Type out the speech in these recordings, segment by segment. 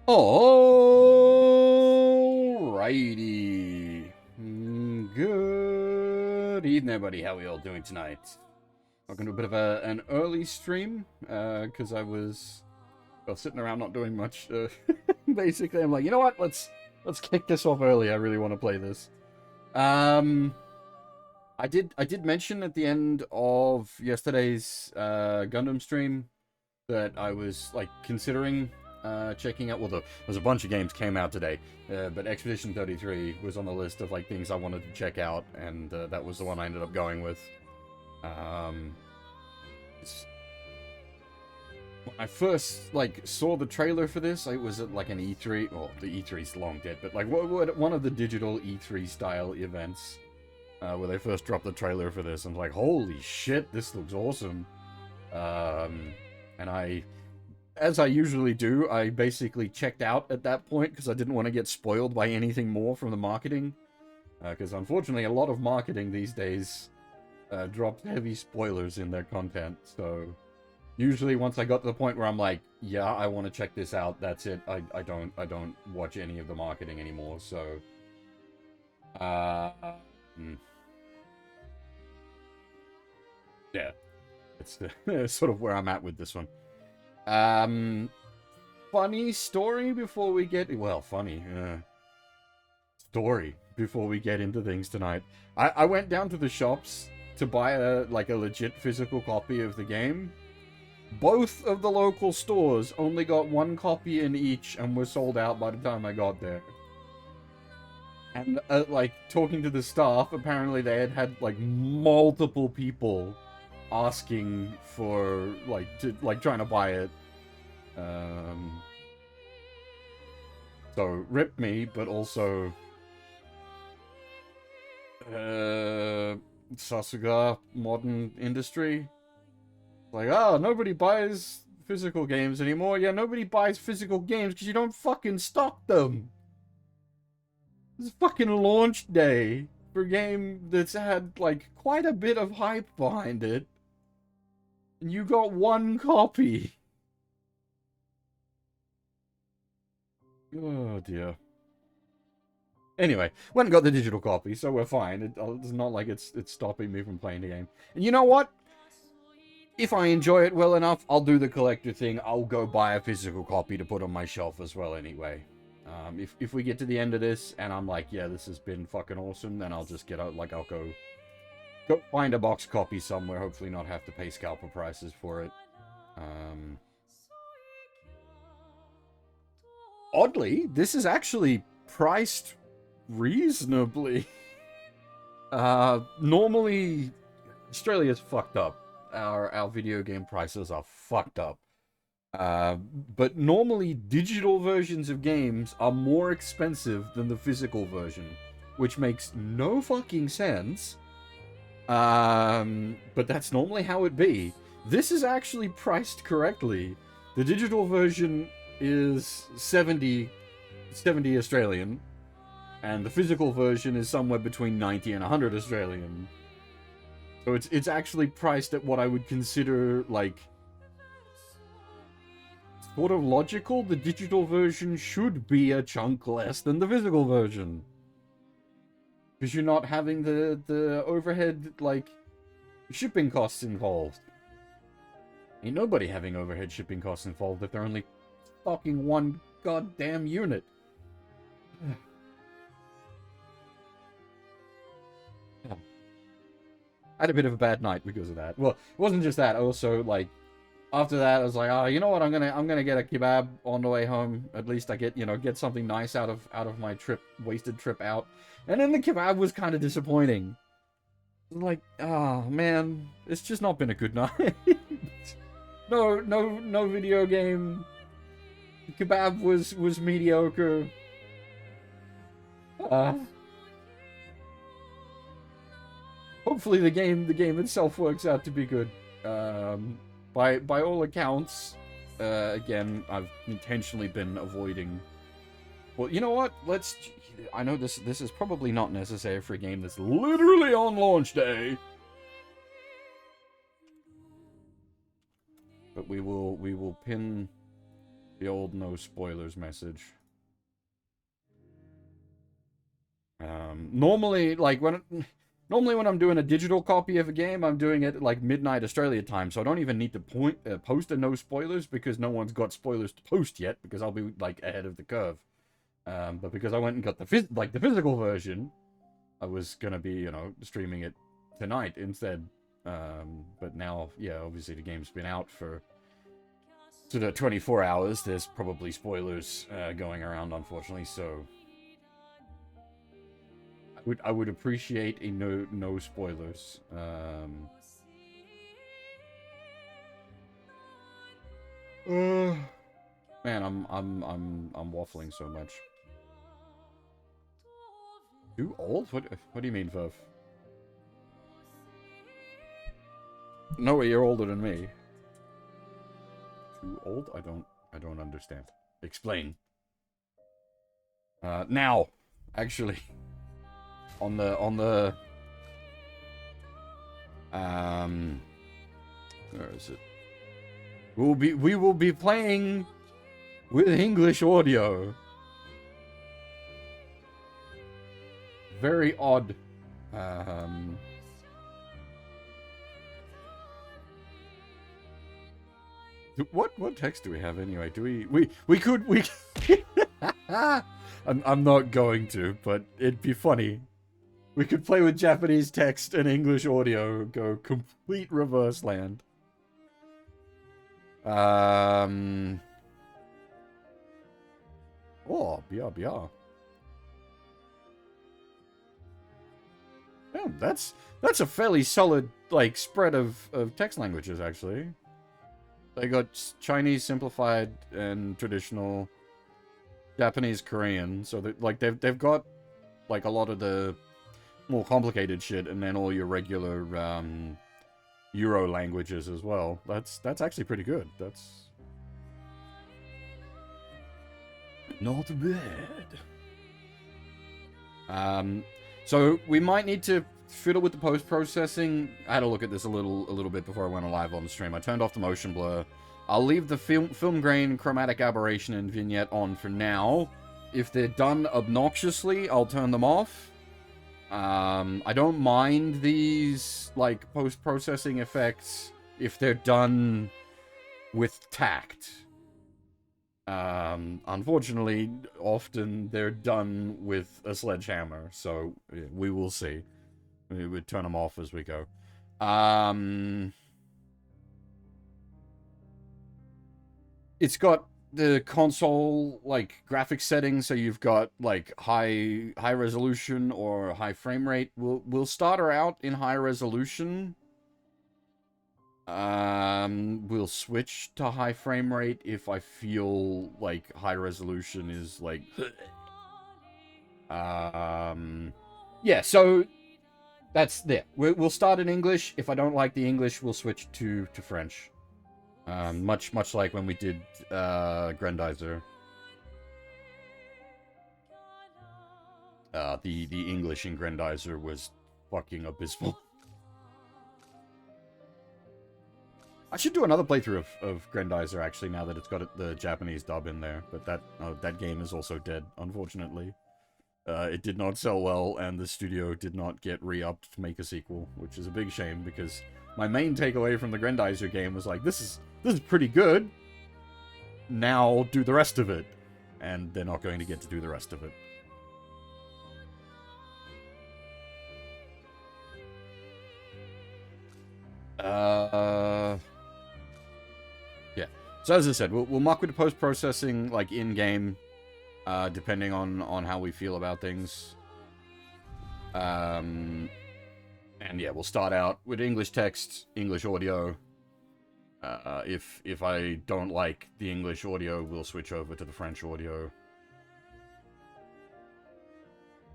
Alrighty. Good evening, everybody. How are we all doing tonight? Welcome to a bit of an early stream, because I was, well, sitting around not doing much. Basically, I'm like, you know what? Let's kick this off early. I really want to play this. I did mention at the end of yesterday's Gundam stream that I was like considering checking out. Well, there's a bunch of games came out today, but Expedition 33 was on the list of like things I wanted to check out, and that was the one I ended up going with. When I first like saw the trailer for this, it was at like an E3. Well, the E3's long dead, but like one of the digital E3 style events where they first dropped the trailer for this. I'm like, holy shit, this looks awesome. And as I usually do, I basically checked out at that point because I didn't want to get spoiled by anything more from the marketing. Because unfortunately, a lot of marketing these days drops heavy spoilers in their content. So usually, once I got to the point where I'm like, yeah, I want to check this out, that's it. I don't watch any of the marketing anymore. So, yeah, it's sort of where I'm at with this one. Funny story before we get... Well, funny. Story before we get into things tonight. I went down to the shops to buy a legit physical copy of the game. Both of the local stores only got one copy in each and were sold out by the time I got there. And, like, talking to the staff, apparently they had like, multiple people asking for, trying to buy it. So, rip me, but also... Sasuga modern industry. Like, oh, nobody buys physical games anymore. Yeah, nobody buys physical games because you don't fucking stock them. This is fucking launch day for a game that's had, like, quite a bit of hype behind it. And you got one copy. Oh, dear. Anyway, went and got the digital copy, so we're fine. It's not like it's stopping me from playing the game. And you know what? If I enjoy it well enough, I'll do the collector thing. I'll go buy a physical copy to put on my shelf as well anyway. If we get to the end of this and I'm like, yeah, this has been fucking awesome, then I'll just get out, like, I'll go find a box copy somewhere, hopefully not have to pay scalper prices for it. Oddly, this is actually priced reasonably. Normally, Australia's fucked up. Our video game prices are fucked up. But normally, digital versions of games are more expensive than the physical version, which makes no fucking sense. But that's normally how it be. This is actually priced correctly. The digital version is 70 Australian, and the physical version is somewhere between 90 and 100 Australian. So it's actually priced at what I would consider, like, sort of logical. The digital version should be a chunk less than the physical version. Because you're not having the overhead, like, shipping costs involved. Ain't nobody having overhead shipping costs involved if they're only fucking one goddamn unit. I had a bit of a bad night because of that. Well, it wasn't just that. Also, like, after that, I was like, oh, you know what? I'm gonna get a kebab on the way home. At least I get something nice out of my wasted trip out. And then the kebab was kind of disappointing. Like, oh man, it's just not been a good night. No video game. The kebab was mediocre. Hopefully the game itself works out to be good. By all accounts, again, I've intentionally been avoiding. Well, you know what? I know this is probably not necessary for a game that's literally on launch day. But we will pin The old no spoilers message. Normally, like, normally when I'm doing a digital copy of a game, I'm doing it at, like, midnight Australia time, so I don't even need to post a no spoilers, because no one's got spoilers to post yet, because I'll be, like, ahead of the curve. But because I went and got the physical version, I was gonna be, you know, streaming it tonight instead. But now, yeah, obviously the game's been out for sort of 24 hours. There's probably spoilers going around, unfortunately, so I would appreciate a no spoilers. Man, I'm waffling so much. Too old? What do you mean, Verv? No, you're older than me. Too old? I don't understand. Explain. Now, actually, on the where is it? We will be playing with English audio. Very odd. What text do we have anyway? Do we could I'm not going to, but it'd be funny. We could play with Japanese text and English audio, go complete reverse land. Oh, BR. Yeah, that's a fairly solid, like, spread of text languages, actually. They got Chinese simplified and traditional, Japanese, Korean, so that, like, they've got, like, a lot of the more complicated shit, and then all your regular Euro languages as well. That's actually pretty good. That's not bad. So we might need to fiddle with the post-processing. I had a look at this a little bit before I went live on the stream. I turned off the motion blur. I'll leave the film grain, chromatic aberration, and vignette on for now. If they're done obnoxiously, I'll turn them off. I don't mind these, like, post-processing effects if they're done with tact. Unfortunately, often they're done with a sledgehammer, so we will see. We would turn them off as we go. It's got the console, like, graphics settings, so you've got, like, high resolution or high frame rate. We'll start her out in high resolution. We'll switch to high frame rate if I feel like high resolution is, like, yeah, so that's there. We'll start in English. If I don't like the English, we'll switch to French. Much like when we did Grendizer. The English in Grendizer was fucking abysmal. I should do another playthrough of Grendizer, actually, now that it's got the Japanese dub in there. But that game is also dead, unfortunately. It did not sell well, and the studio did not get re-upped to make a sequel, which is a big shame, because my main takeaway from the Grendizer game was like, this is pretty good. Now do the rest of it. And they're not going to get to do the rest of it. Yeah. So as I said, we'll muck with the post-processing, like, in-game, depending on how we feel about things. And yeah, we'll start out with English text, English audio. If I don't like the English audio, we'll switch over to the French audio.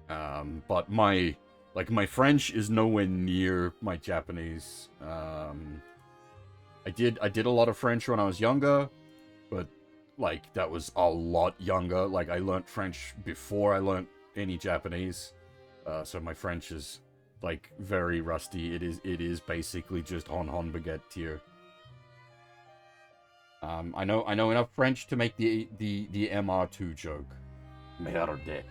But my French is nowhere near my Japanese. I did a lot of French when I was younger, but, like, that was a lot younger. Like, I learned French before I learned any Japanese. So my French is, like, very rusty. It is basically just hon baguette tier. I know enough French to make the MR2 joke. Merde.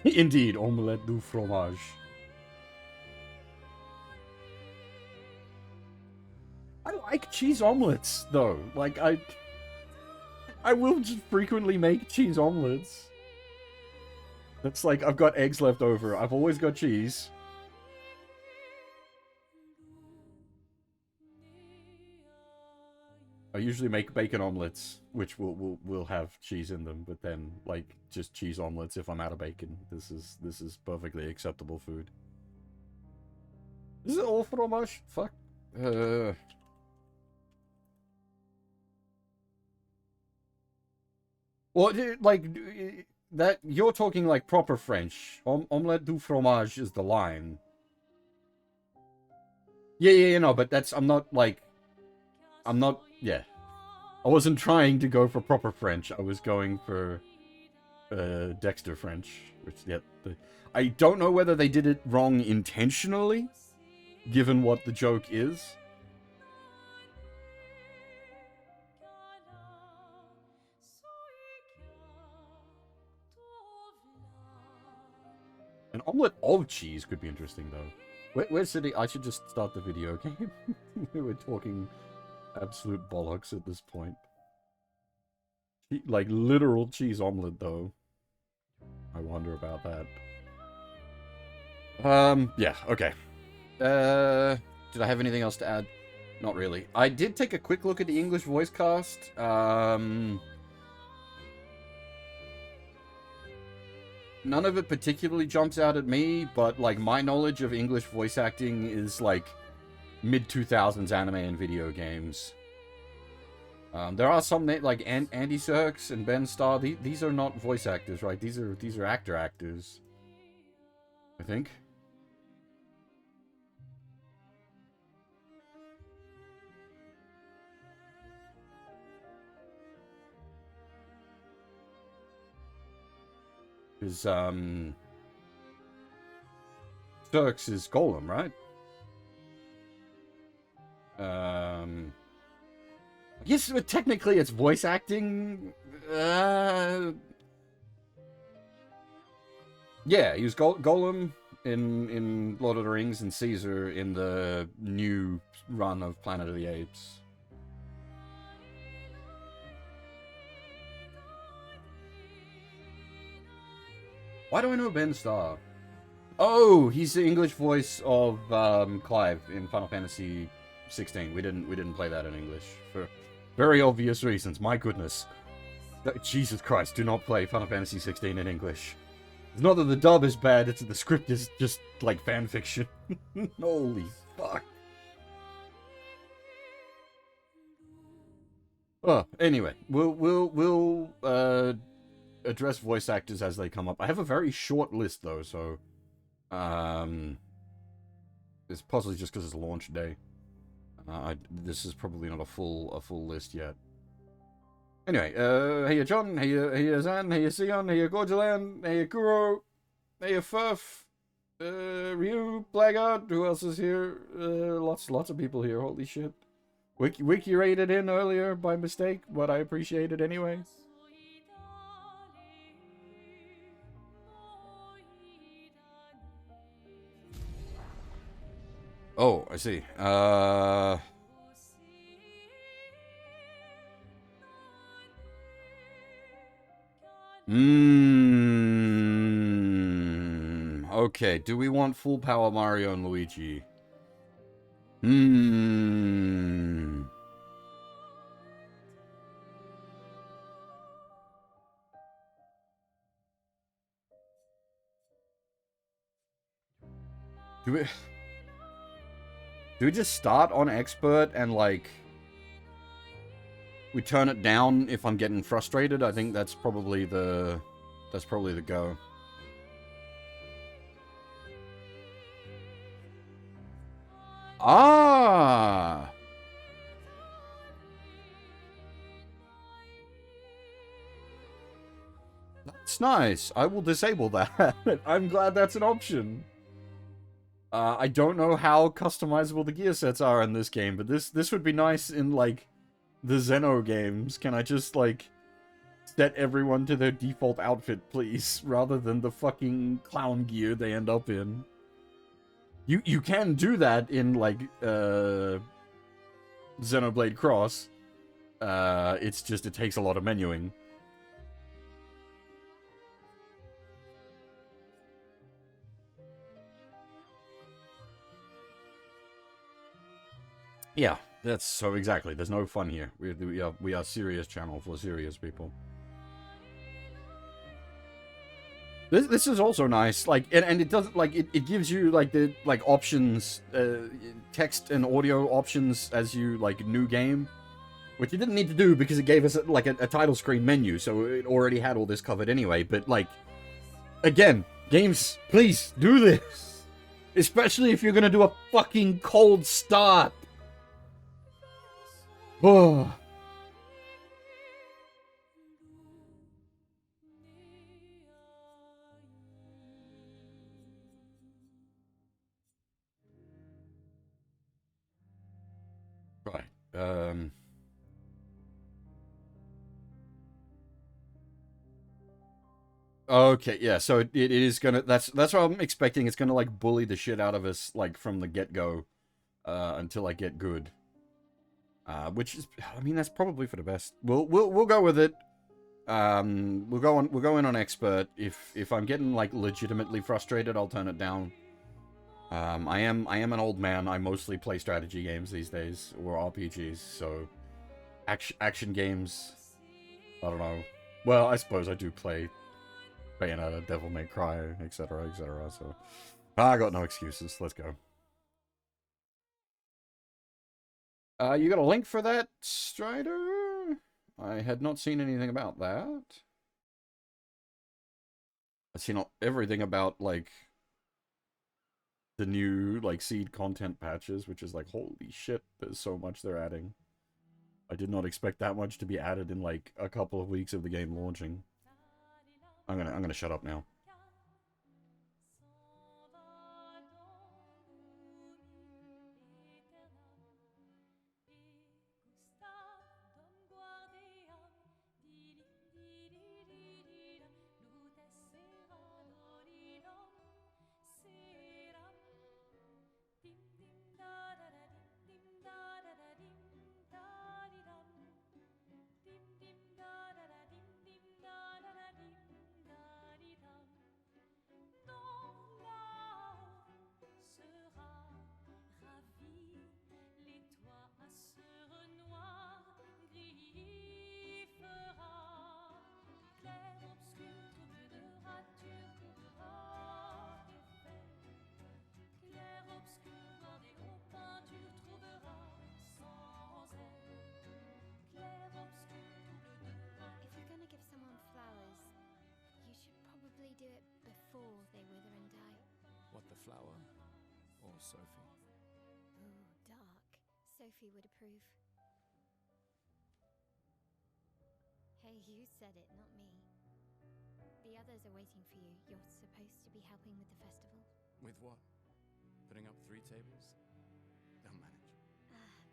Indeed, omelette du fromage. I like cheese omelets, though. Like, I will just frequently make cheese omelets. That's like, I've got eggs left over. I've always got cheese. I usually make bacon omelets, which will have cheese in them, but then like just cheese omelets if I'm out of bacon. This is perfectly acceptable food. Is it all fromage? Fuck. Well, like that you're talking like proper French. Omelette du fromage is the line. Yeah, you know, but that's I'm not. Yeah. I wasn't trying to go for proper French. I was going for Dexter French, which I don't know whether they did it wrong intentionally, given what the joke is. An omelet of cheese could be interesting, though. Where's City? I should just start the video game. We're talking absolute bollocks at this point. Like, literal cheese omelet, though. I wonder about that. Yeah, okay. Did I have anything else to add? Not really. I did take a quick look at the English voice cast. None of it particularly jumps out at me, but, like, my knowledge of English voice acting is, like, mid-2000s anime and video games. There are some, like, Andy Serkis and Ben Starr. These are not voice actors, right? These are actors. I think. Because, Serkis is Golem, right? I guess technically it's voice acting. Yeah, he was Golem in Lord of the Rings and Caesar in the new run of Planet of the Apes. Why do I know Ben Starr? Oh, he's the English voice of Clive in Final Fantasy 16. We didn't play that in English for very obvious reasons. My goodness. Jesus Christ, do not play Final Fantasy 16 in English. It's not that the dub is bad, it's that the script is just like fan fiction. Holy fuck. Oh, anyway, we'll address voice actors as they come up. I have a very short list though, so it's possibly just because it's launch day. This is probably not a full list yet. Anyway, hey John, hey Zan, hey Sion, hey Gorgelan, hey Kuro, hey Furf, Ryu, Blackguard, who else is here? Lots of people here, holy shit. Wiki rated in earlier by mistake, but I appreciate it anyway. Oh, I see. Okay, do we want full power Mario and Luigi? Do we just start on expert and like we turn it down if I'm getting frustrated? I think that's probably the go. Ah. nice. I will disable that. I'm glad that's an option. I don't know how customizable the gear sets are in this game, but this would be nice in, like, the Xeno games. Can I just, like, set everyone to their default outfit, please, rather than the fucking clown gear they end up in? You can do that in, like, Xenoblade Cross. It's just, it takes a lot of menuing. Yeah, that's so exactly. There's no fun here. We are serious channel for serious people. This is also nice, like, and it doesn't, like, it gives you, like, the, like, options, text and audio options as you, like, new game, which you didn't need to do because it gave us, like, a title screen menu, so it already had all this covered anyway, but, like, again, games, please, do this! Especially if you're gonna do a fucking cold start! Oh. Right. Okay, yeah, so it is gonna, that's what I'm expecting. It's gonna, like, bully the shit out of us, like, from the get-go, until I get good. Which is, I mean, that's probably for the best. We'll go with it. We'll go in on expert. If I'm getting, like, legitimately frustrated, I'll turn it down. I am an old man. I mostly play strategy games these days, or RPGs, so action games, I don't know. Well, I suppose I do play Bayonetta, Devil May Cry, etc., etc., so I got no excuses. Let's go. You got a link for that, Strider? I had not seen anything about that. I've seen everything about, like, the new, like, seed content patches, which is like, holy shit, there's so much they're adding. I did not expect that much to be added in, like, a couple of weeks of the game launching. I'm gonna shut up now. Do it before they wither and die. What, the flower? Or Sophie? Ooh, dark. Sophie would approve. Hey, you said it, not me. The others are waiting for you. You're supposed to be helping with the festival. With what? Putting up 3 tables? They'll manage.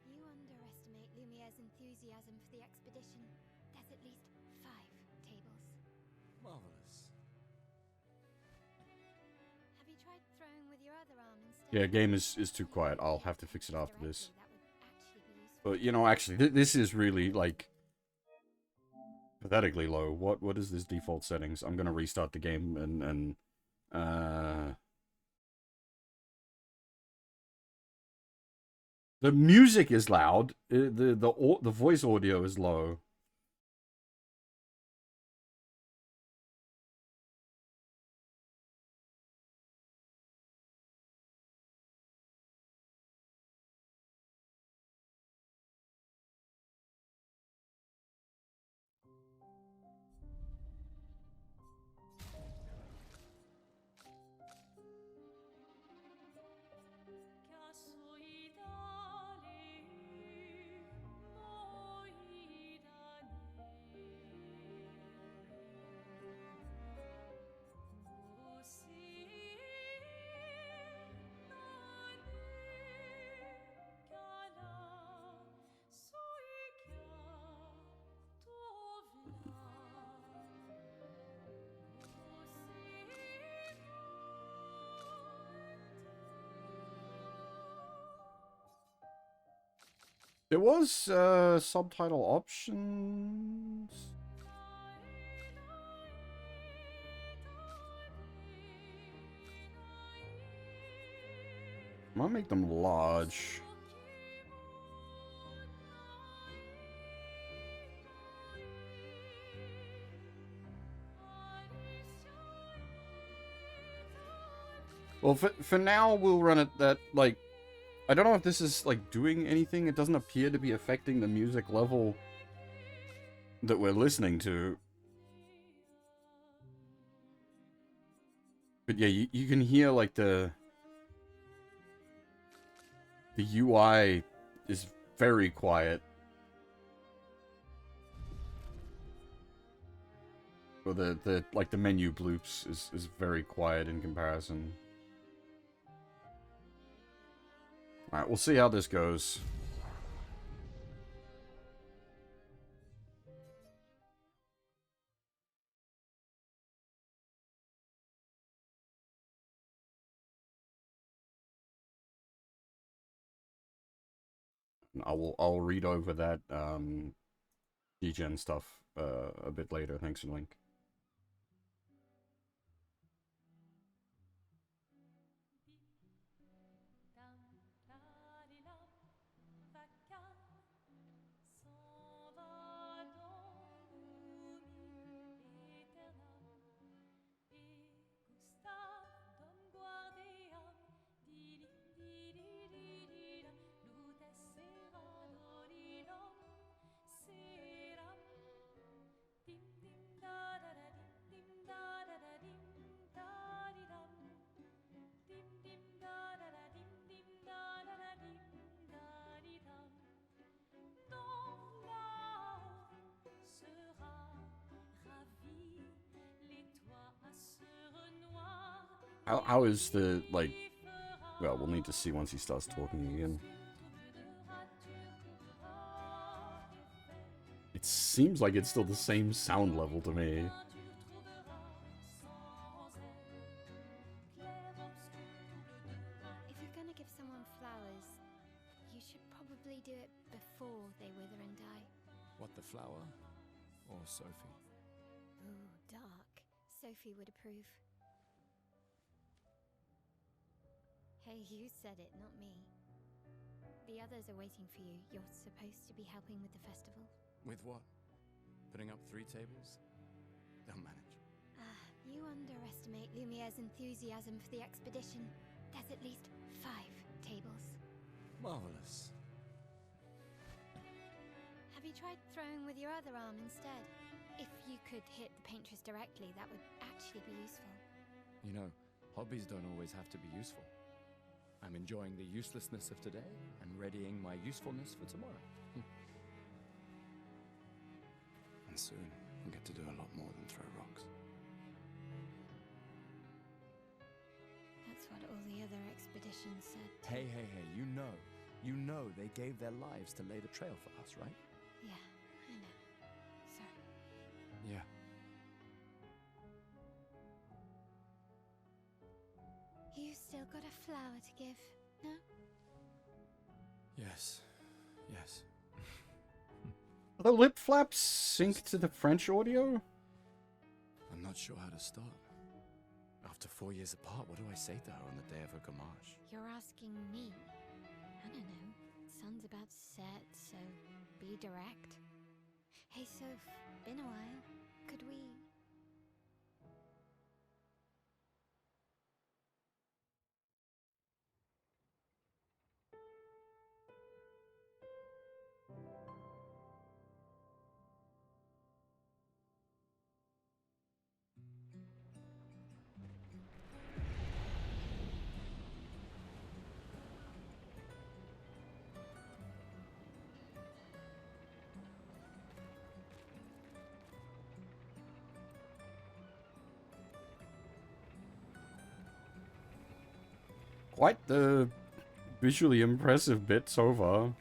You underestimate Lumiere's enthusiasm for the expedition. There's at least 5 tables. Marvelous. Tried throwing with your other arm instead. Yeah, game is too quiet. I'll have to fix it after this. But, you know, actually, this is really, like, pathetically low. What is this default settings? I'm gonna restart the game and the music is loud. The voice audio is low. There was subtitle options. I'm gonna make them large. Well, for now, we'll run it that, like, I don't know if this is, like, doing anything. It doesn't appear to be affecting the music level that we're listening to. But yeah, you can hear, like, the UI is very quiet. Or the like, the menu bloops is very quiet in comparison. Alright, we'll see how this goes. I'll read over that degen stuff a bit later. Thanks, Link. How is the, like... Well, we'll need to see once he starts talking again. It seems like it's still the same sound level to me. If you're gonna give someone flowers, you should probably do it before they wither and die. What, the flower? Or Sophie? Ooh, dark. Sophie would approve. Hey, you said it, not me. The others are waiting for you. You're supposed to be helping with the festival. With what? Putting up 3 tables? They'll manage. You underestimate Lumiere's enthusiasm for the expedition. There's at least 5 tables. Marvelous. Have you tried throwing with your other arm instead? If you could hit the paintress directly, that would actually be useful. You know, hobbies don't always have to be useful. I'm enjoying the uselessness of today and readying my usefulness for tomorrow. And soon, I'll get to do a lot more than throw rocks. That's what all the other expeditions said. Hey, you know they gave their lives to lay the trail for us, right? Yeah, I know. Sorry. Yeah. You still got a flower to give, no? Yes. Are the lip flaps synced to the French audio? I'm not sure how to start. After 4 years apart, what do I say to her on the day of her gamage? You're asking me. I don't know. Sun's about to set, so be direct. Hey, Soph, been a while. Could we... Quite the visually impressive bit so far.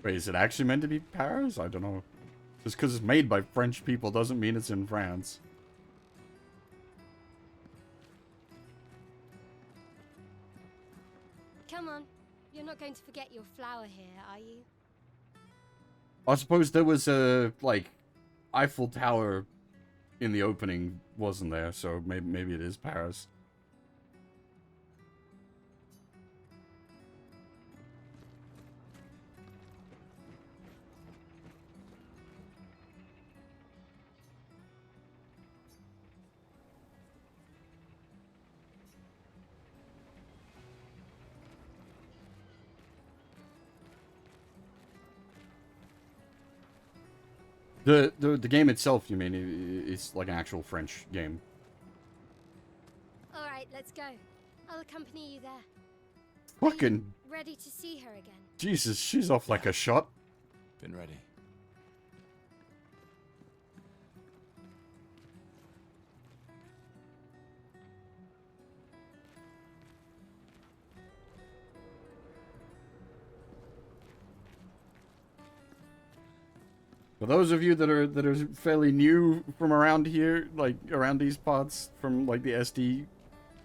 Wait, is it actually meant to be Paris? I don't know. Just because it's made by French people doesn't mean it's in France. Come on. You're not going to forget your flower here, are you? I suppose there was a, like, Eiffel Tower in the opening, wasn't there? So maybe it is Paris. The game itself, you mean, it's like an actual French game. Alright, let's go. I'll accompany you there. Fucking... Are you ready to see her again? Jesus, she's off like a shot. Been ready. For those of you that are fairly new from around here, like around these parts, from like the SD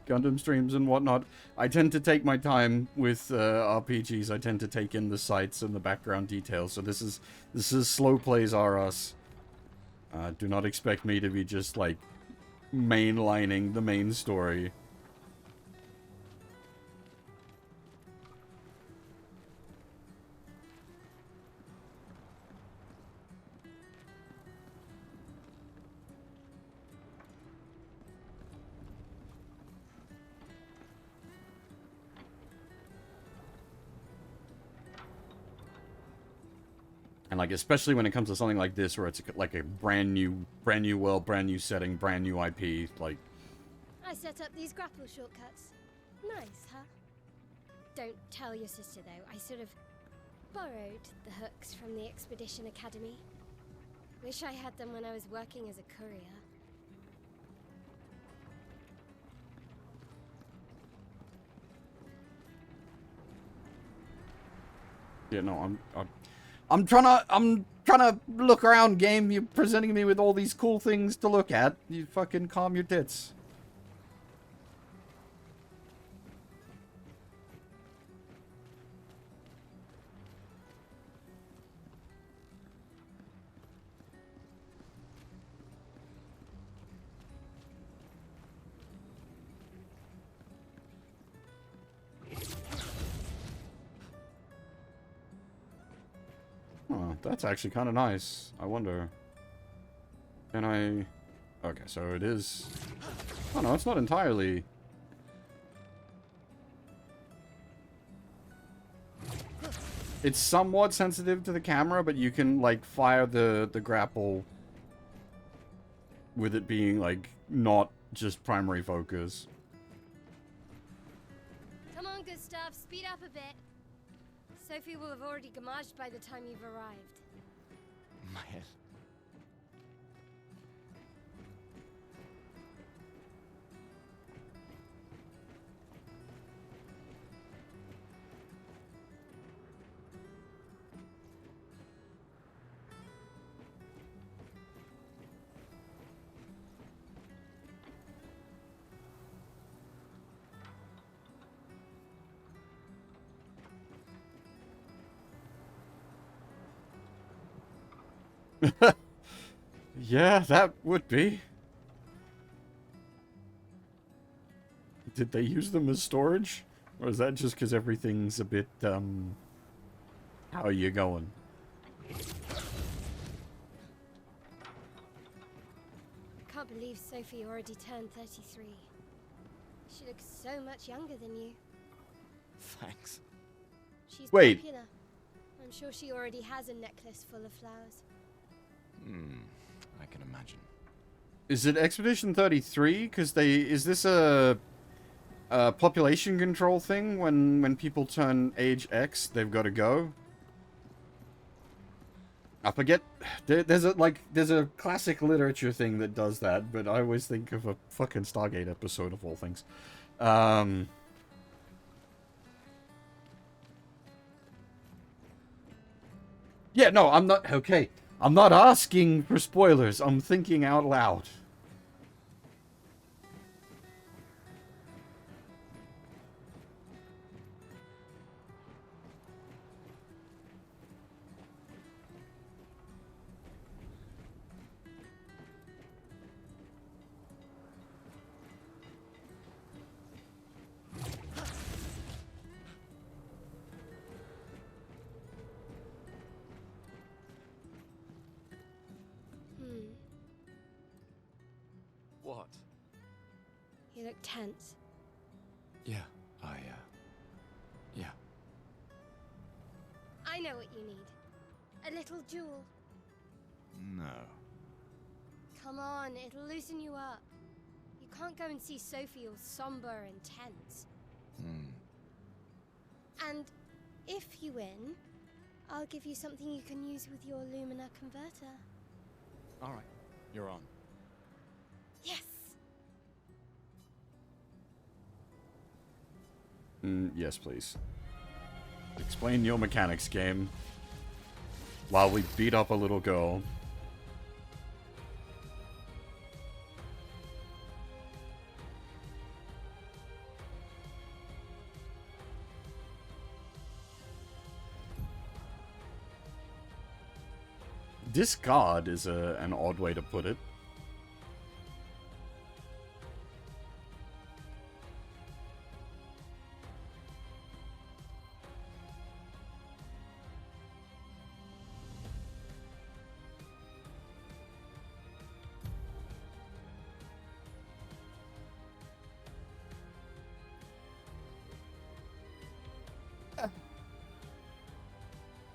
Gundam streams and whatnot, I tend to take my time with RPGs. I tend to take in the sights and the background details. So this is slow plays are us. Do not expect me to be just like mainlining the main story. And like, especially when it comes to something like this, where it's like a brand new world, brand new setting, brand new IP, like... I set up these grapple shortcuts. Nice, huh? Don't tell your sister, though. I sort of borrowed the hooks from the Expedition Academy. Wish I had them when I was working as a courier. Yeah, no, I'm trying to look around, game. You're presenting me with all these cool things to look at. You fucking calm your tits. Oh, that's actually kind of nice. I wonder... Can I... Okay, so it is... Oh no, it's not entirely... It's somewhat sensitive to the camera, but you can, like, fire the grapple with it being, like, not just primary focus. Come on, Gustav, speed up a bit. Sophie will have already gamaged by the time you've arrived. My head. Yeah, that would be. Did they use them as storage? Or is that just because everything's a bit, how are you going? Can't believe Sophie already turned 33. She looks so much younger than you. Thanks. She's Wait. popular. I'm sure she already has a necklace full of flowers. I can imagine. Is it Expedition 33? Because is this a population control thing? When people turn age X, they've got to go? I forget. There's a classic literature thing that does that, but I always think of a fucking Stargate episode of all things. Yeah, no, I'm not... Okay. I'm not asking for spoilers. I'm thinking out loud. What? You look tense. Yeah, yeah. I know what you need. A little jewel. No. Come on, it'll loosen you up. You can't go and see Sophie all somber and tense. And if you win, I'll give you something you can use with your Lumina converter. Alright, you're on. Yes! Yes, please. Explain your mechanics, game. While we beat up a little girl. Discard is an odd way to put it.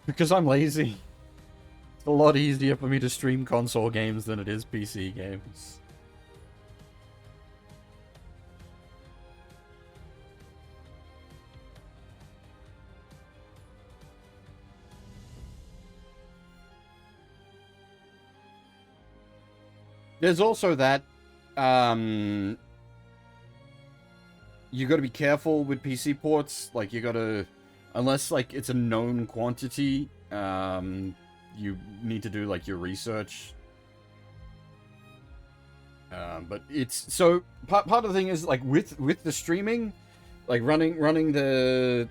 Because I'm lazy. It's a lot easier for me to stream console games than it is PC games. There's also that, you gotta be careful with PC ports. Like, you gotta, unless, like, it's a known quantity, you need to do, like, your research. But it's, so, part of the thing is, like, with the streaming, like, running the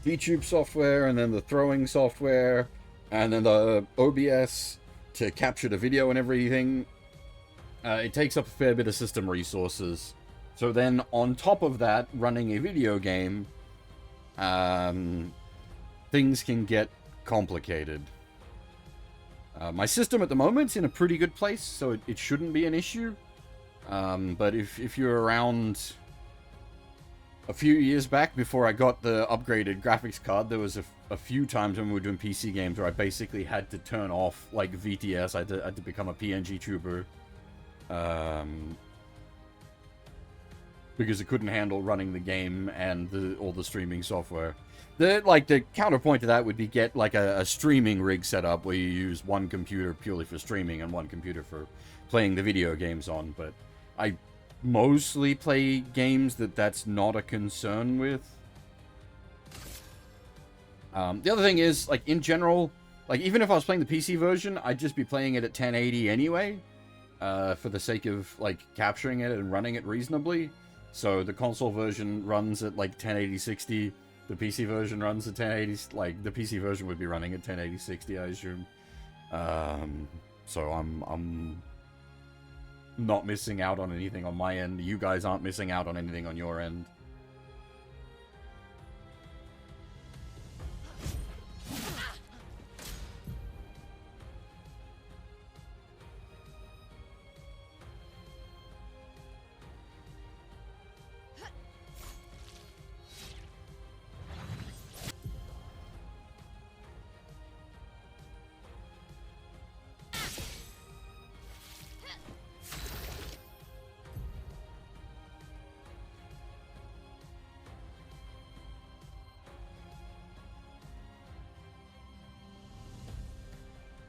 VTube software, and then the throwing software, and then the OBS to capture the video and everything, it takes up a fair bit of system resources. So then, on top of that, running a video game, things can get complicated. My system at the moment's in a pretty good place, so it shouldn't be an issue. But if you're around a few years back, before I got the upgraded graphics card, there was a few times when we were doing PC games where I basically had to turn off, like, VTS. I had to become a PNG tuber. Because it couldn't handle running the game and all the streaming software. The counterpoint to that would be get, like, a streaming rig set up where you use one computer purely for streaming and one computer for playing the video games on. But I mostly play games that's not a concern with. The other thing is, like, in general, like, even if I was playing the PC version, I'd just be playing it at 1080 anyway, for the sake of, like, capturing it and running it reasonably. So the console version runs at, like, 1080-60, the PC version runs at 1080, like, the PC version would be running at 1080-60, I assume. So I'm not missing out on anything on my end. You guys aren't missing out on anything on your end.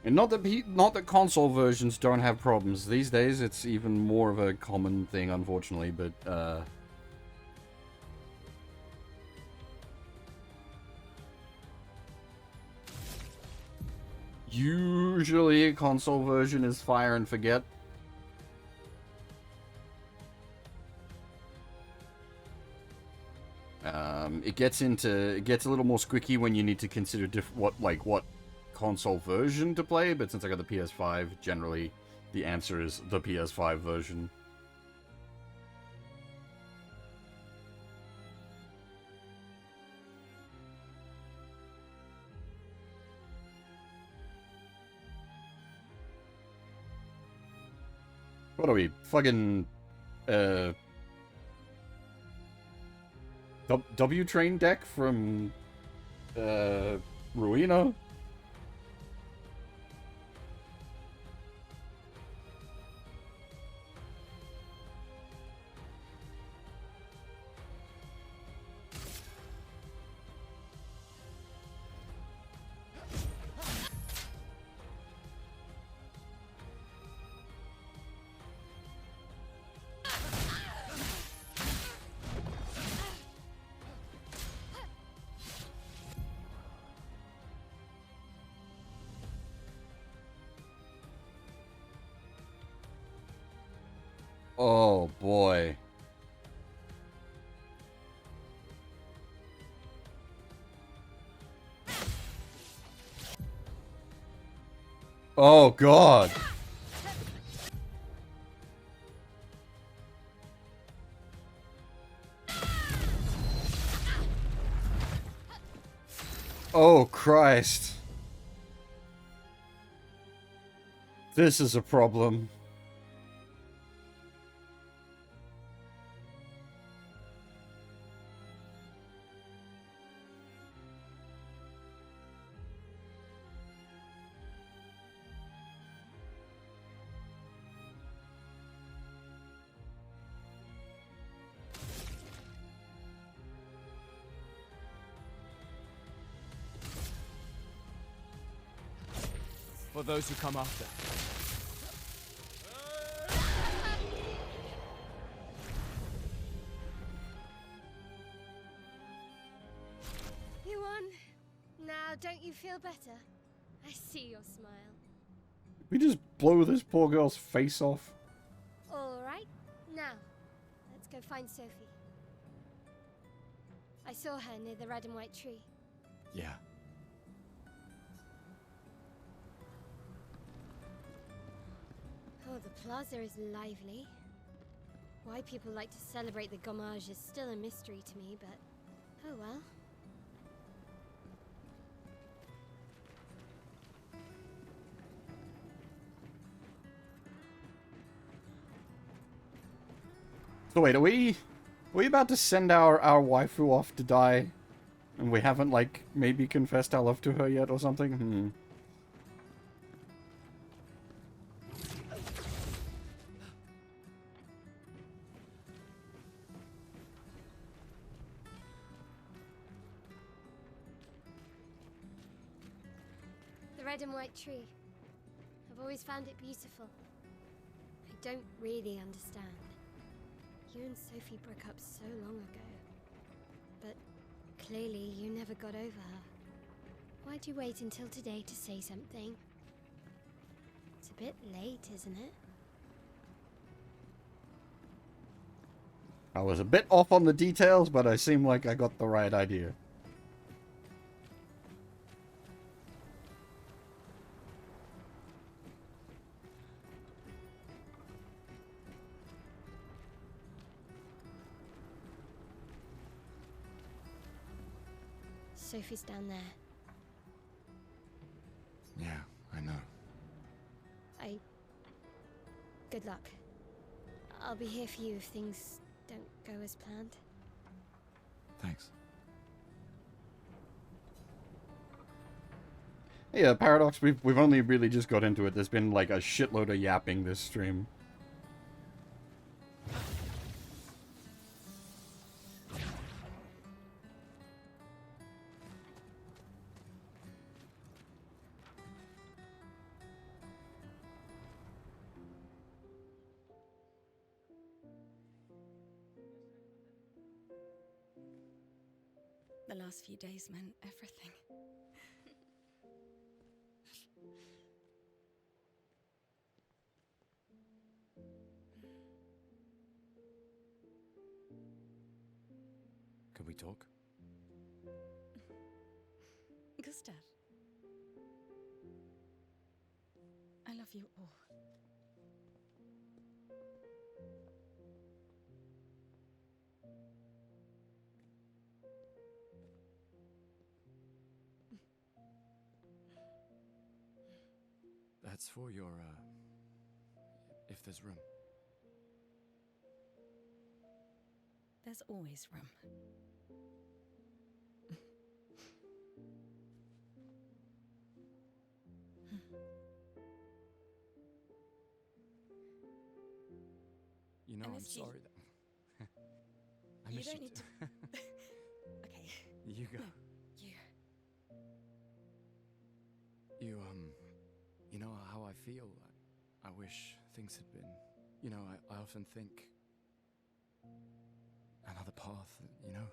And not that console versions don't have problems. These days, it's even more of a common thing, unfortunately. But Usually a console version is fire and forget. It gets a little more squicky when you need to consider what console version to play, but since I got the PS5, generally the answer is the PS5 version. What are we, fucking, W train deck from, Ruina? Oh boy. Oh god. Oh Christ. This is a problem. For those who come after. You won. Now, don't you feel better? I see your smile. We just blow this poor girl's face off. All right. Now, let's go find Sophie. I saw her near the red and white tree. Yeah. Oh, the plaza is lively. Why people like to celebrate the gommage is still a mystery to me, but oh well. So wait, are we about to send our waifu off to die? And we haven't, like, maybe confessed our love to her yet or something? The red and white tree. I've always found it beautiful. I don't really understand. You and Sophie broke up so long ago. But clearly you never got over her. Why'd you wait until today to say something? It's a bit late, isn't it? I was a bit off on the details, but I seem like I got the right idea. Sophie's down there. Yeah, I know. Good luck. I'll be here for you if things don't go as planned. Thanks. Yeah, Paradox, we've only really just got into it. There's been like a shitload of yapping this stream. The last few days meant everything. Can we talk? Gustav, I love you all. That's for your, if there's room. There's always room. You know, I I'm missed you. sorry that... I You miss don't you need too. Okay, You go. you. You know how I feel. I wish things had been... You know, I often think... Another path, you know,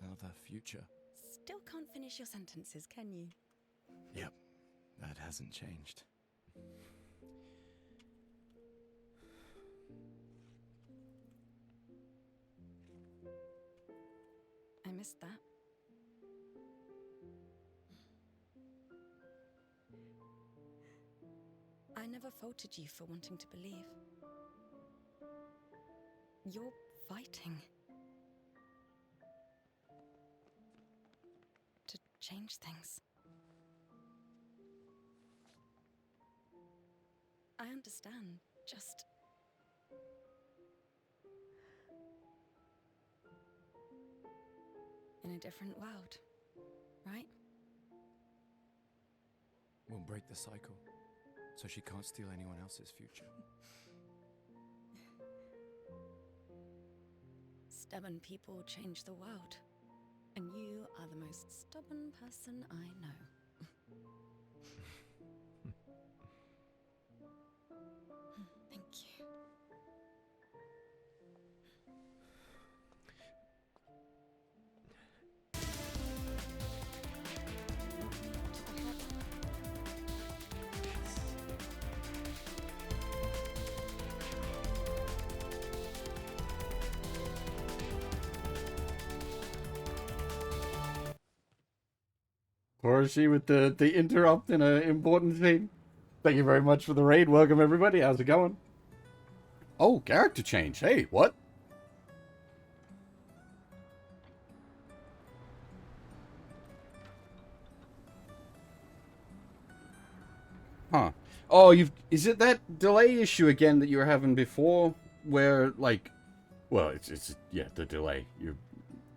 another future. Still can't finish your sentences, can you? Yep, that hasn't changed. I missed that. I never faulted you for wanting to believe. You're fighting to change things. I understand, just... in a different world, right? We'll break the cycle, so she can't steal anyone else's future. Stubborn people change the world, and you are the most stubborn person I know. Thank you. Koroshi with the interrupt in an important thing. Thank you very much for the raid. Welcome everybody. How's it going? Oh, character change. Hey, what? Huh. Oh, is it that delay issue again that you were having before where like well, it's yeah, the delay. You're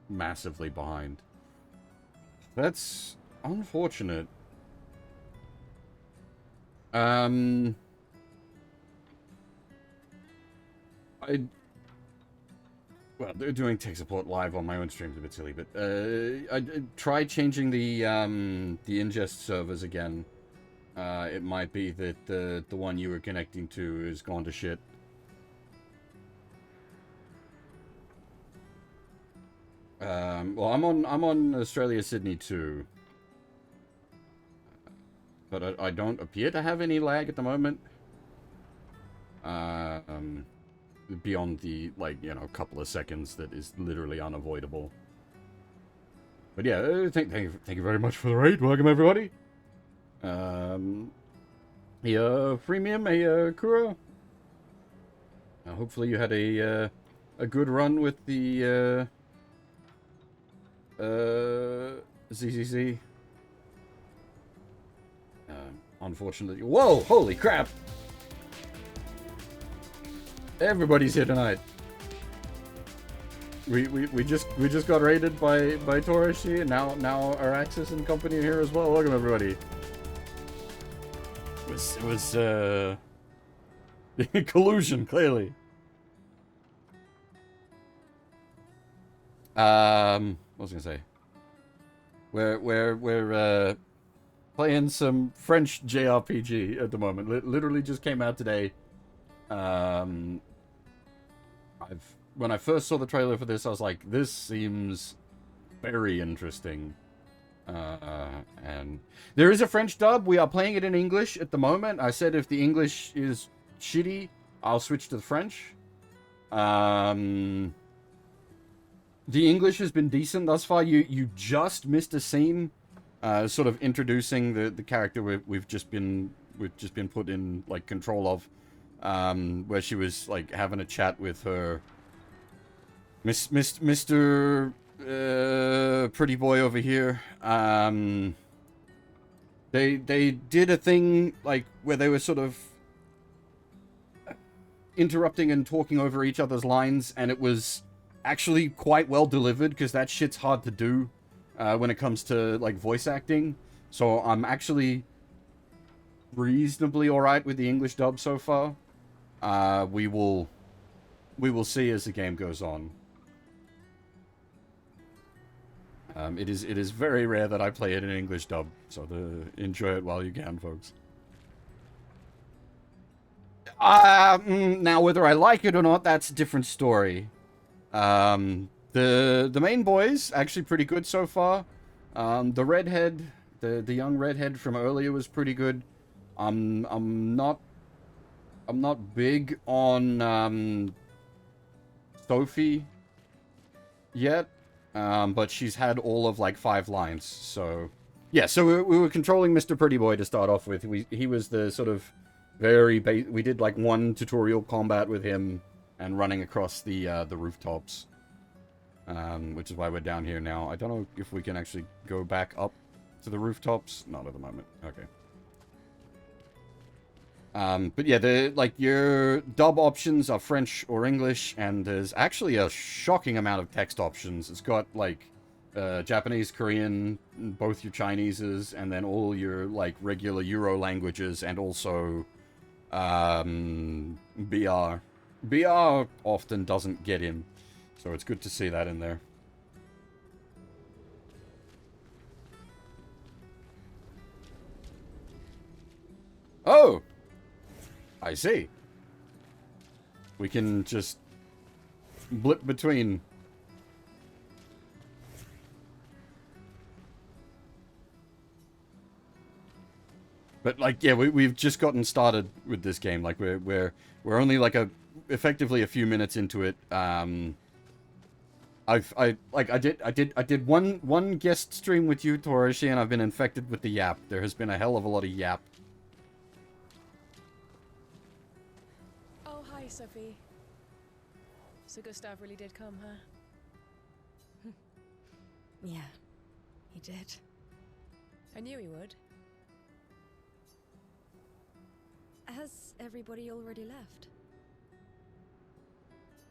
massively behind. That's unfortunate. Well, doing tech support live on my own stream is a bit silly, but I tried changing the ingest servers again. It might be that the one you were connecting to is gone to shit. Well, I'm on Australia Sydney too, but I don't appear to have any lag at the moment. Beyond the, like, you know, couple of seconds that is literally unavoidable. But yeah, thank you very much for the raid. Welcome everybody. Freemium, Kuro. Hopefully you had a good run with the ZZZ. Unfortunately, whoa, holy crap! Everybody's here tonight. We just got raided by Toroshi, and now Araxis and company are here as well. Welcome everybody. It was collusion, clearly. What was I gonna say? We're playing some French JRPG at the moment. Literally just came out today. When I first saw the trailer for this, I was like, this seems very interesting. And there is a French dub. We are playing it in English at the moment. I said if the English is shitty, I'll switch to the French. The English has been decent thus far. You just missed a scene, sort of introducing the character we've just been put in like control of, where she was like having a chat with her Mr. Pretty boy over here. They did a thing like where they were sort of interrupting and talking over each other's lines, and it was actually quite well delivered, because that shit's hard to do when it comes to like voice acting. So I'm actually reasonably alright with the English dub so far. We will see as the game goes on. It is very rare that I play it in English dub, so enjoy it while you can, folks. Now whether I like it or not, that's a different story. The main boy's actually pretty good so far. The redhead, the young redhead from earlier was pretty good. I'm not big on Sophie yet. But she's had all of like 5 lines, so yeah. So we were controlling Mr. Pretty Boy to start off with. He was the sort of very we did like 1 tutorial combat with him and running across the rooftops, which is why we're down here now. I don't know if we can actually go back up to the rooftops. Not at the moment. Okay. But yeah, your dub options are French or English, and there's actually a shocking amount of text options. It's got like Japanese, Korean, both your Chineses, and then all your like regular Euro languages, and also BR. BR often doesn't get in, so it's good to see that in there. Oh! I see. We can just blip between. But like, yeah, we've just gotten started with this game. Like we're only like effectively a few minutes into it. I did one guest stream with you, Torishi, and I've been infected with the yap. There has been a hell of a lot of yap. Hi, Sophie. So Gustav really did come, huh? Yeah, he did. I knew he would. Has everybody already left?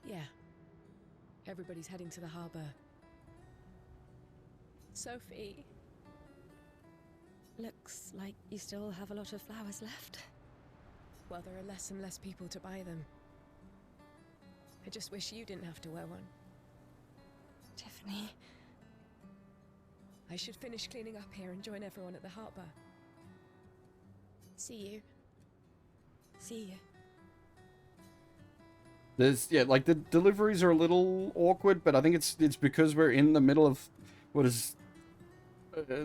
Yeah. Everybody's heading to the harbor. Sophie. Looks like you still have a lot of flowers left. Well, there are less and less people to buy them. I just wish you didn't have to wear one. Tiffany. I should finish cleaning up here and join everyone at the harbor. See you. See you. There's, yeah, like the deliveries are a little awkward, but I think it's because we're in the middle of what is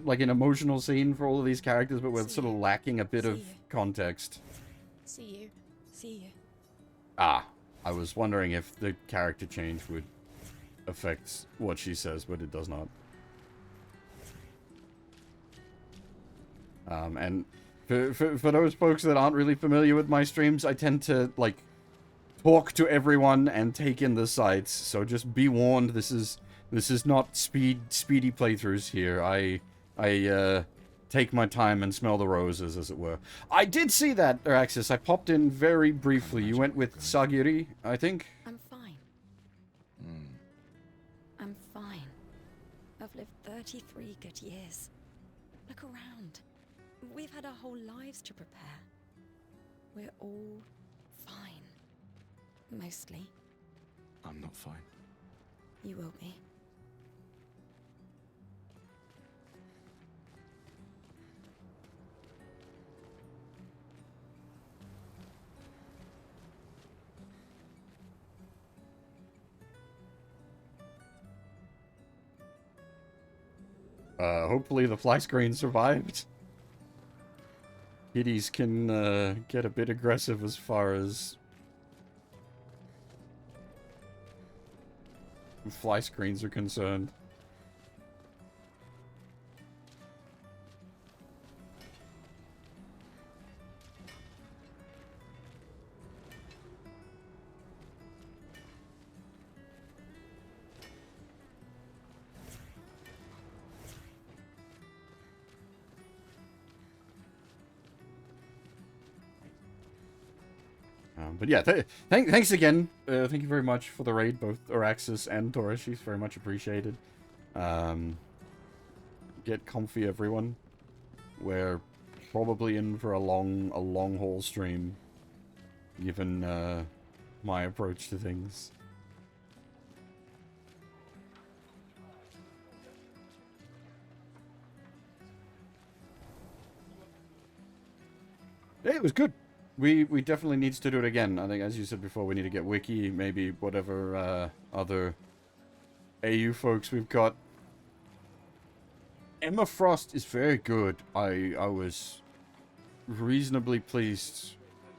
like an emotional scene for all of these characters, but we're sort of lacking a bit of context. See you. See you. Ah, I was wondering if the character change would affect what she says, but it does not. And for those folks that aren't really familiar with my streams, I tend to, like, talk to everyone and take in the sights, so just be warned, this is not speedy playthroughs here. I take my time and smell the roses, as it were. I did see that, Araxis. I popped in very briefly. You went with Sagiri, I think? I'm fine. I'm fine. I've lived 33 good years. Look around. We've had our whole lives to prepare. We're all fine. Mostly. I'm not fine. You will be. Hopefully the fly screen survived. Kitties can get a bit aggressive as far as fly screens are concerned. But yeah, thanks again. Thank you very much for the raid, both Araxis and Torishis. Very much appreciated. Get comfy, everyone. We're probably in for a long haul stream, given my approach to things. Yeah, it was good. We definitely needs to do it again. I think, as you said before, we need to get Wiki, maybe whatever other AU folks we've got. Emma Frost is very good. I was reasonably pleased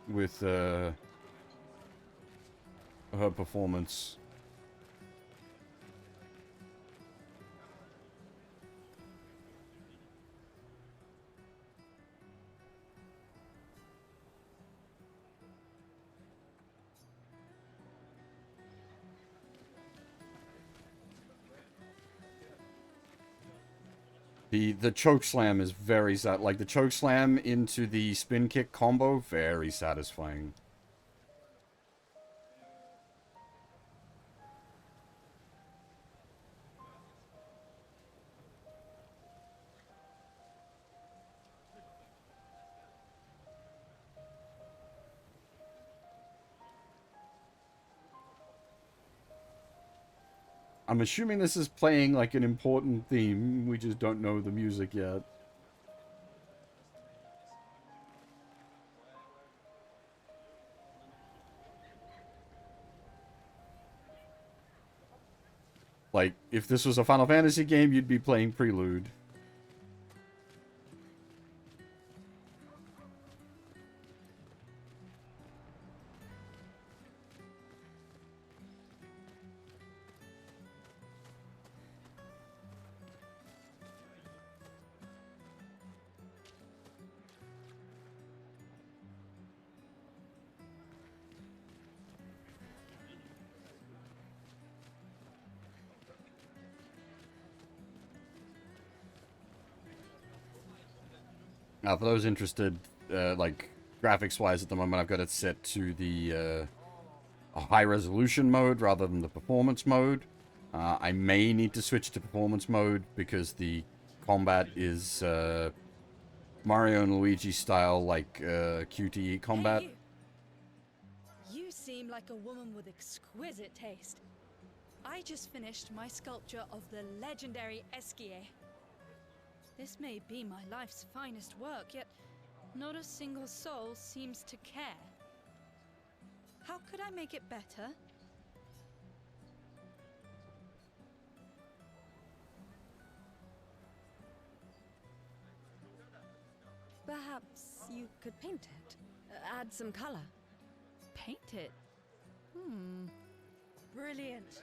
with her performance. The choke slam is very like the choke slam into the spin kick combo, very satisfying. I'm assuming this is playing like an important theme. We just don't know the music yet. Like, if this was a Final Fantasy game, you'd be playing Prelude. Now, for those interested, like, graphics-wise at the moment, I've got it set to the high-resolution mode rather than the performance mode. I may need to switch to performance mode because the combat is Mario and Luigi style, like QTE combat. Hey, you seem like a woman with exquisite taste. I just finished my sculpture of the legendary Esquier. This may be my life's finest work, yet not a single soul seems to care. How could I make it better? Perhaps you could paint it. Add some color. Paint it? Brilliant.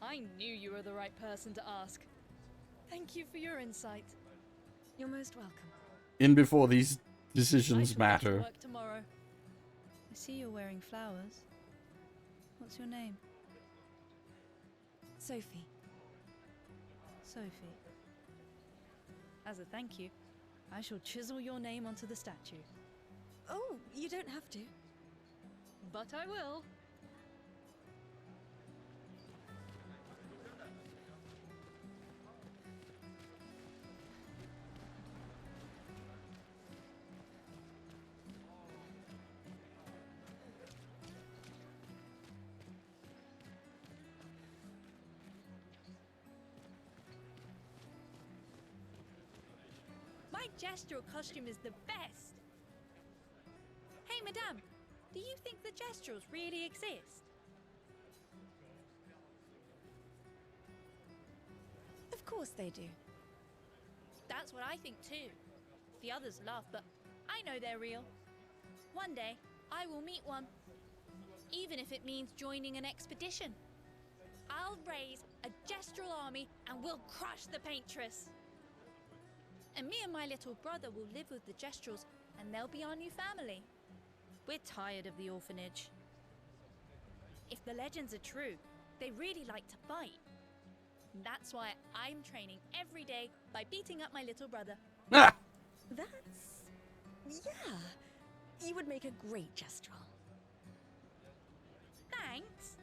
I knew you were the right person to ask. Thank you for your insight. You're most welcome. In before these I decisions shall get to matter. work tomorrow. I see you're wearing flowers. What's your name? Sophie. Sophie. As a thank you, I shall chisel your name onto the statue. Oh, you don't have to. But I will. My gestural costume is the best. Hey, madame, do you think the gestrels really exist? Of course they do. That's what I think too. The others laugh, but I know they're real. One day, I will meet one. Even if it means joining an expedition. I'll raise a gestural army and we'll crush the paintress. And me and my little brother will live with the gestrels and they'll be our new family. We're tired of the orphanage. If the legends are true, they really like to fight. That's why I'm training every day by beating up my little brother. Ah! That's... yeah. You would make a great gestural. Thanks.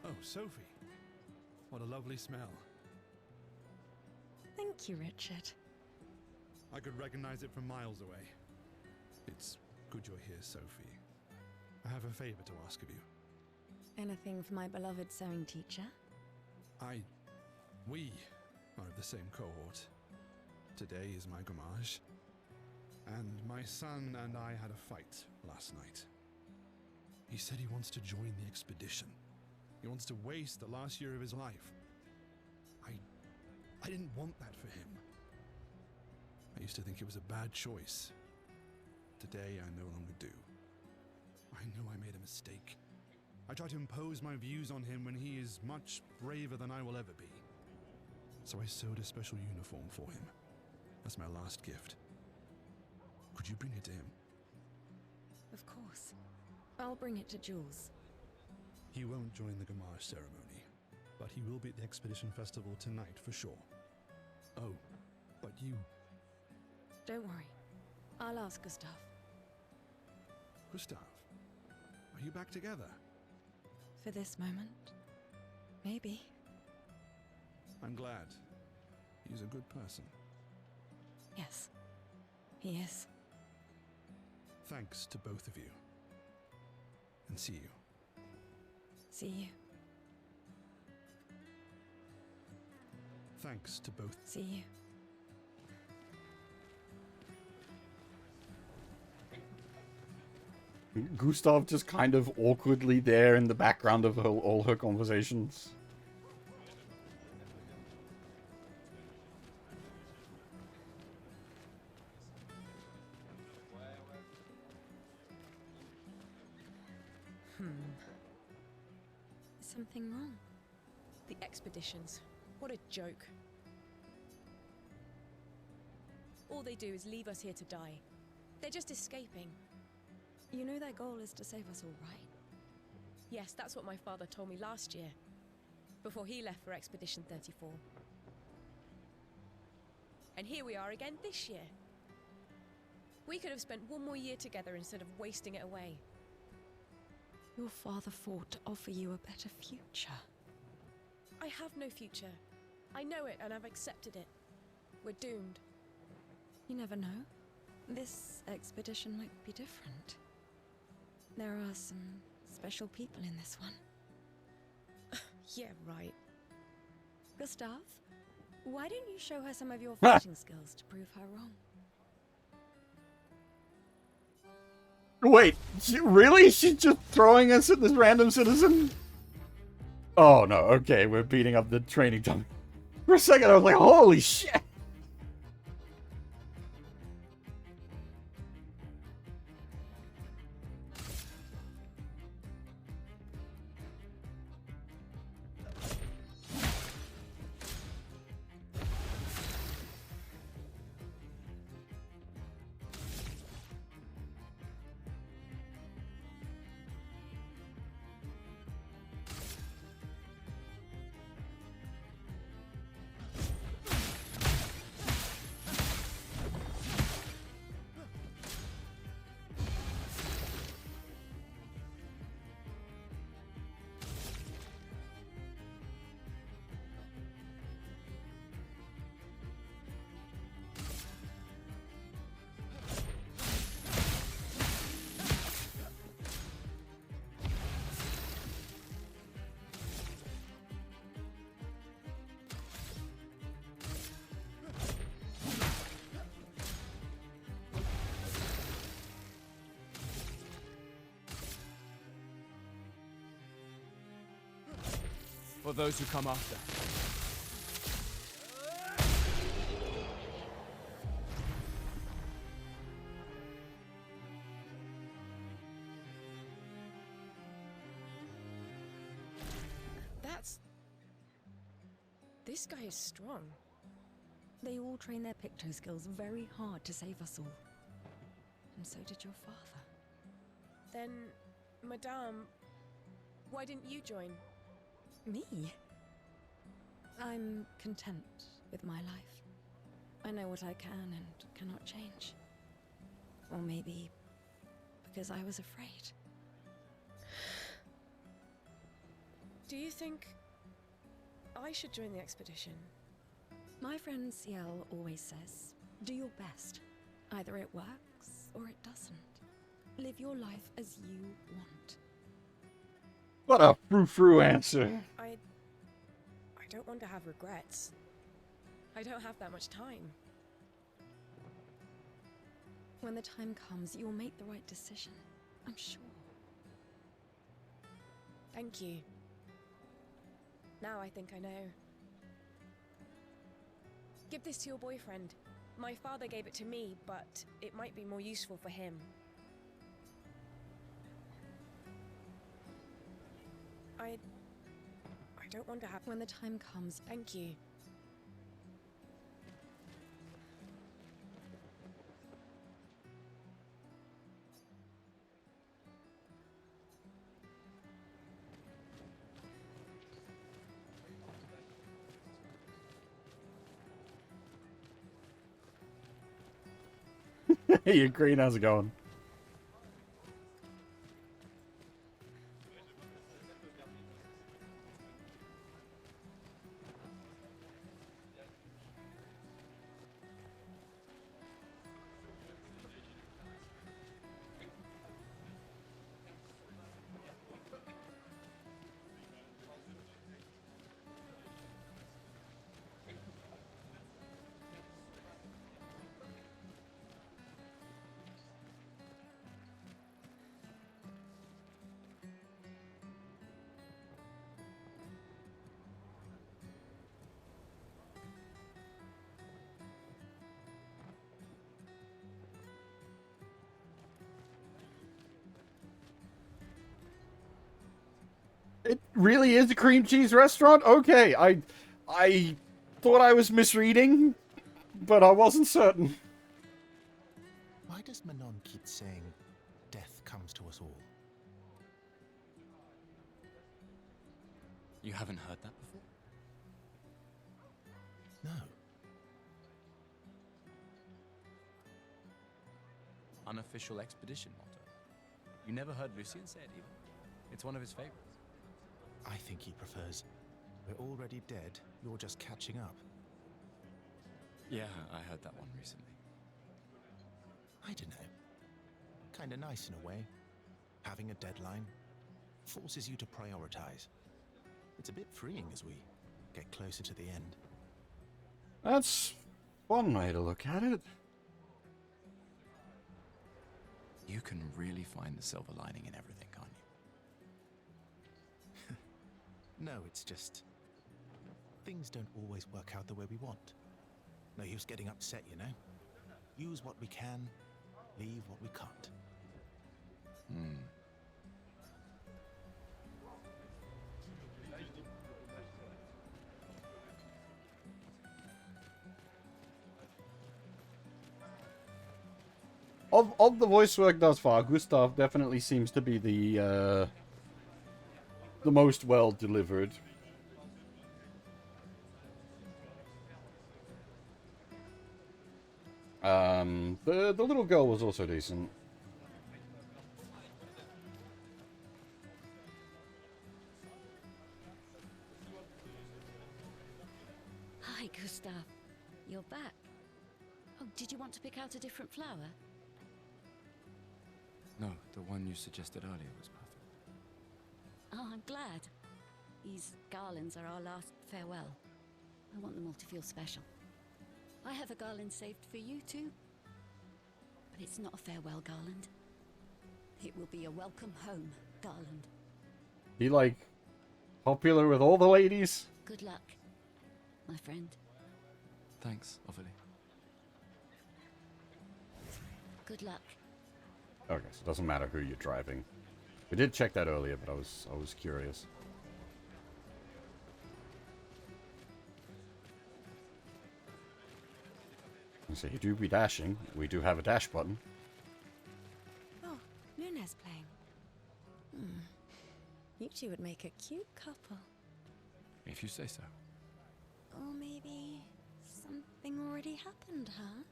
Oh, Sophie. What a lovely smell. Thank you, Richard. I could recognize it from miles away. It's good you're here, Sophie. I have a favor to ask of you. Anything for my beloved sewing teacher? We are of the same cohort. Today is my gommage. And my son and I had a fight last night. He said he wants to join the expedition. He wants to waste the last year of his life. I didn't want that for him. I used to think it was a bad choice. Today, I no longer do. I know I made a mistake. I tried to impose my views on him when he is much braver than I will ever be. So I sewed a special uniform for him. That's my last gift. Could you bring it to him? Of course. I'll bring it to Jules. He won't join the Gamage ceremony, but he will be at the Expedition Festival tonight for sure. Oh, but you... Don't worry. I'll ask Gustav. Gustav, are you back together? For this moment. Maybe. I'm glad. He's a good person. Yes. He is. Thanks to both of you. And see you. See you. Thanks to both. See you. Gustav just kind of awkwardly there in the background of all her conversations. Is something wrong? The expeditions. What a joke. All they do is leave us here to die. They're just escaping. You know their goal is to save us all, right? Yes, that's what my father told me last year, before he left for Expedition 34. And here we are again this year. We could have spent one more year together instead of wasting it away. Your father fought to offer you a better future. I have no future. I know it and I've accepted it. We're doomed. You never know. This expedition might be different. There are some special people in this one. Yeah, right. Gustav, why don't you show her some of your fighting skills to prove her wrong? Wait, really? She's just throwing us at this random citizen? Oh no, okay, we're beating up the training dummy. For a second I was like, holy shit! for those who come after. This guy is strong. They all train their picto skills very hard to save us all. And so did your father. Then, Madame, why didn't you join? Me? I'm content with my life. I know what I can and cannot change. Or maybe because I was afraid. Do you think I should join the expedition? My friend Ciel always says, do your best. Either it works or it doesn't. Live your life as you want. What a frou-frou answer. I don't want to have regrets. I don't have that much time. When the time comes, you'll make the right decision. I'm sure. Thank you. Now I think I know. Give this to your boyfriend. My father gave it to me, but it might be more useful for him. I don't want to have... When the time comes, Thank you. Hey, Green, how's it going? It really is a cream cheese restaurant? Okay, I thought I was misreading, but I wasn't certain. Why does Manon keep saying death comes to us all? You haven't heard that before? No. Unofficial expedition motto. You never heard Lucien say it either. It's one of his favorites. I think he prefers, we're already dead, you're just catching up. Yeah, I heard that one recently. I don't know. Kinda nice in a way. Having a deadline forces you to prioritize. It's a bit freeing as we get closer to the end. That's one way to look at it. You can really find the silver lining in everything, can't you? No, it's just... things don't always work out the way we want. No use getting upset, you know? Use what we can, leave what we can't. Of the voice work thus far, Gustav definitely seems to be the most well delivered. The little girl was also decent. Hi, Gustav. You're back. Oh, did you want to pick out a different flower? No, the one you suggested earlier was perfect. Oh, I'm glad. These garlands are our last farewell. I want them all to feel special. I have a garland saved for you too. But it's not a farewell garland. It will be a welcome home garland. He, like, Popular with all the ladies? Good luck, my friend. Thanks, Ophelia. Good luck. Okay, so it doesn't matter who you're driving. We did check that earlier, but I was curious. So you do be dashing. We do have a dash button. Oh, Luna's playing. You two would make a cute couple. If you say so. Or maybe something already happened, huh?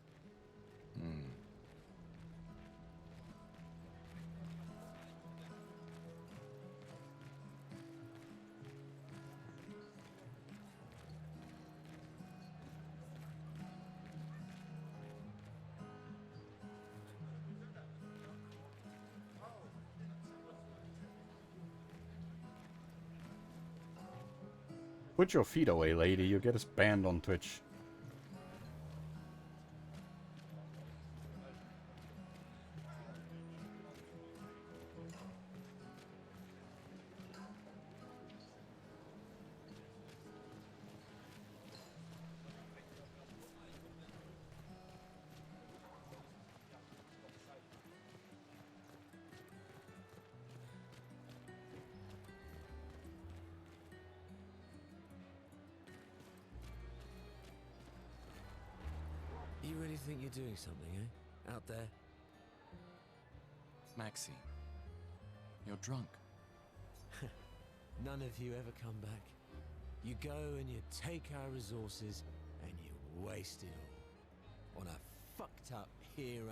Put your feet away, lady. You'll get us banned on Twitch. You really think you're doing something, eh? Out there? Maxine, you're drunk. None of you ever come back. You go and you take our resources and you waste it all on a fucked up hero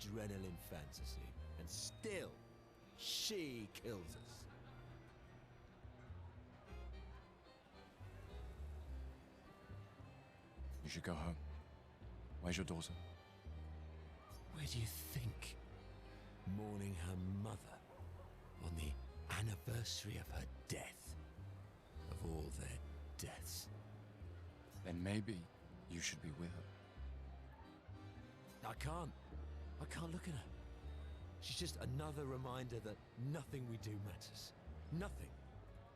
adrenaline fantasy. And still, she kills us. You should go home. Where's your daughter? Where do you think? Mourning her mother on the anniversary of her death. Of all their deaths. Then maybe you should be with her. I can't look at her. She's just another reminder that nothing we do matters. Nothing.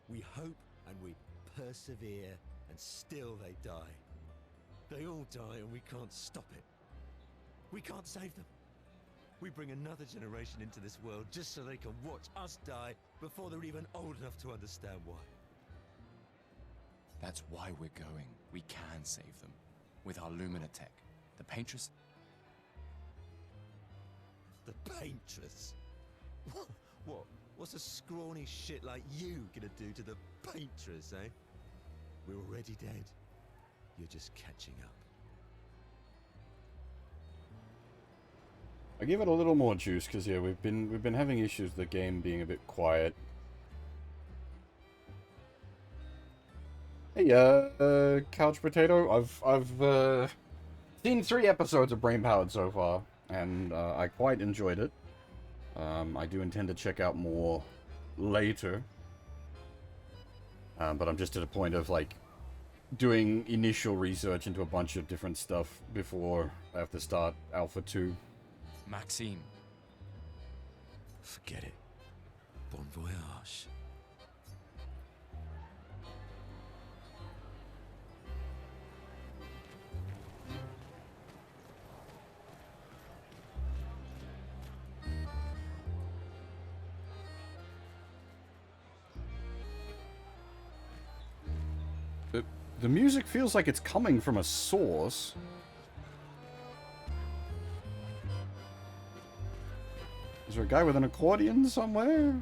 We hope and we persevere and still they die. They all die and we can't stop it. We can't save them. We bring another generation into this world just so they can watch us die before they're even old enough to understand why. That's why we're going. We can save them. With our Lumina tech. The Paintress... The Paintress? What? What's a scrawny shit like you gonna do to the Paintress, eh? We're already dead. You're just catching up. I give it a little more juice because yeah, we've been having issues with the game being a bit quiet. Hey, Couch Potato. I've seen 3 episodes of Brain Powered so far, and I quite enjoyed it. I do intend to check out more later, but I'm just at a point of like doing initial research into a bunch of different stuff before I have to start Alpha 2. Maxime. Forget it. Bon voyage. The music feels like it's coming from a source. Is there a guy with an accordion somewhere?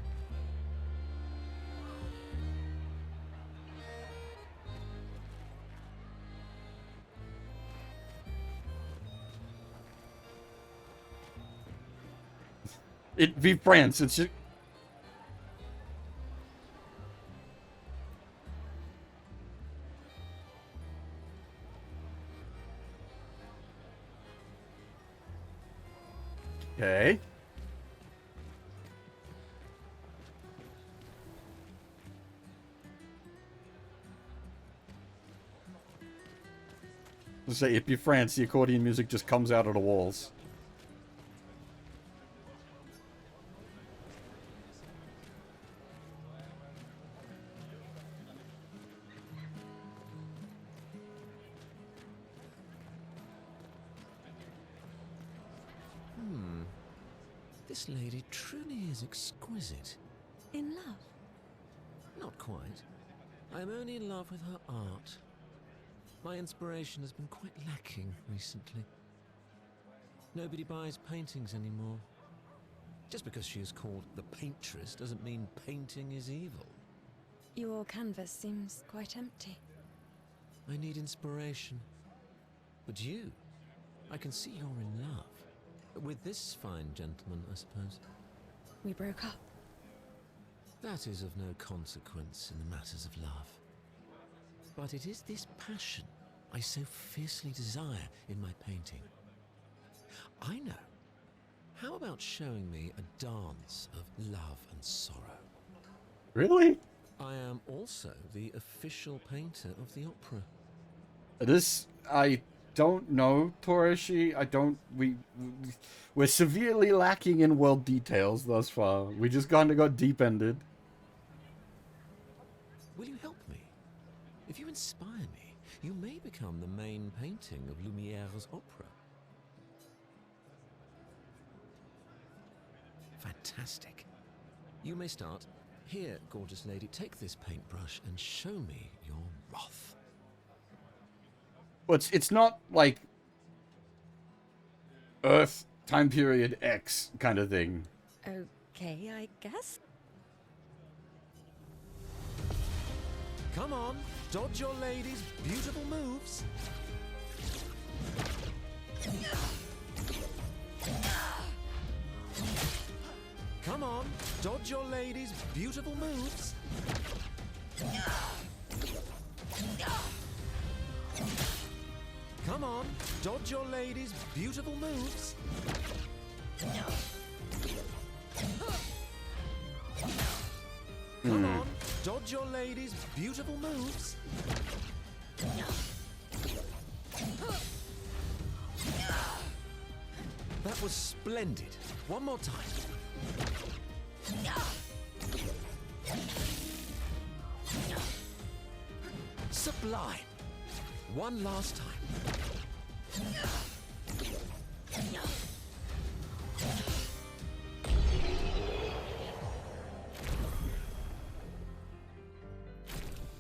It be France. It's just... Okay. Let's say it be France, the accordion music just comes out of the walls. This lady truly is exquisite. In love? Not quite. I am only in love with her art. My inspiration has been quite lacking recently. Nobody buys paintings anymore. Just because she is called the paintress doesn't mean painting is evil. Your canvas seems quite empty. I need inspiration. But you, I can see you're in love. With this fine gentleman, I suppose. We broke up. That is of no consequence in the matters of love. But it is this passion I so fiercely desire in my painting. I know. How about showing me a dance of love and sorrow? Really? I am also the official painter of the opera. This, I don't know, Toreshi. We're severely lacking in world details thus far. We just kind of got deep-ended. Will you help me? If you inspire me, you may become the main painting of Lumiere's opera. Fantastic. You may start. Here, gorgeous lady, take this paintbrush and show me your wrath. Well, it's not like Earth time period X kind of thing. Okay, I guess. Come on, dodge your lady's beautiful moves. Come on, dodge your lady's beautiful moves. Come on, dodge your lady's beautiful moves. Come on, dodge your lady's beautiful moves. That was splendid. One more time. Sublime. One last time.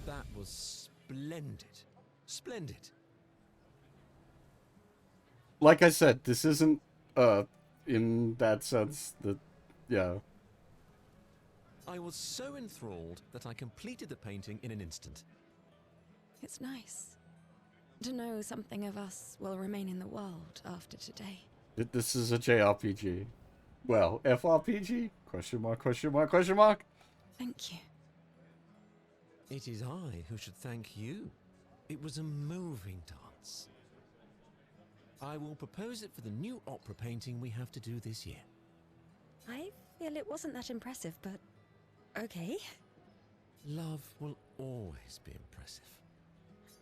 That was splendid. Splendid. Like I said, this isn't, in that sense, that, yeah. I was so enthralled that I completed the painting in an instant. It's nice to know something of us will remain in the world after today. This is a JRPG. Well, FRPG? Question mark, question mark, question mark? Thank you. It is I who should thank you. It was a moving dance. I will propose it for the new opera painting we have to do this year. I feel it wasn't that impressive, but okay. Love will always be impressive.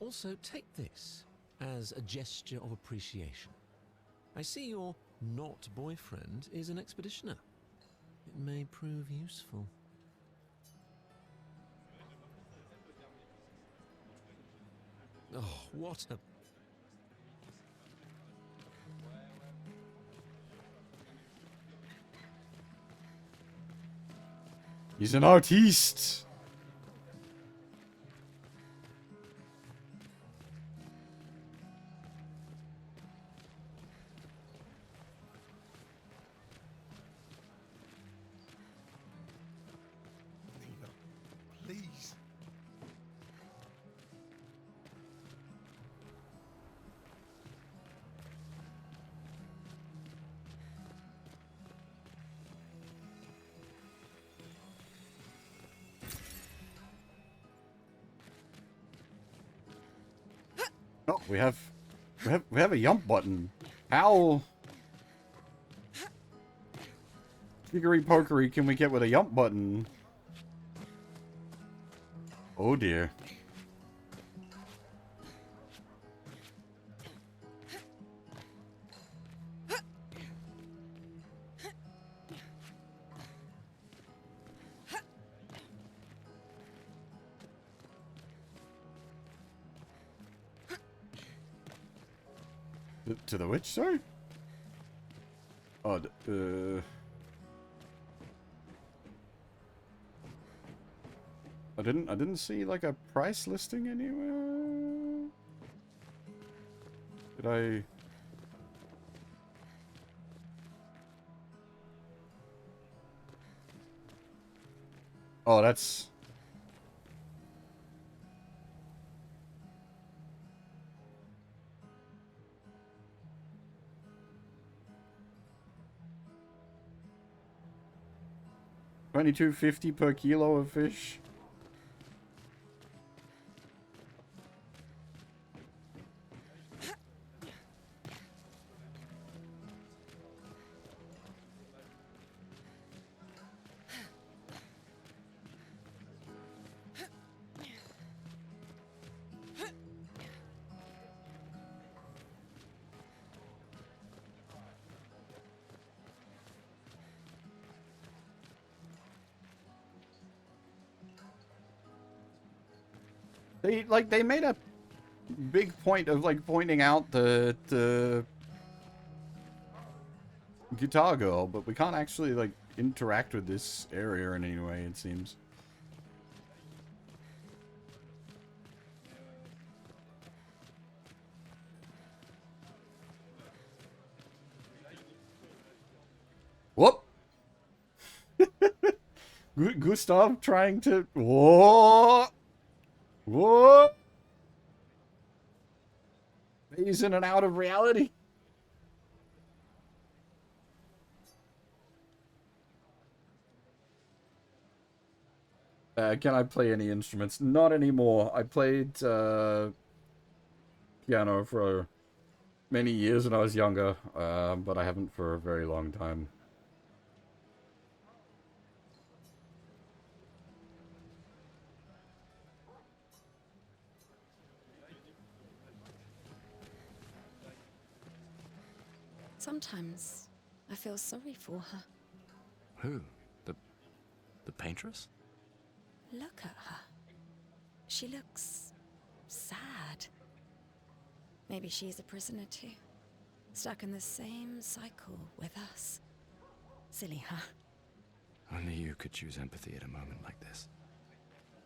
Also, take this as a gesture of appreciation. I see your not boyfriend is an expeditioner. It may prove useful. Oh, what a... He's an artiste! Nina, please. Oh, we have a jump button. How figgery pokery can we get with a jump button? Oh dear. To the witch, sorry? Oh, I didn't see like a price listing anywhere. Did I? Oh, that's... $22.50 per kilo of fish. They made a big point of like pointing out the guitar girl, but we can't actually like interact with this area in any way, it seems. Whoop! Gustav trying to... Whoa! Whoa! He's in and out of reality. Can I play any instruments? Not anymore. I played piano for many years when I was younger, but I haven't for a very long time. Sometimes I feel sorry for her. Who? The paintress? Look at her. She looks sad. Maybe she's a prisoner too. Stuck in the same cycle with us. Silly, huh? Only you could choose empathy at a moment like this.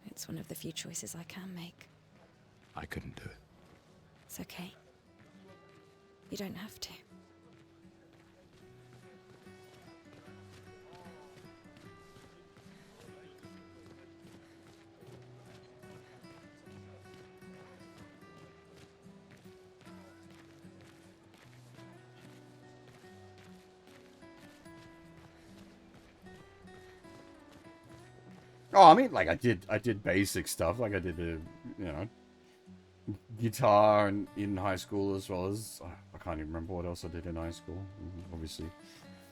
It's one of the few choices I can make. I couldn't do it. It's okay. You don't have to. Oh, I mean, like, I did basic stuff. Like, I did the, guitar in high school, as well as, I can't even remember what else I did in high school. Obviously,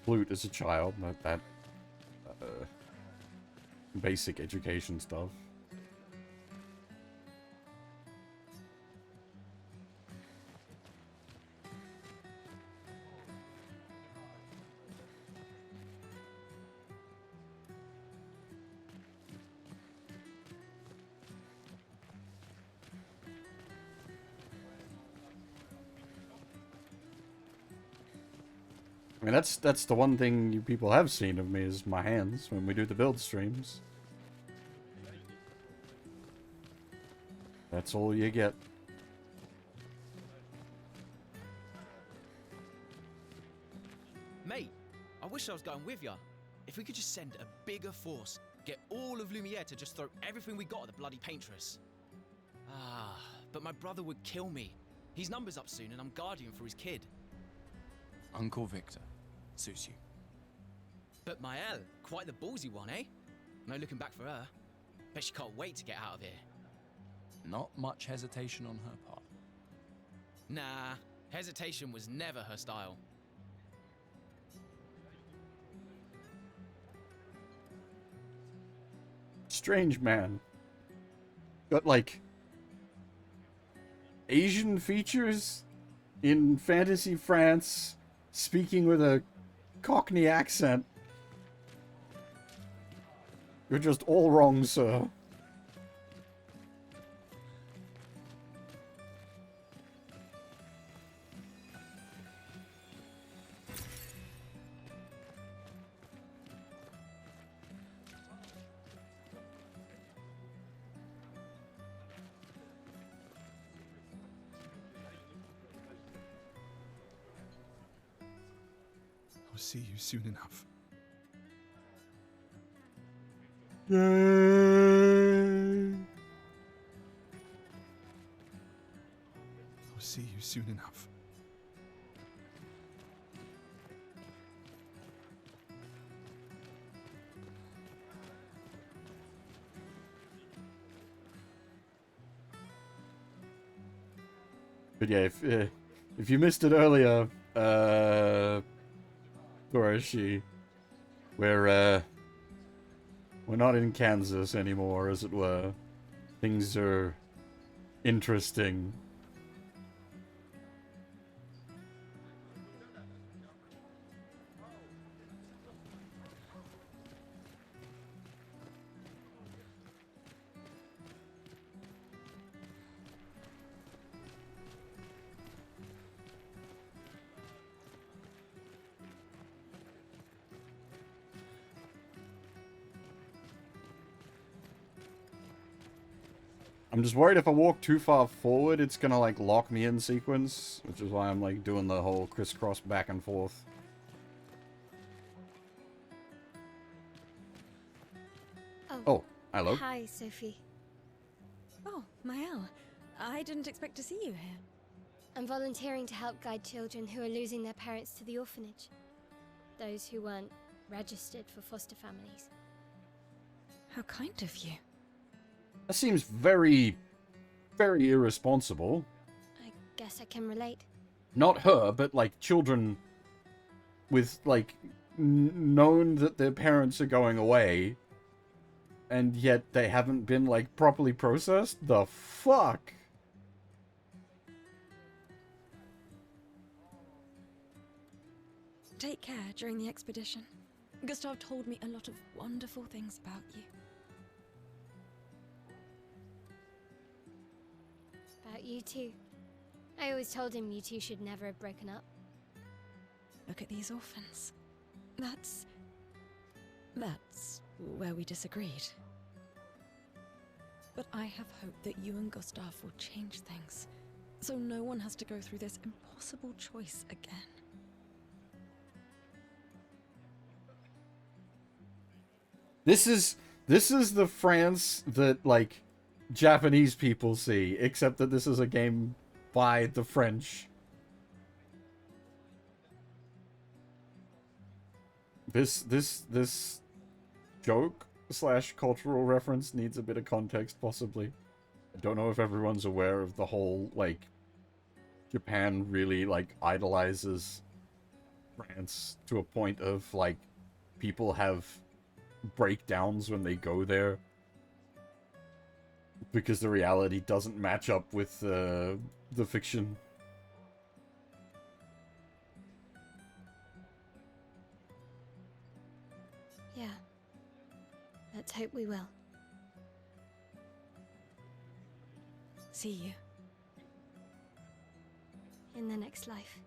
flute as a child, that basic education stuff. I mean, that's the one thing you people have seen of me is my hands when we do the build streams. That's all you get. Mate, I wish I was going with ya. If we could just send a bigger force, get all of Lumiere to just throw everything we got at the bloody paintress. But my brother would kill me. His number's up soon and I'm guardian for his kid. Uncle Victor. Suits you. But Maëlle, quite the ballsy one, eh? No looking back for her. Bet she can't wait to get out of here. Not much hesitation on her part. Nah, hesitation was never her style. Strange man. Got, like, Asian features in fantasy France, speaking with a Cockney accent. You're just all wrong, sir. see you soon enough. Yay! I'll see you soon enough. But yeah, if you missed it earlier, where is she? We're not in Kansas anymore, as it were. Things are interesting. I'm just worried if I walk too far forward, it's gonna, like, lock me in sequence. Which is why I'm, like, doing the whole crisscross back and forth. Oh, hello. Hi, Sophie. Oh, Mael. I didn't expect to see you here. I'm volunteering to help guide children who are losing their parents to the orphanage. Those who weren't registered for foster families. How kind of you. That seems very, very irresponsible. I guess I can relate. Not her, but, like, children with, like, known that their parents are going away, and yet they haven't been, like, properly processed? The fuck? Take care during the expedition. Gustav told me a lot of wonderful things about you. About you two. I always told him you two should never have broken up. Look at these orphans. That's where we disagreed. But I have hope that you and Gustav will change things, so no one has to go through this impossible choice again. This is the France that, like, Japanese people see, except that this is a game by the French. This joke / cultural reference needs a bit of context, possibly. I don't know if everyone's aware of the whole, like, Japan really, like, idolizes France to a point of, like, people have breakdowns when they go there because the reality doesn't match up with the fiction. Yeah. Let's hope we will. See you. In the next life.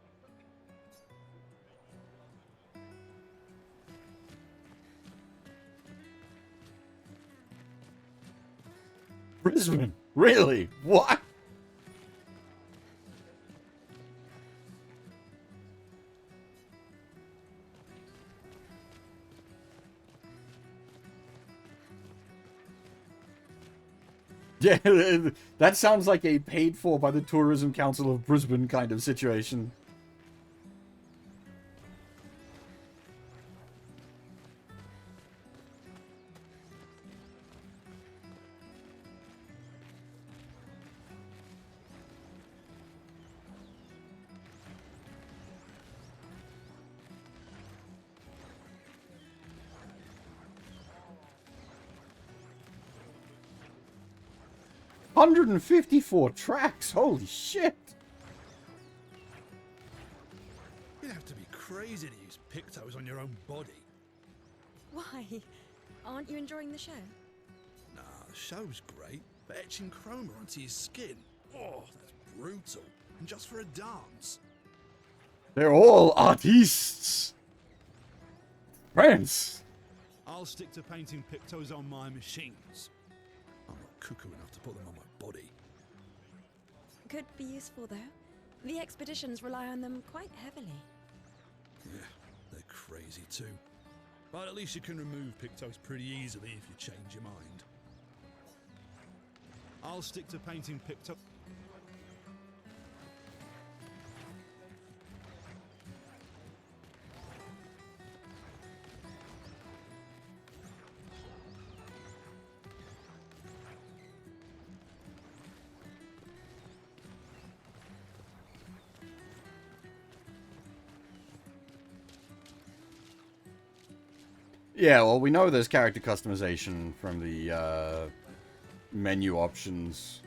Brisbane? Really? What? Yeah, that sounds like a paid for by the Tourism Council of Brisbane kind of situation. $154 tracks, holy shit! You'd have to be crazy to use pictos on your own body. Why? Aren't you enjoying the show? Nah, the show's great, but etching chroma onto your skin, oh, that's brutal. And just for a dance. They're all artistes! France! I'll stick to painting pictos on my machines. I'm not cuckoo enough to put them on my body. Could be useful, though. The expeditions rely on them quite heavily. Yeah, they're crazy too. But at least you can remove Pictos pretty easily if you change your mind. I'll stick to painting Pictos. Yeah, well, we know there's character customization from the menu options.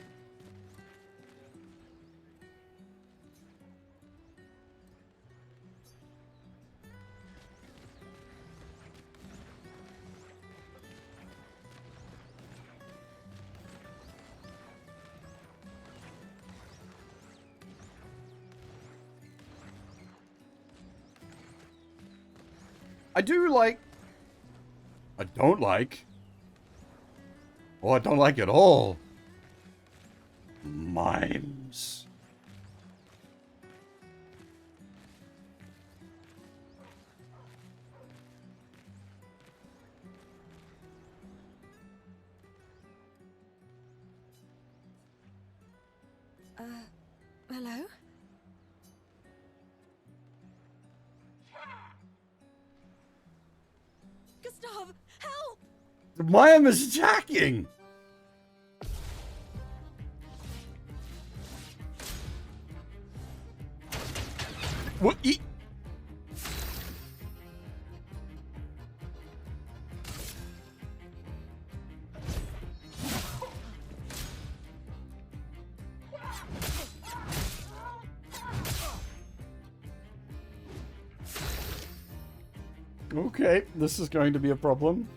I don't like, or I don't like at all, mimes. Hello? Gustav, help! The mime is attacking! What? Okay, this is going to be a problem.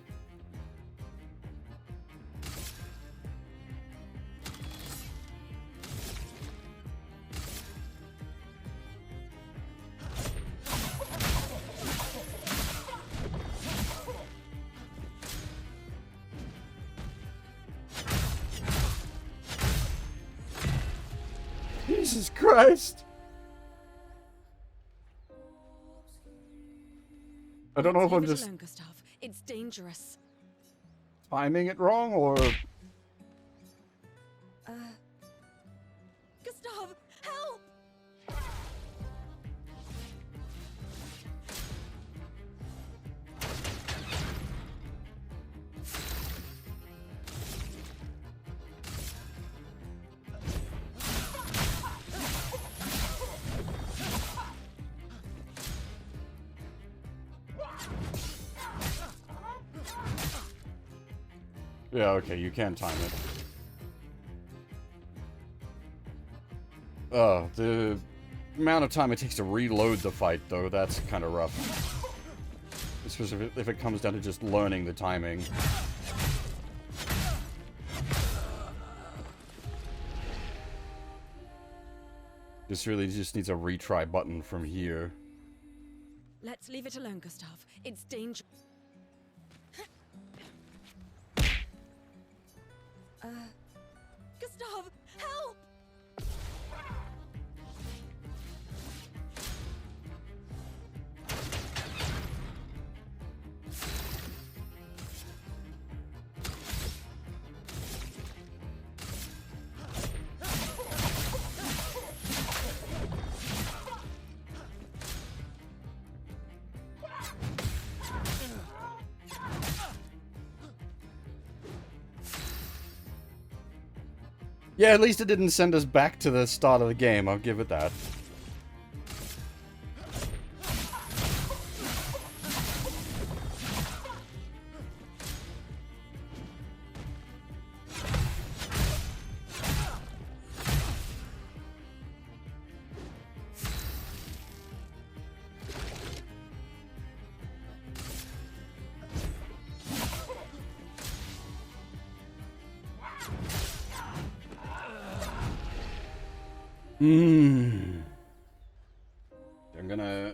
Jesus Christ! I don't know if I'm just Alone, Gustav. It's dangerous. timing it wrong, or... Gustav, help! Yeah, okay, you can time it. The amount of time it takes to reload the fight, though, that's kind of rough. Especially if it comes down to just learning the timing. This really just needs a retry button from here. Let's leave it alone, Gustav. It's dangerous. Gustav, help! Yeah, at least it didn't send us back to the start of the game, I'll give it that.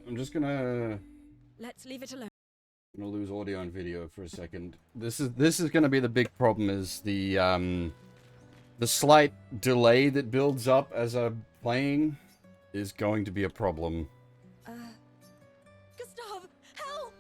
I'm just gonna Let's leave it alone. I'm gonna lose audio and video for a second. This is gonna be the big problem, is the slight delay that builds up as I'm playing is going to be a problem. Gustav, help!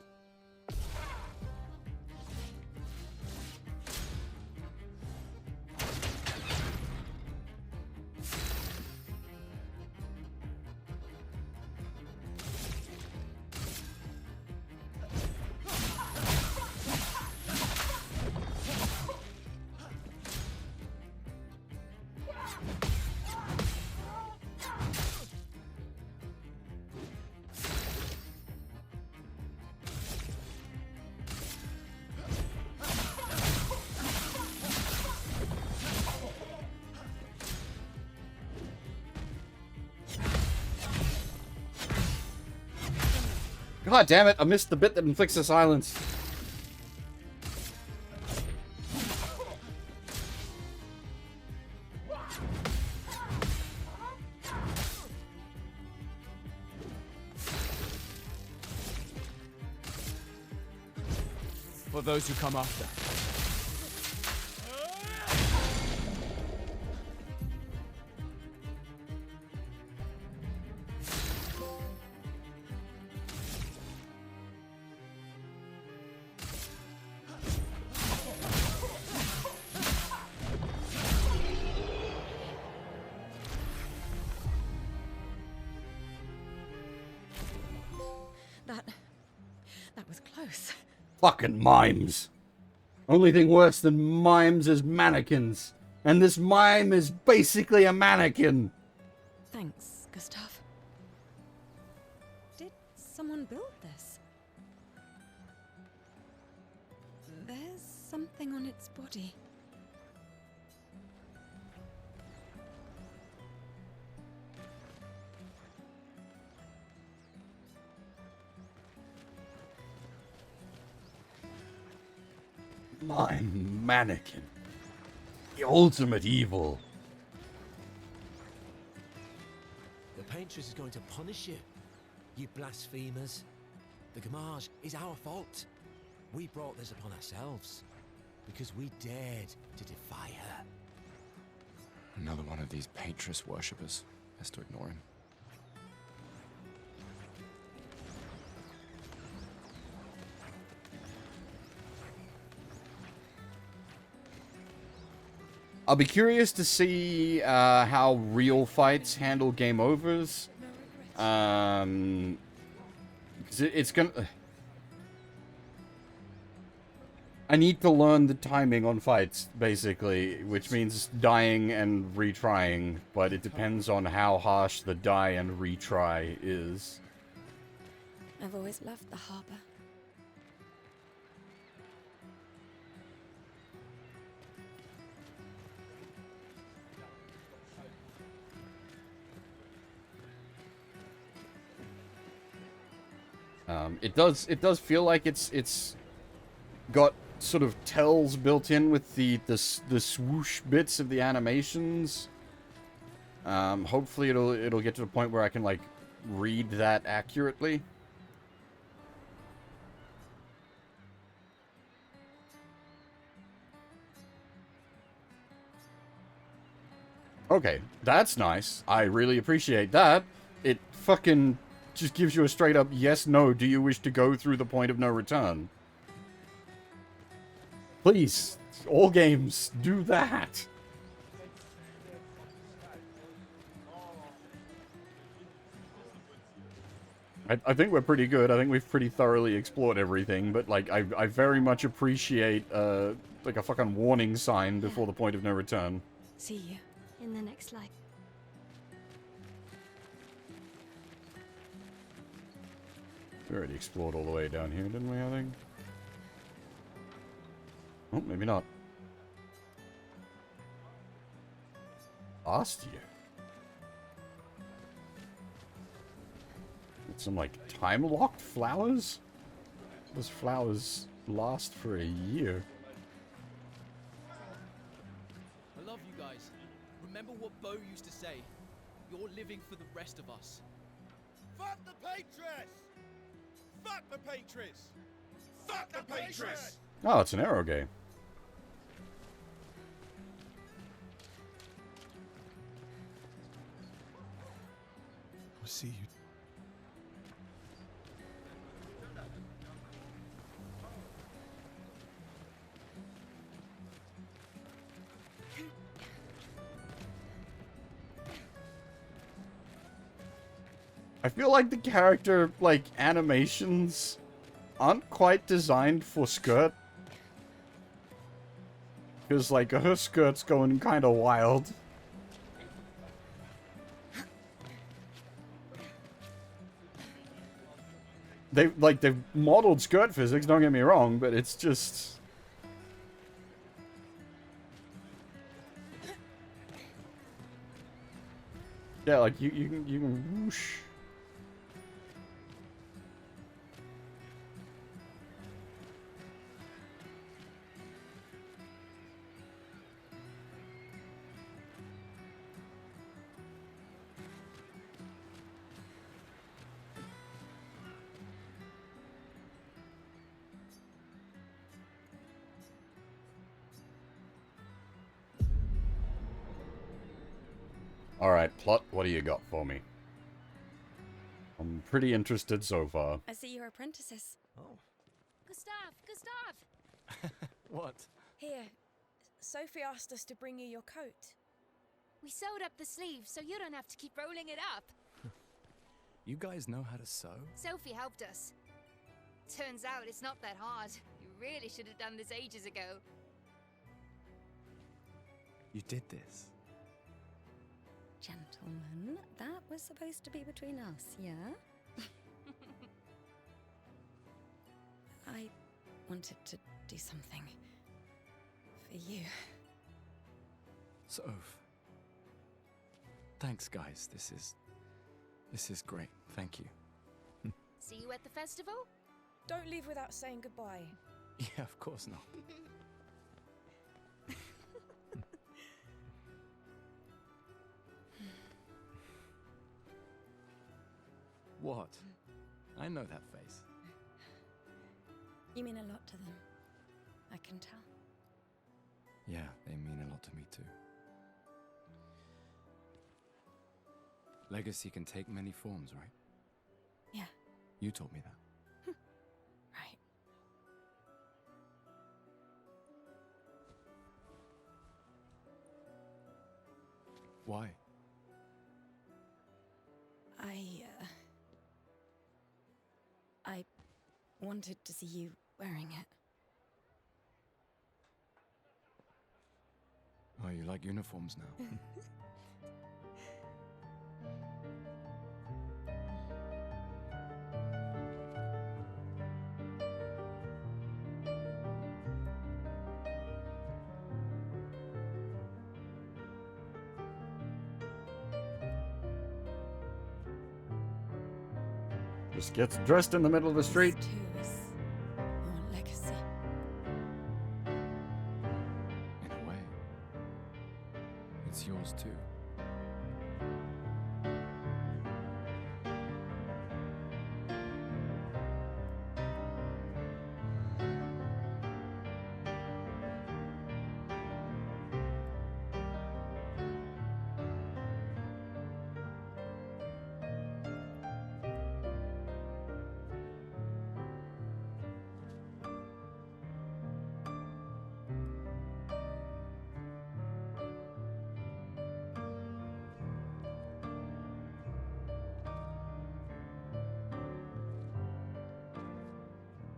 God damn it, I missed the bit that inflicts the silence. For those who come after. That was close. Fucking mimes. Only thing worse than mimes is mannequins. And this mime is basically a mannequin. Thanks, Gustav. Did someone build this? There's something on its body. Mime mannequin. The ultimate evil. The Paintress is going to punish you, you blasphemers. The Gamage is our fault. We brought this upon ourselves because we dared to defy her. Another one of these Paintress worshippers. Best to ignore him. I'll be curious to see how real fights handle game overs. 'Cause it's gonna... I need to learn the timing on fights, basically, which means dying and retrying, but it depends on how harsh the die and retry is. I've always loved the harbor. It does feel like it's got sort of tells built in with the swoosh bits of the animations. Hopefully it'll get to the point where I can like read that accurately. Okay, that's nice. I really appreciate that. It fucking just gives you a straight up yes, no, do you wish to go through the point of no return? Please, all games, do that. I think we're pretty good. I think we've pretty thoroughly explored everything, but like I very much appreciate like a fucking warning sign before the point of no return. See you in the next life. We already explored all the way down here, didn't we, I think? Oh, maybe not. Last year. With some, like, time-locked flowers? Those flowers last for a year. I love you guys. Remember what Bo used to say. You're living for the rest of us. Fuck the Paintress! Fuck the Paintress! Fuck the Paintress! Oh, it's an arrow game. I'll see you. I feel like the character, like, animations aren't quite designed for Skirt. Because, like, her skirt's going kind of wild. They've modeled skirt physics, don't get me wrong, but it's just... Yeah, like, you can whoosh. Alright, plot, what do you got for me? I'm pretty interested so far. I see you're apprentices. Oh. Gustav! What? Here, Sophie asked us to bring you your coat. We sewed up the sleeves so you don't have to keep rolling it up. You guys know how to sew? Sophie helped us. Turns out it's not that hard. You really should have done this ages ago. You did this? Gentlemen, that was supposed to be between us, yeah? I wanted to do something for you. Soph. Thanks, guys. This is great. Thank you. See you at the festival? Don't leave without saying goodbye. Yeah, of course not. What? I know that face. You mean a lot to them. I can tell. Yeah, they mean a lot to me too. Legacy can take many forms, right? Yeah. You told me that. Right. Why? I wanted to see you wearing it. Oh, you like uniforms now? Just gets dressed in the middle of the street. This too is your legacy. In a way. It's yours too.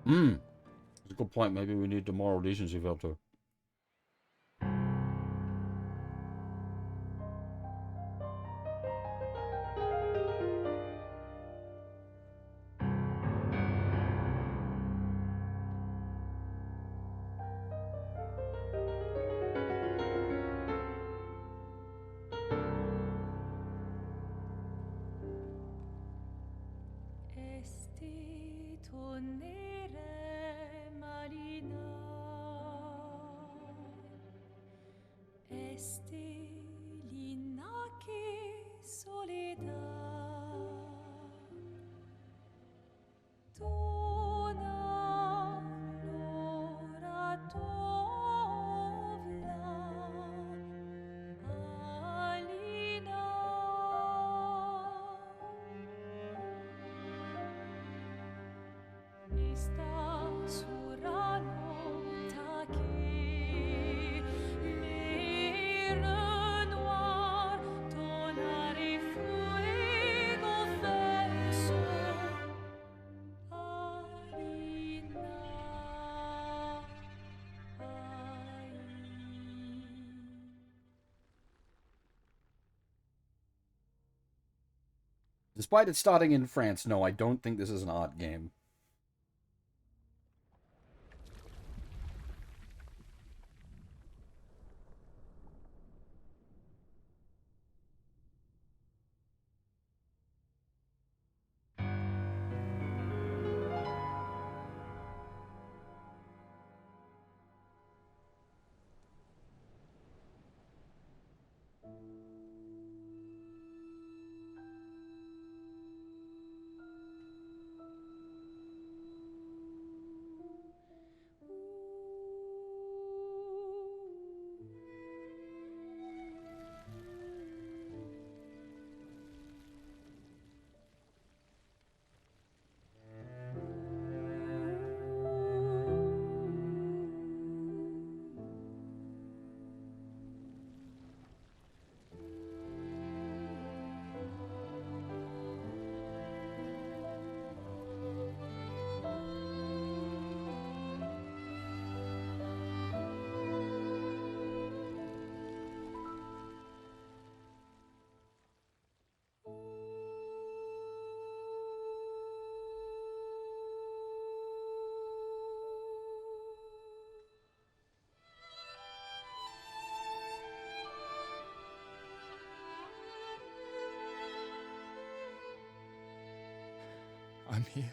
That's a good point. Maybe we need the moral decency filter. Despite it starting in France, no, I don't think this is an art game. I'm here.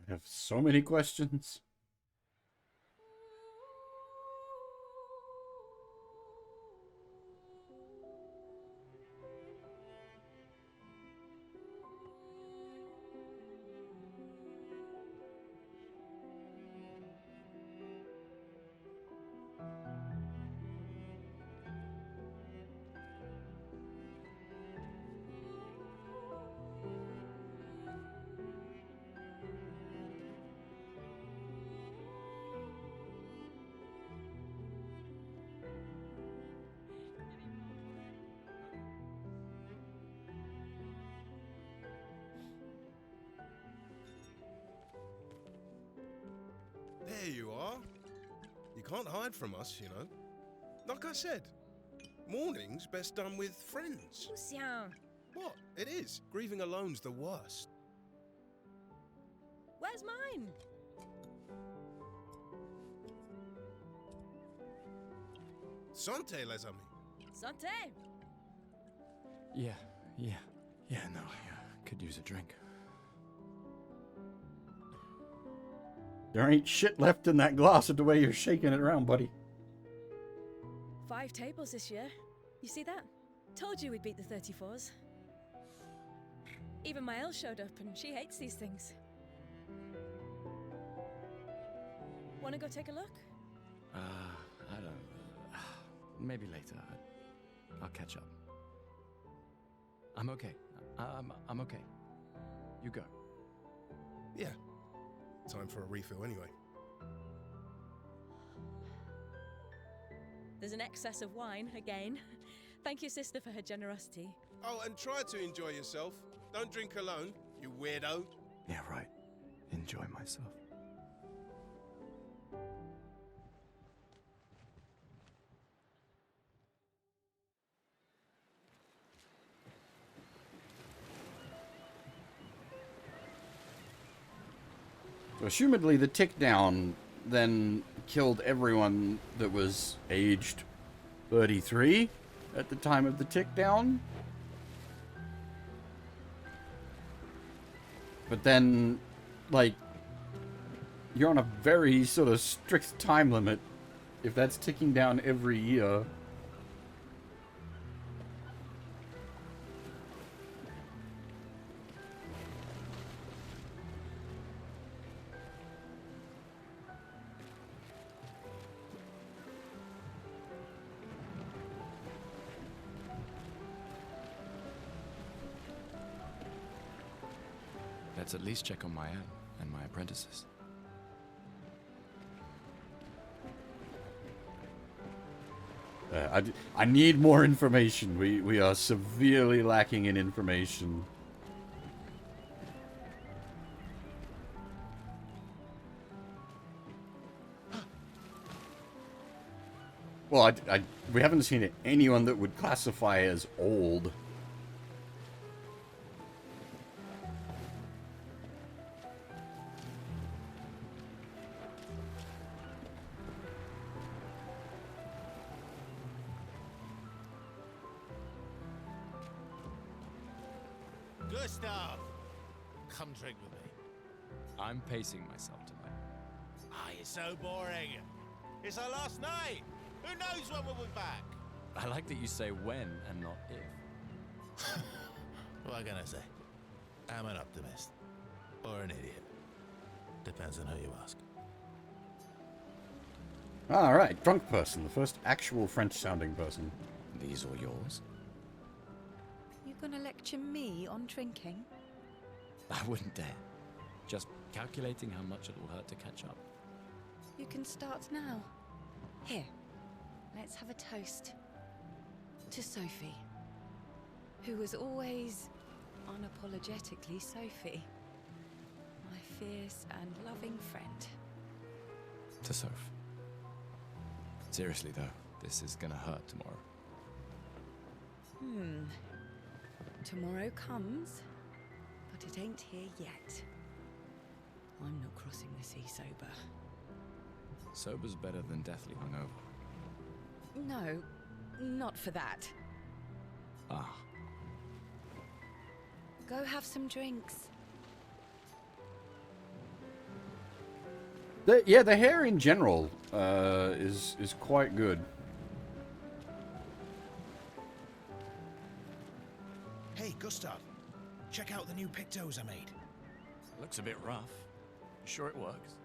I have so many questions. There you are. You can't hide from us, you know. Like I said, mourning's best done with friends. What? It is. Grieving alone's the worst. Where's mine? Santé, les amis. Santé! Yeah, no, I could use a drink. There ain't shit left in that glass of the way you're shaking it around, buddy. 5 tables this year. You see that? Told you we'd beat the 34s. Even my Elle showed up and she hates these things. Wanna go take a look? I don't... maybe later. I'll catch up. I'm okay. I'm okay. You go. Yeah. Time for a refill anyway. There's an excess of wine, again. Thank you, sister, for her generosity. Oh, and try to enjoy yourself. Don't drink alone, you weirdo. Yeah, right. Enjoy myself. So assumedly the tick down then killed everyone that was aged 33 at the time of the tick down. But then, like, you're on a very sort of strict time limit if that's ticking down every year. Let's at least check on my Elle and my apprentices. I need more information. We are severely lacking in information. Well, we haven't seen anyone that would classify as old. Gustav! Come drink with me. I'm pacing myself tonight. Ah, you're so boring. It's our last night. Who knows when we'll be back? I like that you say when and not if. What can I say? I'm an optimist. Or an idiot. Depends on who you ask. Alright, drunk person, the first actual French-sounding person. These are yours? You gonna lecture me on drinking? I wouldn't dare. Just calculating how much it will hurt to catch up. You can start now. Here, let's have a toast. To Sophie, who was always unapologetically Sophie. My fierce and loving friend. To Soph. Seriously though, this is gonna hurt tomorrow. Tomorrow comes, but it ain't here yet. I'm not crossing the sea sober. Sober's better than deathly hungover. No, not for that. Ah. Go have some drinks. The hair in general is quite good. Hey, Gustav. Check out the new pictos I made. Looks a bit rough. You sure it works?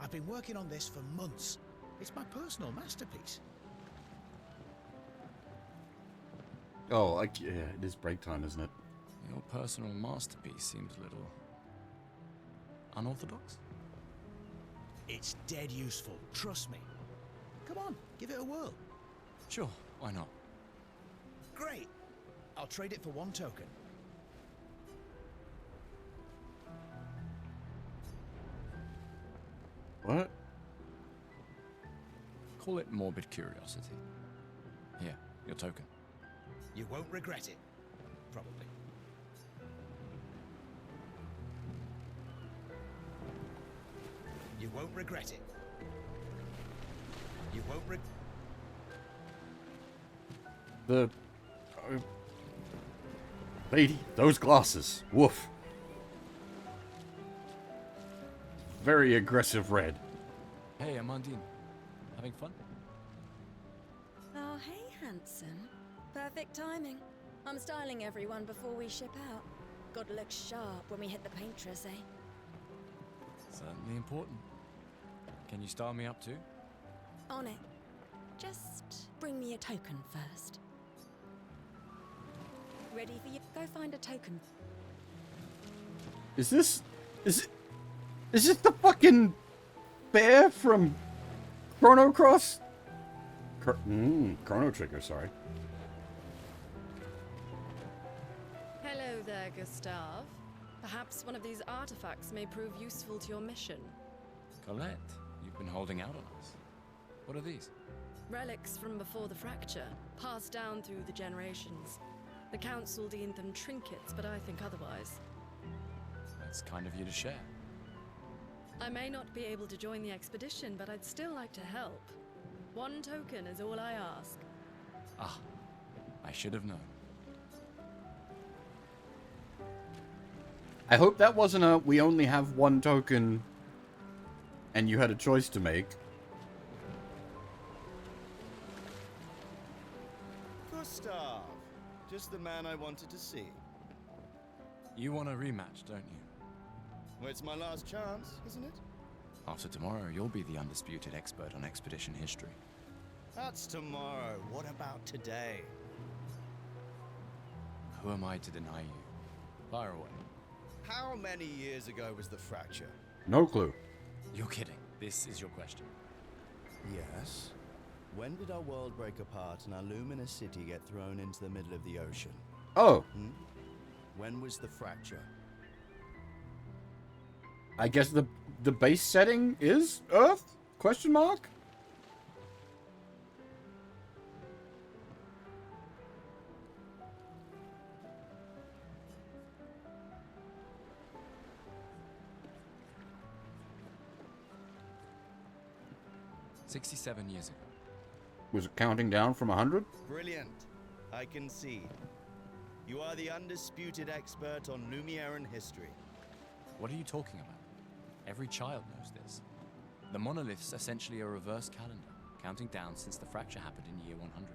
I've been working on this for months. It's my personal masterpiece. Oh, yeah, it is break time, isn't it? Your personal masterpiece seems a little unorthodox. It's dead useful, trust me. Come on, give it a whirl. Sure, why not? Great. I'll trade it for one token. What? Call it morbid curiosity. Here, your token. You won't regret it. Probably. You won't regret it. You won't The... lady, those glasses. Woof. Very aggressive red. Hey, Amandine. Having fun? Oh, hey, handsome. Perfect timing. I'm styling everyone before we ship out. Gotta look sharp when we hit the paintress, eh? Certainly important. Can you style me up too? On it. Just bring me a token first. Ready for you? Go find a token. Is this the fucking bear from Chrono Cross? Chrono Trigger, sorry. Hello there, Gustav. Perhaps one of these artifacts may prove useful to your mission. Colette, you've been holding out on us. What are these? Relics from before the fracture, passed down through the generations. The council deemed them trinkets, but I think otherwise. That's kind of you to share. I may not be able to join the expedition, but I'd still like to help. One token is all I ask. Ah, I should have known. I hope that wasn't a we only have one token and you had a choice to make. Gustav, just the man I wanted to see. You want a rematch, don't you? Well, it's my last chance, isn't it? After tomorrow, you'll be the undisputed expert on expedition history. That's tomorrow. What about today? Who am I to deny you? Fire away. How many years ago was the fracture? No clue. You're kidding. This is your question. Yes. When did our world break apart and our luminous city get thrown into the middle of the ocean? Oh. When was the fracture? I guess the base setting is Earth? Question mark? "67 years ago. Was it counting down from 100? Brilliant. I concede. You are the undisputed expert on Lumieran history. What are you talking about? Every child knows this. The monolith's essentially a reverse calendar, counting down since the fracture happened in year 100.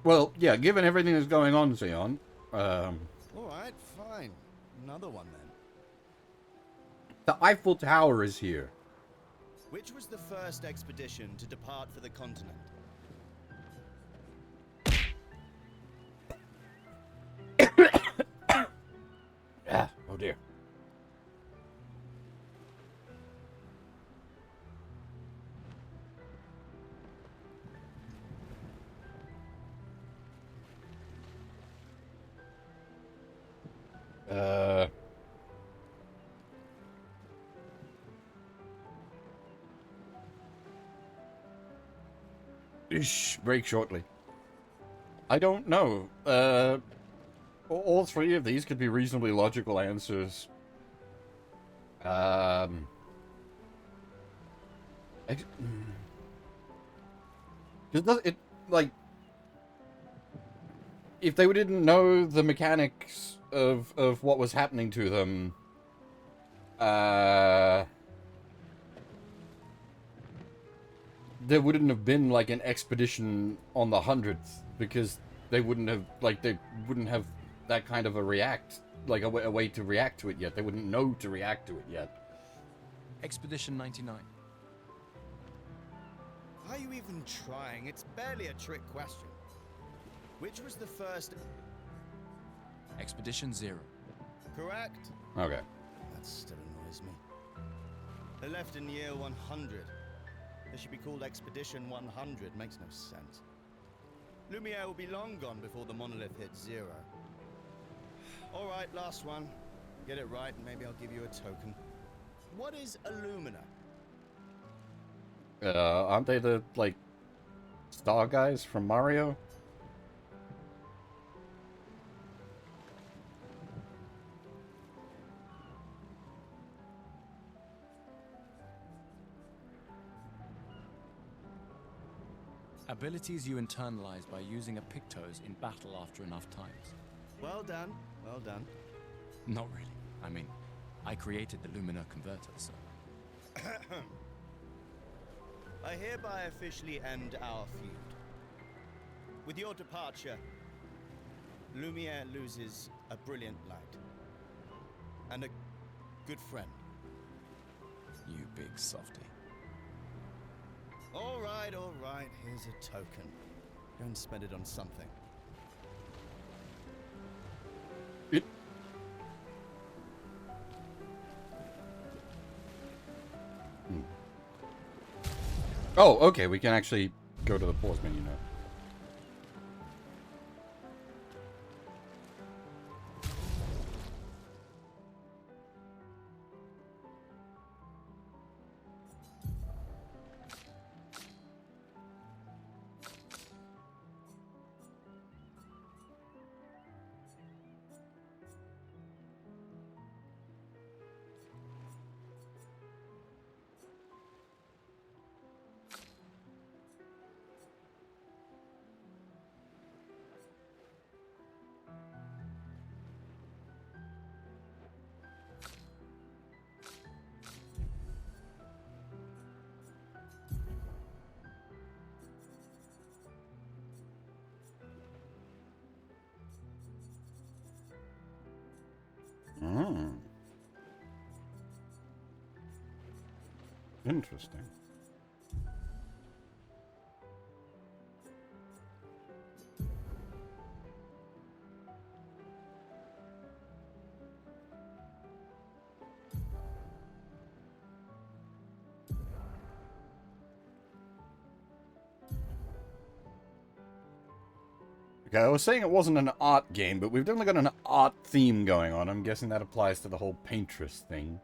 Well, yeah, given everything that's going on, Xeon, Alright, fine. Another one then. the Eiffel Tower is here. Which was the first expedition to depart for the continent? Oh dear. Break shortly. I don't know. All three of these could be reasonably logical answers. It like if they didn't know the mechanics of what was happening to them, there wouldn't have been like an expedition on the 100th, because they wouldn't have that kind of a way to react to it yet. They wouldn't know to react to it yet. Expedition 99. Are you even trying? It's barely a trick question. Which was the first? Expedition 0. Correct. Okay. That still annoys me. They left in year 100. They should be called Expedition 100. Makes no sense. Lumiere will be long gone before the monolith hits 0. All right, last one. Get it right, and maybe I'll give you a token. What is Illumina? Aren't they the, like, star guys from Mario? Abilities you internalize by using a Pictos in battle after enough times. Well done, well done. Not really. I mean, I created the Lumina converter, so... I hereby officially end our feud. With your departure, Lumiere loses a brilliant light. And a good friend. You big softy. All right, here's a token. Go and spend it on something. Oh, okay, we can actually go to the pause menu now. Interesting. Okay, I was saying it wasn't an art game, but we've definitely got an art theme going on. I'm guessing that applies to the whole paintress thing.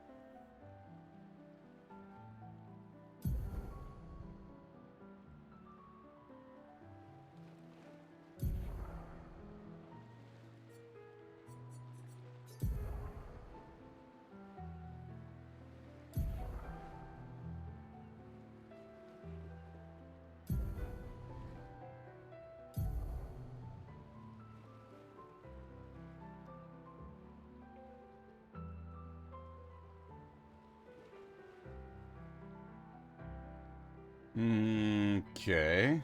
Okay.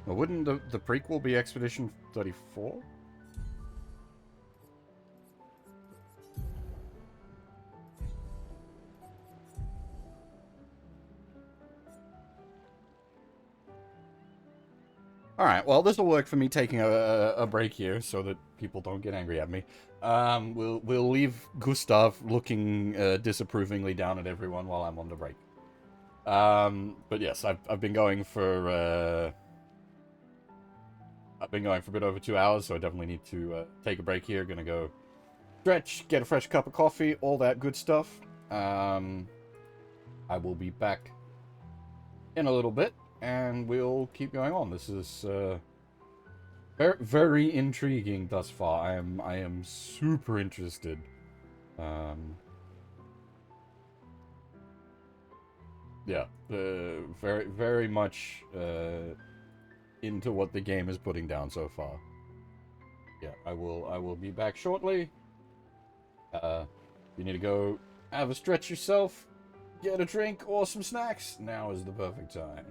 Well, wouldn't the prequel be Expedition 34? Alright, well, this will work for me taking a break here so that people don't get angry at me. We'll leave Gustav looking disapprovingly down at everyone while I'm on the break. But yes, I've been going for a bit over 2 hours, so I definitely need to take a break here. Gonna go stretch, get a fresh cup of coffee, all that good stuff. I will be back in a little bit, and we'll keep going on. This is very, very intriguing thus far. I am super interested. Yeah, very, very much into what the game is putting down so far. Yeah, I will be back shortly. You need to go have a stretch yourself, get a drink or some snacks. Now is the perfect time.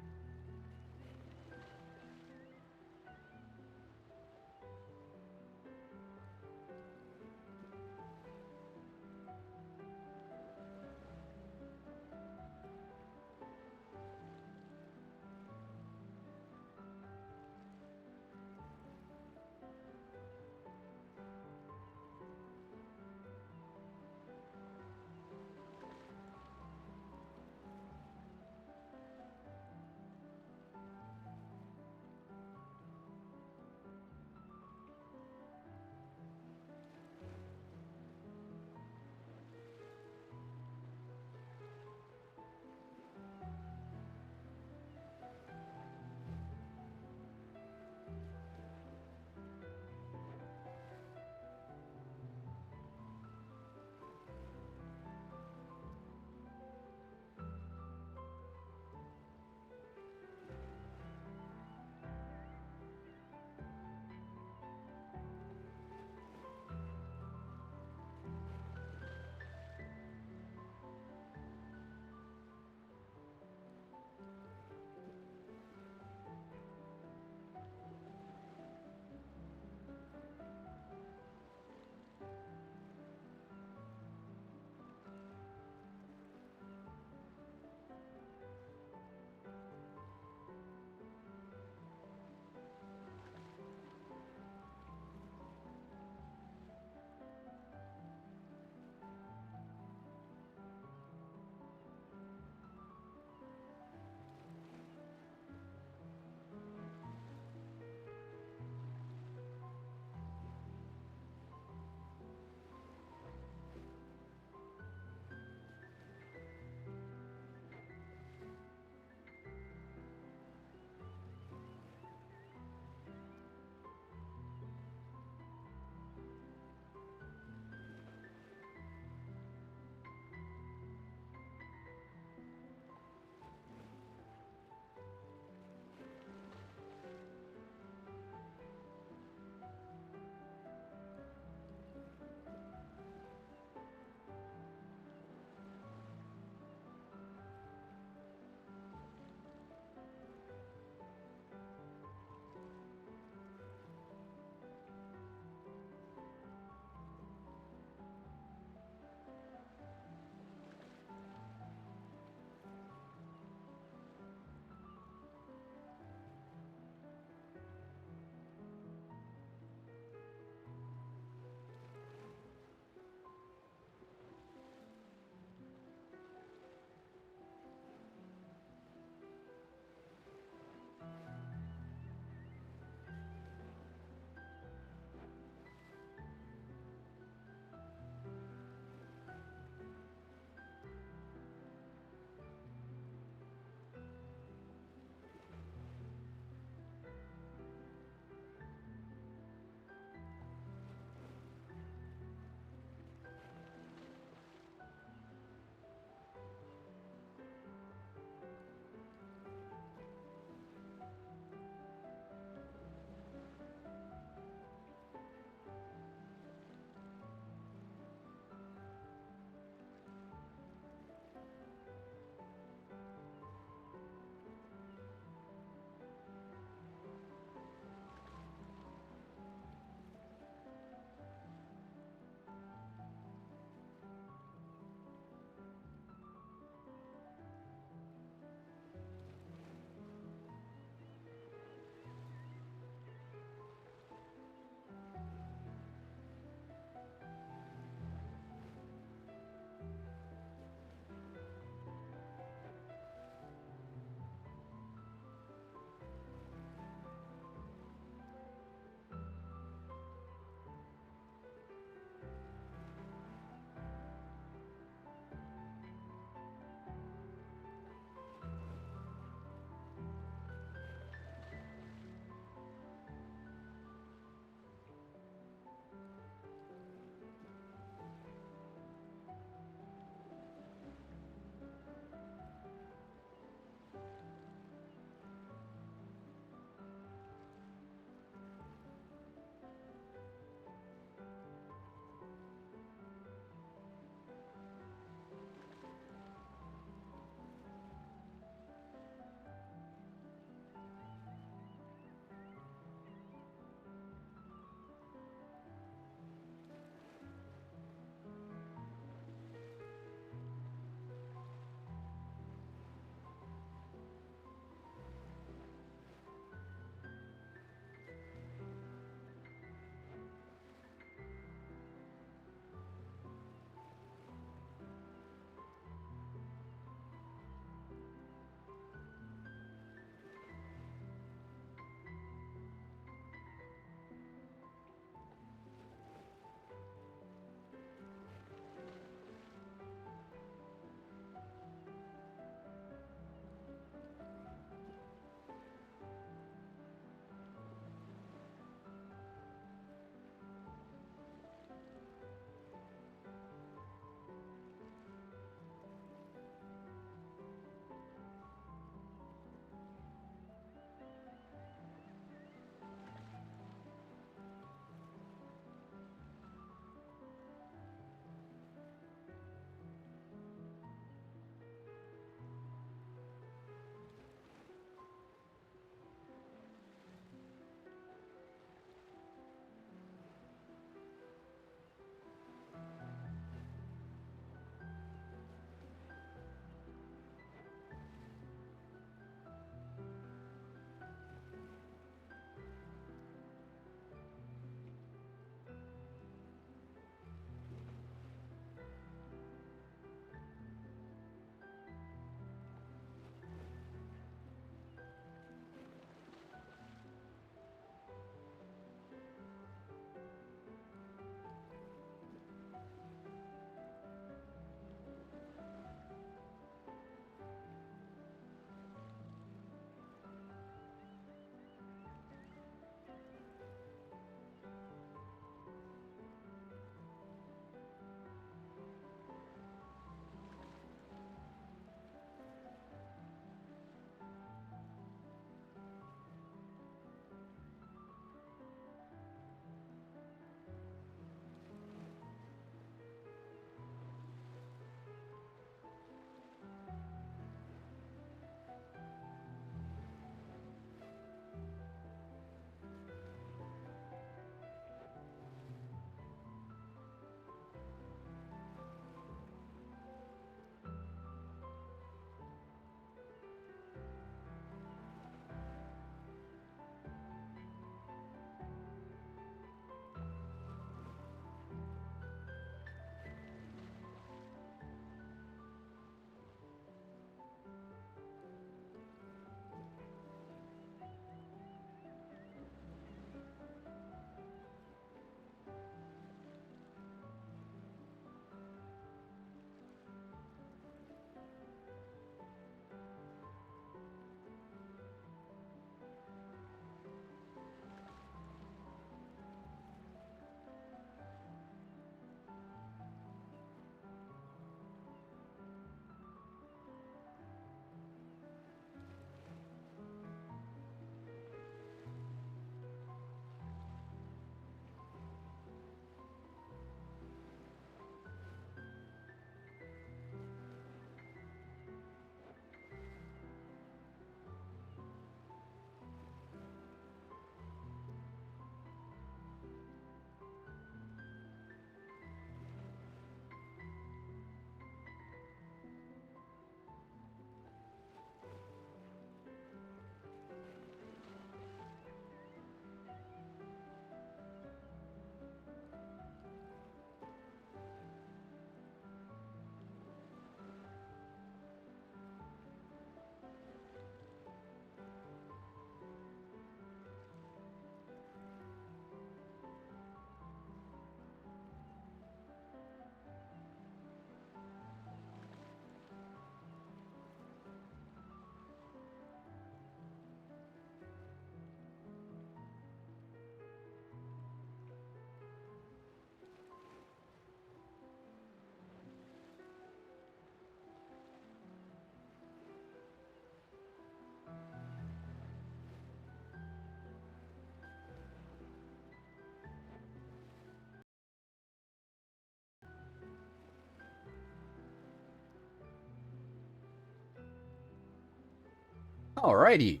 Alrighty.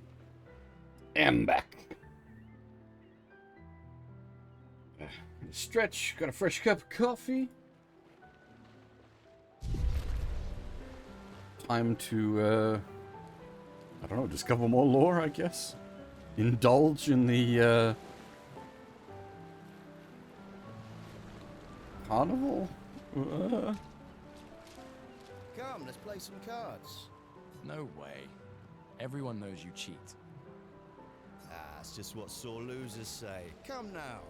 Am back. Stretch, got a fresh cup of coffee. Time to, I don't know, discover more lore, I guess. Indulge in the, carnival? Come, let's play some cards. No way. Everyone knows you cheat. That's just what sore losers say. Come now.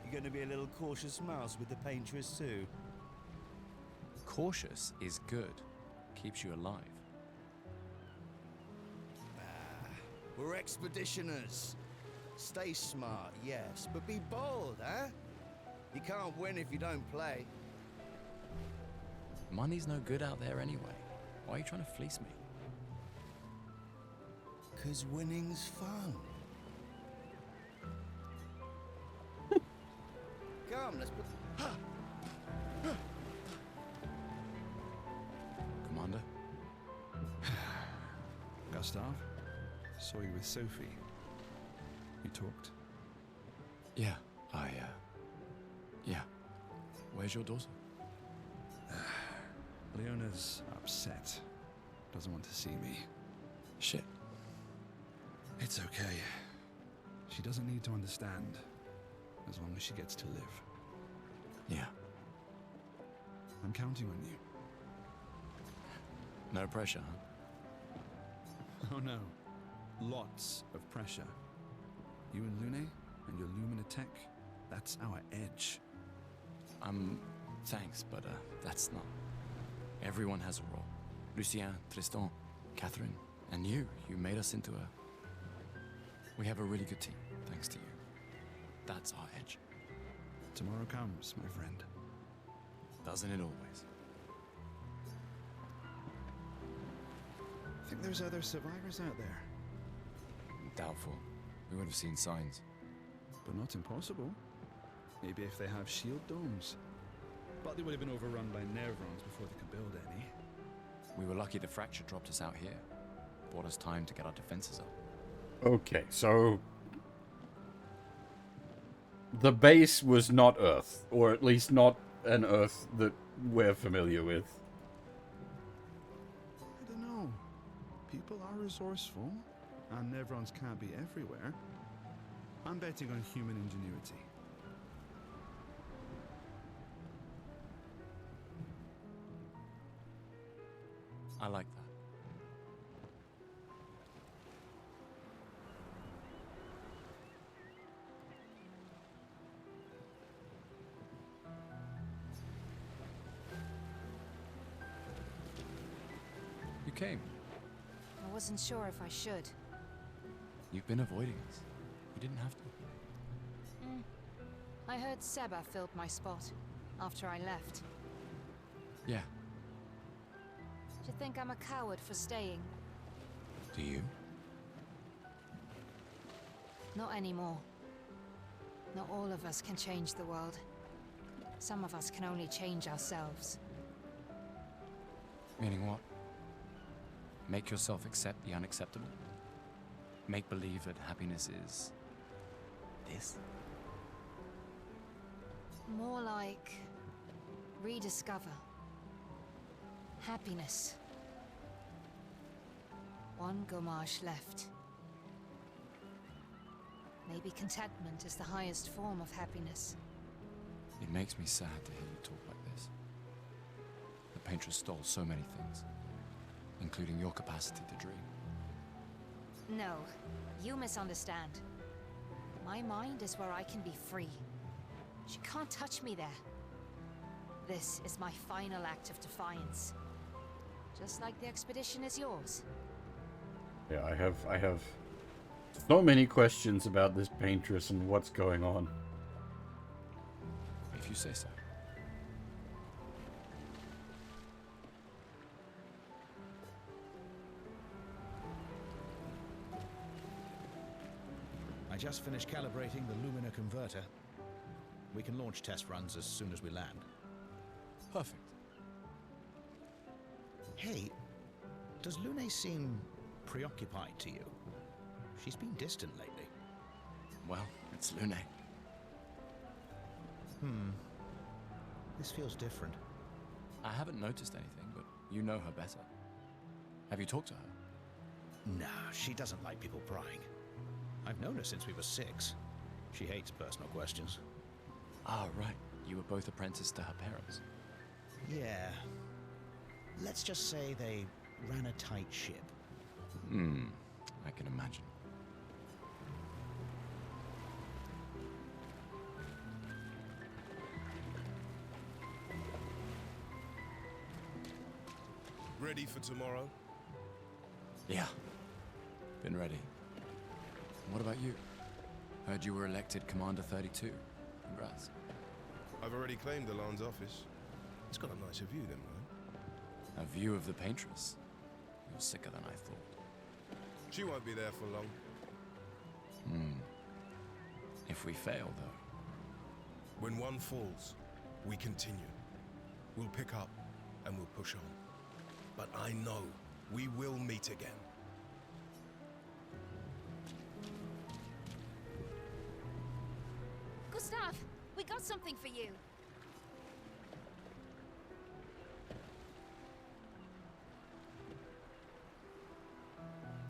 You're going to be a little cautious mouse with the paintress too. Cautious is good. Keeps you alive. We're expeditioners. Stay smart, yes, but be bold, huh? You can't win if you don't play. Money's no good out there anyway. Why are you trying to fleece me? 'Cause winning's fun. Come, let's put... Commander? Gustav, saw you with Sophie. You talked? Yeah, yeah. Where's your daughter? Leona's upset. Doesn't want to see me. Shit. It's okay. She doesn't need to understand, as long as she gets to live. Yeah. I'm counting on you. No pressure, huh? Oh no. Lots of pressure. You and Lune and your Lumina tech, that's our edge. Thanks, but that's not... Everyone has a role. Lucien, Tristan, Catherine, and you. You made us into a... We have a really good team, thanks to you. That's our edge. Tomorrow comes, my friend. Doesn't it always? Think there's other survivors out there? Doubtful. We would have seen signs. But not impossible. Maybe if they have shield domes. But they would have been overrun by Nevrons before they could build any. We were lucky the fracture dropped us out here. Bought us time to get our defenses up. Okay, so... the base was not Earth. Or at least not an Earth that we're familiar with. I don't know. People are resourceful. And Nevrons can't be everywhere. I'm betting on human ingenuity. I like that. You came. I wasn't sure if I should. You've been avoiding us. You didn't have to. I heard Seba filled my spot after I left. Yeah. Do you think I'm a coward for staying? Do you? Not anymore. Not all of us can change the world. Some of us can only change ourselves. Meaning what? Make yourself accept the unacceptable? Make believe that happiness is... this? More like... rediscover. Happiness. One Gomage left. Maybe contentment is the highest form of happiness. It makes me sad to hear you talk like this. The Paintress stole so many things, including your capacity to dream. No, you misunderstand. My mind is where I can be free. She can't touch me there. This is my final act of defiance. Just like the expedition is yours. Yeah, I have so many questions about this Paintress and what's going on. If you say so. I just finished calibrating the Lumina converter. We can launch test runs as soon as we land. Perfect. Hey, does Lune seem preoccupied to you? She's been distant lately. Well, it's Lune. This feels different. I haven't noticed anything, but you know her better. Have you talked to her? No, she doesn't like people prying. I've known her since we were 6. She hates personal questions. Ah, right. You were both apprenticed to her parents. Yeah. Let's just say they ran a tight ship. I can imagine. Ready for tomorrow? Yeah. Been ready. What about you? Heard you were elected Commander 32. Congrats. I've already claimed the Lan's office. It's got a nicer view than mine. A view of the Paintress. You're sicker than I thought. She won't be there for long. If we fail, though. When one falls, we continue. We'll pick up and we'll push on. But I know we will meet again. Gustav, we got something for you.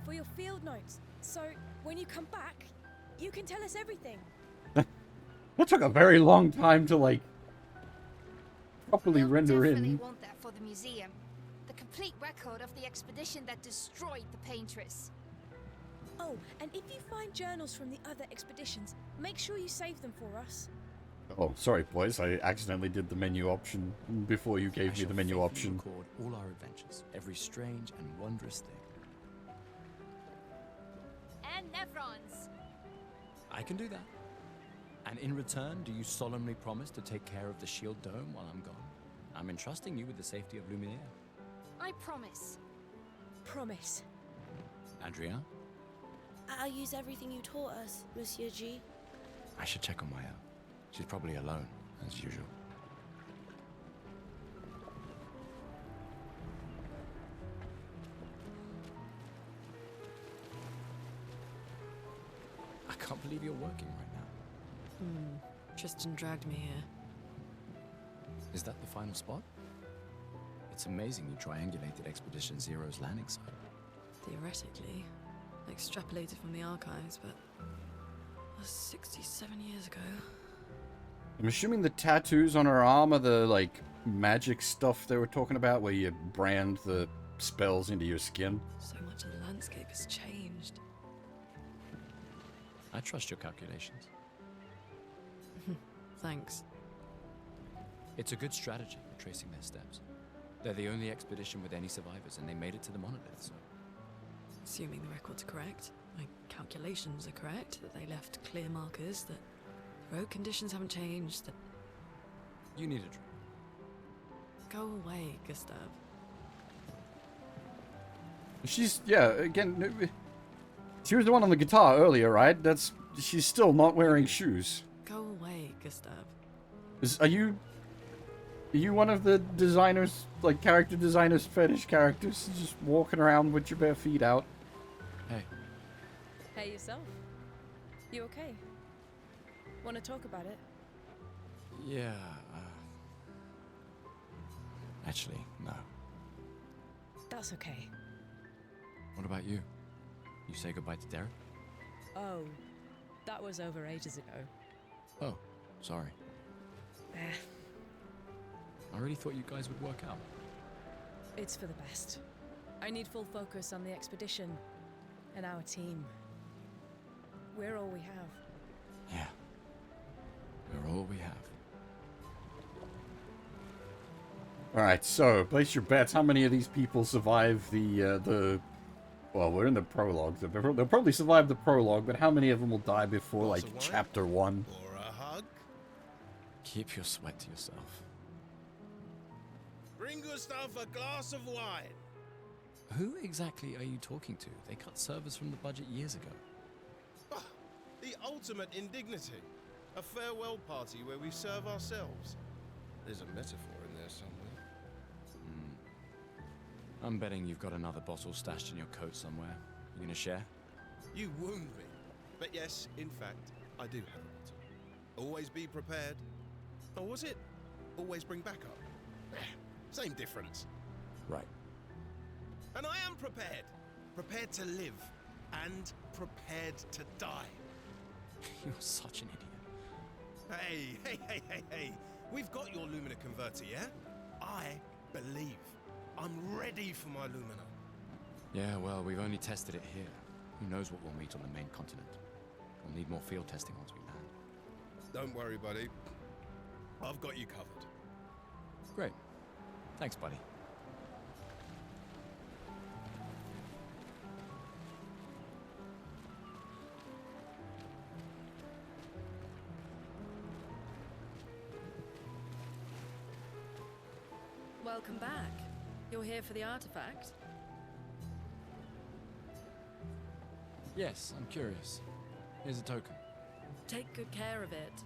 For your field notes. So, when you come back, you can tell us everything. That took a very long time to, like, properly render Definitely in. want that for the museum. The complete record of the expedition that destroyed the Paintress. Oh, and if you find journals from the other expeditions, make sure you save them for us. Oh, sorry, boys. I accidentally did the menu option before you gave me the menu option. Record all our adventures, every strange and wondrous thing. And Nevrons. I can do that. And in return, do you solemnly promise to take care of the shield dome while I'm gone? I'm entrusting you with the safety of Lumiere. I promise. Promise. Adrien? I'll use everything you taught us, Monsieur G. I should check on Maya. She's probably alone, as usual. I can't believe you're working right now. Tristan dragged me here. Is that the final spot? It's amazing you triangulated Expedition Zero's landing site. Theoretically. Extrapolated from the archives, but... that was 67 years ago. I'm assuming the tattoos on her arm are the, like, magic stuff they were talking about, where you brand the spells into your skin. So much of the landscape has changed. I trust your calculations. Thanks. It's a good strategy, tracing their steps. They're the only expedition with any survivors, and they made it to the monolith, so... Assuming the records are correct, my calculations are correct, that they left clear markers, that the road conditions haven't changed, that... You need a drink. Go away, Gustav. She's, yeah, again, she was the one on the guitar earlier, right? She's still not wearing shoes. Go away, Gustav. Are you one of the designers, like, character designers' fetish characters, just walking around with your bare feet out? Hey. Hey, yourself. You okay? Want to talk about it? Yeah, actually, no. That's okay. What about you? You say goodbye to Derek? Oh, that was over ages ago. Oh, sorry. Eh, I really thought you guys would work out. it's for the best. I need full focus on the expedition and our team. We're all we have. Yeah. We're all we have. Alright, so, place your bets. How many of these people survive well, we're in the prologue. They'll probably survive the prologue, but how many of them will die before, like, chapter 1? Or a hug? Keep your sweat to yourself. Bring Gustav a glass of wine. Who exactly are you talking to? They cut servers from the budget years ago. Ah, the ultimate indignity. A farewell party where we serve ourselves. There's a metaphor in there somewhere. I'm betting you've got another bottle stashed in your coat somewhere. You gonna share? You wound me. But yes, in fact, I do have a motto. Always be prepared. Or was it always bring backup? Same difference. Right. And I am prepared. Prepared to live. And prepared to die. You're such an idiot. Hey. We've got your Lumina converter, yeah? I believe. I'm ready for my Lumina. Yeah, well, we've only tested it here. Who knows what we'll meet on the main continent? We'll need more field testing once we land. Don't worry, buddy. I've got you covered. Great. Thanks, buddy. Welcome back. You're here for the artifact? Yes, I'm curious. Here's a token. Take good care of it.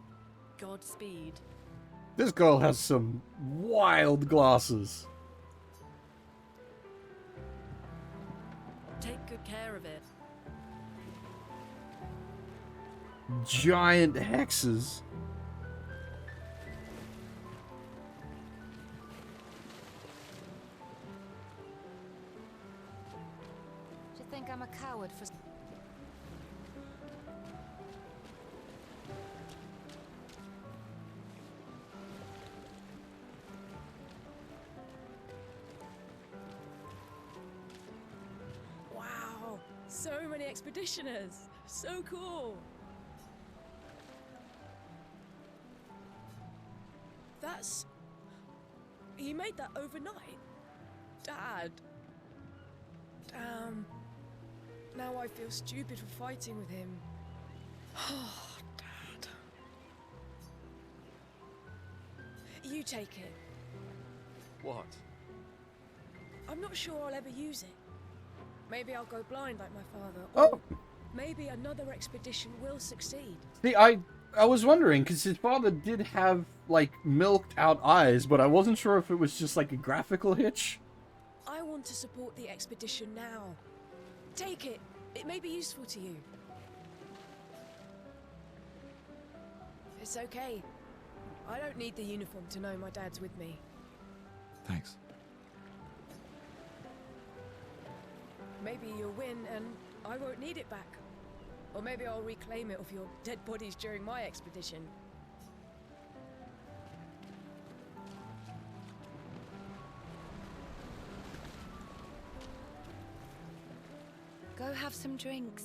Godspeed. This girl has some wild glasses. Take good care of it. Giant hexes. Do you think I'm a coward for... Wow, so many expeditioners. So cool. That's... He made that overnight? Dad. Damn. Now I feel stupid for fighting with him. Oh, Dad. You take it. What? I'm not sure I'll ever use it. Maybe I'll go blind like my father. Oh. Or maybe another expedition will succeed. See, I was wondering, because his father did have, like, milked out eyes, but I wasn't sure if it was just, like, a graphical hitch. I want to support the expedition now. Take it. It may be useful to you. It's okay. I don't need the uniform to know my dad's with me. Thanks. Maybe you'll win and I won't need it back. Or maybe I'll reclaim it off your dead bodies during my expedition. Go have some drinks.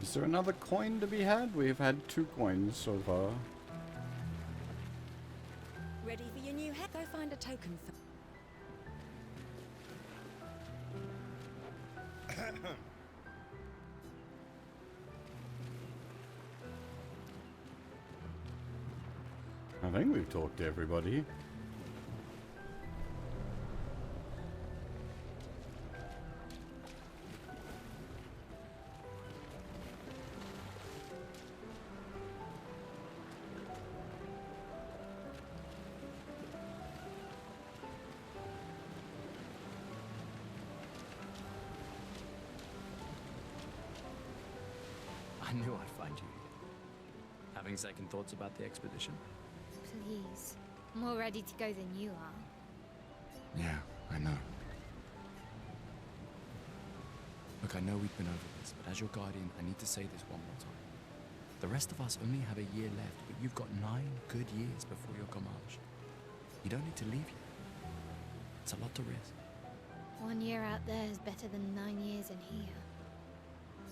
Is there another coin to be had? We've had 2 coins so far. Ready for your new head? Go find a token for... I think we've talked to everybody. I knew I'd find you here. Having second thoughts about the expedition? Please. I'm more ready to go than you are. Yeah, I know. Look, I know we've been over this, but as your guardian, I need to say this one more time. The rest of us only have a year left, but you've got 9 good years before your Gamage. You don't need to leave yet. It's a lot to risk. 1 year out there is better than 9 years in here.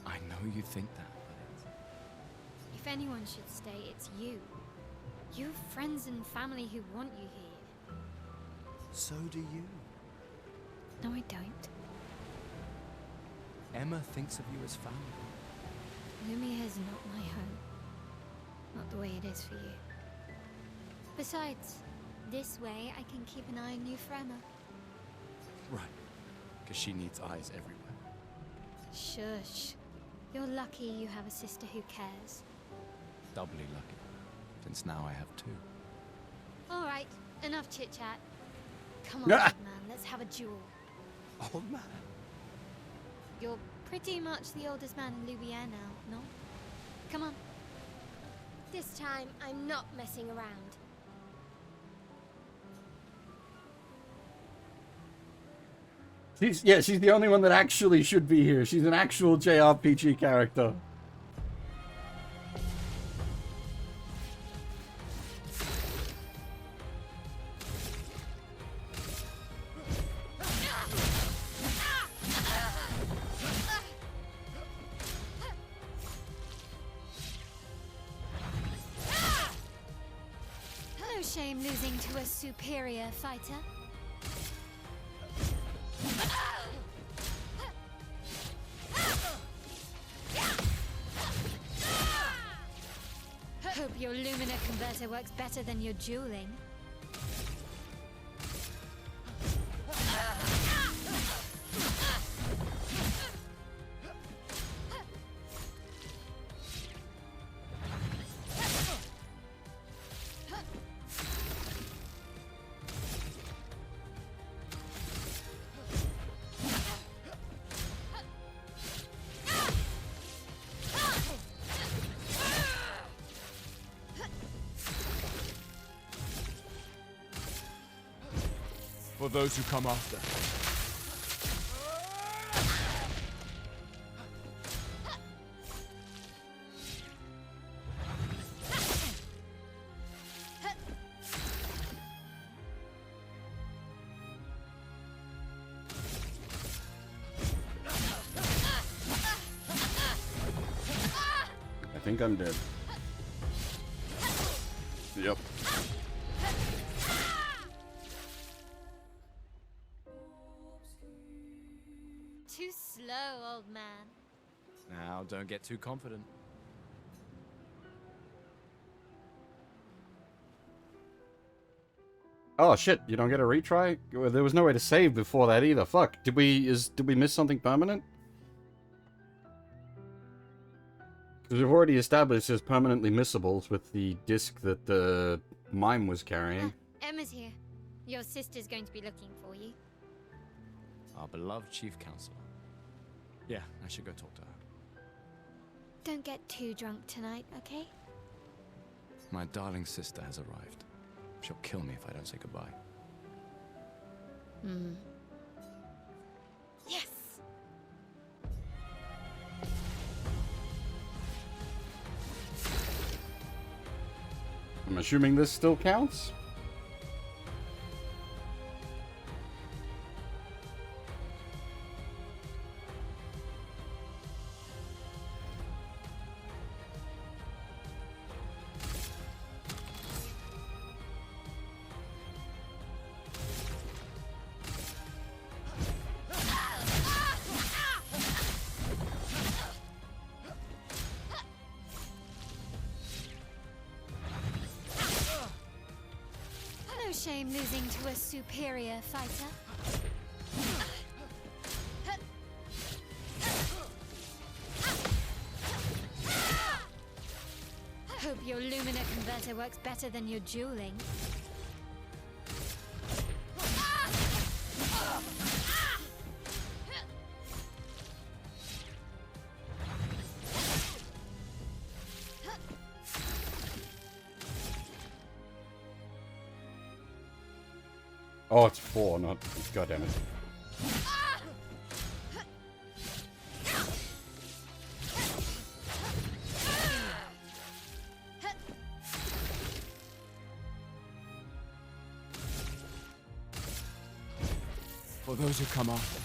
I know you think that, but it's... If anyone should stay, it's you. You have friends and family who want you here. So do you. No, I don't. Emma thinks of you as family. Lumia is not my home. Not the way it is for you. Besides, this way I can keep an eye on you forever. Right. Because she needs eyes everywhere. Shush. You're lucky you have a sister who cares. Doubly lucky, since now I have 2. All right, enough chit chat. Come on, old man, let's have a duel. Old man? You're pretty much the oldest man in Louvier now, no? Come on. This time, I'm not messing around. She's the only one that actually should be here. She's an actual JRPG character. No shame losing to a superior fighter. Hope your Lumina converter works better than your dueling. For those who come after. I think I'm dead. Yep. Too slow, old man. Now, don't get too confident. Oh shit, you don't get a retry? Well, there was no way to save before that either. Fuck. Did we miss something permanent? Because we've already established there's permanently missables with the disc that the mime was carrying. Emma's here. Your sister's going to be looking for you. Our beloved chief counselor. Yeah, I should go talk to her. Don't get too drunk tonight, okay? My darling sister has arrived. She'll kill me if I don't say goodbye. Hmm. Yes! I'm assuming this still counts? No shame losing to a superior fighter. Hope your Lumina converter works better than your dueling. Oh, it's 4, not... God damn it. For those who come after.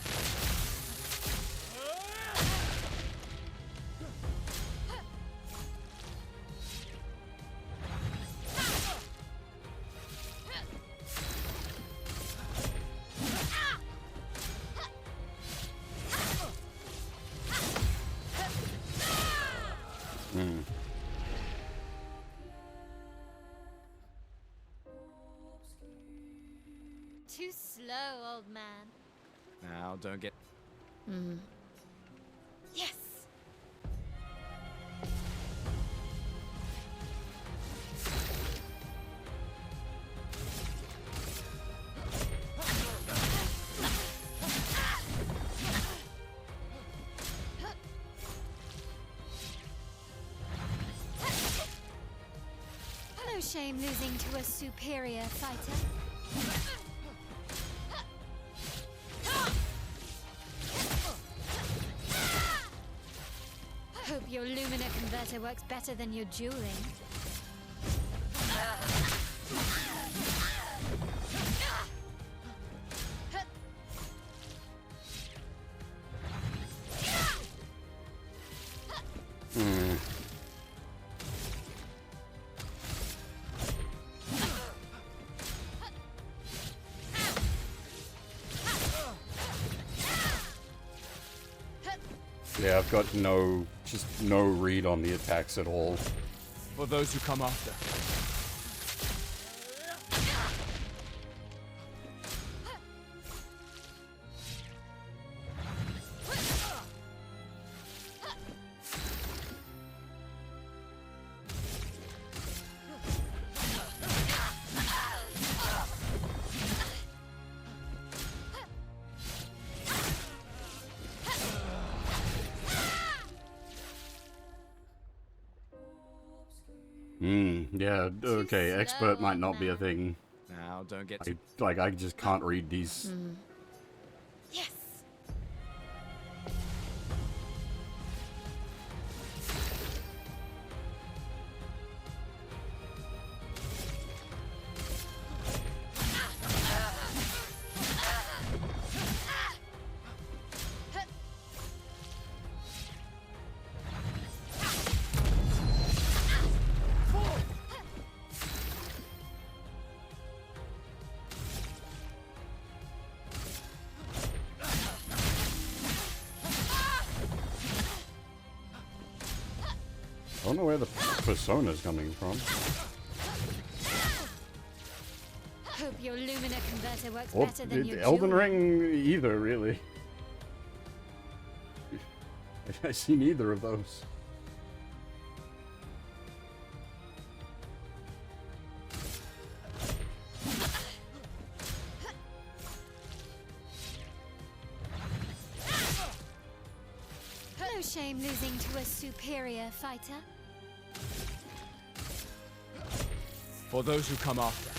Too slow, old man. Now, don't get... Hmm. Yes! No shame losing to a superior fighter. Hope your Lumina converter works better than your dueling. Yeah, I've got just no read on the attacks at all. For those who come after. Yeah, okay, expert might not be a thing. Now, don't get I just can't read these. Yes. I don't know where the persona's coming from. Hope your Lumina converter works Or better than your Elden dueling. Ring either, really. I've seen either of those. No shame losing to a superior fighter. For those who come after.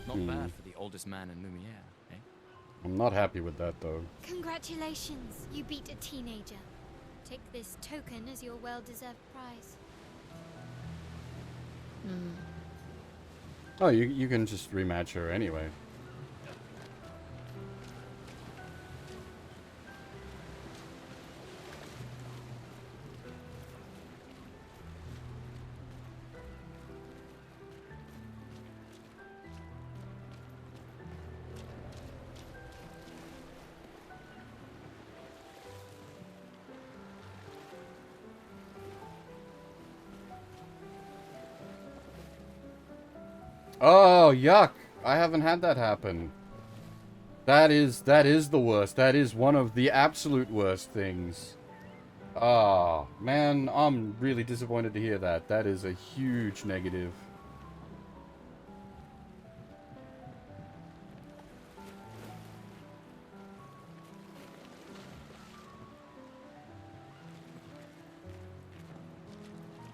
Not bad for the oldest man in Lumiere, eh? I'm not happy with that, though. Congratulations, you beat a teenager. Take this token as your well-deserved prize. Oh, you can just rematch her anyway. Oh, yuck! I haven't had that happen. That is the worst. That is one of the absolute worst things. Ah, man, I'm really disappointed to hear that. That is a huge negative.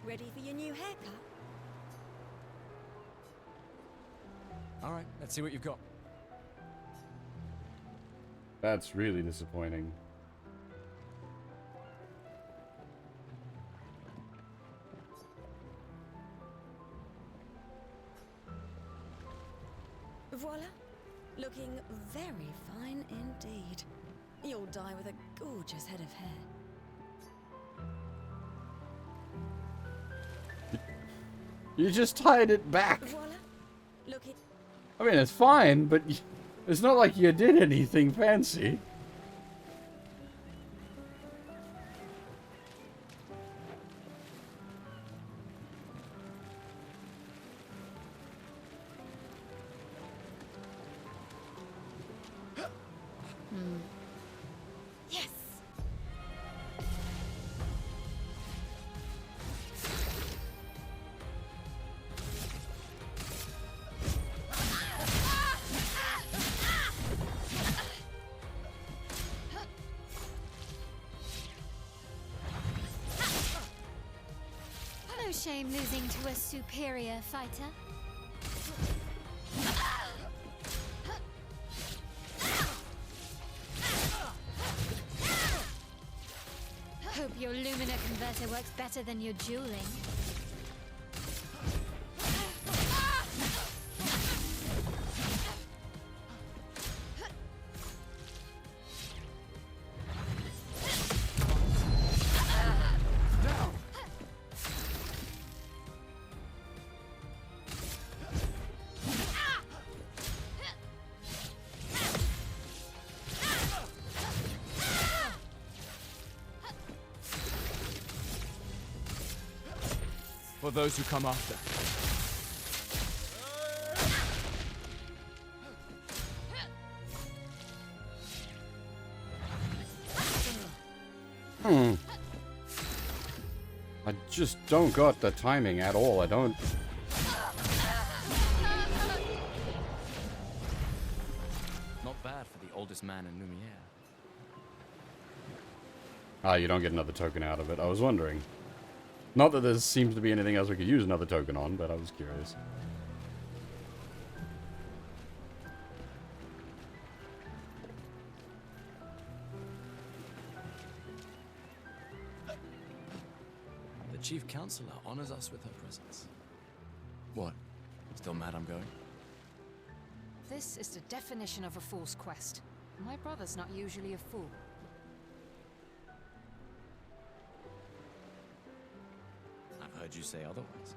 Ready for your new haircut? Alright, let's see what you've got. That's really disappointing. Voila. Looking very fine indeed. You'll die with a gorgeous head of hair. You just tied it back. Voila. Looking... I mean, it's fine, but it's not like you did anything fancy. Yes! No shame losing to a superior fighter. Hope your Lumina converter works better than your dueling. For those who come after. I just don't got the timing at all. I don't... Not bad for the oldest man in Lumiere. Ah, you don't get another token out of it. I was wondering. Not that there seems to be anything else we could use another token on, but I was curious. The Chief Counselor honors us with her presence. What? Still mad I'm going? This is the definition of a fool's quest. My brother's not usually a fool. I've heard you say otherwise.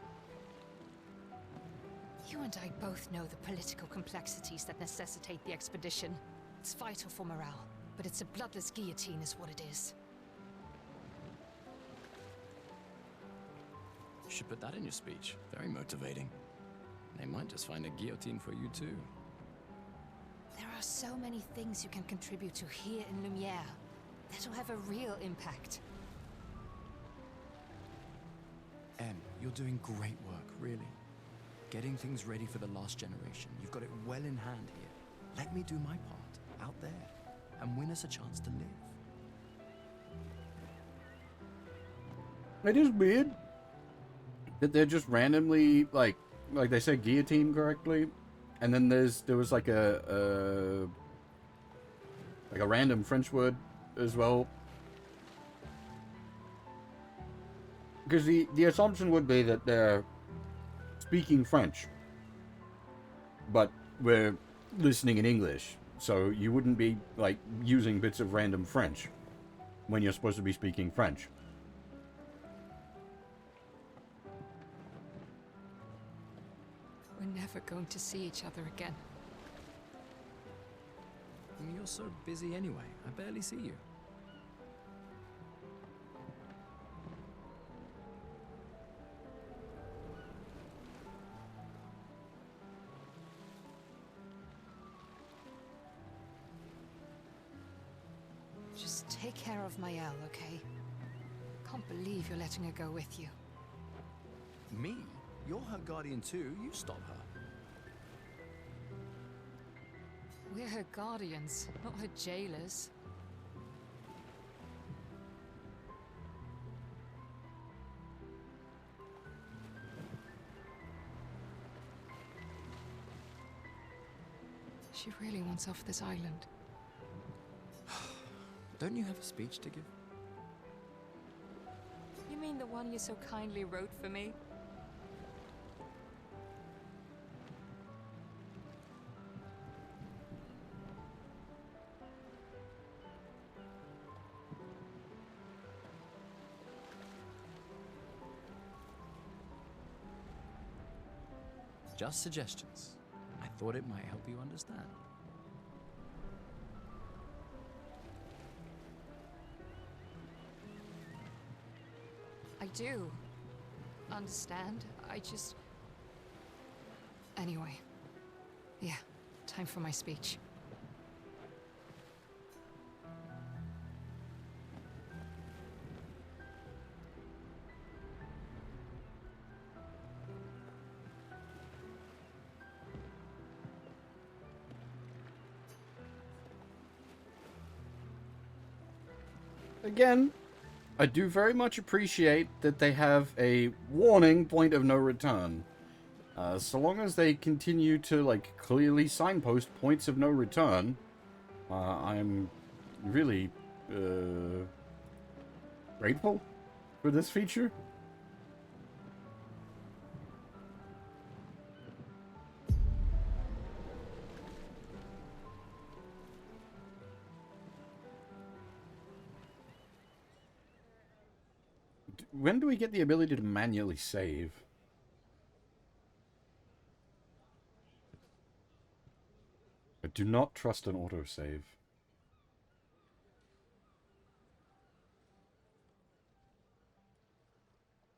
You and I both know the political complexities that necessitate the expedition. It's vital for morale, but it's a bloodless guillotine is what it is. You should put that in your speech. Very motivating. They might just find a guillotine for you too. There are so many things you can contribute to here in Lumiere that'll have a real impact. Em, you're doing great work, really. Getting things ready for the last generation. You've got it well in hand here. Let me do my part, out there, and win us a chance to live. It is weird that they're just randomly, like they said guillotine correctly, and then there was like a random French word as well. Because the assumption would be that they're speaking French, but we're listening in English, so you wouldn't be, like, using bits of random French when you're supposed to be speaking French. We're never going to see each other again. You're so busy anyway. I barely see you. Just take care of Maëlle, okay? Can't believe you're letting her go with you. Me? You're her guardian too. You stop her. We're her guardians, not her jailers. She really wants off this island. Don't you have a speech to give? You mean the one you so kindly wrote for me? Just suggestions. I thought it might help you understand. I do understand. I just... Anyway. Yeah, time for my speech. again, I do very much appreciate that they have a warning point of no return. So long as they continue to, like, clearly signpost points of no return, I'm really, grateful for this feature. When do we get the ability to manually save? I do not trust an autosave.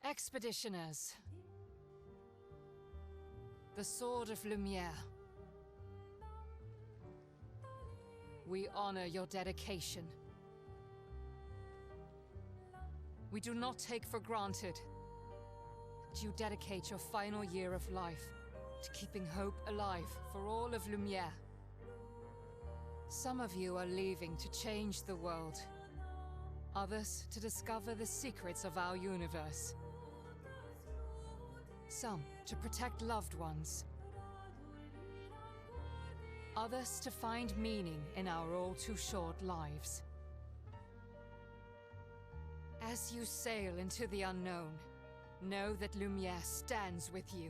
Expeditioners. The Sword of Lumiere. We honor your dedication. We do not take for granted that you dedicate your final year of life to keeping hope alive for all of Lumiere. Some of you are leaving to change the world. Others to discover the secrets of our universe. Some to protect loved ones. Others to find meaning in our all too short lives. As you sail into the unknown, know that Lumiere stands with you.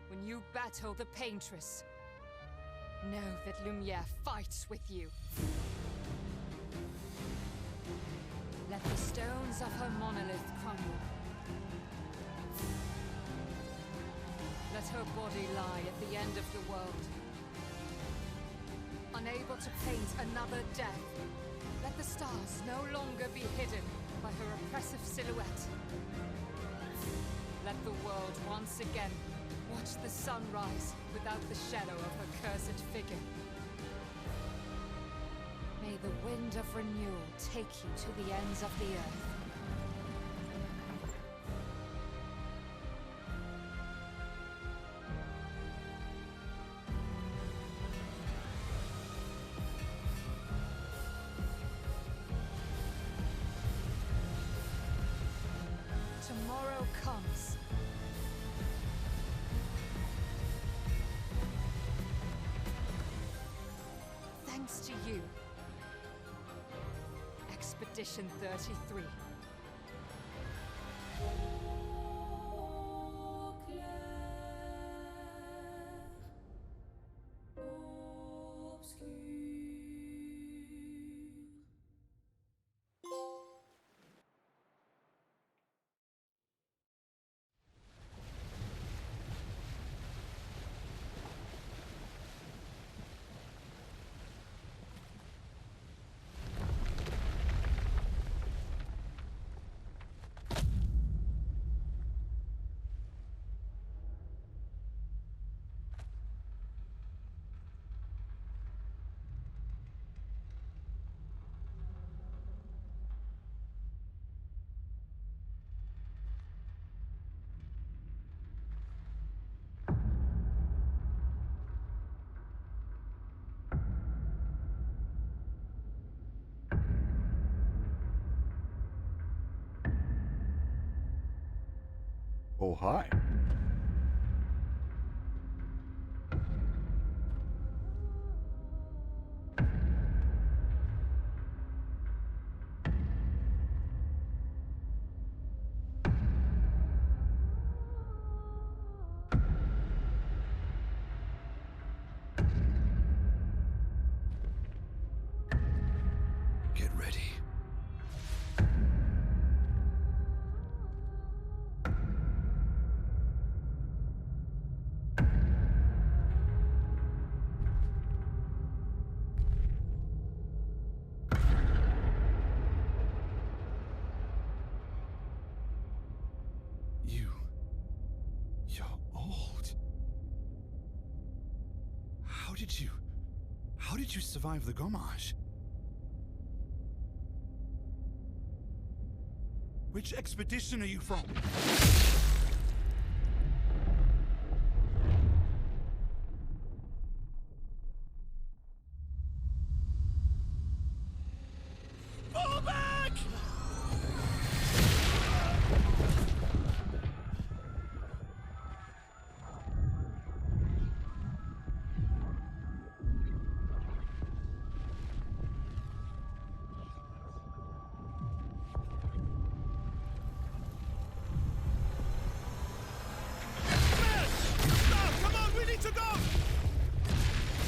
When you battle the Paintress, know that Lumiere fights with you. Let the stones of her monolith crumble. Let her body lie at the end of the world. Unable to paint another death, let the stars no longer be hidden by her oppressive silhouette. Let the world once again watch the sun rise without the shadow of her cursed figure. May the wind of renewal take you to the ends of the earth. Tomorrow comes. Thanks to you, Expedition 33. Oh, hi. Get ready. You're old. How did you survive the Gommage? Which expedition are you from?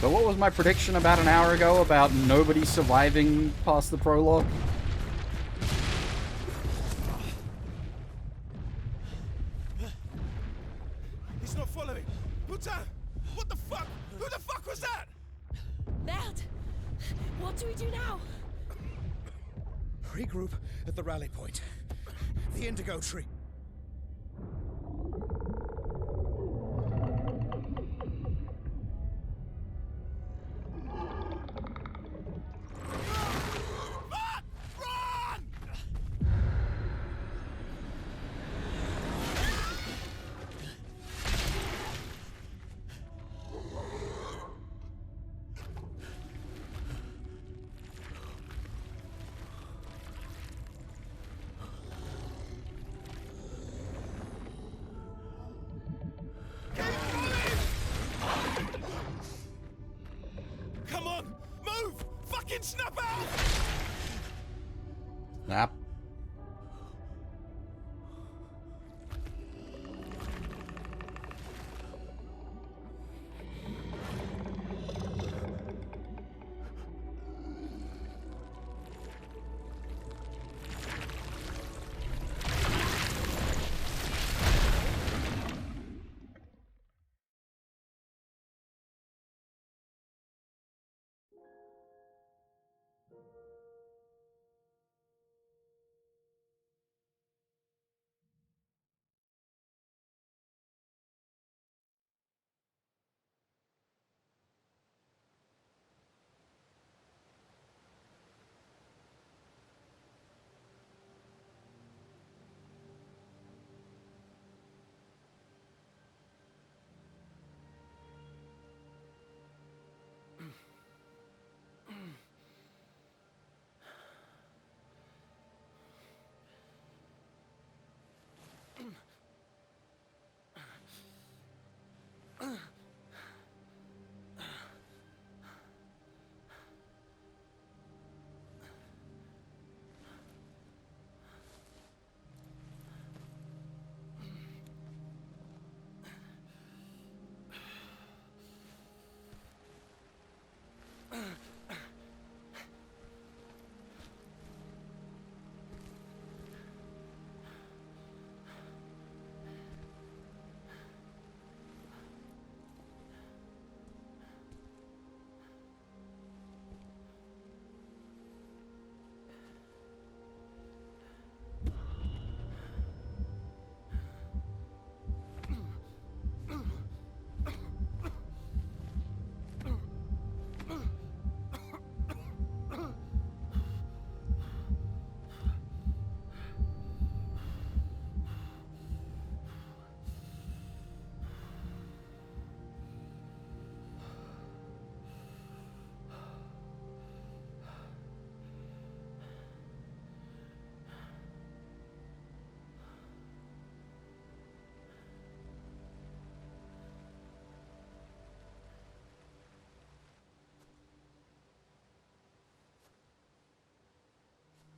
So what was my prediction about an hour ago about nobody surviving past the prologue? He's not following. Putain! What the fuck? Who the fuck was that? Merde! What do we do now? Regroup at the rally point. The Indigo Tree. Come on! Move! Fucking snap out! Snap.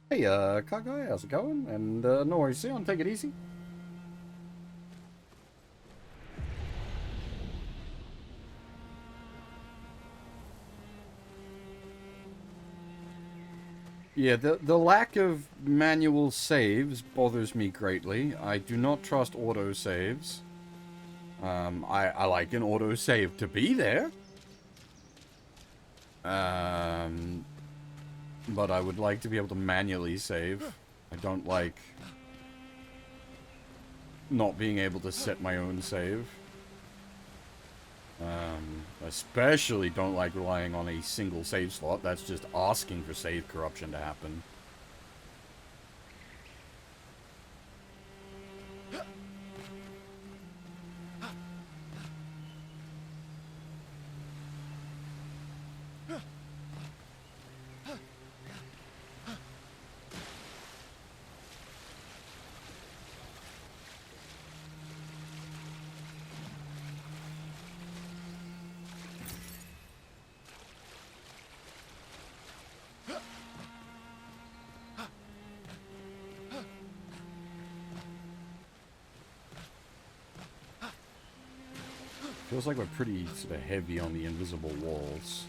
Hey, car guy, how's it going? And, no worries, Sion, take it easy. Yeah, the lack of manual saves bothers me greatly. I do not trust autosaves. I like an autosave to be there. But I would like to be able to manually save. I don't like not being able to set my own save. Especially don't like relying on a single save slot. That's just asking for save corruption to happen. Feels like we're pretty sort of heavy on the invisible walls.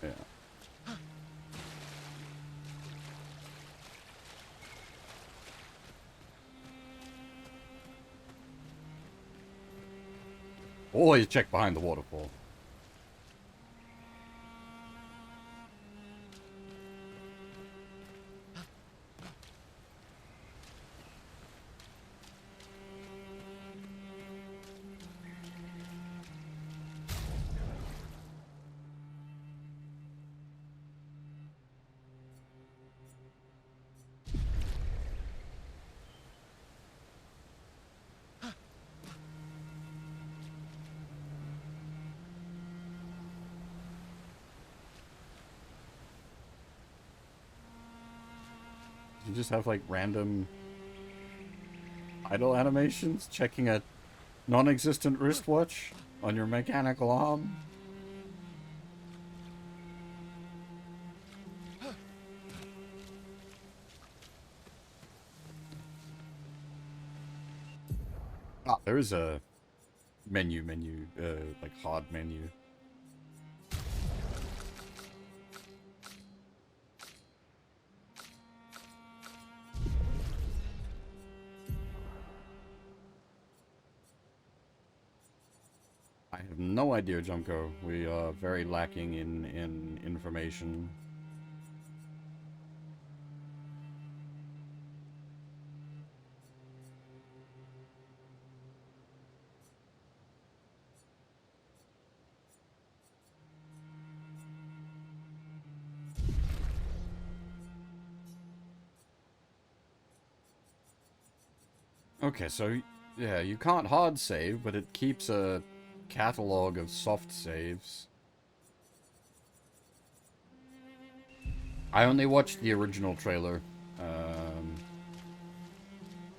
Yeah. Always check behind the waterfall. You just have like random idle animations, checking a non-existent wristwatch on your mechanical arm. Ah, there is a menu, like hard menu. I have no idea, Junko. We are very lacking in information. Okay, so yeah, you can't hard save, but it keeps a catalog of soft saves. I only watched the original trailer.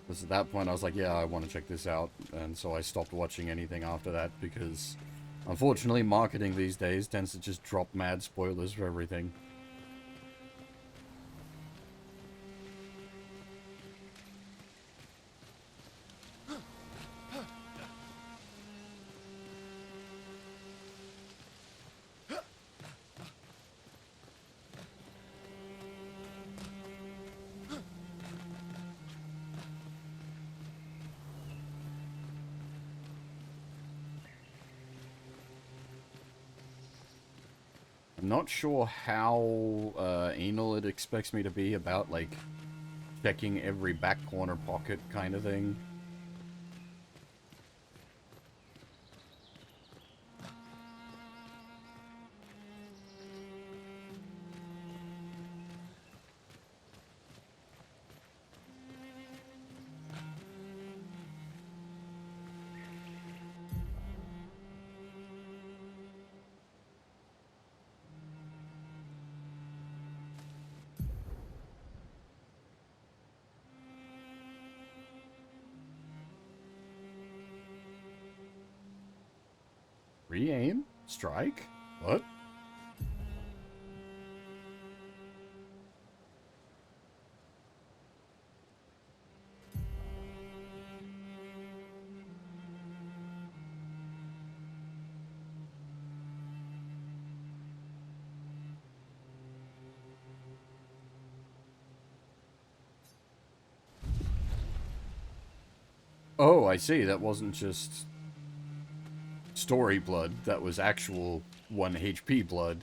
Because at that point I was like, yeah, I want to check this out. And so I stopped watching anything after that because, unfortunately, marketing these days tends to just drop mad spoilers for everything. I'm not sure how anal it expects me to be about, like, checking every back corner pocket kind of thing. Re-aim? Strike? What? Oh, I see. That wasn't just story blood. That was actual 1 HP blood.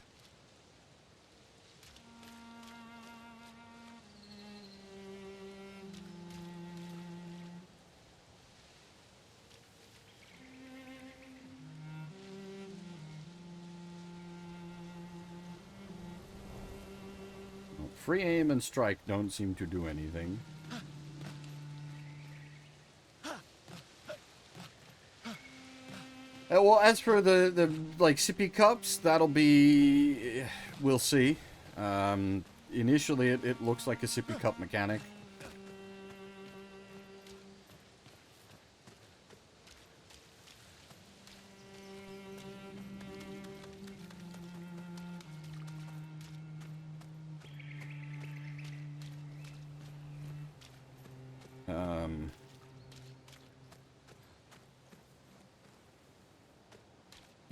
Well, free aim and strike don't seem to do anything. Well, as for the like sippy cups, that'll be, we'll see. Initially, it looks like a sippy cup mechanic.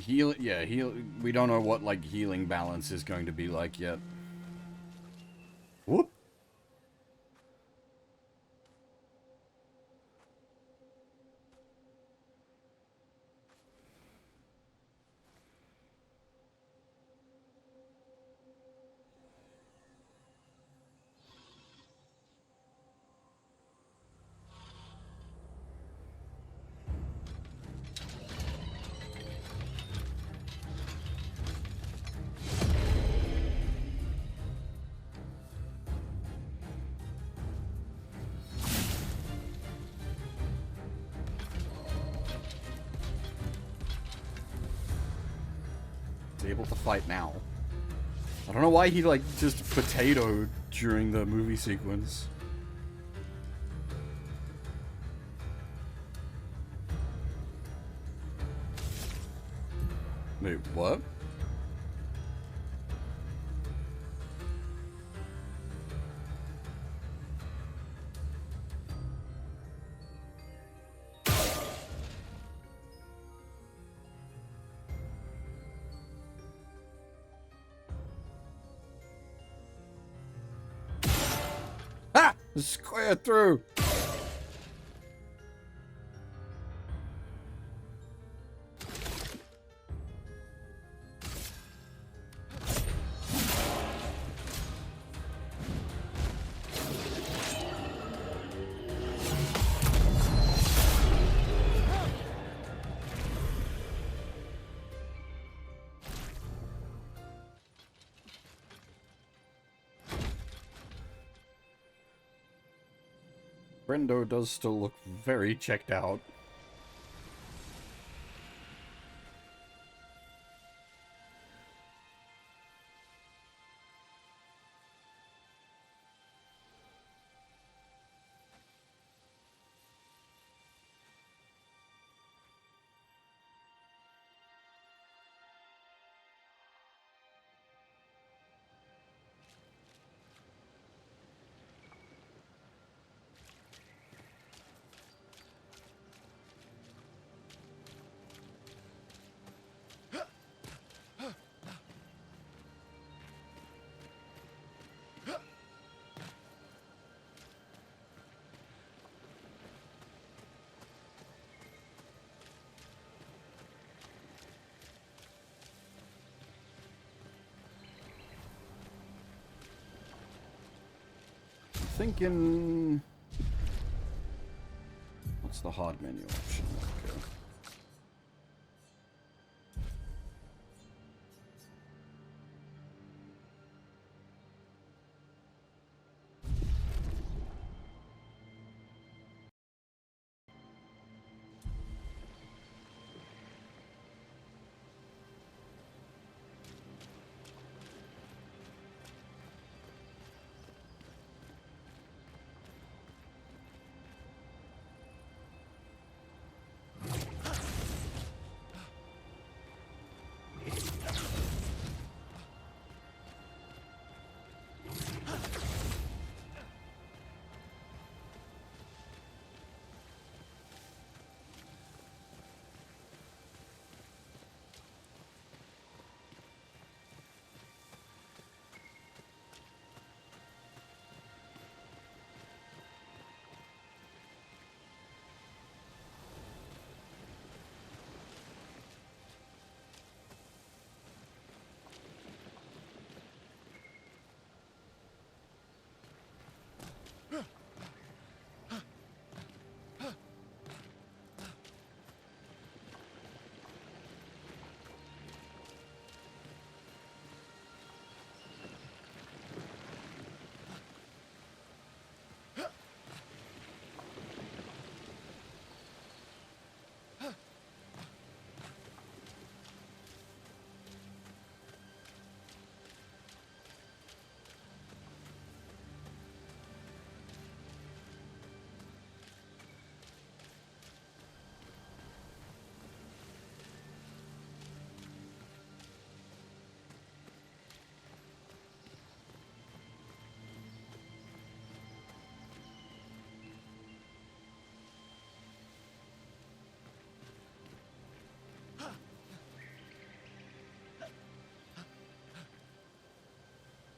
we don't know what, like, healing balance is going to be like yet. Whoop. Able to fight now. I don't know why he, like, just potatoed during the movie sequence. Wait, what? Square through. Brendo does still look very checked out. Thinking, what's the hard menu option? Okay.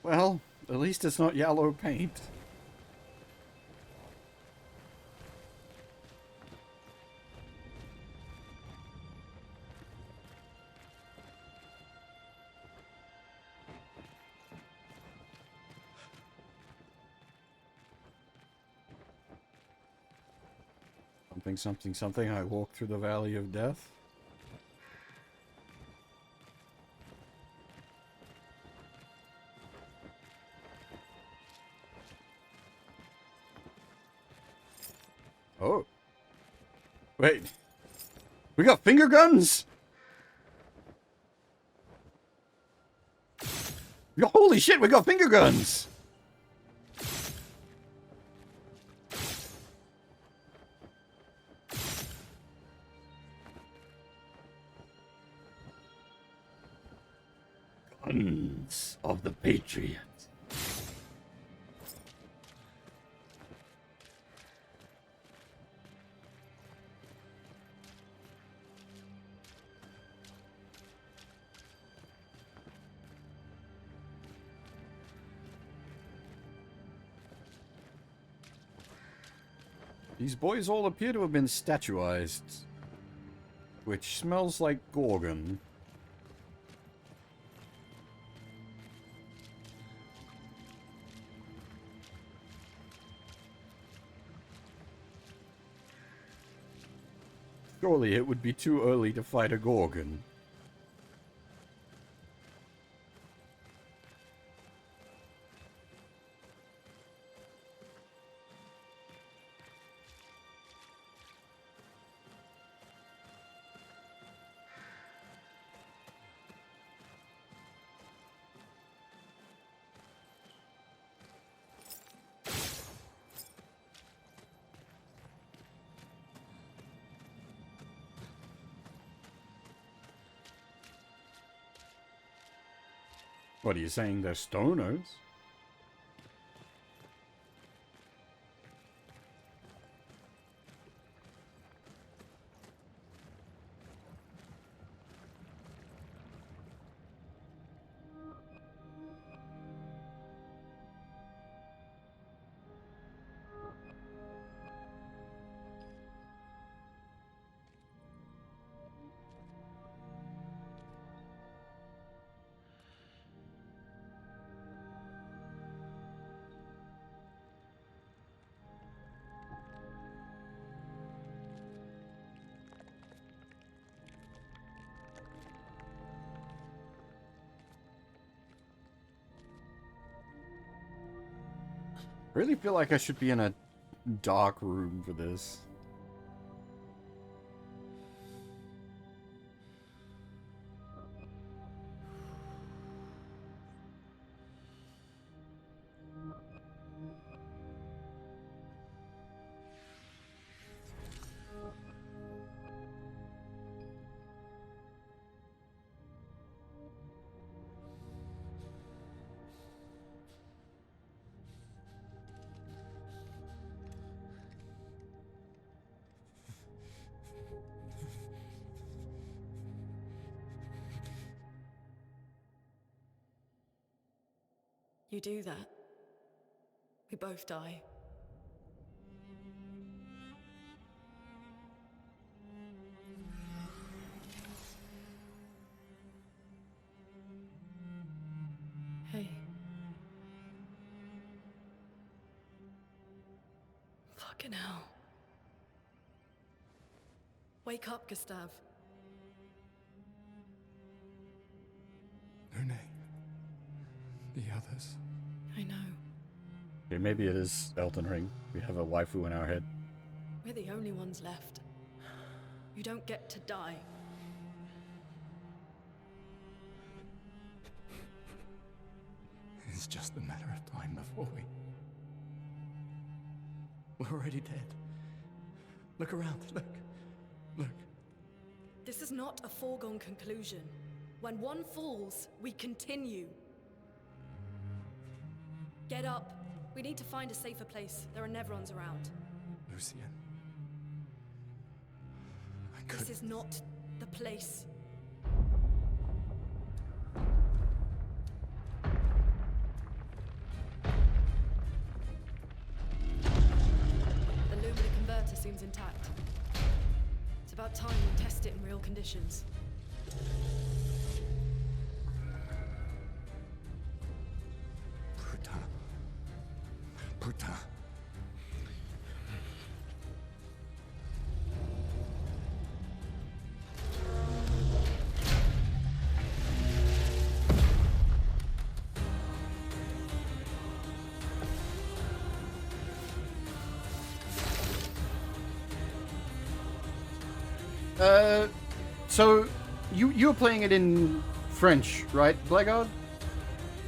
Well, at least it's not yellow paint. Something, something, something. I walk through the valley of death. Oh. Wait. We got finger guns? Holy shit, we got finger guns! Guns of the Patriots. These boys all appear to have been statuized, which smells like Gorgon. Surely it would be too early to fight a Gorgon. What are you saying, they're stoners? I really feel like I should be in a dark room for this. You do that, we both die. Hey. Fucking hell. Wake up, Gustav. Lune. The others. I know. Okay, maybe it is Elden Ring. We have a waifu in our head. We're the only ones left. You don't get to die. It's just a matter of time before we're already dead. Look around, look. This is not a foregone conclusion. When one falls, we continue. Get up. We need to find a safer place. There are Nevrons around. Lucien. This is not the place. about time we test it in real conditions. Putain. So you're playing it in French, right, Blackguard?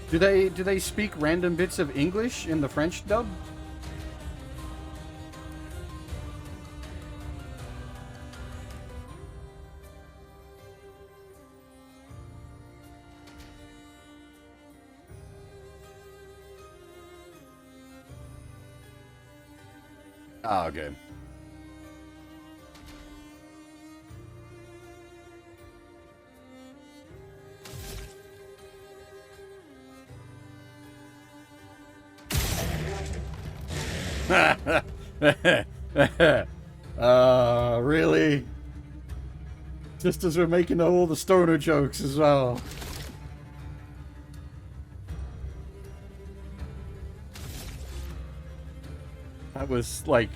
Do they speak random bits of English in the French dub? Ah, okay. Really? Just as we're making all the stoner jokes as well. That was like,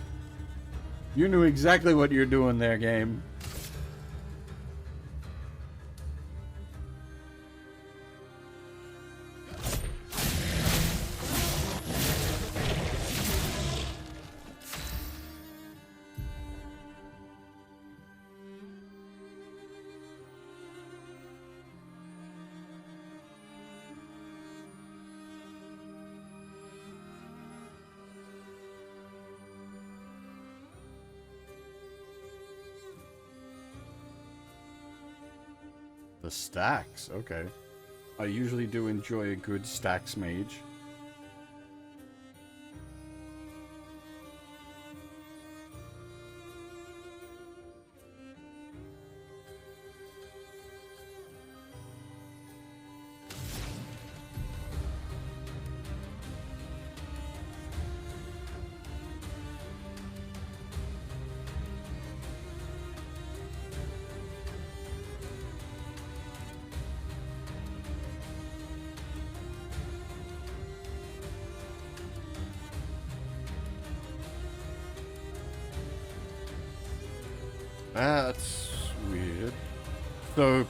you knew exactly what you're doing there, game. The stacks, okay. I usually do enjoy a good stacks mage. That's weird. So,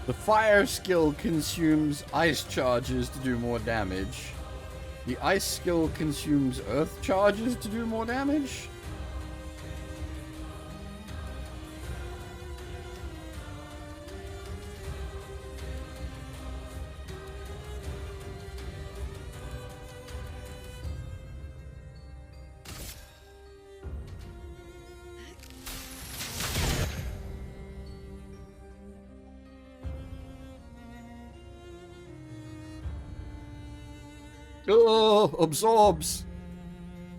the fire skill consumes ice charges to do more damage. The ice skill consumes earth charges to do more damage? Oh, absorbs.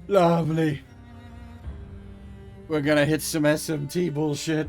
Lovely. We're gonna hit some SMT bullshit.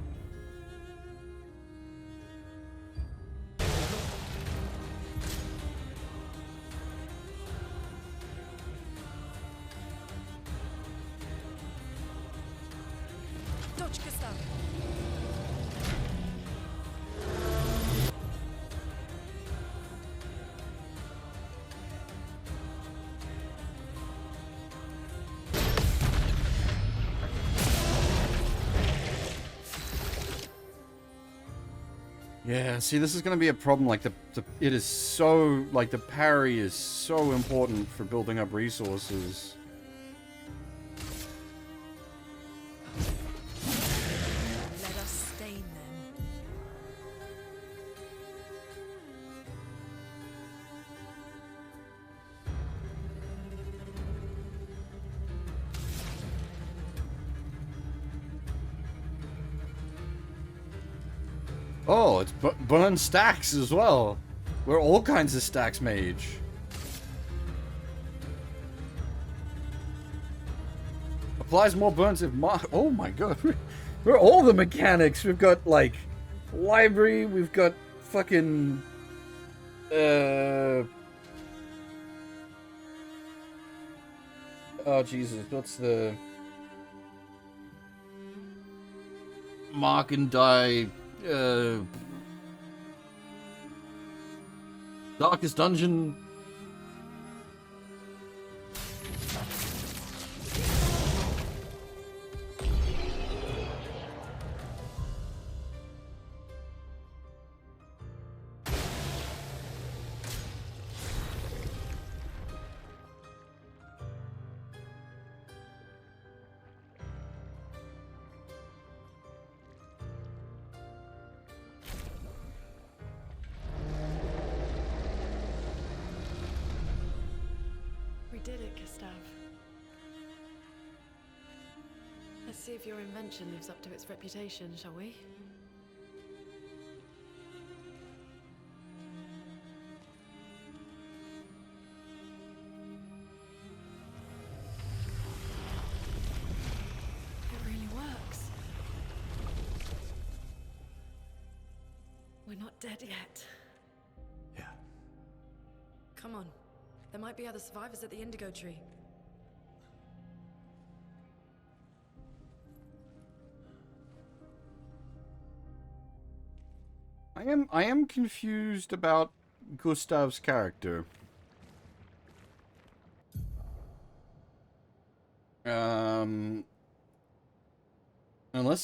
Yeah, see, this is going to be a problem. Like, it is so, like, the parry is so important for building up resources. Let us stain them. Oh, it's burn stacks as well. We're all kinds of stacks mage. Applies more burns if oh my god. We're all the mechanics. We've got, like, library, we've got fucking oh Jesus, what's the Mark and Die, Darkest Dungeon. We did it, Gustav. Let's see if your invention lives up to its reputation, shall we? It really works. We're not dead yet. Yeah. Come on. There might be other survivors at the Indigo Tree. I am confused about Gustav's character. Unless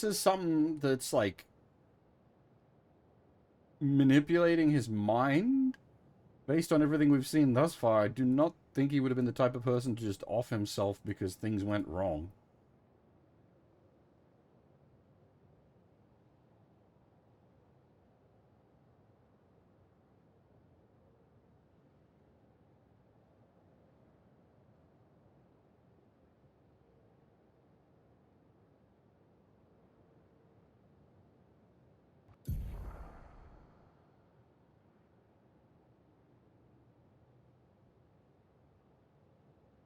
there's something that's like manipulating his mind based on everything we've seen thus far, I do not think he would have been the type of person to just off himself because things went wrong.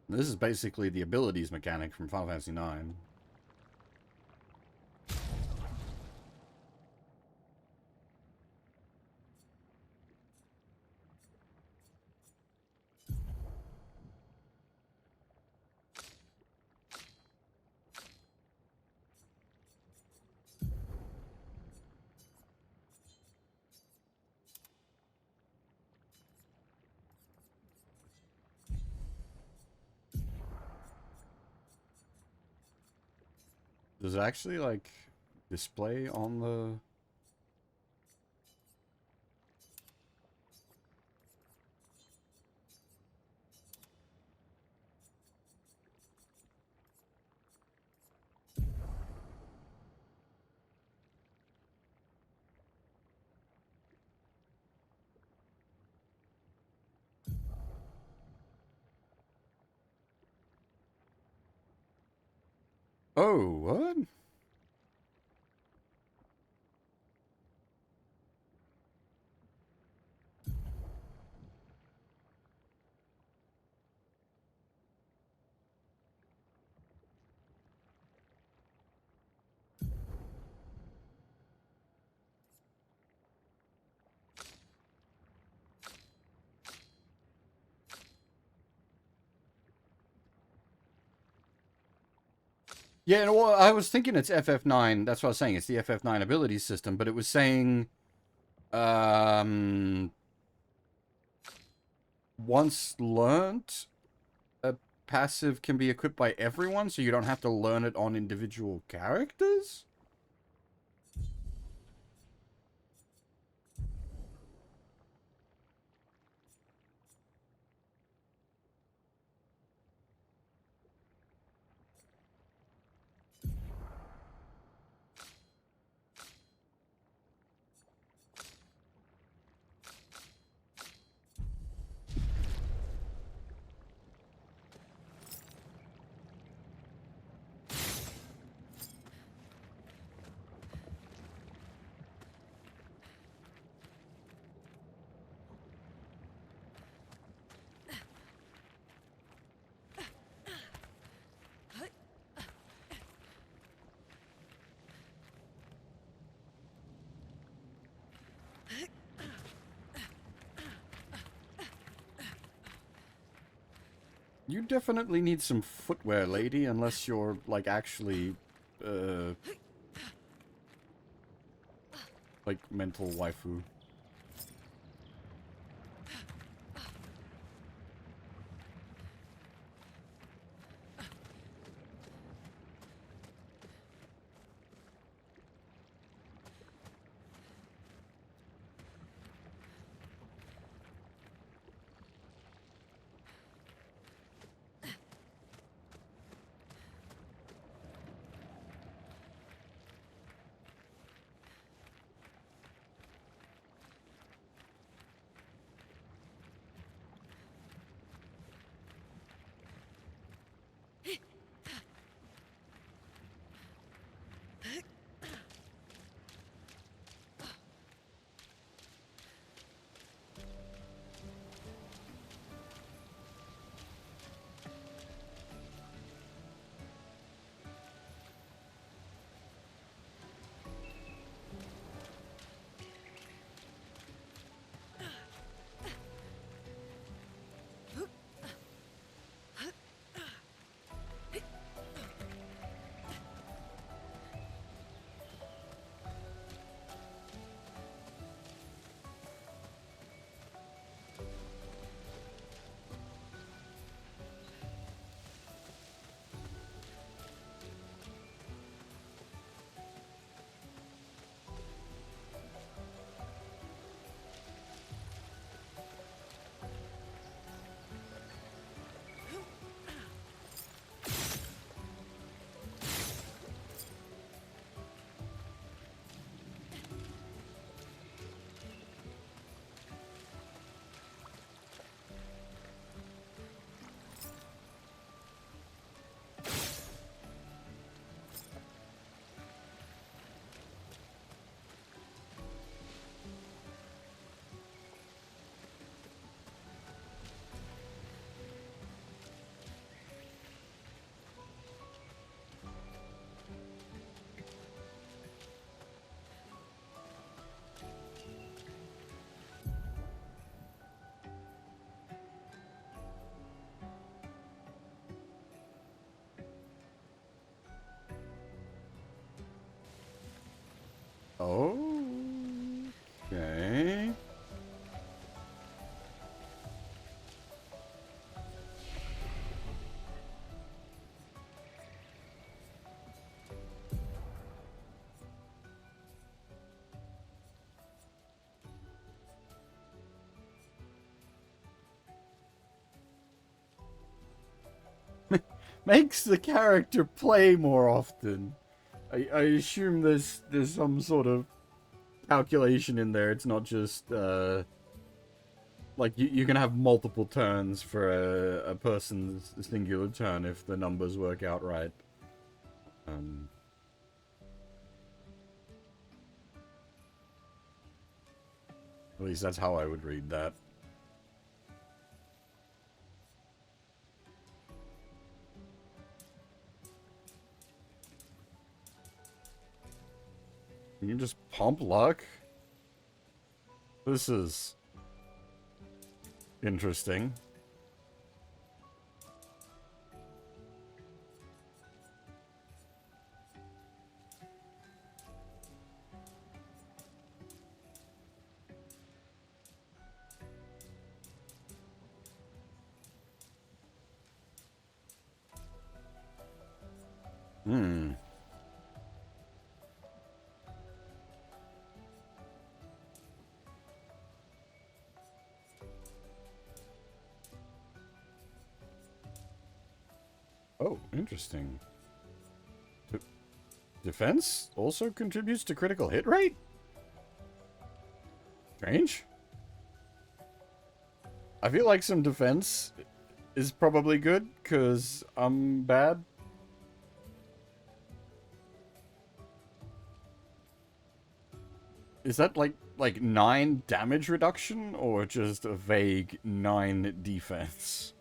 This is basically the abilities mechanic from Final Fantasy IX. Does it actually, like, display on the... Oh, what? Yeah, well, I was thinking it's FF9. That's what I was saying. It's the FF9 ability system, but it was saying, once learnt, a passive can be equipped by everyone, so you don't have to learn it on individual characters? You definitely need some footwear, lady, unless you're, like, actually, like, mental waifu. Okay. Makes the character play more often. I assume there's some sort of calculation in there. It's not just like you can have multiple turns for a person's singular turn if the numbers work out right. At least that's how I would read that. You can just pump luck? This is interesting. Oh, interesting. Defense also contributes to critical hit rate? Strange. I feel like some defense is probably good, because I'm bad. Is that like 9 damage reduction, or just a vague 9 defense?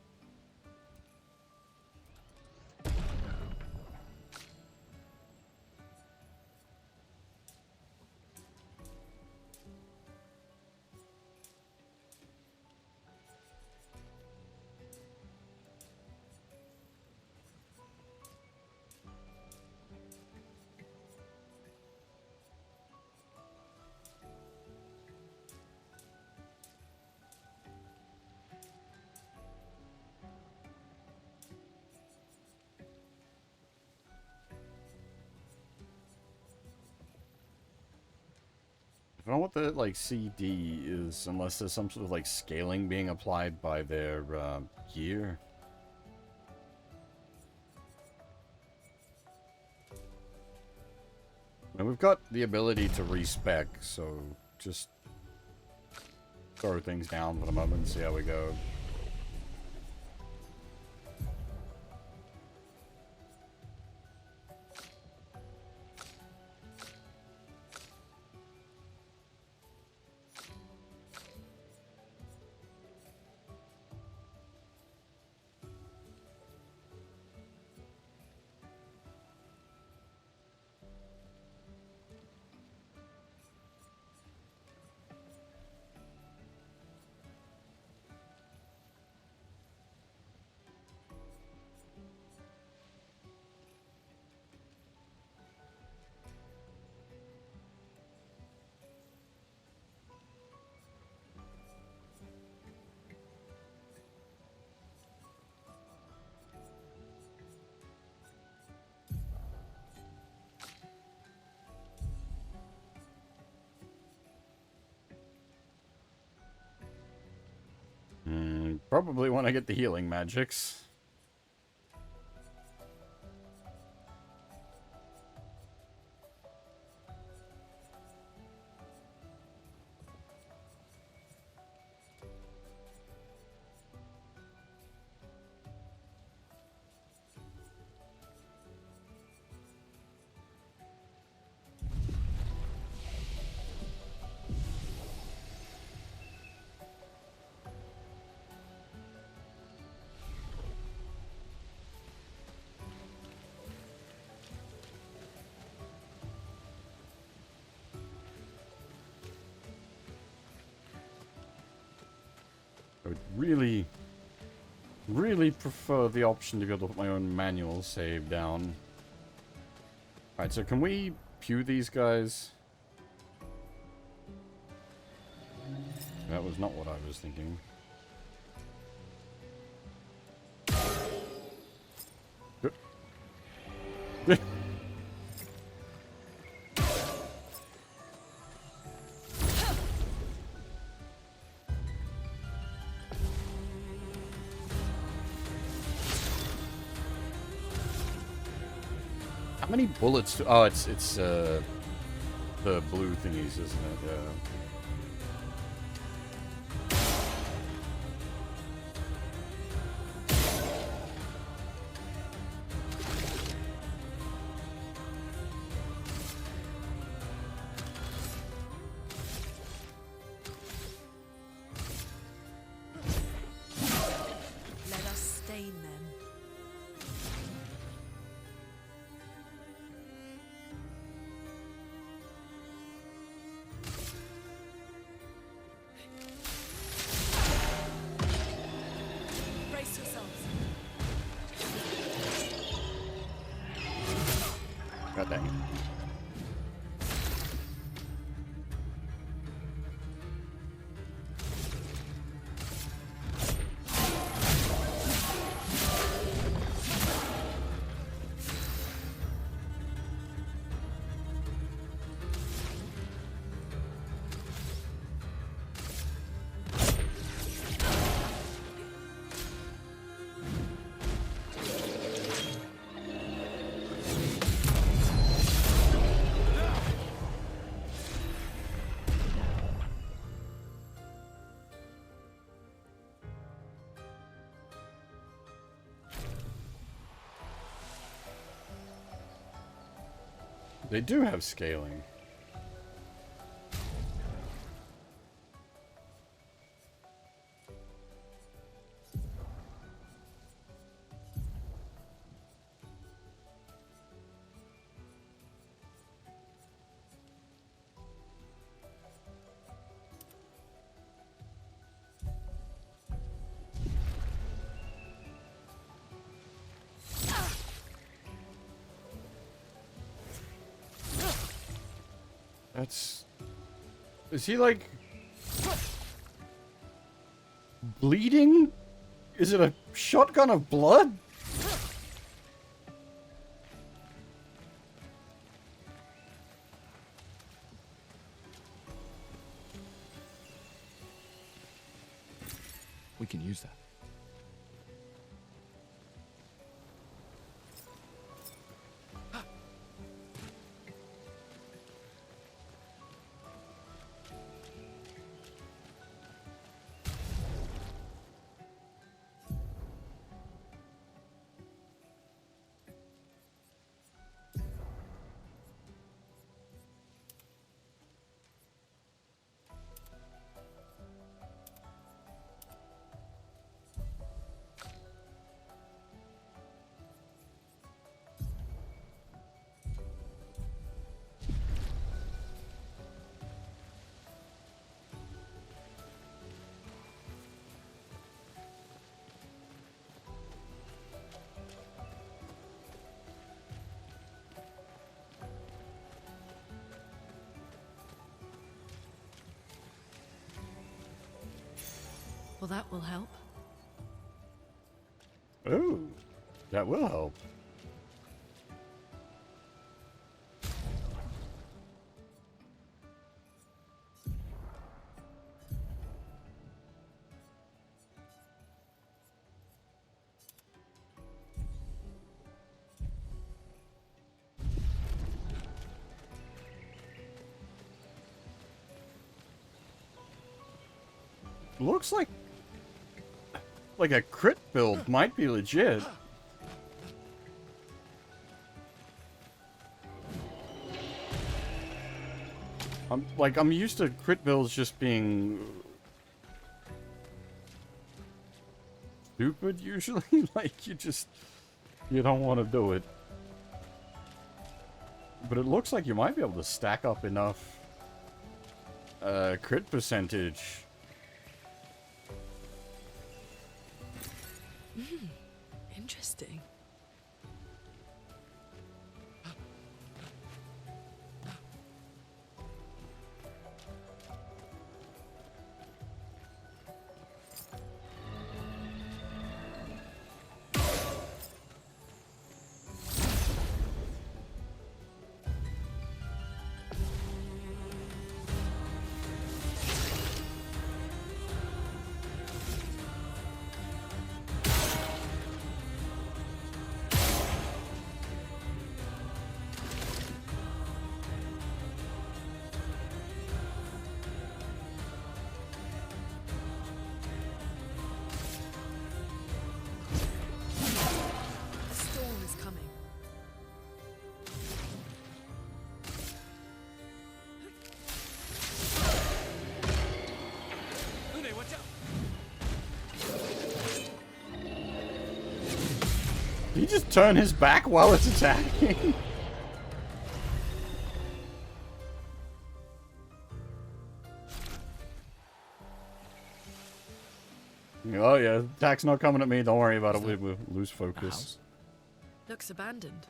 I don't know what the, like, CD is, unless there's some sort of, like, scaling being applied by their, gear. And we've got the ability to respec, so just throw things down for the moment and see how we go. Probably want to get the healing magics. I would really prefer the option to be able to put my own manual save down. Alright, so can we pew these guys? That was not what I was thinking. How many bullets? Oh, it's the blue thingies, isn't it? Yeah. Let us stain them. Brace yourselves. God dang it. They do have scaling. That's... Is he, like... bleeding? Is it a shotgun of blood? We can use that. Well, that will help. Oh, that will help. Looks like a crit build might be legit. I'm used to crit builds just being stupid usually. Like you don't want to do it. But it looks like you might be able to stack up enough crit percentage. Interesting. Did he just turn his back while it's attacking? Oh yeah, attack's not coming at me. Don't worry about it. We'll lose focus. Looks abandoned.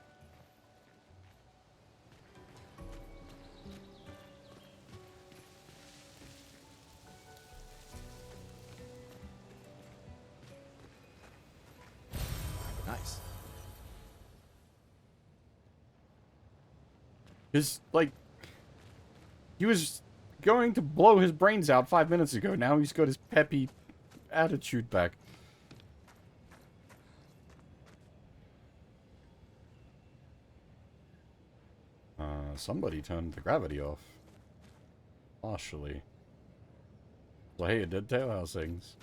Nice. He was going to blow his brains out 5 minutes ago. Now he's got his peppy attitude back. Somebody turned the gravity off. Partially. So hey, it did tell how things.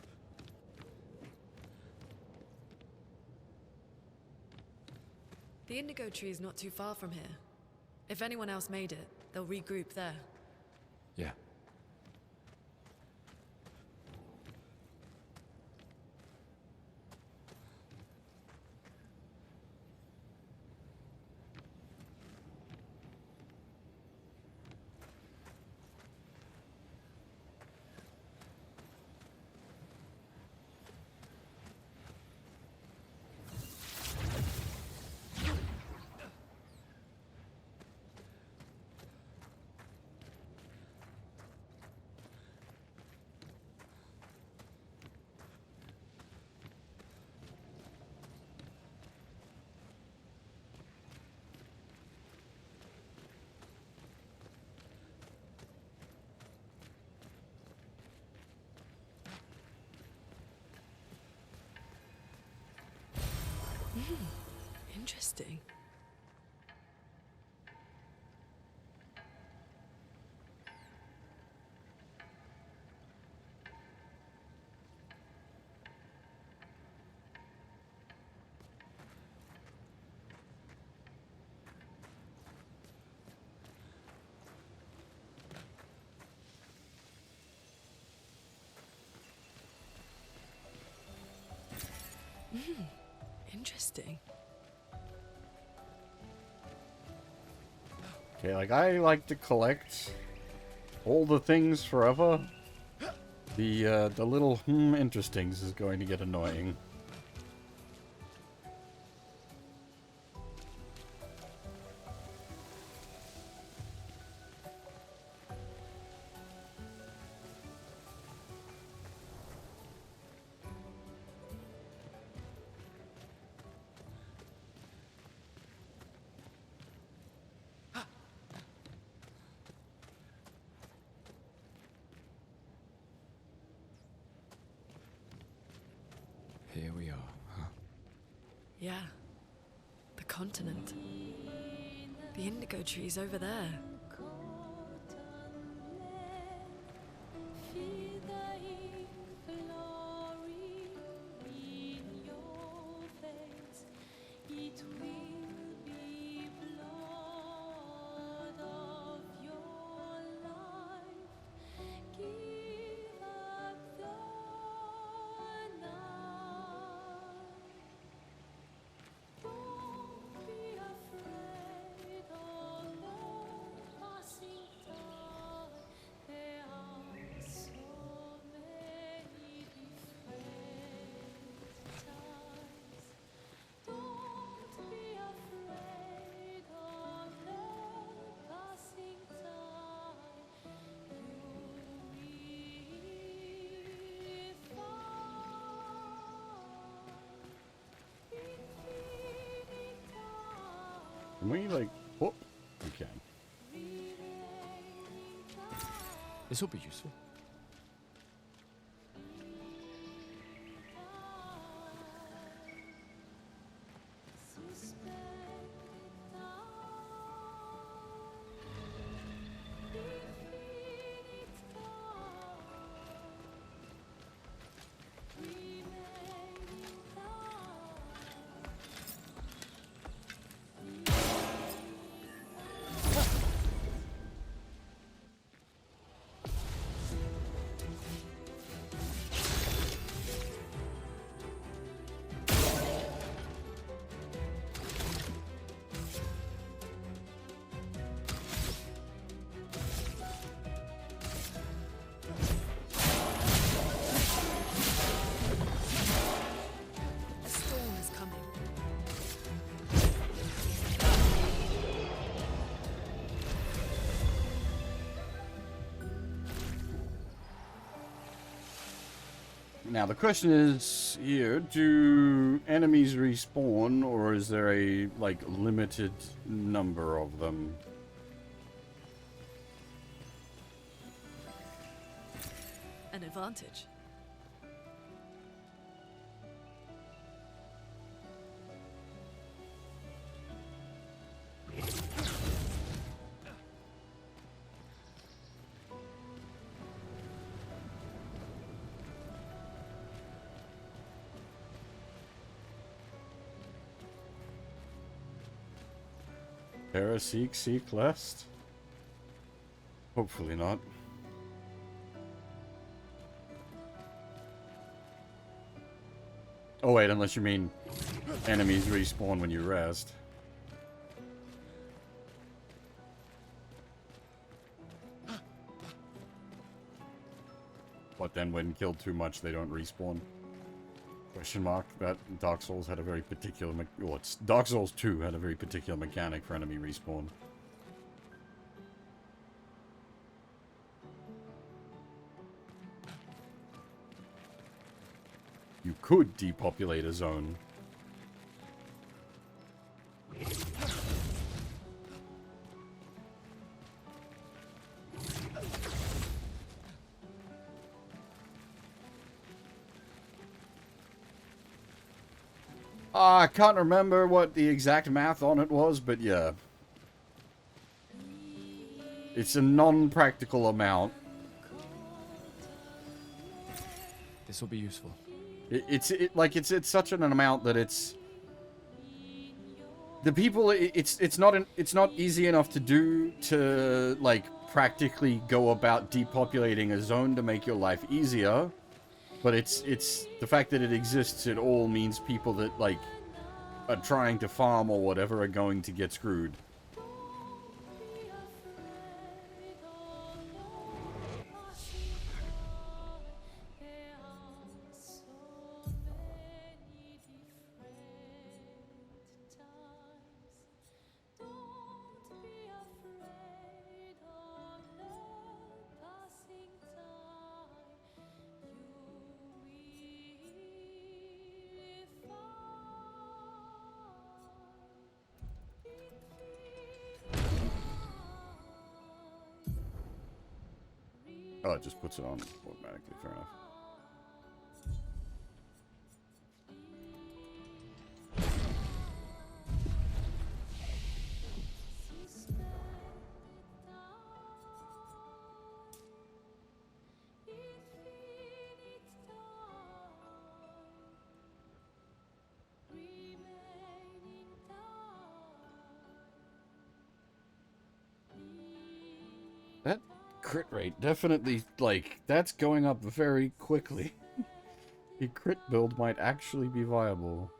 The indigo tree is not too far from here. If anyone else made it, they'll regroup there. Yeah. Interesting. Interesting. Okay, like, I like to collect all the things forever. The little interestings is going to get annoying. Here we are, huh? Yeah. The continent. The indigo trees over there. Can we, like... Oh, we can. This will be useful. Now, the question is here, do enemies respawn, or is there a, like, limited number of them? An advantage. Terra seek lest? Hopefully not. Oh wait, unless you mean enemies respawn when you rest. But then when killed too much, they don't respawn. Question mark. That Dark Souls had a very particular... Well, it's Dark Souls 2 had a very particular mechanic for enemy respawn. You could depopulate a zone. I can't remember what the exact math on it was, but yeah. It's a non-practical amount. This will be useful. It's such an amount that it's the people. It's not easy enough to do to like practically go about depopulating a zone to make your life easier. But it's the fact that it exists. It all means people that like are trying to farm or whatever are going to get screwed. Oh, it just puts it on automatically. Fair enough. That crit rate definitely, like, that's going up very quickly. A crit build might actually be viable.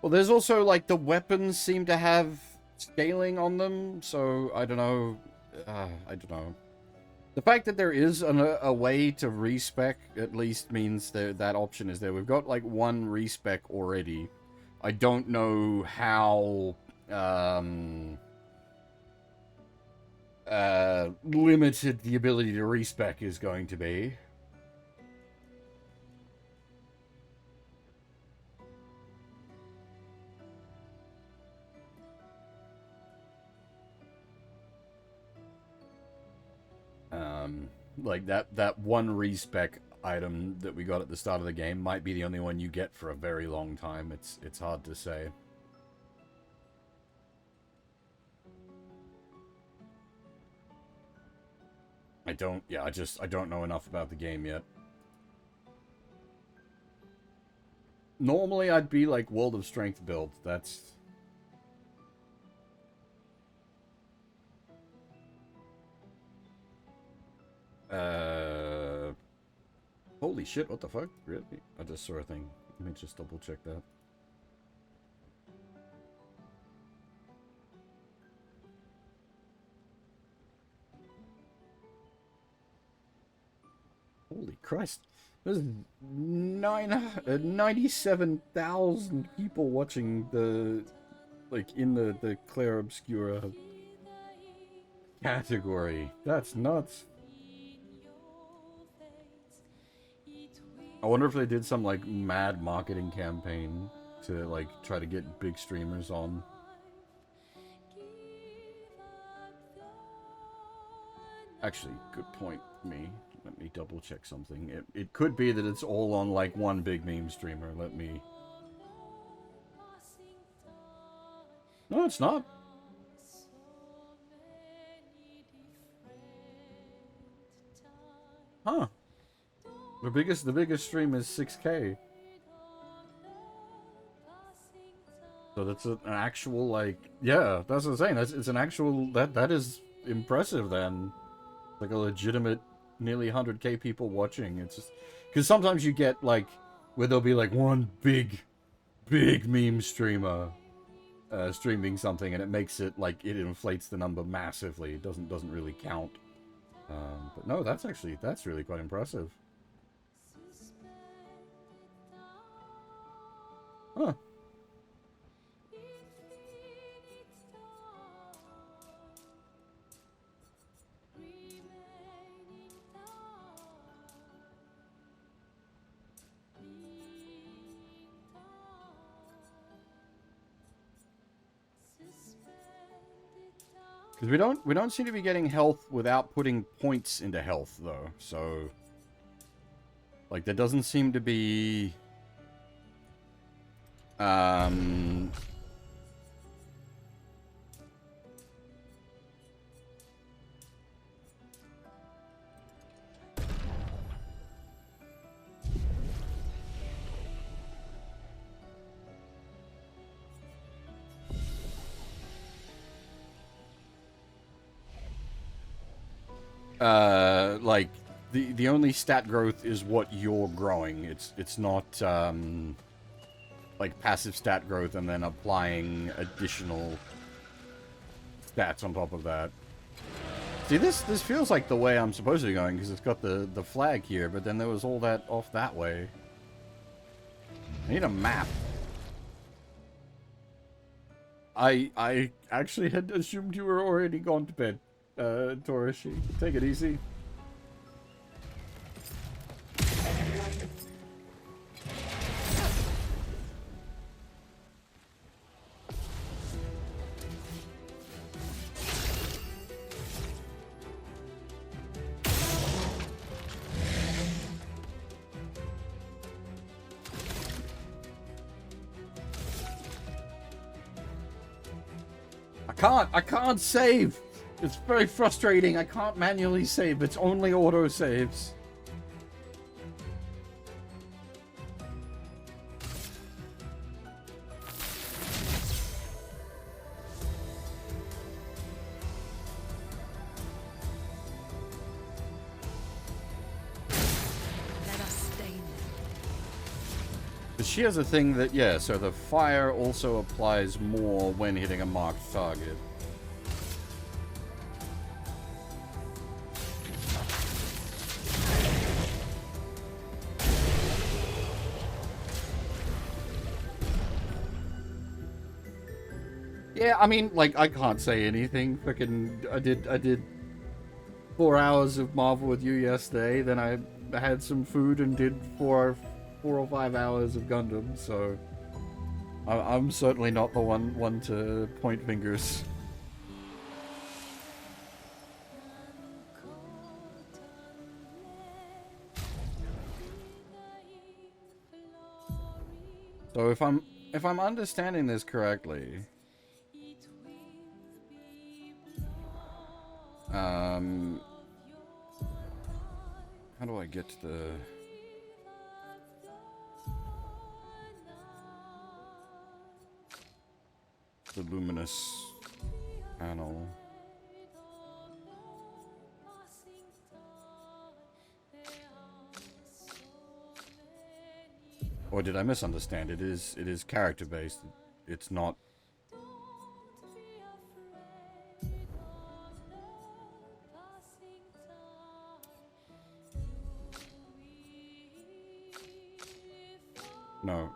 Well, there's also, like, the weapons seem to have scaling on them, so I don't know. I don't know. The fact that there is a way to respec at least means that option is there. We've got, like, one respec already. I don't know how limited the ability to respec is going to be. Like that one respec item that we got at the start of the game might be the only one you get for a very long time. It's hard to say. I don't know enough about the game yet. Normally I'd be like World of Strength build. That's holy shit, what the fuck? Really? I just saw a thing. Let me just double check that. Holy Christ. There's 97,000 people watching the, like, in the Clair Obscura category. That's nuts. I wonder if they did some, like, mad marketing campaign to, like, try to get big streamers on. Actually, good point, me. Let me double check something. It could be that it's all on, like, one big meme streamer. Let me... No, it's not. Huh. The biggest stream is 6K. So that's an actual, like, yeah, that's what I'm saying. It's an actual, that is impressive then. Like a legitimate nearly 100K people watching. It's just, because sometimes you get, like, where there'll be, like, one big meme streamer streaming something, and it makes it, like, it inflates the number massively. It doesn't really count. But no, that's really quite impressive. Huh. Because we don't seem to be getting health without putting points into health, though. So, like, there doesn't seem to be like the only stat growth is what you're growing. It's not like passive stat growth and then applying additional stats on top of that. See, this feels like the way I'm supposed to be going because it's got the flag here, but then there was all that off that way. I need a map. I actually had assumed you were already gone to bed, Torishi. Take it easy. I can't save. It's very frustrating. I can't manually save. It's only auto saves. Let us stay there. But she has a thing that, yeah, so the fire also applies more when hitting a marked target. Yeah, I mean, like, I can't say anything. Frickin' I did 4 hours of Marvel with you yesterday, then I had some food and did 4 or 5 hours of Gundam, so I'm certainly not the one to point fingers. So if I'm understanding this correctly, how do I get to the luminous panel? Or did I misunderstand? It is character based. It's not. No,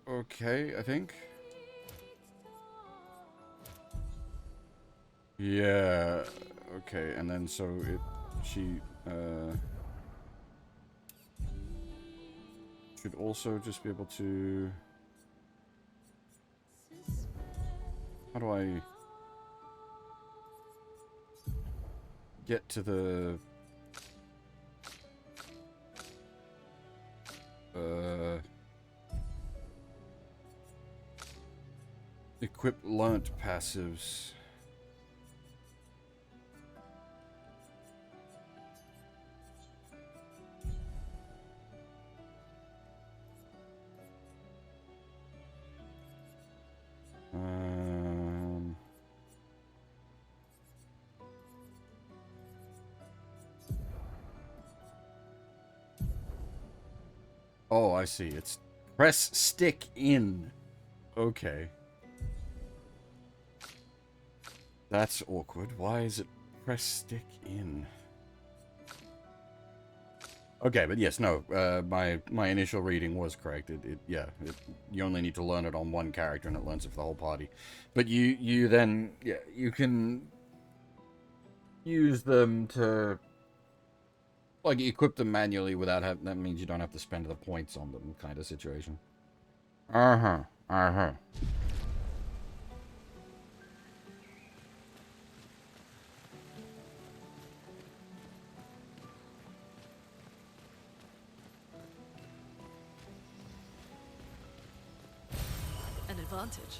okay, I think. Yeah, okay, and then so she should also just be able to, how do I get to the, equip learnt passives? Oh, I see. It's press stick in. Okay. That's awkward. Why is it press stick in? Okay, but yes, no, my initial reading was correct. You only need to learn it on one character, and it learns it for the whole party. But you then, yeah, you can use them to, like, equip them manually without having, that means you don't have to spend the points on them, kind of situation. Uh-huh, uh-huh. An advantage.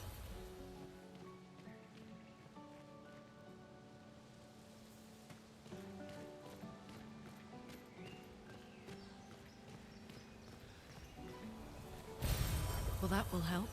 Well, that will help.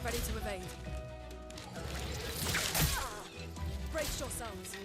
Ready to evade. Brace yourselves.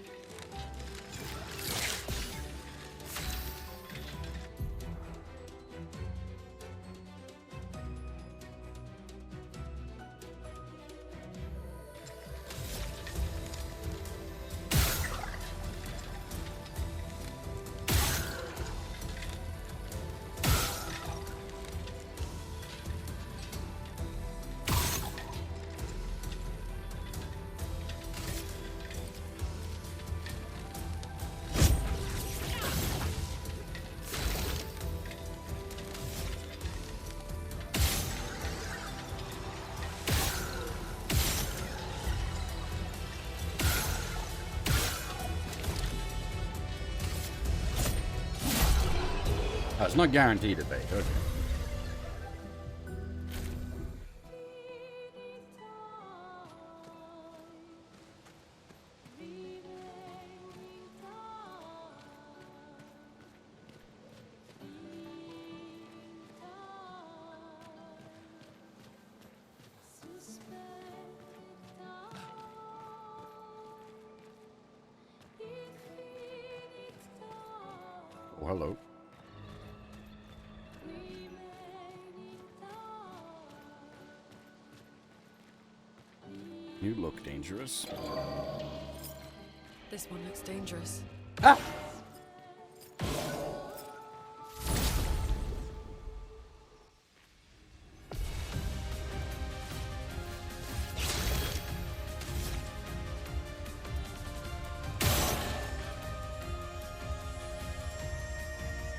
Oh, it's not guaranteed evade, okay. Oh, hello. You look dangerous. This one looks dangerous. Ah!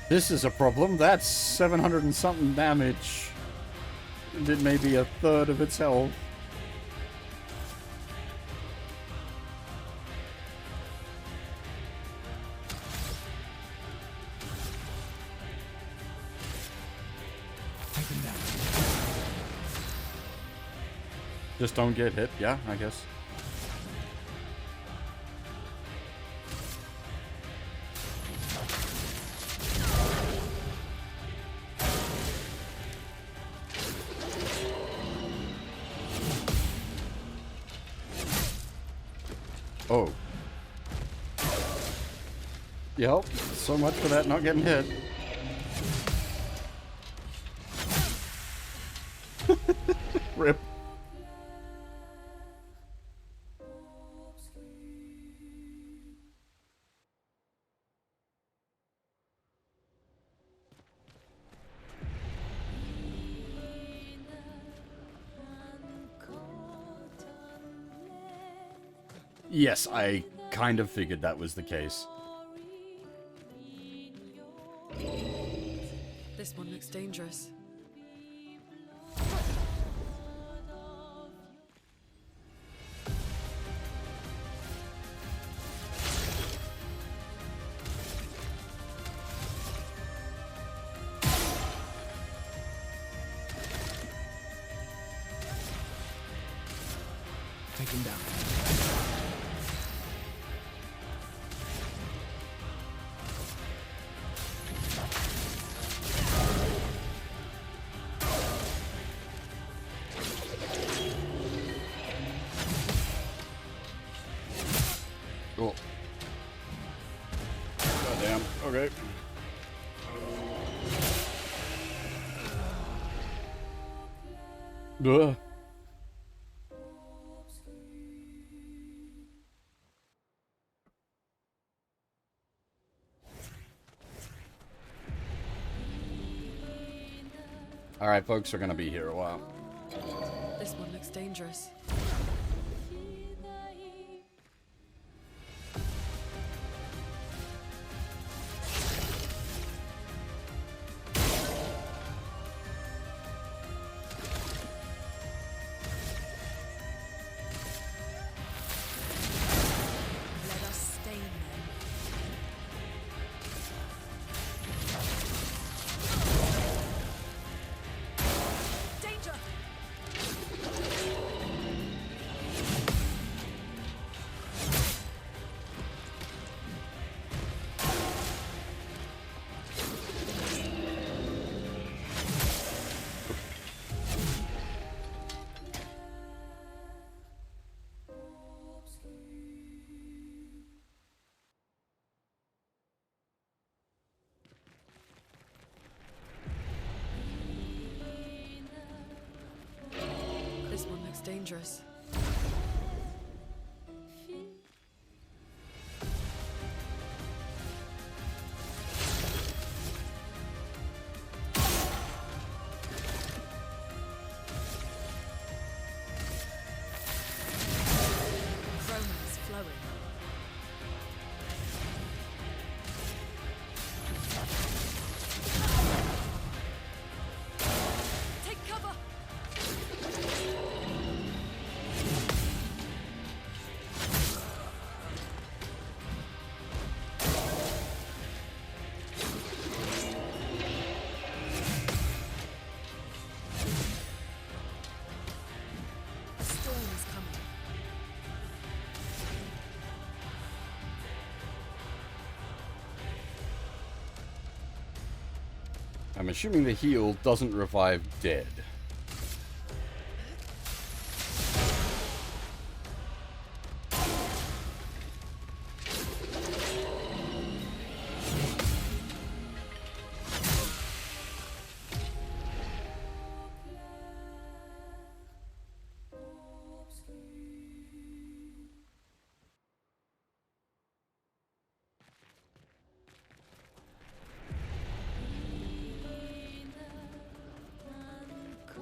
This is a problem. That's 700 and something damage. Did maybe a third of its health. Just don't get hit, yeah, I guess. Oh. Yep, so much for that not getting hit. Rip. Yes, I kind of figured that was the case. This one looks dangerous. Take him down. Cool. Goddamn. Okay. Duh. Alright, folks, we're gonna be here a while. This one looks dangerous. Let us stain them. Danger! This one looks dangerous. Chroma's flowing. Take cover! A storm is coming. I'm assuming the heal doesn't revive dead.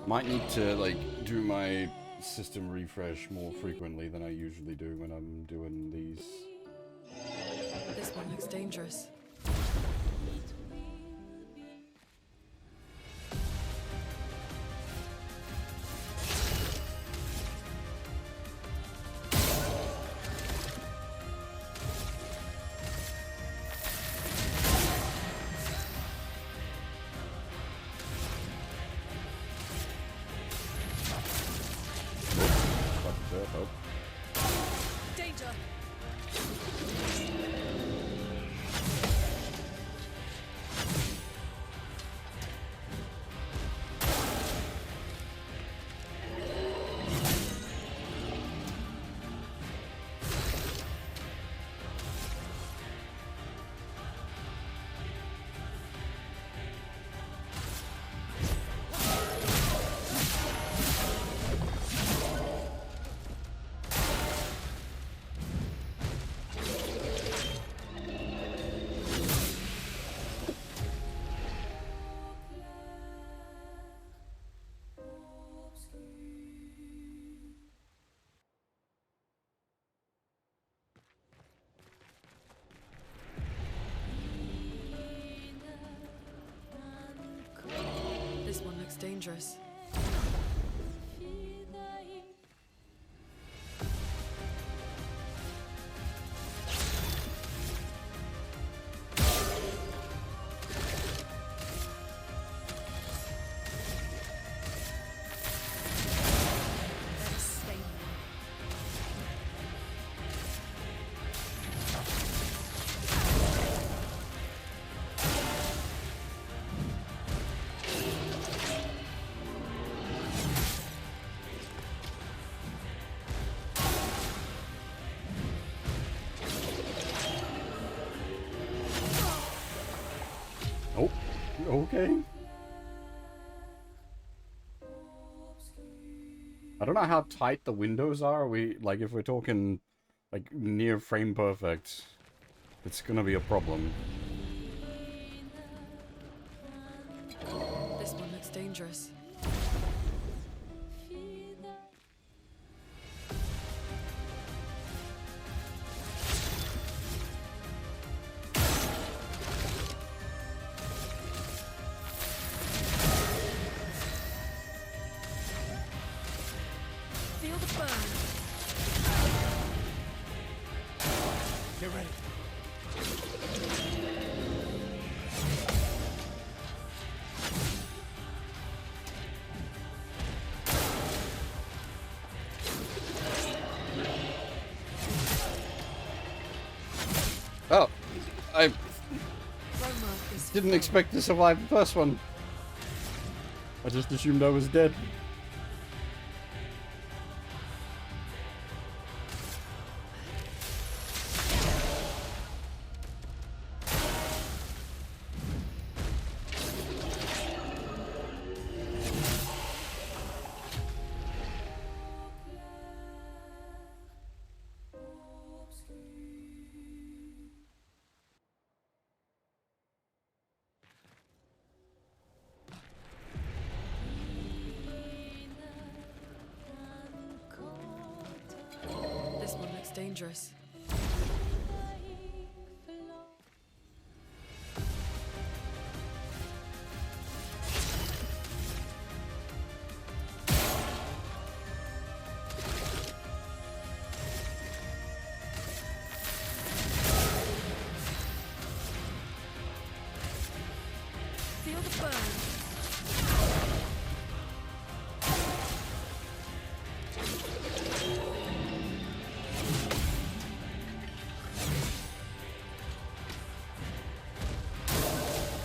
Might need to, like, do my system refresh more frequently than I usually do when I'm doing these. This one looks dangerous. Danger! This one looks dangerous. Let us stain them. Okay. I don't know how tight the windows are. Like, if we're talking, like, near frame perfect, it's gonna be a problem. This one looks dangerous. Feel the burn. Get ready. Oh, I didn't expect to survive the first one. I just assumed I was dead. This one looks dangerous. Feel the burn.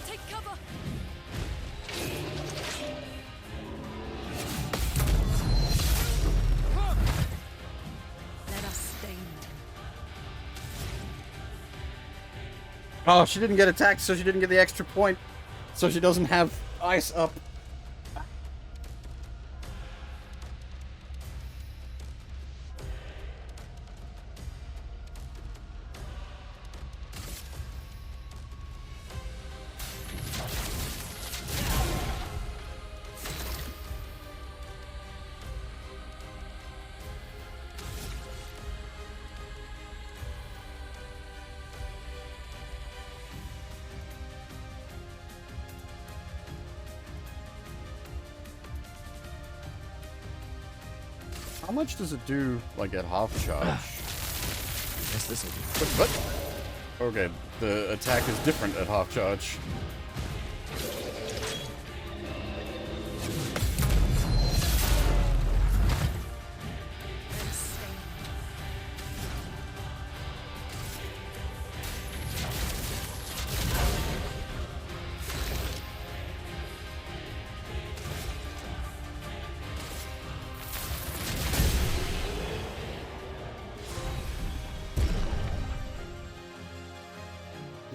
Take cover. Let us stain them. Oh, she didn't get attacked, so she didn't get the extra point. So she doesn't have ice up. How much does it do, like, at half charge? Guess this will be. What? Okay, the attack is different at half charge.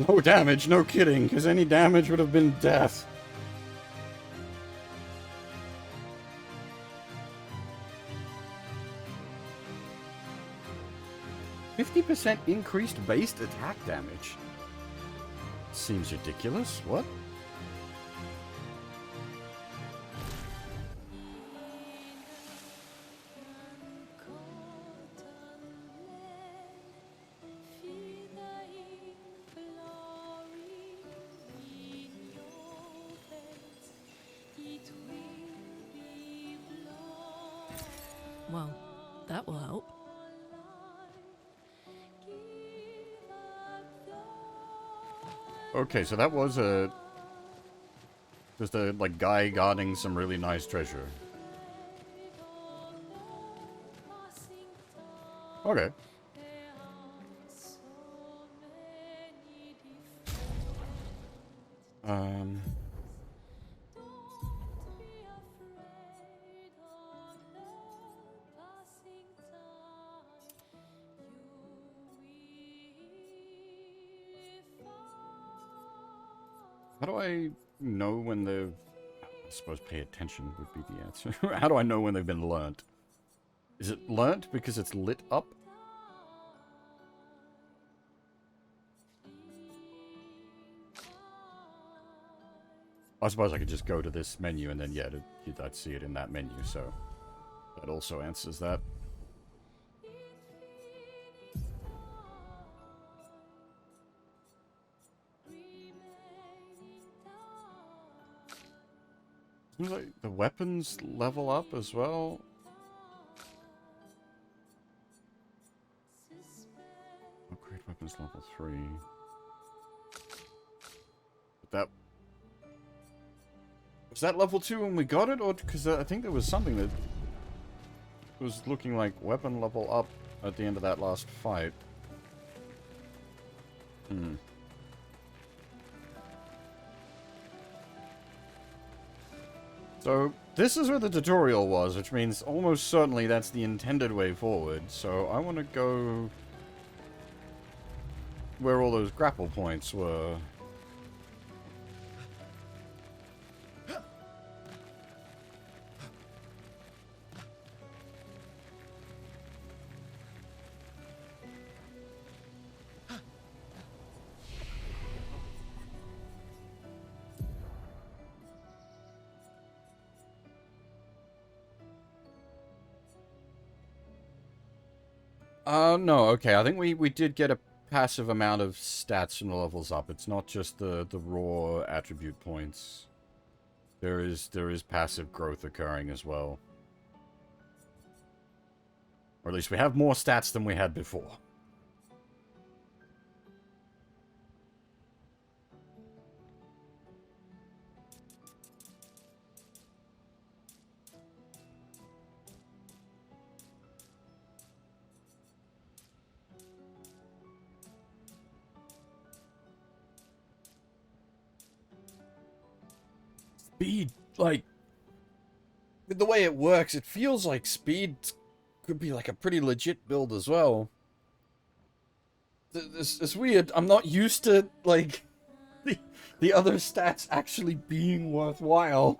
No damage, no kidding, because any damage would have been death. %50 increased base attack damage. Seems ridiculous. What? Well, that will help. Okay, so that was just a, like, guy guarding some really nice treasure. Okay. How do I know when they've... I suppose pay attention would be the answer. How do I know when they've been learnt? Is it learnt because it's lit up? I suppose I could just go to this menu and then, yeah, I'd see it in that menu, so that also answers that. Seems like the weapons level up as well. Upgrade weapons level 3. But that... Was that level 2 when we got it? Or because I think there was something that was looking like weapon level up at the end of that last fight. Hmm. So, this is where the tutorial was, which means almost certainly that's the intended way forward. So, I want to go where all those grapple points were. No, okay, I think we did get a passive amount of stats from the levels up. It's not just the raw attribute points. There is passive growth occurring as well. Or at least we have more stats than we had before. Speed, like, with the way it works, it feels like speed could be like a pretty legit build as well. It's weird. I'm not used to, like, the other stats actually being worthwhile.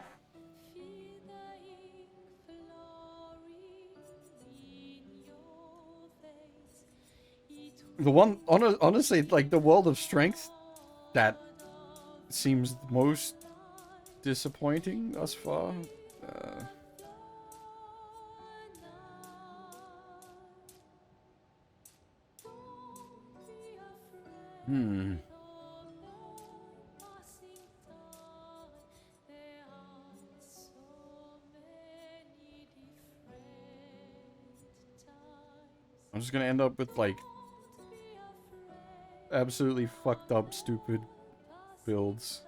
The one, honestly, like, the World of Strength that seems most disappointing thus far. I'm just gonna end up with, like, absolutely fucked up, stupid builds.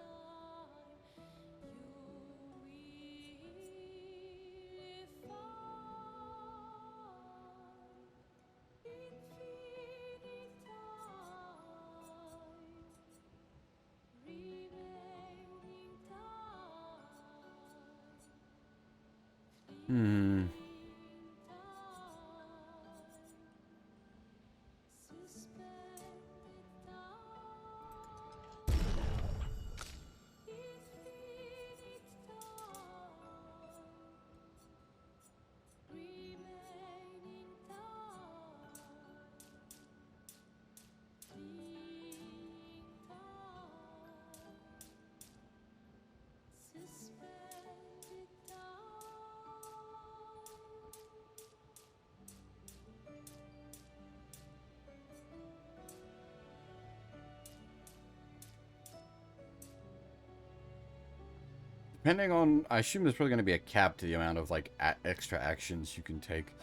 Depending on, I assume there's probably going to be a cap to the amount of, like, extra actions you can take.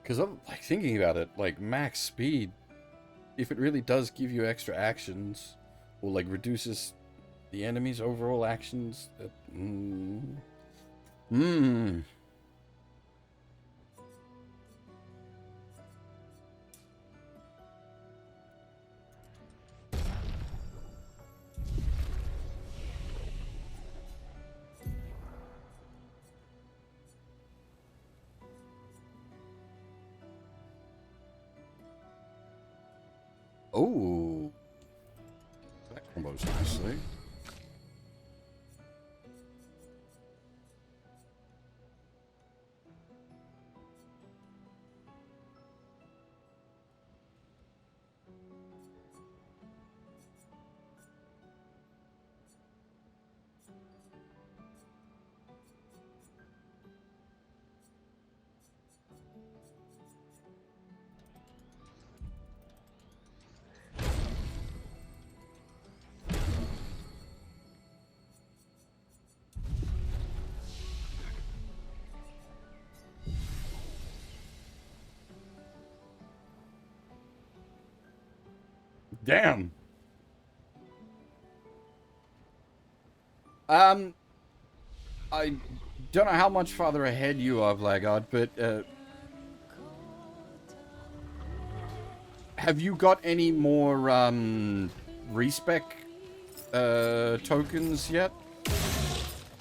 Because I'm, like, thinking about it, like, max speed, if it really does give you extra actions, or, like, reduces the enemy's overall actions, Oh, that combos nicely. Damn. I don't know how much farther ahead you are, Blackguard, but have you got any more respec tokens yet?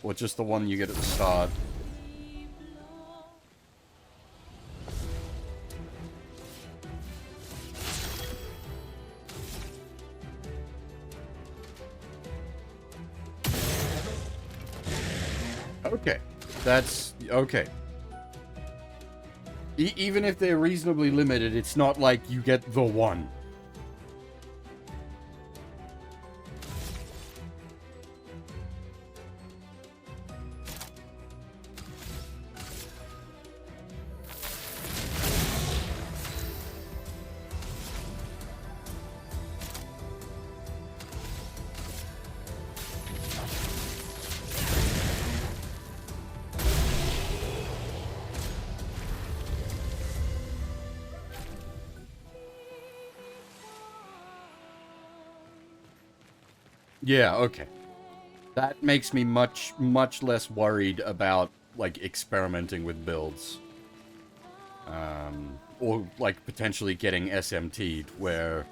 Or just the one you get at the start? Okay. That's... okay. Even if they're reasonably limited, it's not like you get the one. Yeah, okay. That makes me much less worried about, like, experimenting with builds. Or, like, potentially getting SMT'd, where,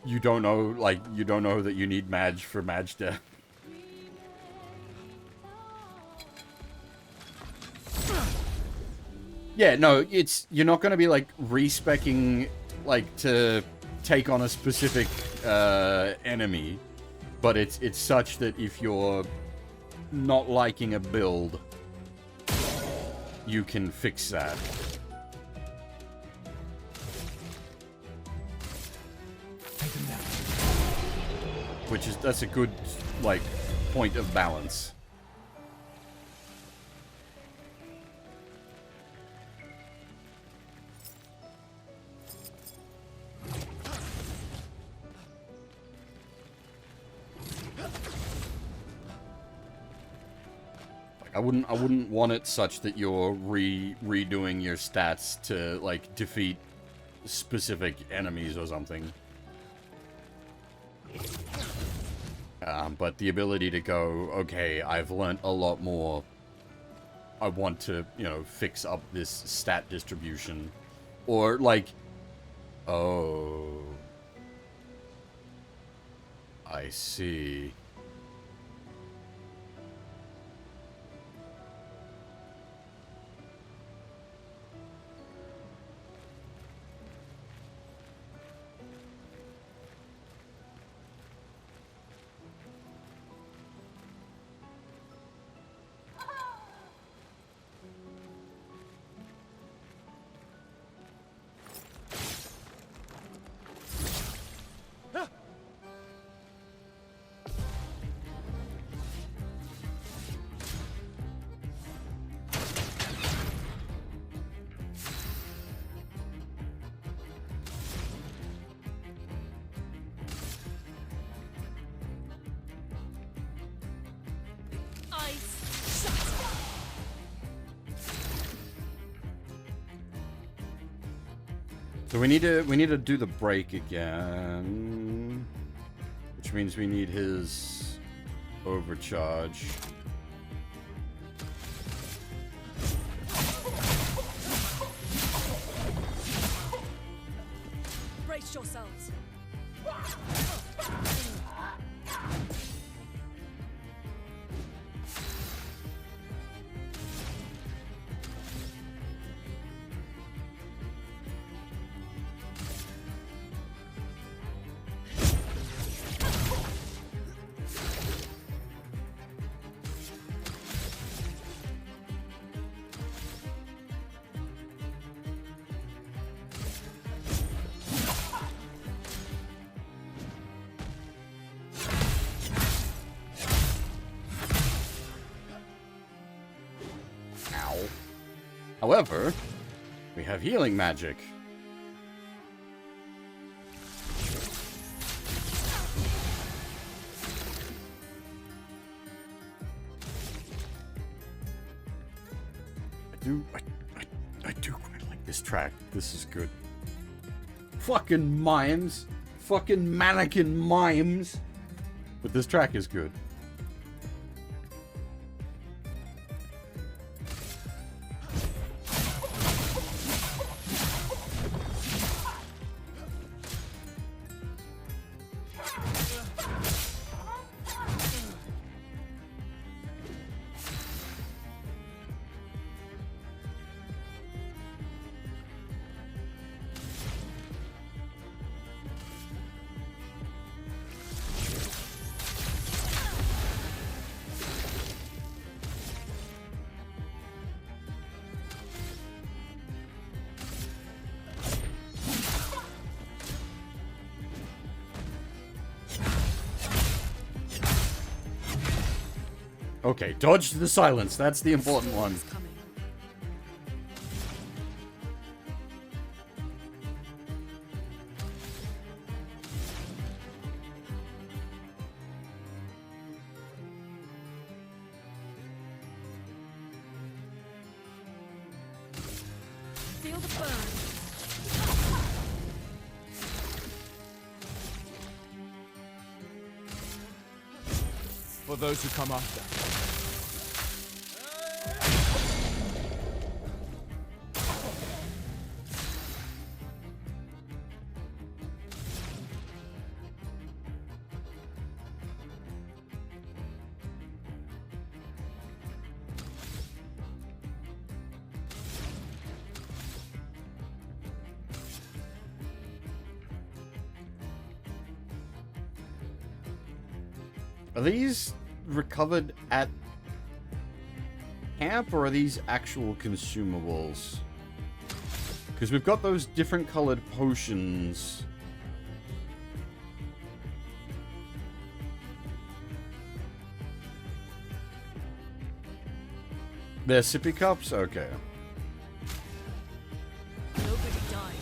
you don't know, like, you don't know that you need Madge for Madge death. Yeah, no, you're not going to be, like, respecing, like, to take on a specific, enemy. But it's such that if you're not liking a build, you can fix that. That's a good, like, point of balance. I wouldn't want it such that you're redoing your stats to, like, defeat specific enemies or something. But the ability to go, okay, I've learnt a lot more. I want to, you know, fix up this stat distribution. Or, like, oh, I see. So we need to do the break again, which means we need his overcharge. Brace yourselves. However, we have healing magic. I do quite like this track. This is good. Fucking mimes. Fucking mannequin mimes. But this track is good. Okay, dodge the silence. That's the important one. Feel the burn. For those who come after. Are these recovered at camp, or are these actual consumables? Because we've got those different colored potions. They're sippy cups? Okay. Nobody dies.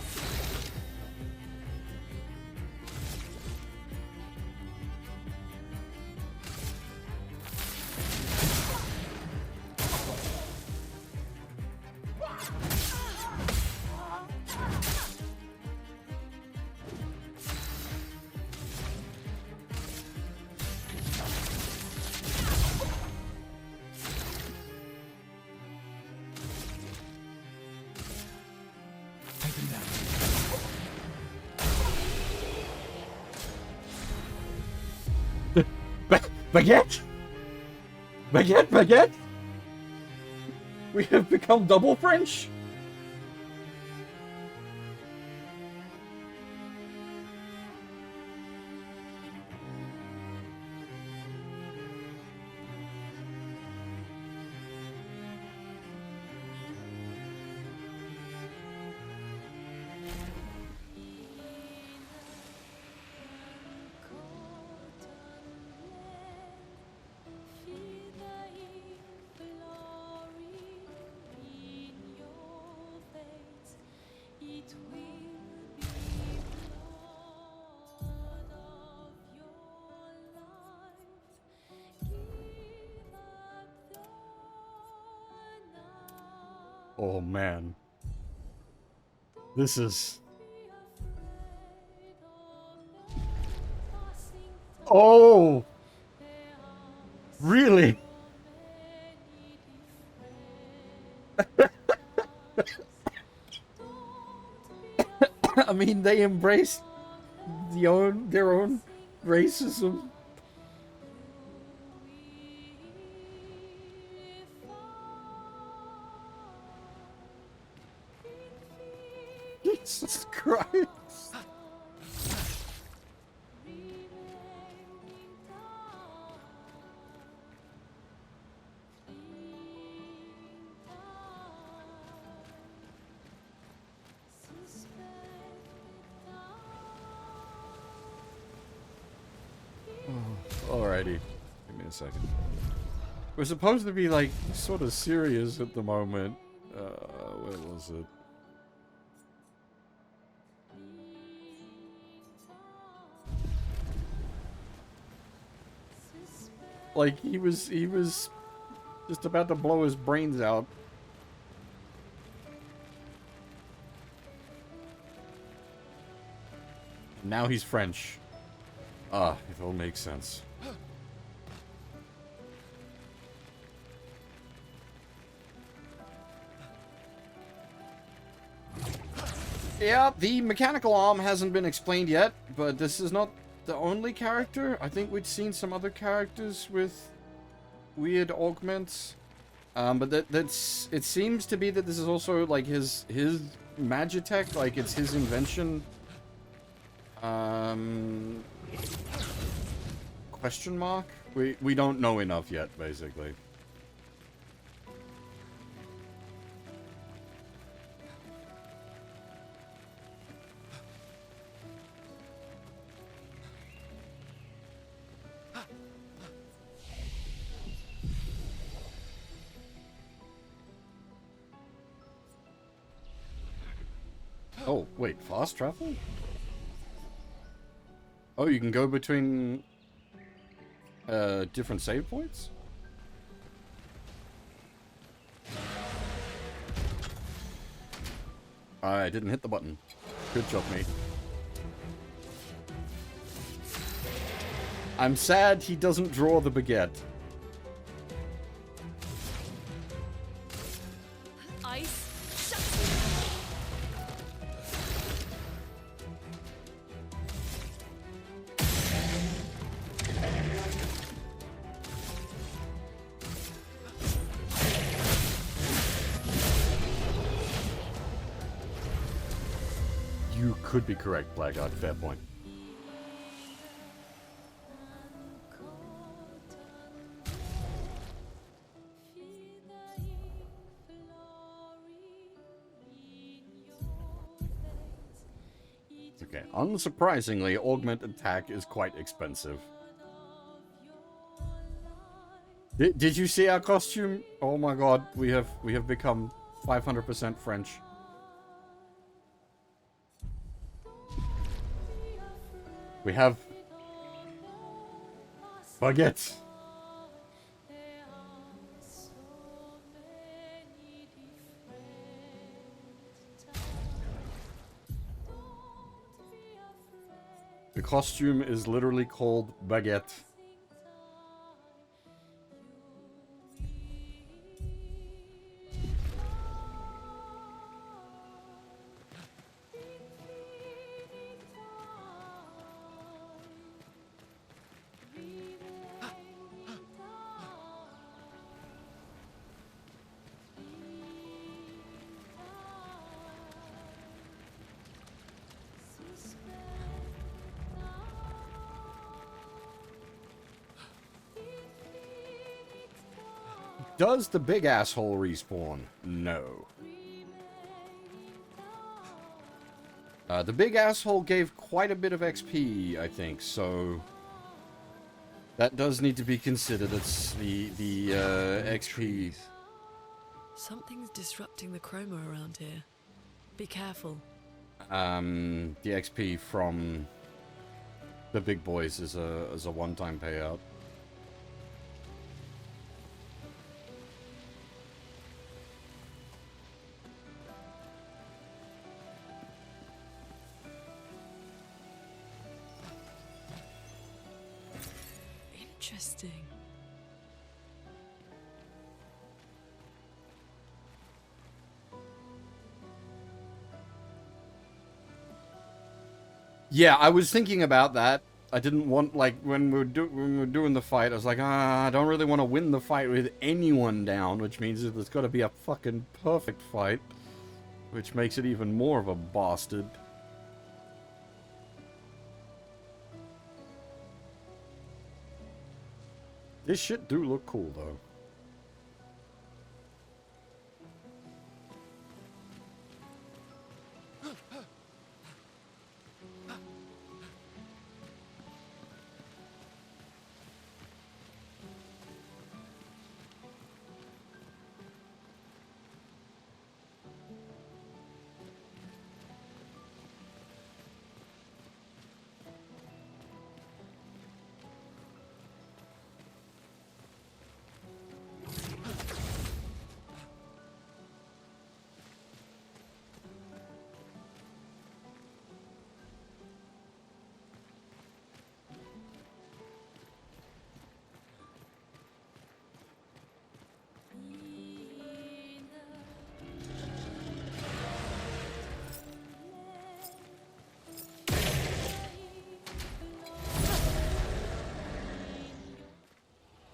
Baguette! Baguette, baguette! We have become double French! Oh man. This is... Oh! Really? I mean, they embraced their own racism. Jesus Christ. Alrighty. Give me a second. We're supposed to be, like, sort of serious at the moment. Where was it? Like, he was just about to blow his brains out. Now he's French. Ah, it all makes sense. Yeah, the mechanical arm hasn't been explained yet, but this is not the only character. I think we'd seen some other characters with weird augments. But it seems to be that this is also like his Magitech, like it's his invention. Question mark? We don't know enough yet, basically. Oh, wait, fast travel? Oh, you can go between different save points? I didn't hit the button. Good job, mate. I'm sad he doesn't draw the baguette. Ice. You could be correct, Blackguard. Fair point. Okay, unsurprisingly, augment attack is quite expensive. Did you see our costume? Oh my god, we have become 500% French. We have baguettes. The costume is literally called baguette. Does the big asshole respawn? No. The big asshole gave quite a bit of XP, I think, so that does need to be considered. It's the XP. Something's disrupting the chroma around here. Be careful. The XP from the big boys is a one-time payout. Interesting. Yeah, I was thinking about that. I didn't want, like, when we were doing the fight, I was like, I don't really want to win the fight with anyone down, which means that there's got to be a fucking perfect fight, which makes it even more of a bastard. This shit do look cool, though.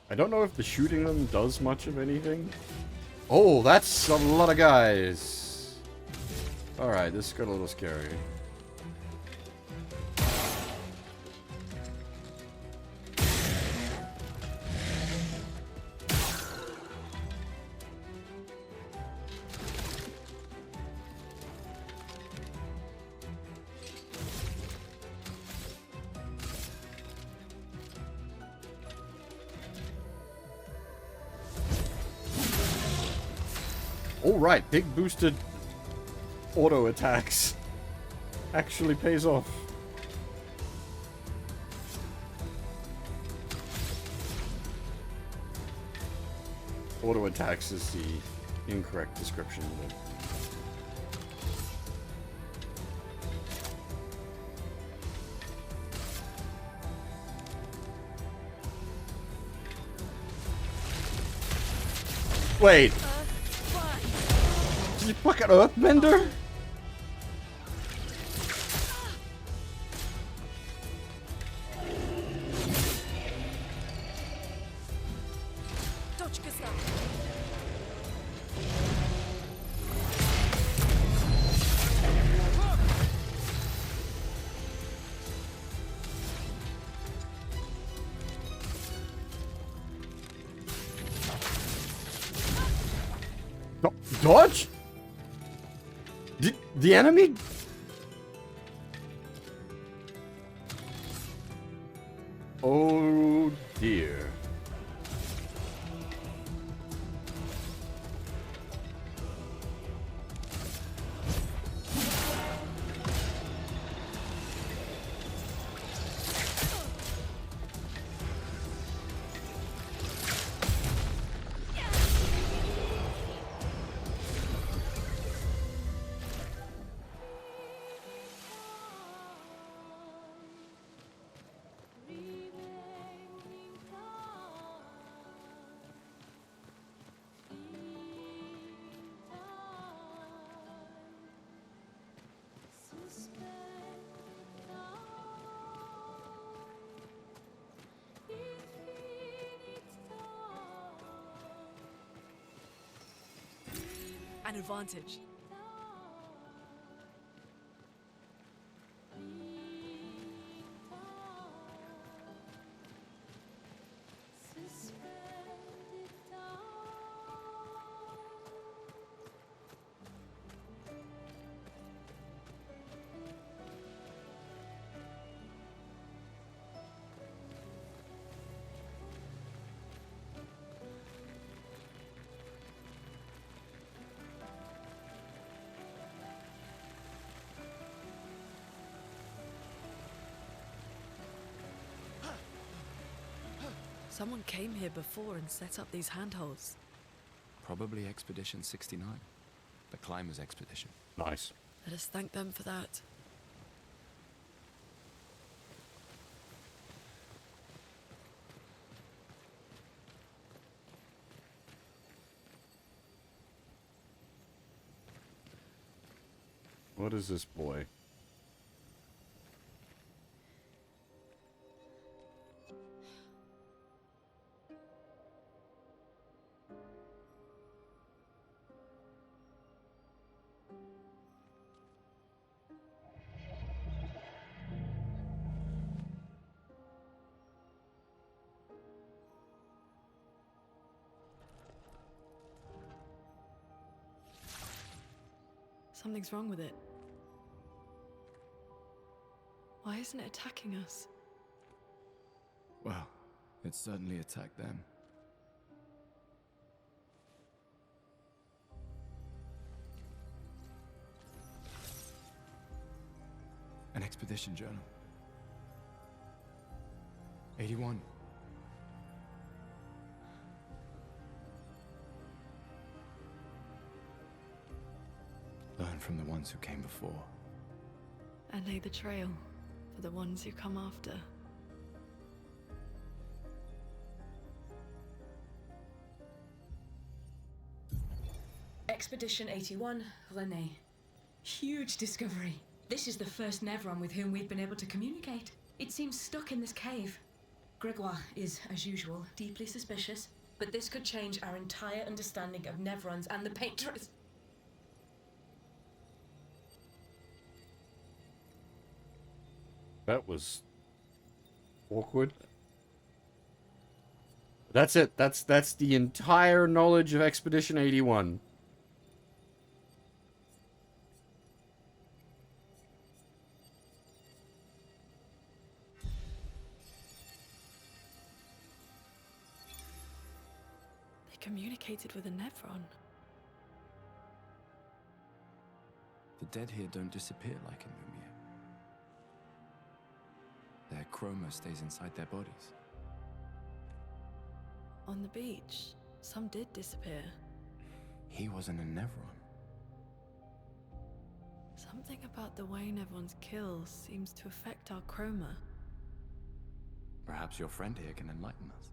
I don't know if the shooting them does much of anything. Oh, that's a lot of guys. Alright, this got a little scary. Oh, right, big boosted auto attacks actually pays off. Auto attacks is the incorrect description of it. Wait. You fucking earthbender? Dodge? The enemy? Oh dear. An advantage. Someone came here before and set up these handholds. Probably Expedition 69. The Climbers Expedition. Nice. Let us thank them for that. What is this boy? Something's wrong with it. Why isn't it attacking us? Well, it certainly attacked them. An expedition journal. 81. Learn from the ones who came before. And lay the trail for the ones who come after. Expedition 81, René. Huge discovery. This is the first Nevron with whom we've been able to communicate. It seems stuck in this cave. Gregoire is, as usual, deeply suspicious, but this could change our entire understanding of Nevrons and the Patriots. That was awkward. That's it. That's the entire knowledge of Expedition 81. They communicated with a Nevron. The dead here don't disappear like in Lumiere. Their chroma stays inside their bodies. On the beach, some did disappear. He wasn't a Nevron. Something about the way Nevrons kill seems to affect our chroma. Perhaps your friend here can enlighten us.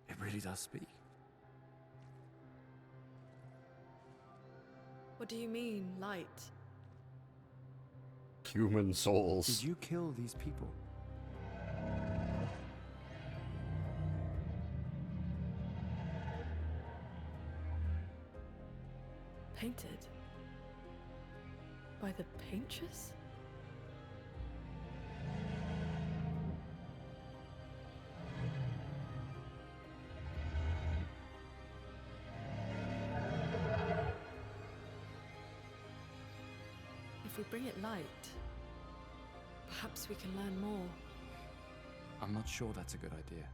It really does speak. What do you mean, light? Human souls. Did you kill these people? Painted? By the paintress? If we bring it light, perhaps we can learn more. I'm not sure that's a good idea.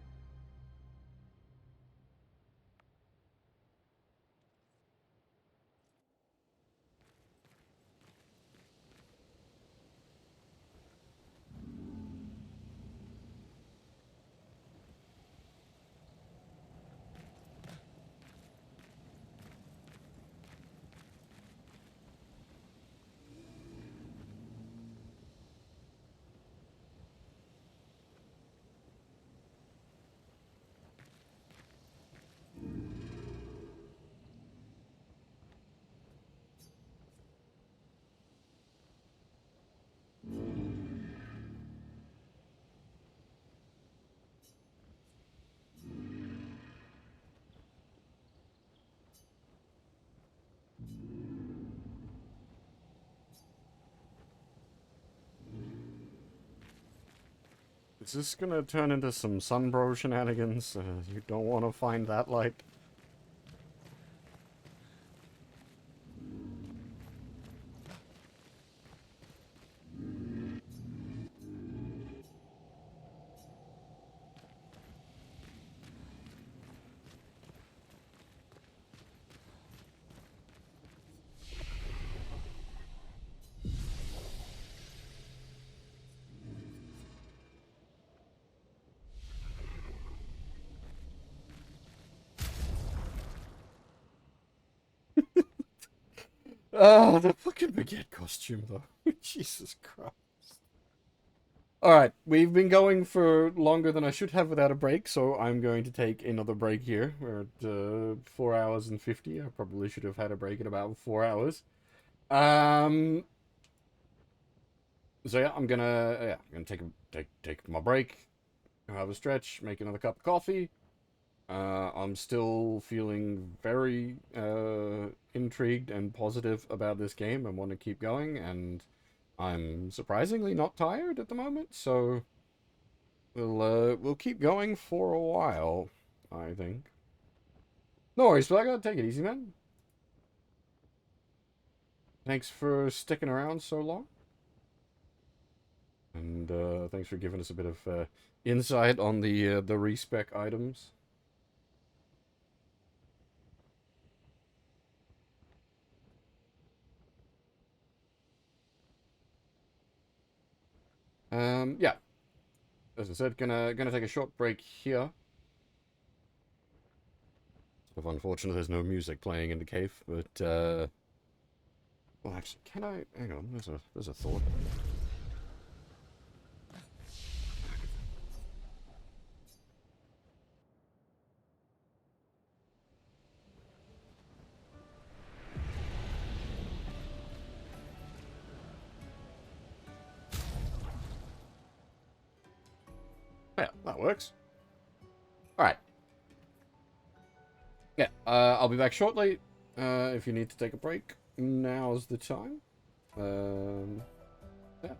Is this gonna turn into some Sunbro shenanigans? You don't want to find that light? Oh, the fucking baguette costume, though. Jesus Christ. Alright, we've been going for longer than I should have without a break, so I'm going to take another break here. We're at 4 hours and 50. I probably should have had a break at about 4 hours. So yeah, I'm gonna take my break, have a stretch, make another cup of coffee. I'm still feeling very intrigued and positive about this game and want to keep going, and I'm surprisingly not tired at the moment, so we'll keep going for a while, I think. No worries, but I gotta take it easy, man. Thanks for sticking around so long. And thanks for giving us a bit of insight on the respec items. Yeah. As I said, gonna take a short break here. Sort of unfortunate there's no music playing in the cave, but well, actually, can I? Hang on, there's a thought. Yeah, that works. Alright. Yeah, I'll be back shortly. If you need to take a break, now's the time. Yeah.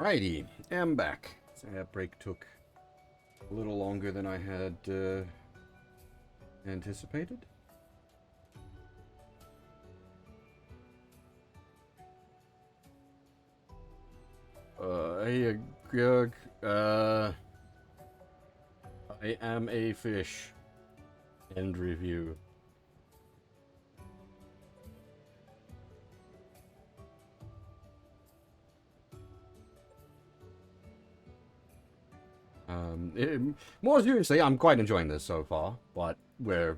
Alrighty, I'm back. So that break took a little longer than I had anticipated. Hey, Greg, I am a fish. End review. More seriously, I'm quite enjoying this so far, but we're,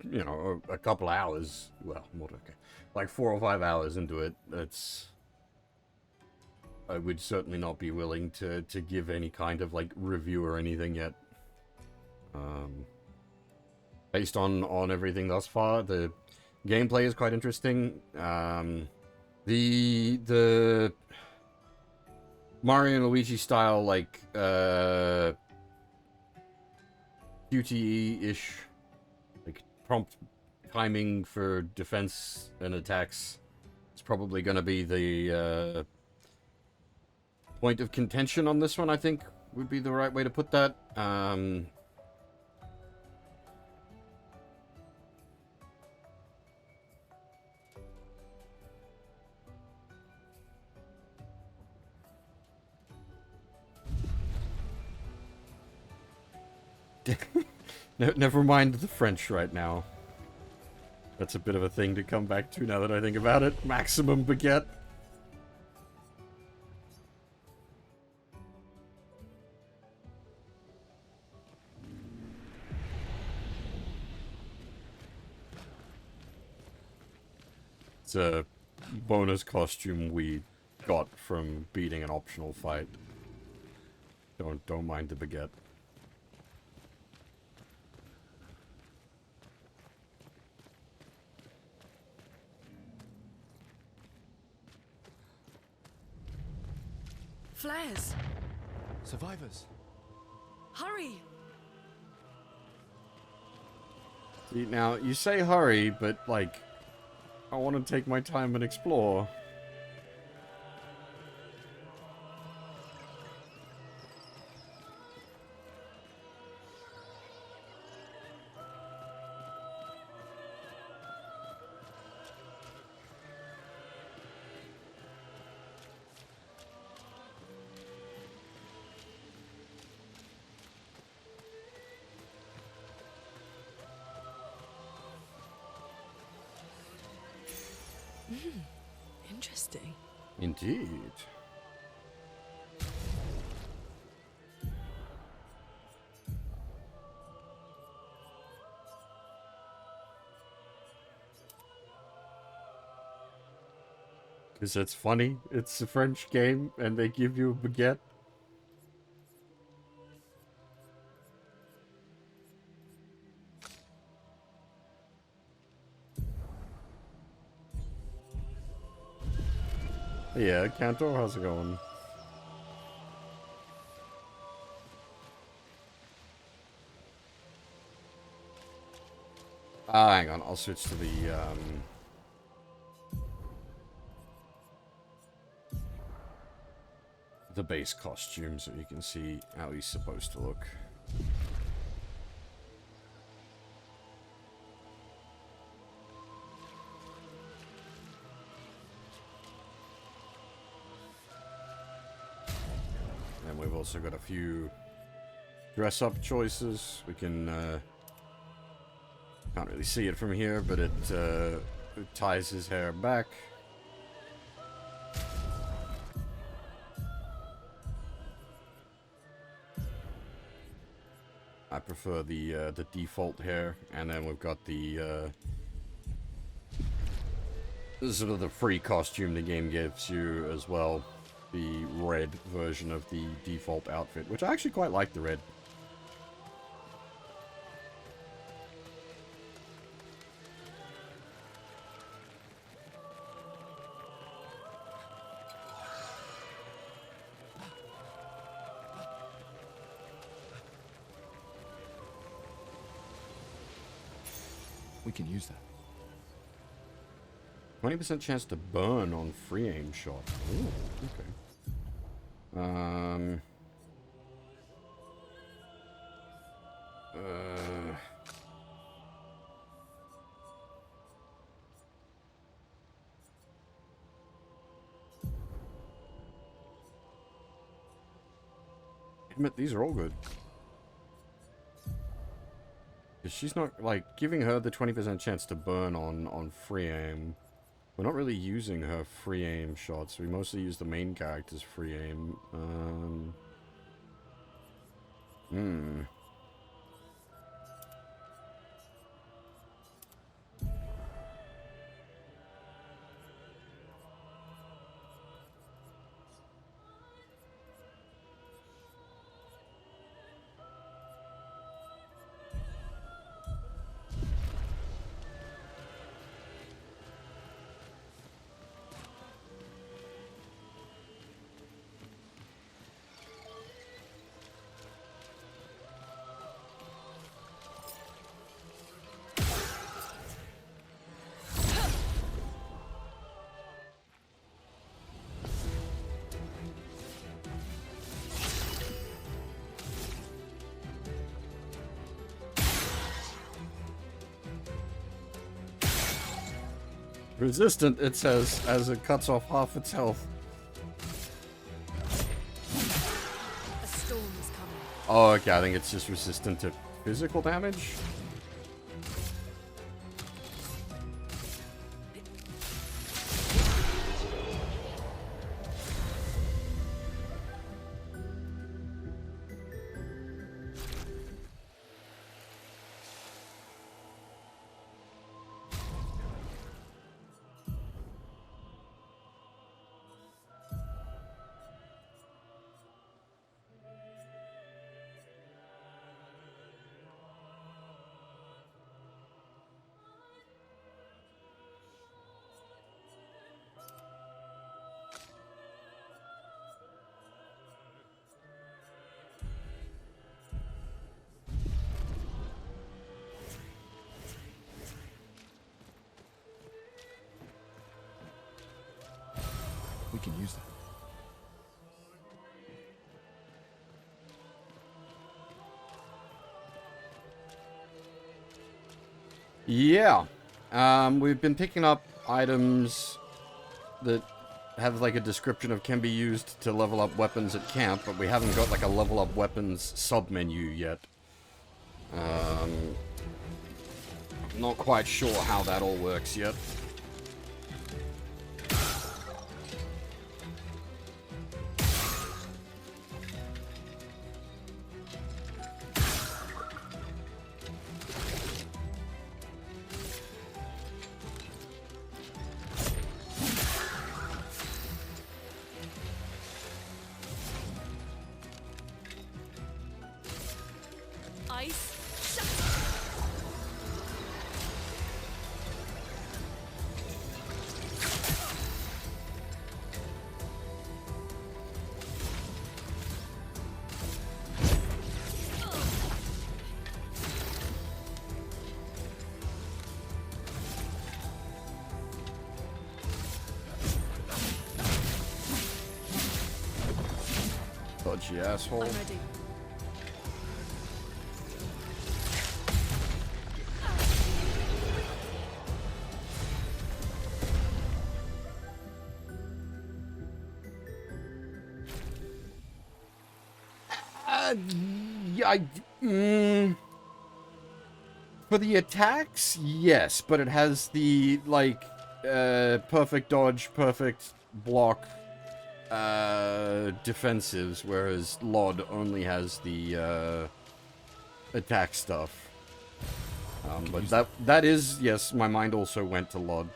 you know, a couple hours, well, more okay, like 4 or 5 hours into it. I would certainly not be willing to give any kind of, like, review or anything yet. Based on everything thus far, the gameplay is quite interesting. The Mario and Luigi style, like, QTE-ish, like, prompt timing for defense and attacks is probably going to be the, point of contention on this one, I think, would be the right way to put that. Never mind the French right now. That's a bit of a thing to come back to now that I think about it. Maximum baguette. It's a bonus costume we got from beating an optional fight. Don't mind the baguette. Flares! Survivors! Hurry! See, now, you say hurry, but, like, I want to take my time and explore. Interesting. Indeed. Because it's funny. It's a French game, and they give you a baguette. Yeah, Cantor, how's it going? Hang on, I'll switch to the base costume so you can see how he's supposed to look. And we've also got a few dress-up choices. We can, can't really see it from here, but it ties his hair back. I prefer the default hair, and then we've got the sort of the free costume the game gives you as well. The red version of the default outfit, which I actually quite like the red. We can use that. 20% chance to burn on free aim shot. Ooh, okay. Um... Damn it, these are all good. Because she's not, like, giving her the 20% chance to burn on free aim. We're not really using her free aim shots. We mostly use the main character's free aim. Resistant, it says, as it cuts off half its health. A storm is coming. Oh, okay, I think it's just resistant to physical damage. We can use that. Yeah. We've been picking up items that have like a description of can be used to level up weapons at camp, but we haven't got like a level up weapons sub-menu yet. Not quite sure how that all works yet. Dodgy asshole. I'm ready. Yeah, for the attacks, yes, but it has the, like, perfect dodge, perfect block, defensives, whereas LOD only has the, attack stuff. But that is, yes, my mind also went to LOD.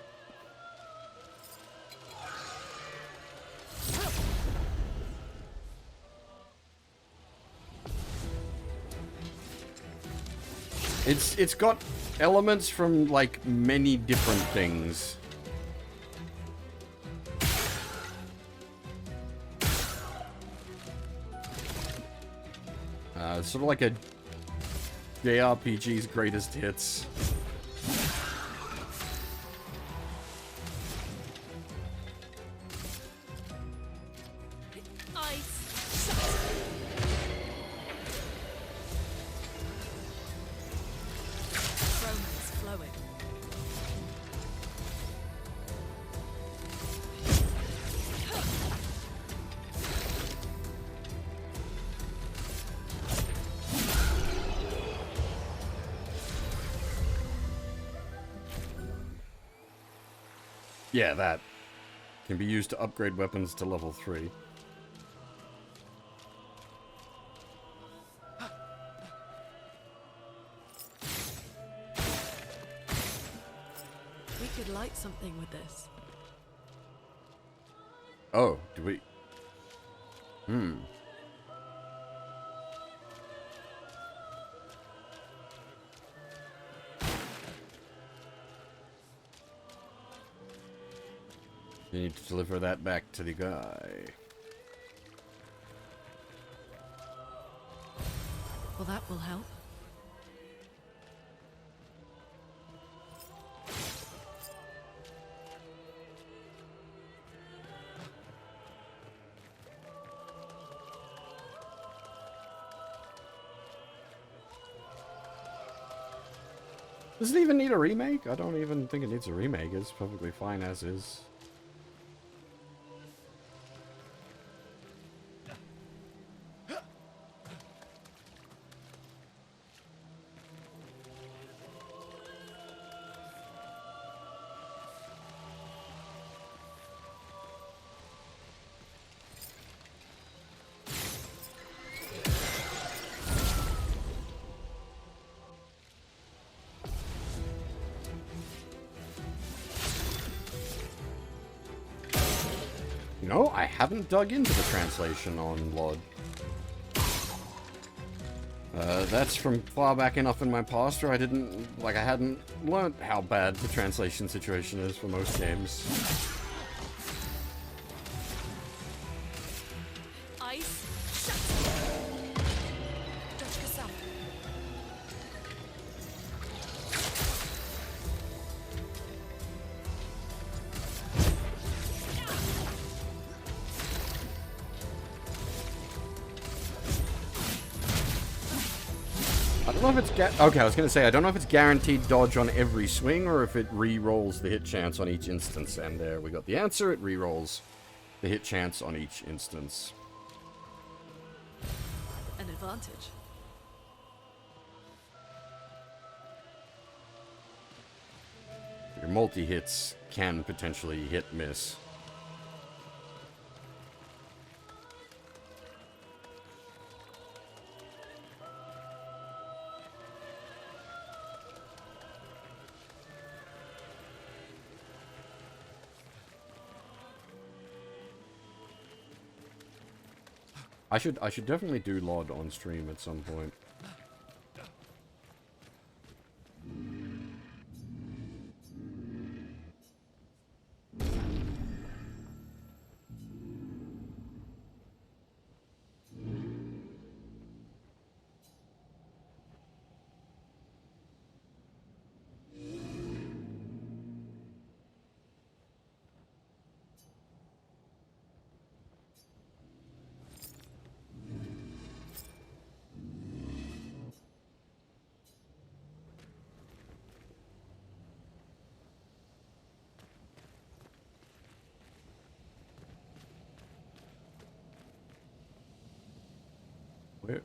It's got elements from, like, many different things. It's sort of like a JRPG's greatest hits. Ice Yeah, that. Can be used to upgrade weapons to level 3. We could light something with this. Oh, do we... Hmm. You need to deliver that back to the guy. Well, that will help. Does it even need a remake? I don't even think it needs a remake. It's perfectly fine as is. No, I haven't dug into the translation on LOD. That's from far back enough in my past where I hadn't learnt how bad the translation situation is for most games. Ice. Touch yourself. I don't know if it's okay, I was gonna say, I don't know if it's guaranteed dodge on every swing or if it re-rolls the hit chance on each instance. And there we got the answer. It re-rolls the hit chance on each instance. An advantage. Your multi-hits can potentially hit-miss. I should definitely do LOD on stream at some point.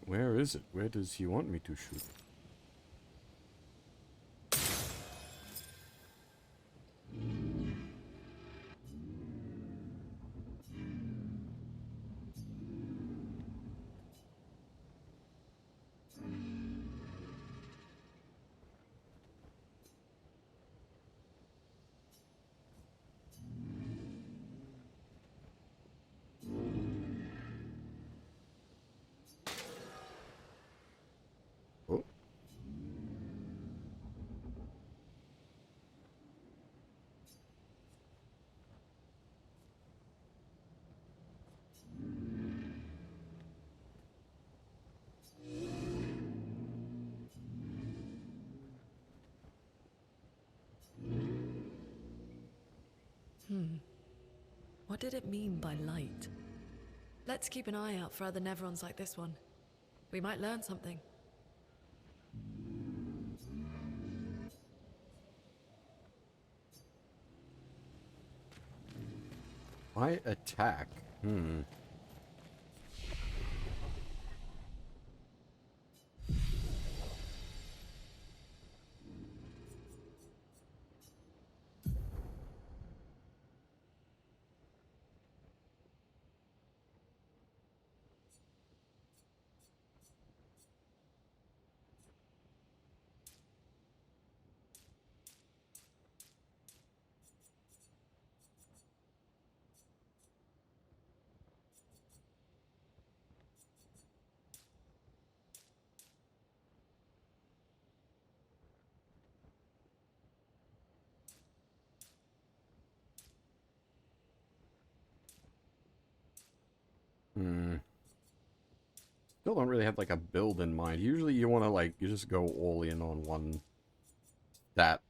Where is it? Where does he want me to shoot? Oh. What did it mean by light? Let's keep an eye out for other Neverons like this one. We might learn something. My attack? Still don't really have like a build in mind. Usually you want to like, you just go all in on one stat.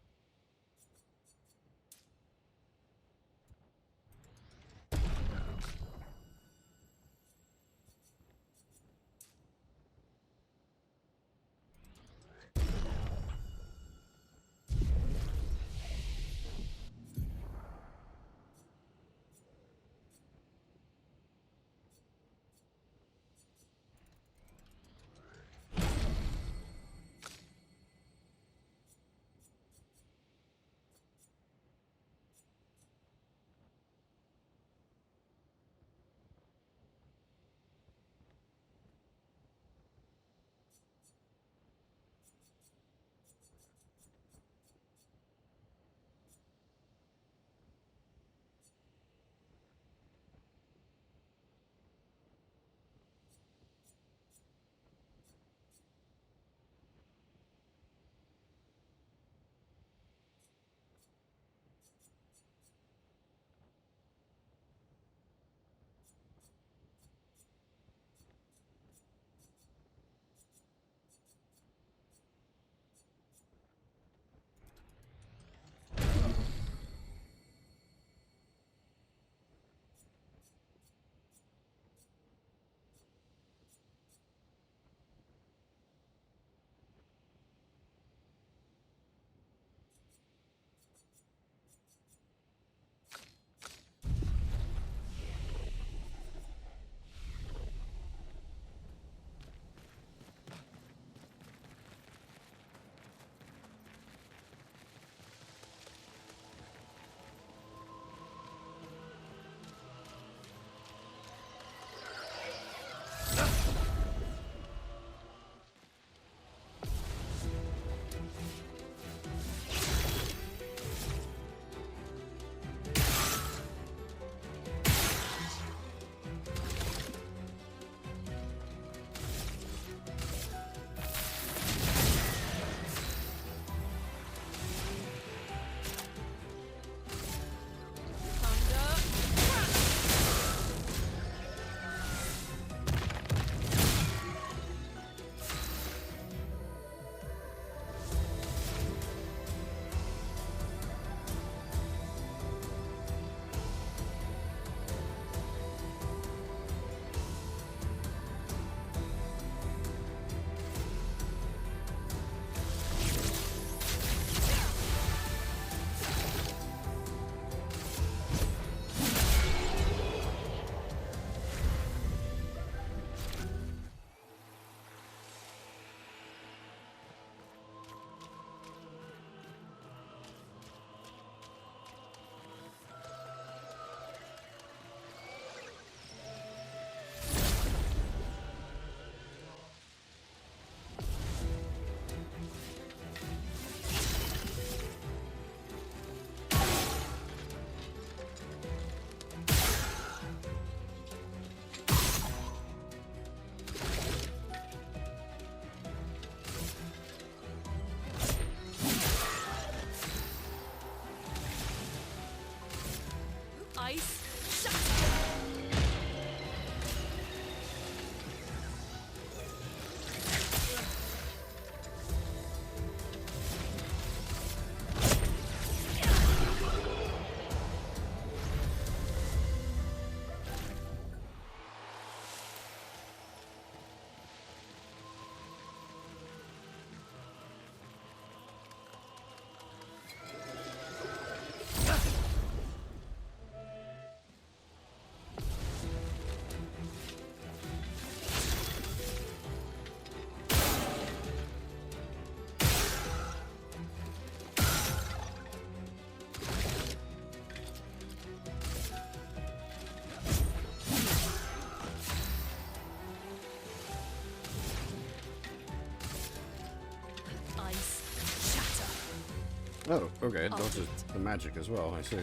Oh, okay, it dodges the magic as well, I see.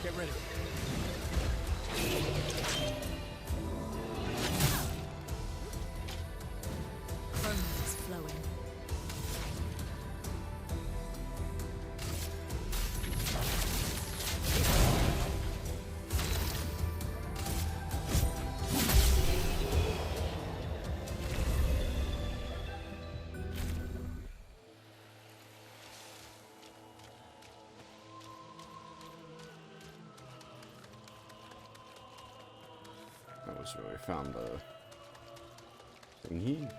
Get ready. Chrome is flowing. was where we found the thingy.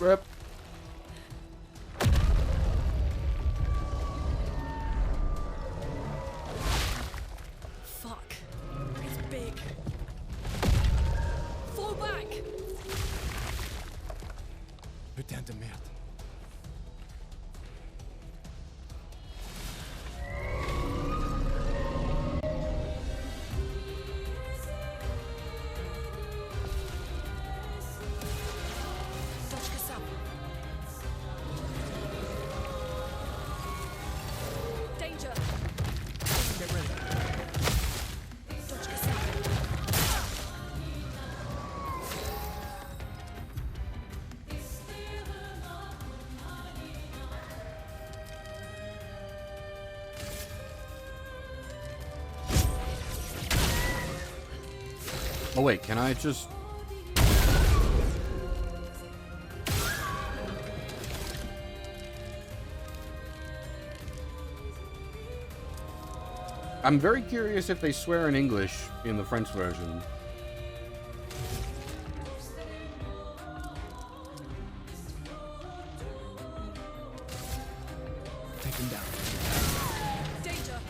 Rip. Fuck. It's big. Fall back! Putain de merde. Danger! Get ready. Oh wait, can I just... I'm very curious if they swear in English in the French version. Take him down. Danger!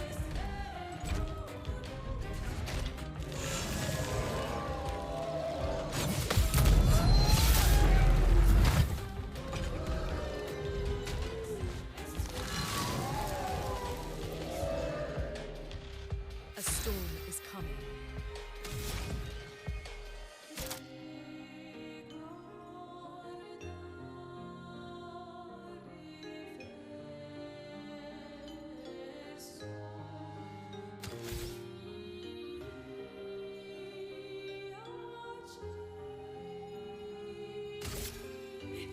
A storm is coming.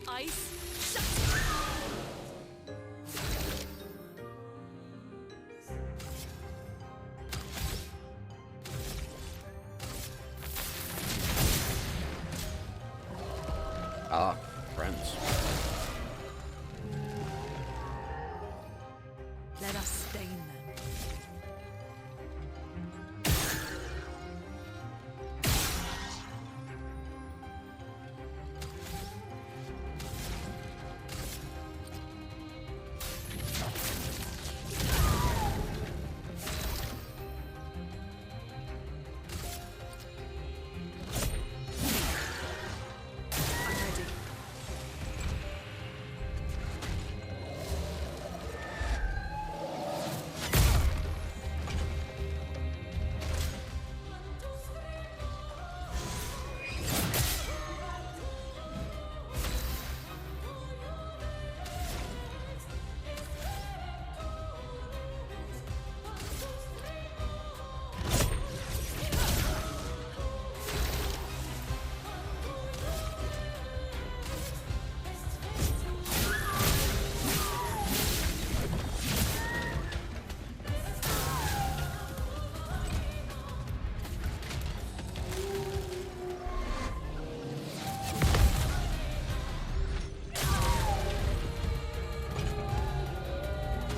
Ice, shut! Ah, friends. Let us stain them. I'm ready.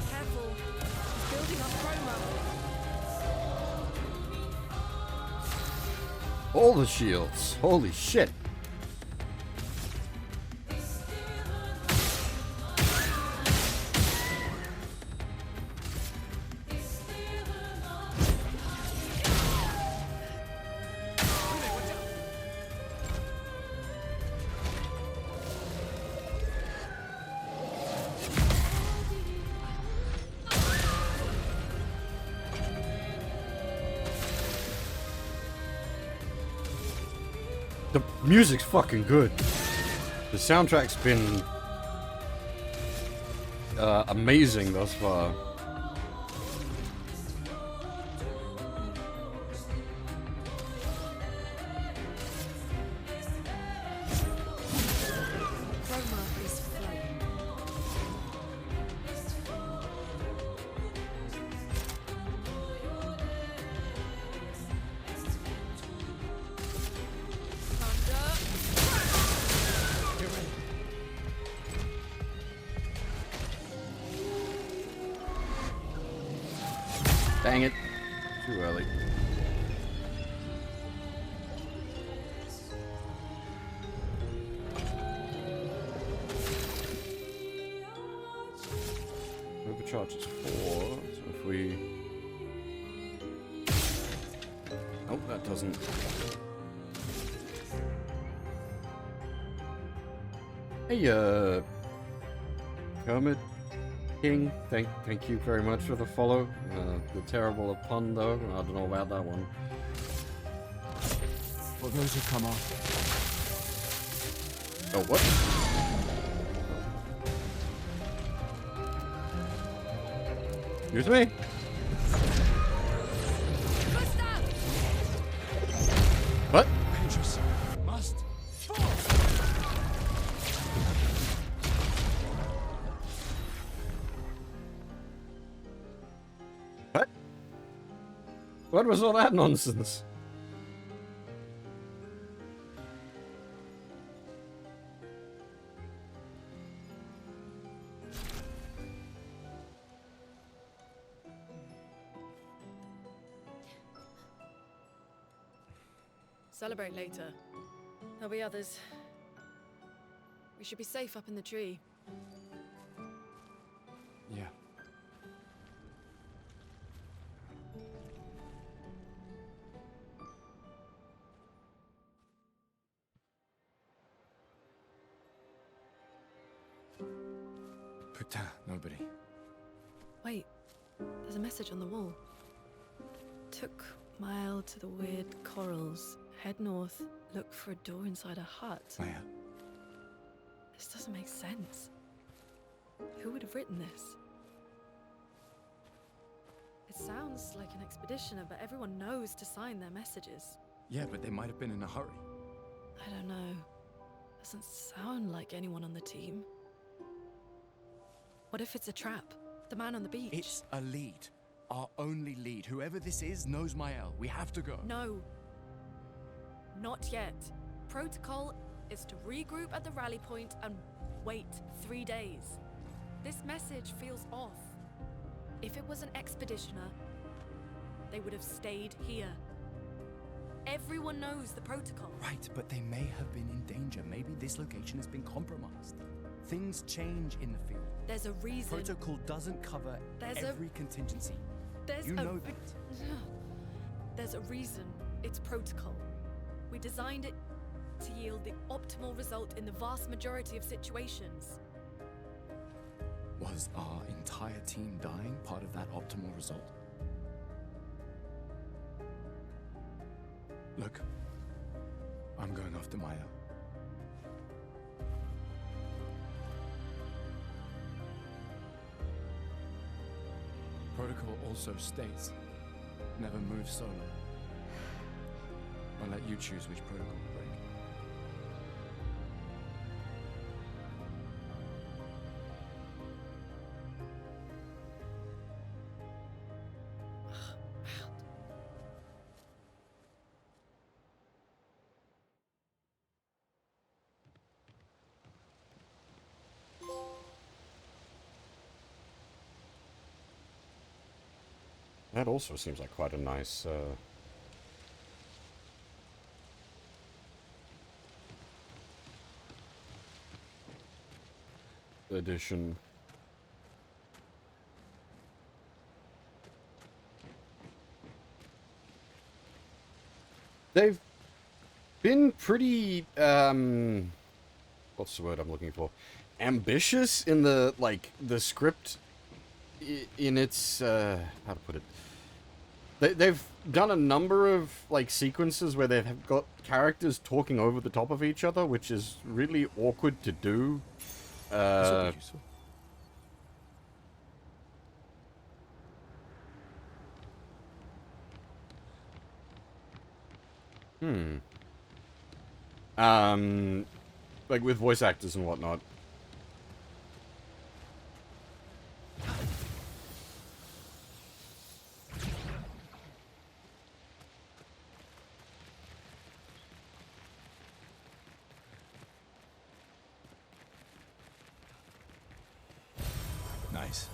Careful. He's building up chroma. All the shields. Holy shit. The music's fucking good. The soundtrack's been amazing thus far. Dang it. Too early. Overcharge is 4, so if we... Oh, that doesn't... Hey, Kermit King, thank you very much for the follow. The terrible pun, though. I don't know about that one. For those who come off. Oh, what? Excuse me? What? Dangerous. Must. What? What was all that nonsense? Celebrate later. There'll be others. We should be safe up in the tree. Yeah. Putain, nobody. Wait, there's a message on the wall. Took mile to the weird corals. Head north, look for a door inside a hut. Maya. This doesn't make sense. Who would have written this? It sounds like an expeditioner, but everyone knows to sign their messages. Yeah, but they might have been in a hurry. I don't know. Doesn't sound like anyone on the team. What if it's a trap? The man on the beach? It's a lead. Our only lead. Whoever this is knows Mael. We have to go. No. Not yet. Protocol is to regroup at the rally point and wait 3 days. This message feels off. If it was an expeditioner, they would have stayed here. Everyone knows the protocol. Right, but they may have been in danger. Maybe this location has been compromised. Things change in the field. There's a reason. Protocol doesn't cover every contingency. You know that. There's a reason it's protocol. We designed it to yield the optimal result in the vast majority of situations. Was our entire team dying part of that optimal result? Look, I'm going after Maya. Protocol also states, never move solo. I'll let you choose which protocol to break. That also seems like quite a nice, addition. They've been pretty, what's the word I'm looking for? Ambitious in the, like, the script in its, how to put it? They've done a number of, like, sequences where they've got characters talking over the top of each other, which is really awkward to do. Like with voice actors and whatnot. Nice.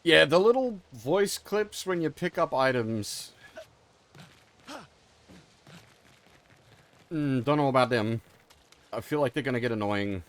Yeah, the little voice clips when you pick up items. Don't know about them. I feel like they're gonna get annoying.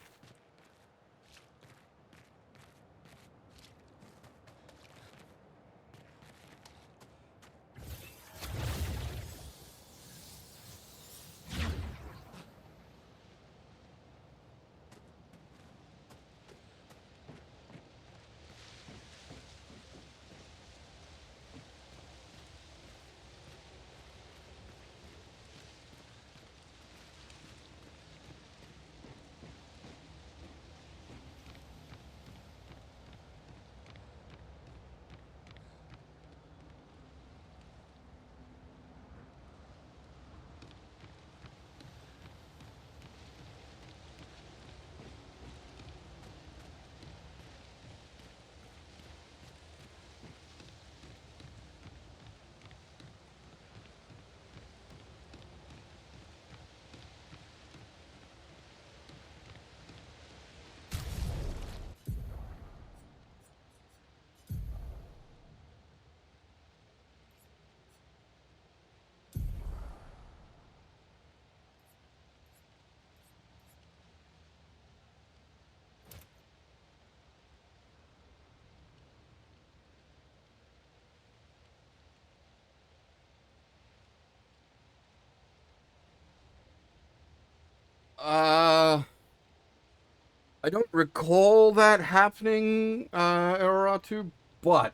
I don't recall that happening, Eratu, but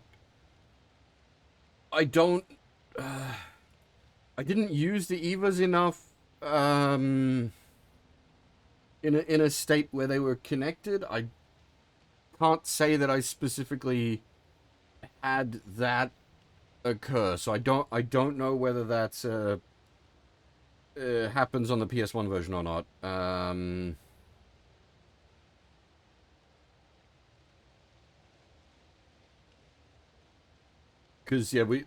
I don't, I didn't use the Evas enough, in a state where they were connected. I can't say that I specifically had that occur, so I don't know whether that's, happens on the PS1 version or not. Because, yeah, we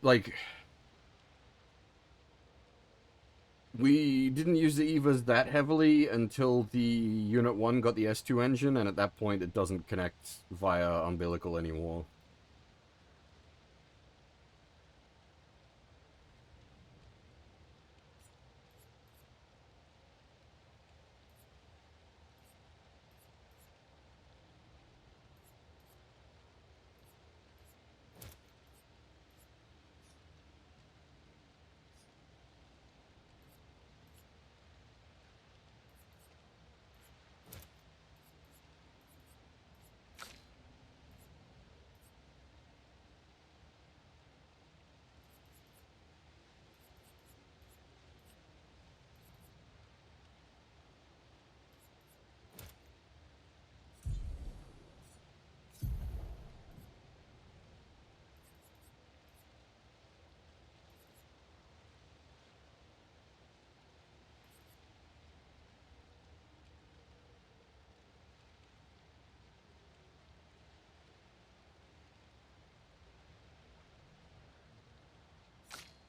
didn't use the Evas that heavily until the Unit 1 got the S2 engine, and at that point it doesn't connect via umbilical anymore.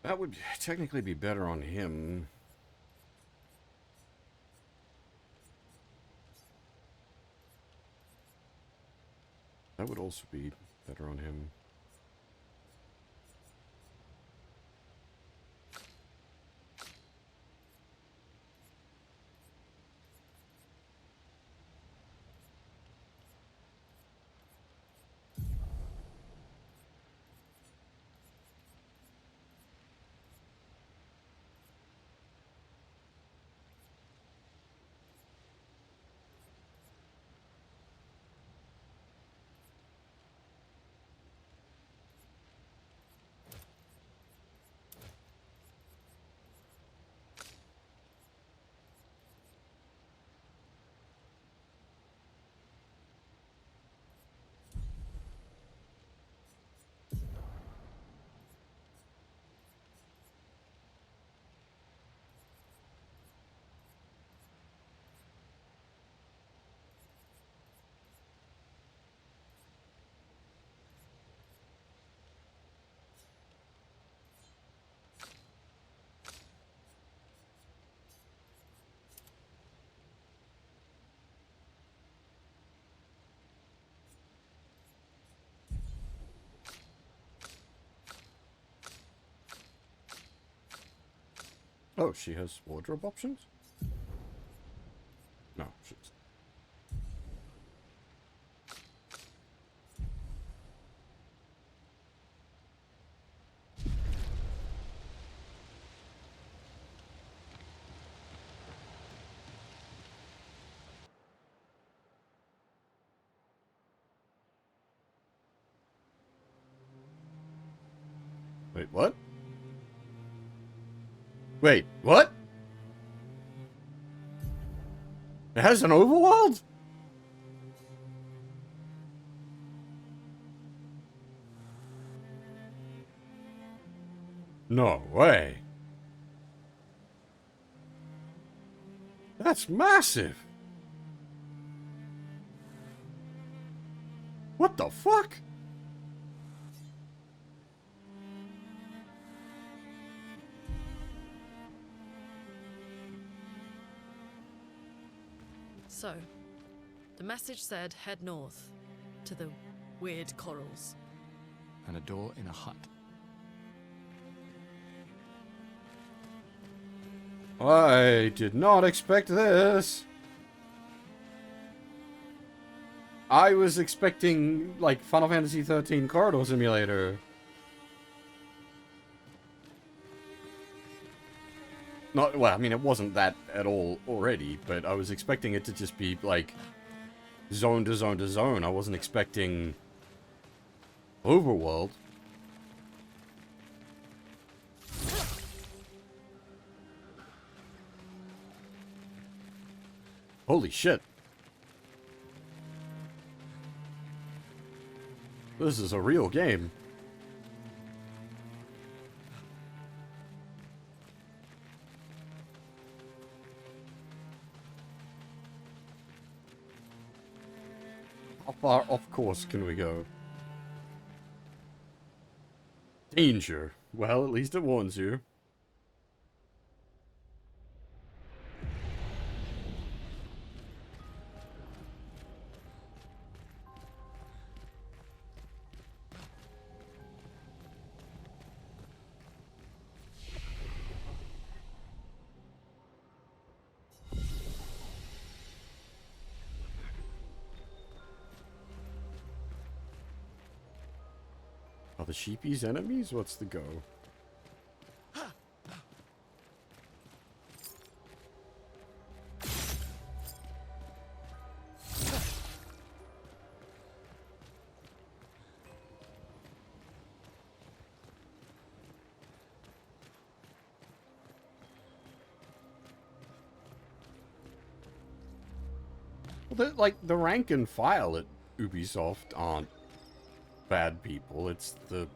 That would technically be better on him. That would also be better on him. Oh, she has wardrobe options? No, she's... Wait, what? Wait, what? It has an overworld? No way. That's massive. What the fuck? So, the message said head north to the weird corals. And a door in a hut. I did not expect this. I was expecting, like, Final Fantasy 13 Corridor Simulator. Not, well, I mean, it wasn't that at all already, but I was expecting it to just be, like, zone to zone to zone. I wasn't expecting overworld. Holy shit. This is a real game. How far off course can we go? Danger. Well, at least it warns you. Are the sheepies enemies? What's the go? Well, like, the rank and file at Ubisoft aren't bad people, it's the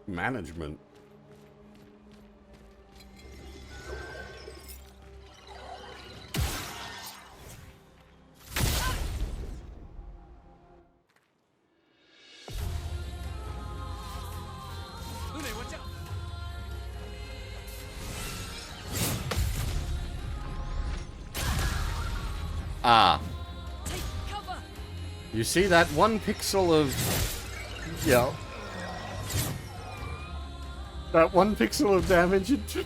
management. Ah. You see that one pixel of... Yeah. That one pixel of damage into...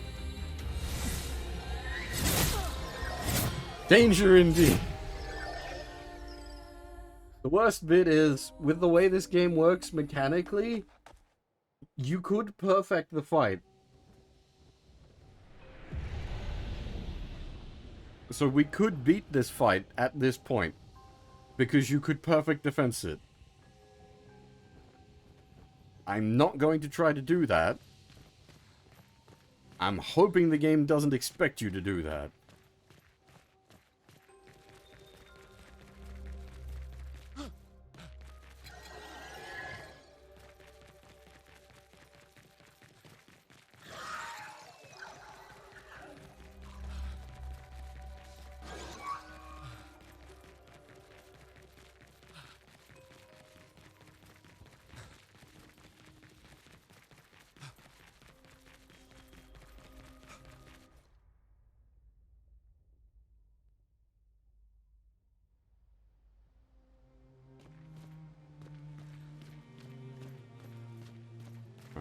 Danger indeed. The worst bit is, with the way this game works mechanically, you could perfect the fight. So we could beat this fight at this point, because you could perfect defense it. I'm not going to try to do that. I'm hoping the game doesn't expect you to do that.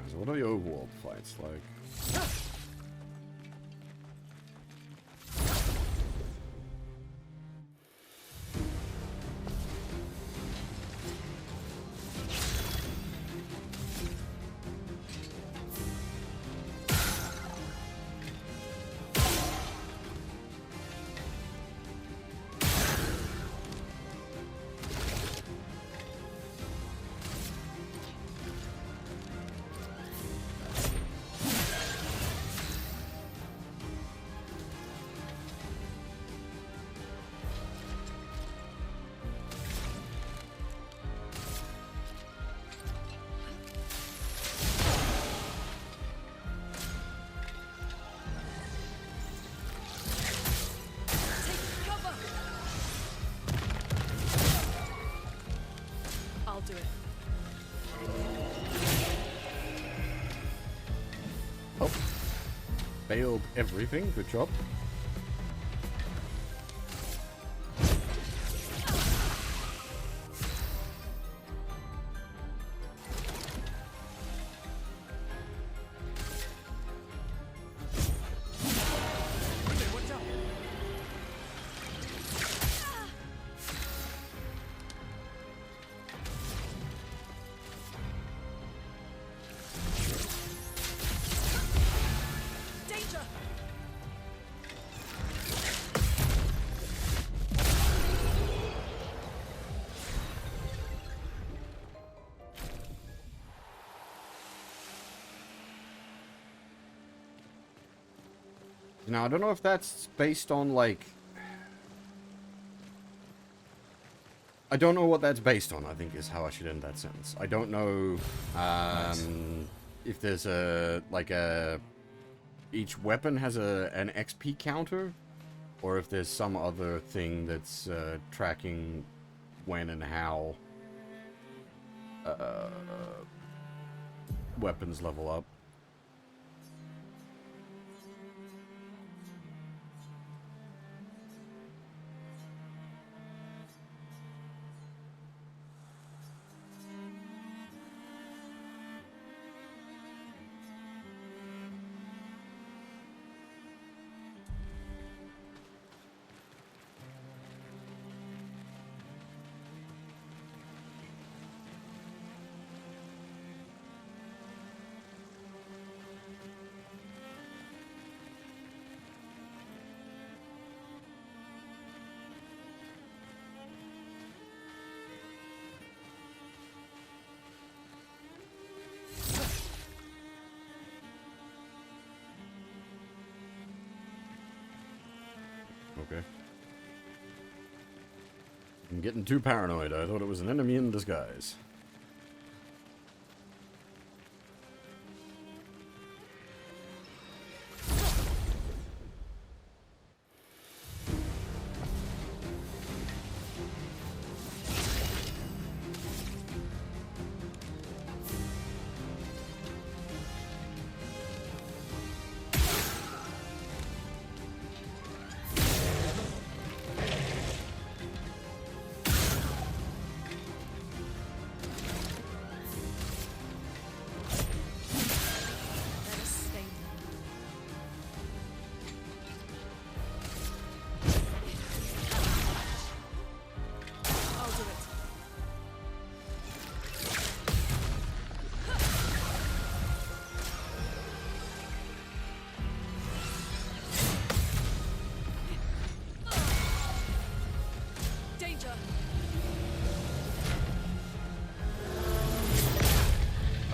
So what are your overworld fights like? do it. Oh. Failed everything. Good job. Now, I don't know if that's based on, like... I don't know what that's based on, I think is how I should end that sentence. I don't know if there's a, like a... Each weapon has an XP counter, or if there's some other thing that's tracking when and how weapons level up. Okay. I'm getting too paranoid. I thought it was an enemy in disguise.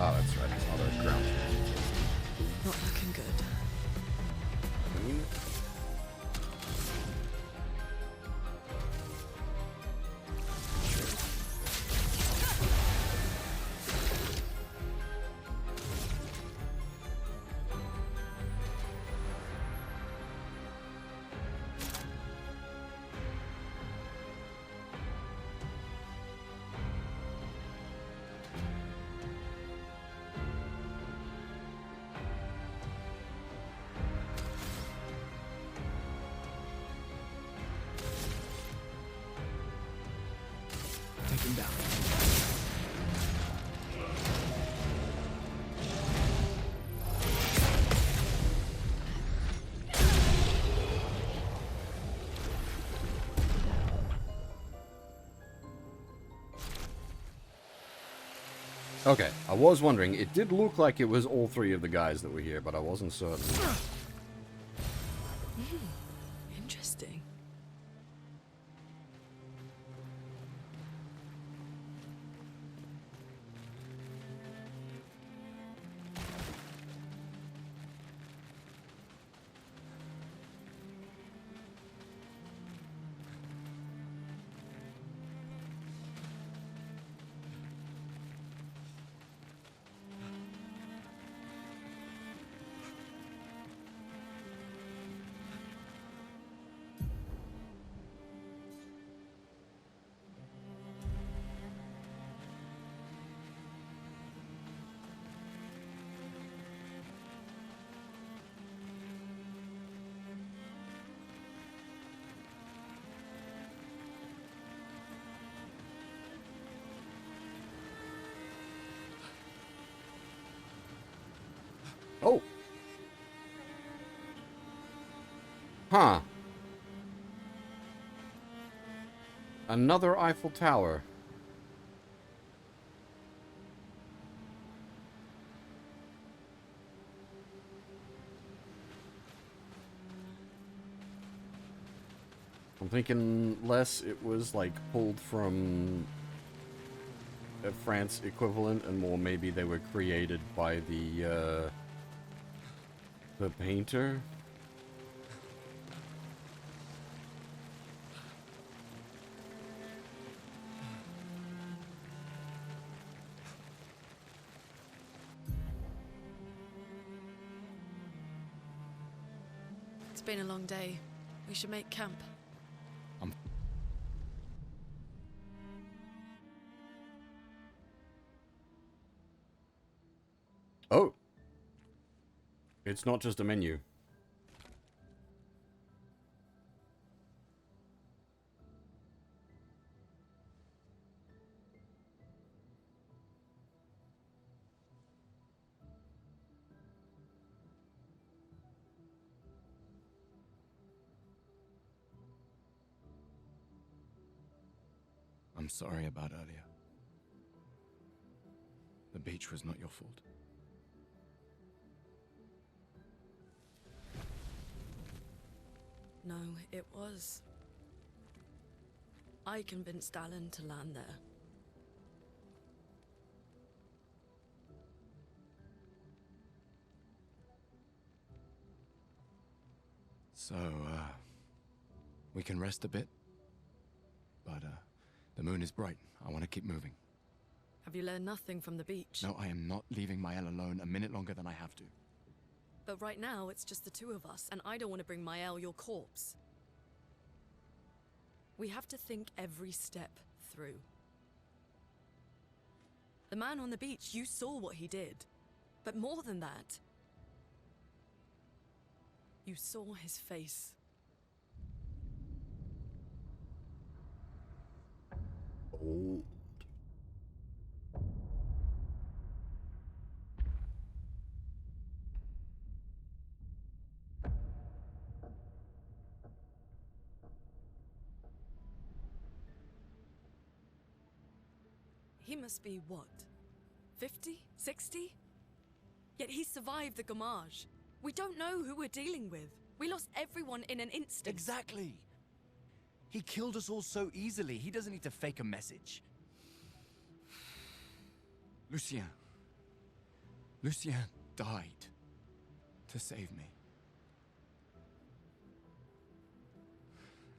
Oh, that's right. All those ground. Not looking good. Take him down. Okay, I was wondering. It did look like it was all three of the guys that were here, but I wasn't certain. Interesting. Oh! Huh. Another Eiffel Tower. I'm thinking less it was like pulled from a France equivalent and more maybe they were created by the painter. It's been a long day. We should make camp. Oh! It's not just a menu. I'm sorry about earlier. The beach was not your fault. No, it was. I convinced Alan to land there. So, we can rest a bit. But, the moon is bright. I want to keep moving. Have you learned nothing from the beach? No, I am not leaving Mael alone a minute longer than I have to. But right now, it's just the two of us, and I don't want to bring Mael your corpse. We have to think every step through. The man on the beach, you saw what he did. But more than that, you saw his face. Oh. He must be what? 50? 60? Yet he survived the Gamage. We don't know who we're dealing with. We lost everyone in an instant. Exactly. He killed us all so easily. He doesn't need to fake a message. Lucien. Lucien died to save me.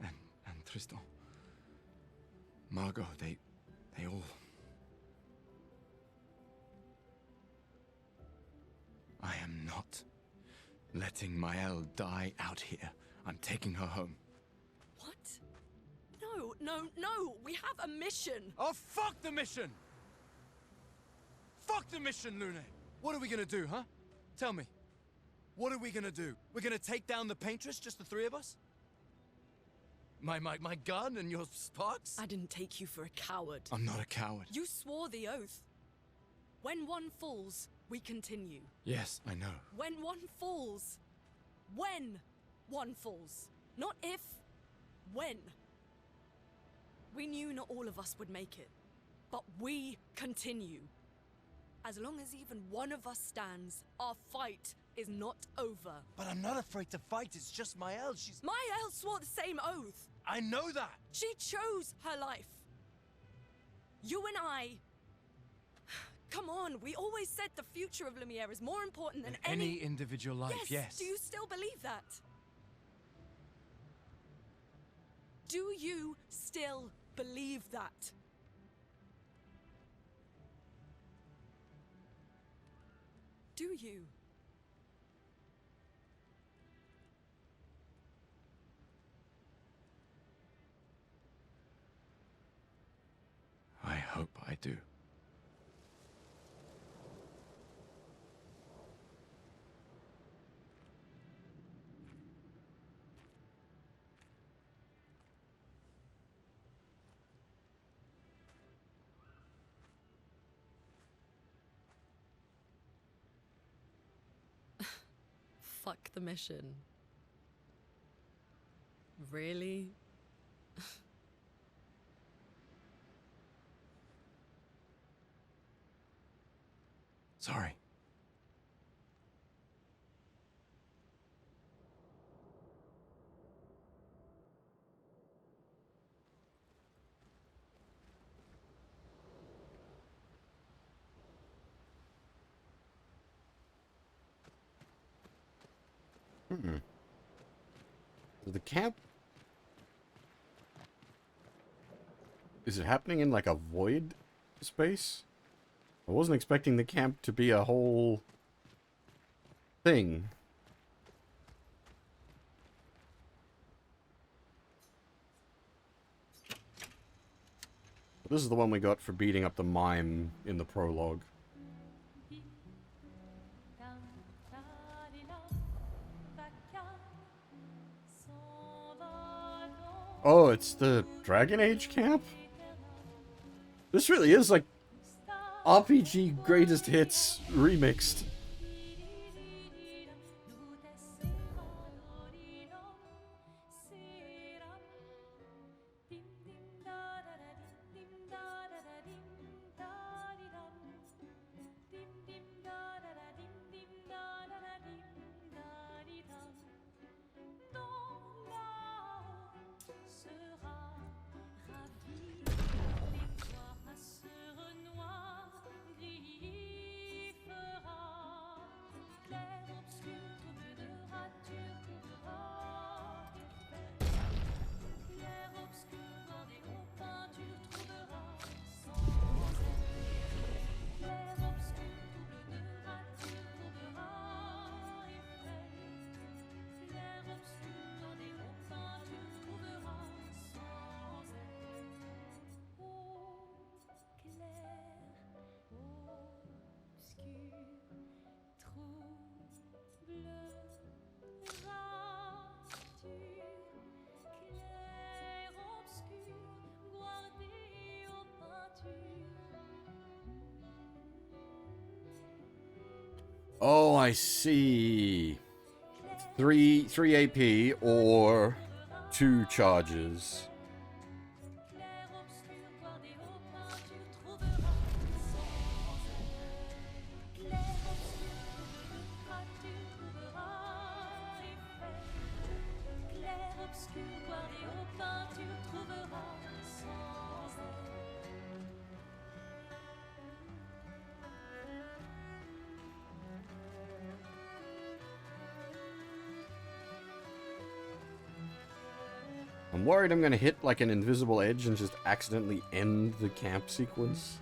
And Tristan. Margot, they all... I am not letting Mael die out here. I'm taking her home. What? No, no, no! We have a mission! Oh, fuck the mission! Fuck the mission, Lune! What are we gonna do, huh? Tell me. What are we gonna do? We're gonna take down the paintress, just the three of us? My gun and your sparks? I didn't take you for a coward. I'm not a coward. You swore the oath. When one falls, we continue. Yes, I know. When one falls. When one falls. Not if. When. We knew not all of us would make it. But we continue. As long as even one of us stands, our fight is not over. But I'm not afraid to fight. It's just Mael. She's... Mael swore the same oath. I know that. She chose her life. You and I... Come on, we always said the future of Lumiere is more important than any individual life, yes. Do you still believe that? Do you still believe that? Do you? I hope I do. fuck the mission. Really? Sorry. Hmm. The camp... Is it happening in like a void space? I wasn't expecting the camp to be a whole thing. This is the one we got for beating up the mime in the prologue. Oh, it's the Dragon Age camp? This really is like RPG Greatest Hits remixed. Oh, I see. 3 AP or 2 charges. I'm worried I'm gonna hit like an invisible edge and just accidentally end the camp sequence.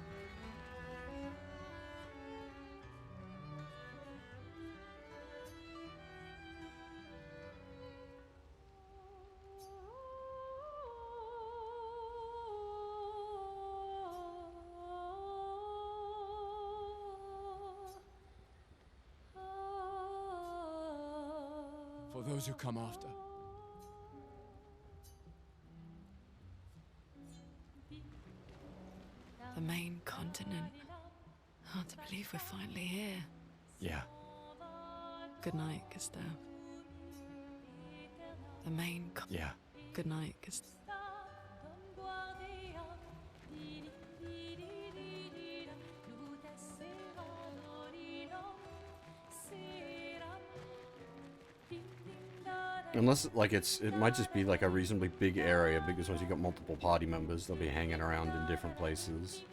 For those who come after. The main continent. Hard to believe we're finally here. Yeah. Good night, Gustav. The main Yeah. Good night, Gustav. Unless, like, it might just be, like, a reasonably big area, because once you got multiple party members, they'll be hanging around in different places.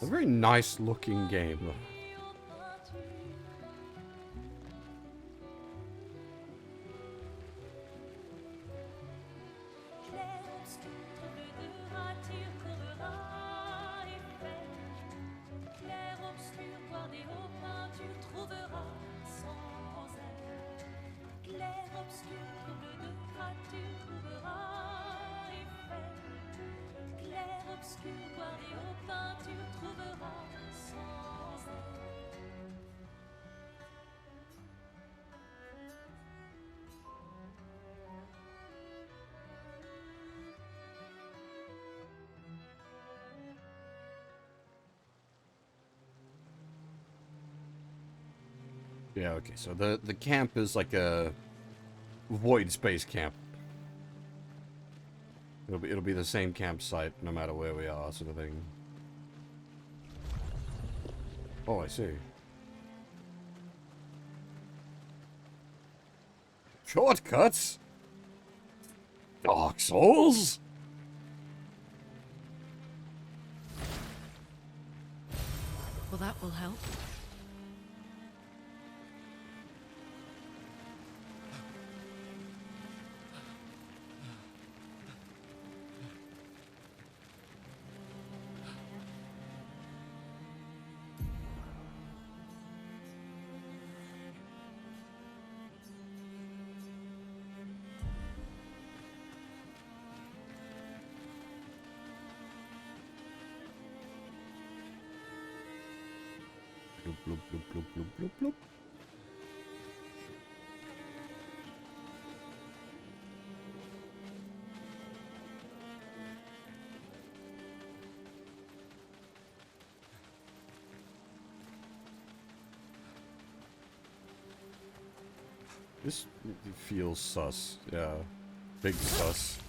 a very nice looking game. Clair, obscur, bordé aux peintures, trouvera sans elle. Clair, obscur, trouble de rature, trouvera effet. Clair, obscur, bordé aux peintures, trouvera sans elle. Yeah, okay, so the camp is like a void space camp. It'll be the same campsite no matter where we are, sort of thing. Oh, I see. Shortcuts? Dark Souls? Well, that will help. Bloop, bloop, bloop, bloop, bloop, bloop, bloop. This feels sus. Yeah. Big sus.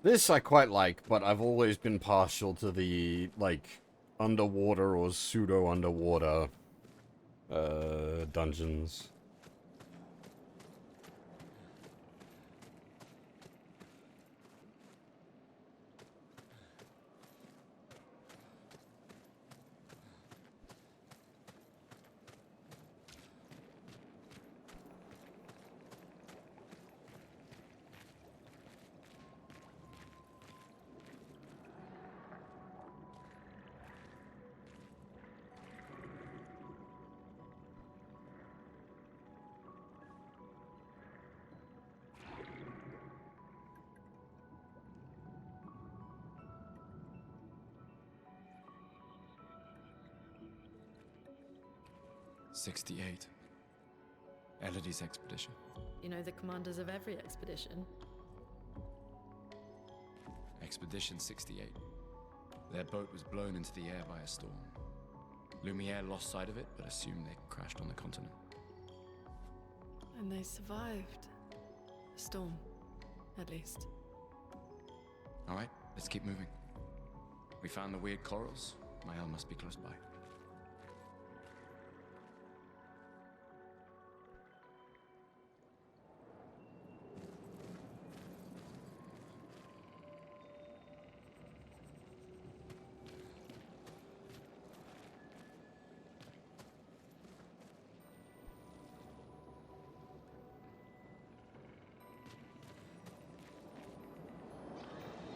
This I quite like, but I've always been partial to the, like, underwater or pseudo-underwater, dungeons. '68. Elodie's expedition. You know the commanders of every expedition. Expedition 68. Their boat was blown into the air by a storm. Lumiere lost sight of it, but assumed they crashed on the continent. And they survived. A storm, at least. All right, let's keep moving. We found the weird corals. Mael must be close by.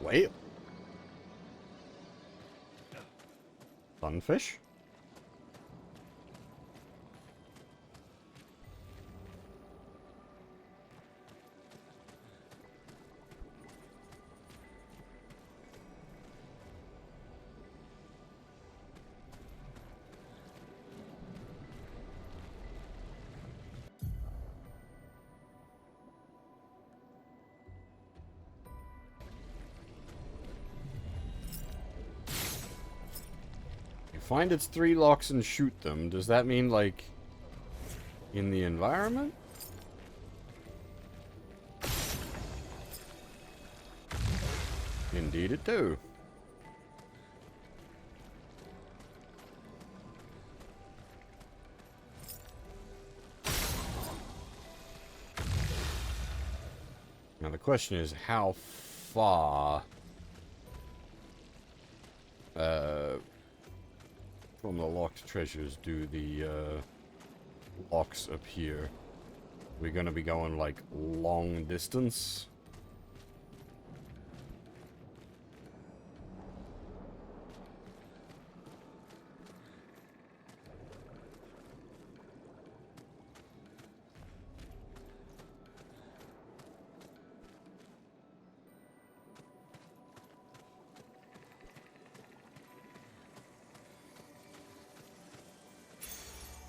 Whale. Sunfish. Find its 3 locks and shoot them. Does that mean, like, in the environment? Indeed it do. Now the question is, how far from the locked treasures do the locks appear? We're gonna be going like long distance.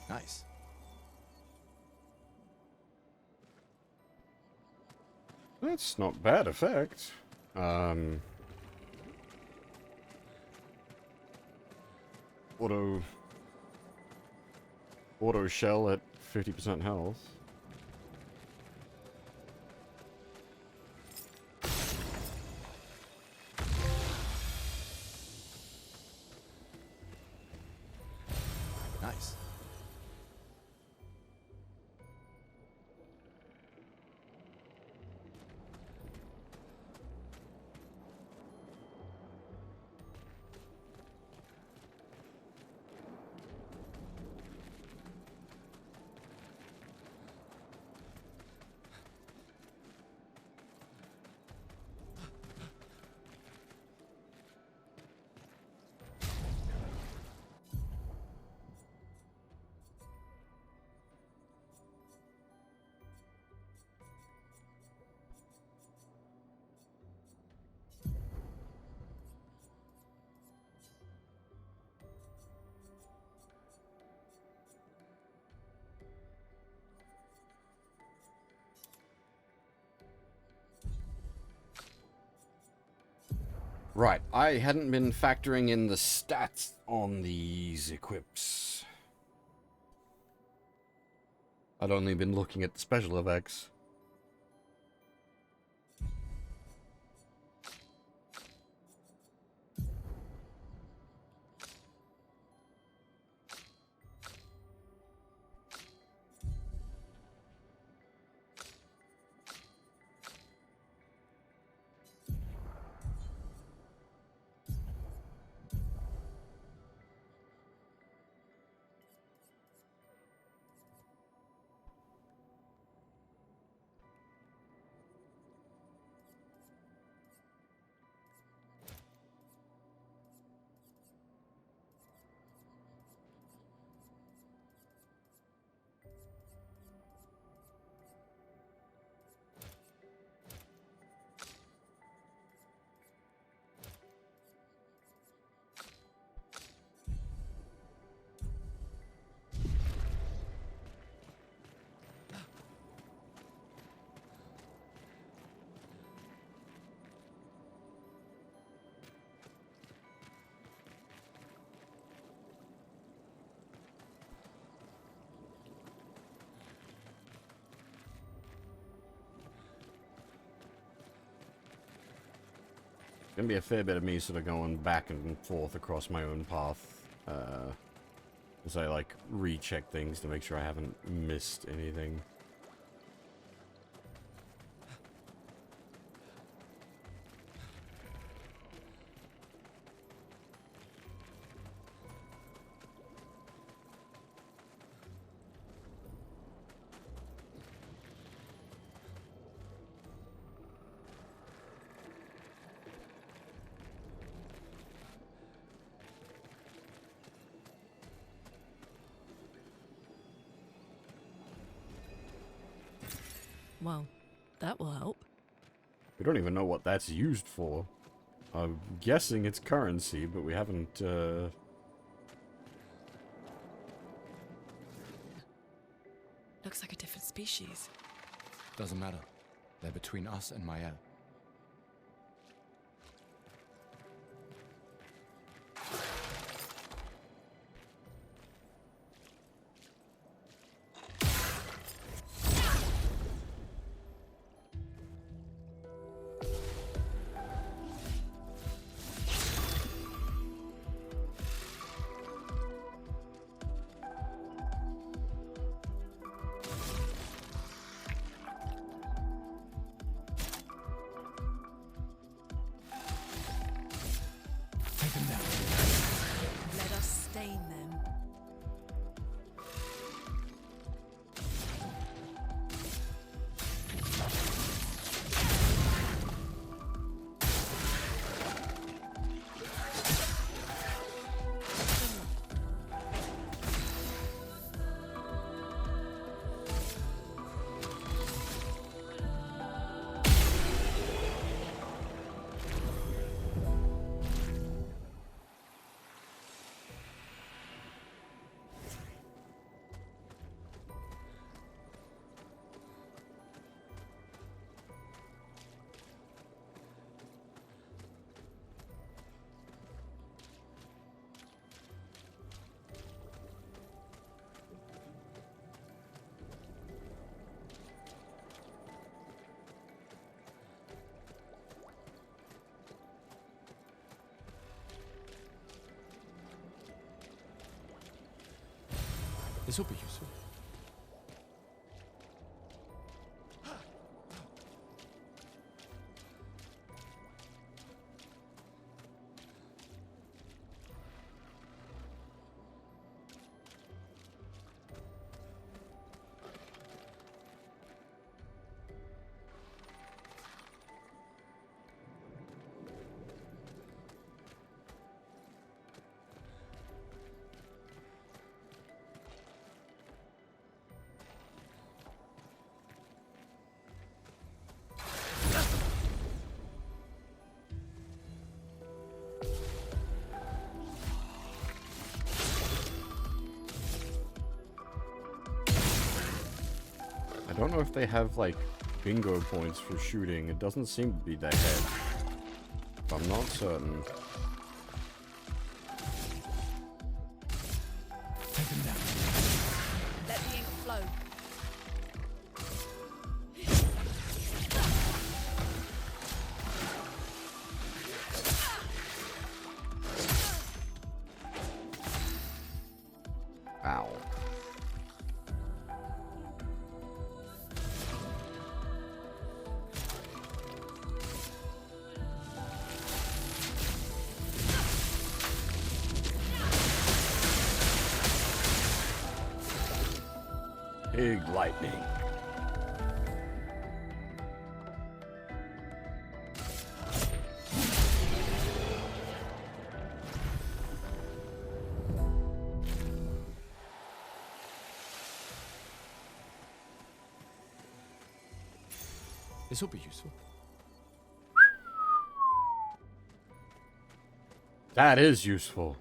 Nice. That's not bad effect. Auto shell at 50% health. Nice. Right, I hadn't been factoring in the stats on these equips. I'd only been looking at the special effects. Gonna be a fair bit of me sort of going back and forth across my own path as I like recheck things to make sure I haven't missed anything. Well, that will help. We don't even know what that's used for. I'm guessing it's currency, but we haven't, Looks like a different species. Doesn't matter. They're between us and Mael. Let us stain them. This will be useful. I don't know if they have, like, bingo points for shooting. It doesn't seem to be their head. But I'm not certain. Let the ink flow. Ow. Big lightning. This will be useful. That is useful.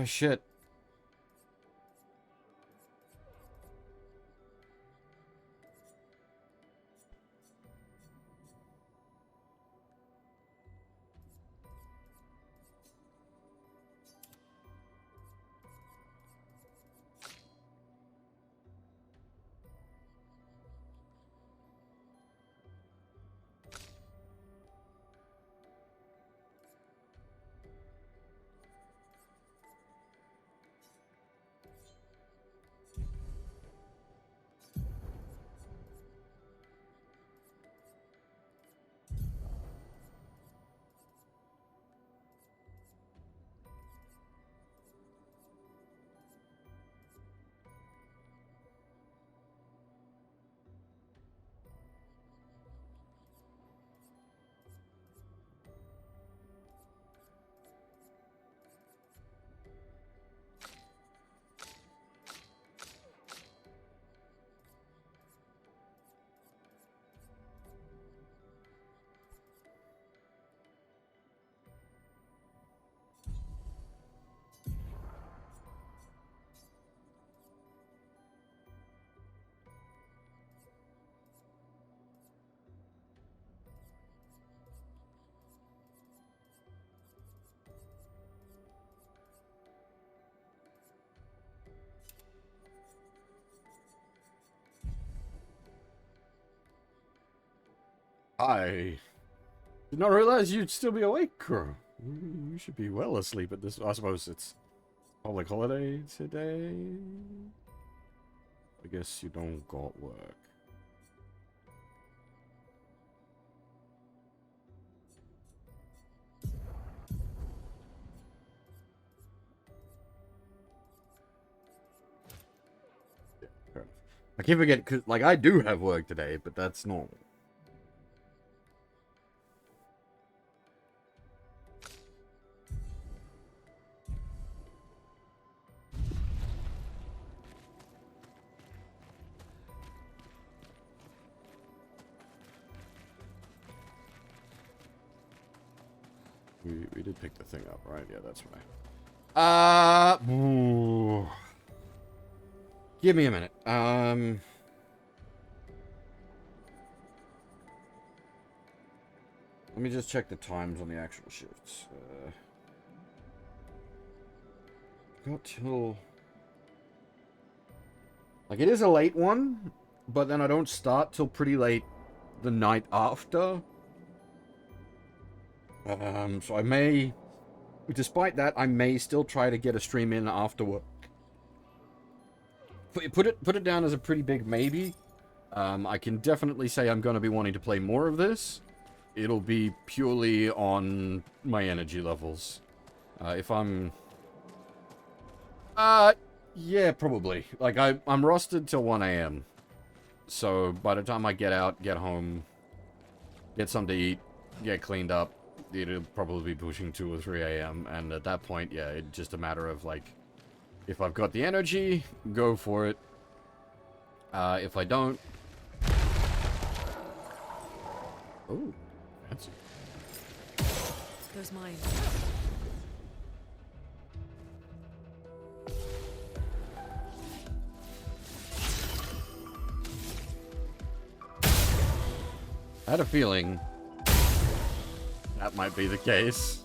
Shit. Hi. Did not realize you'd still be awake, Crow. You should be well asleep at this. I suppose it's public holiday today. I guess you don't got work. Yeah, fair enough. I keep forgetting, cause like I do have work today, but that's normal. We did pick the thing up, right? Yeah, that's right. Ooh. Give me a minute. Let me just check the times on the actual shifts. Got till... Like, it is a late one, but then I don't start till pretty late the night after. So I may... Despite that, I may still try to get a stream in after work. Put it down as a pretty big maybe. I can definitely say I'm going to be wanting to play more of this. It'll be purely on my energy levels. If I'm... yeah, probably. Like, I'm rostered till 1 AM. So, by the time I get out, get home, get something to eat, get cleaned up, it'll probably be pushing 2 or 3 AM. And at that point, yeah, it's just a matter of, like, if I've got the energy, go for it. If I don't... Oh, fancy. Goes mine. I had a feeling that might be the case.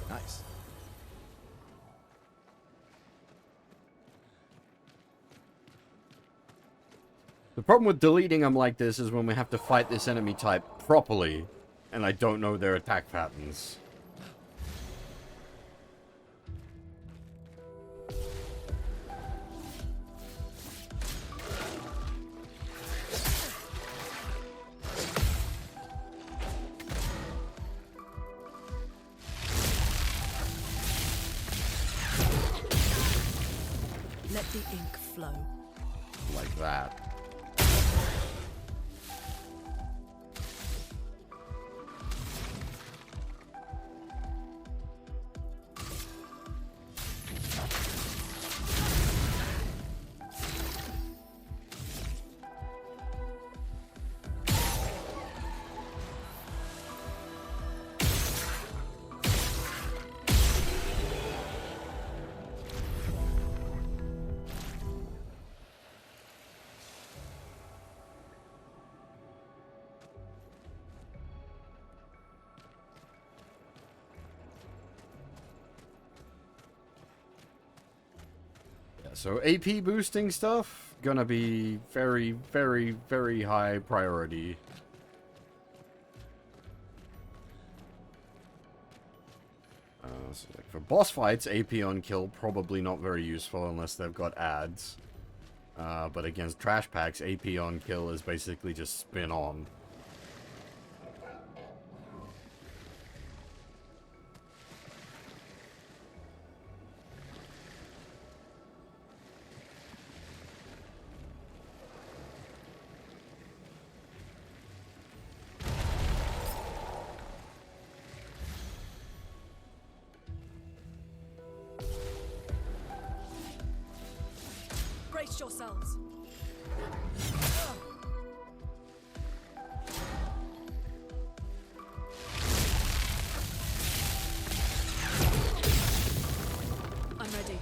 Nice. The problem with deleting them like this is when we have to fight this enemy type properly, and I don't know their attack patterns. Let the ink flow. Like that. So AP boosting stuff, gonna be very, very, very high priority. So like for boss fights, AP on kill, probably not very useful unless they've got ads. But against trash packs, AP on kill is basically just spin on. Brace yourselves. I'm ready.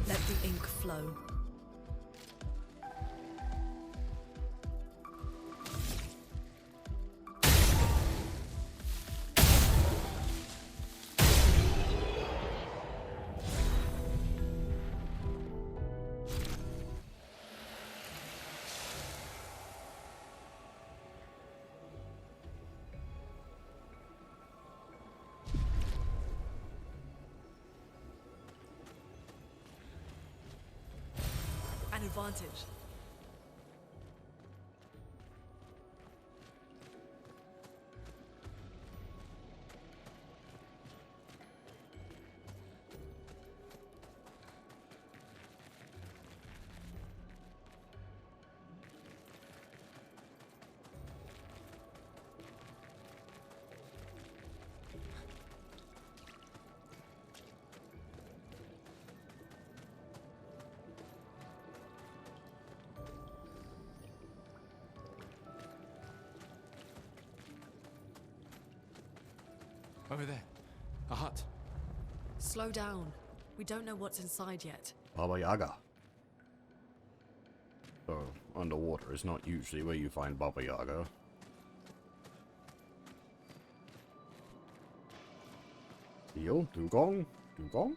Let the ink flow. An advantage. Over there. A hut. Slow down. We don't know what's inside yet. Baba Yaga. So, underwater is not usually where you find Baba Yaga. Deal? Dugong? Dugong?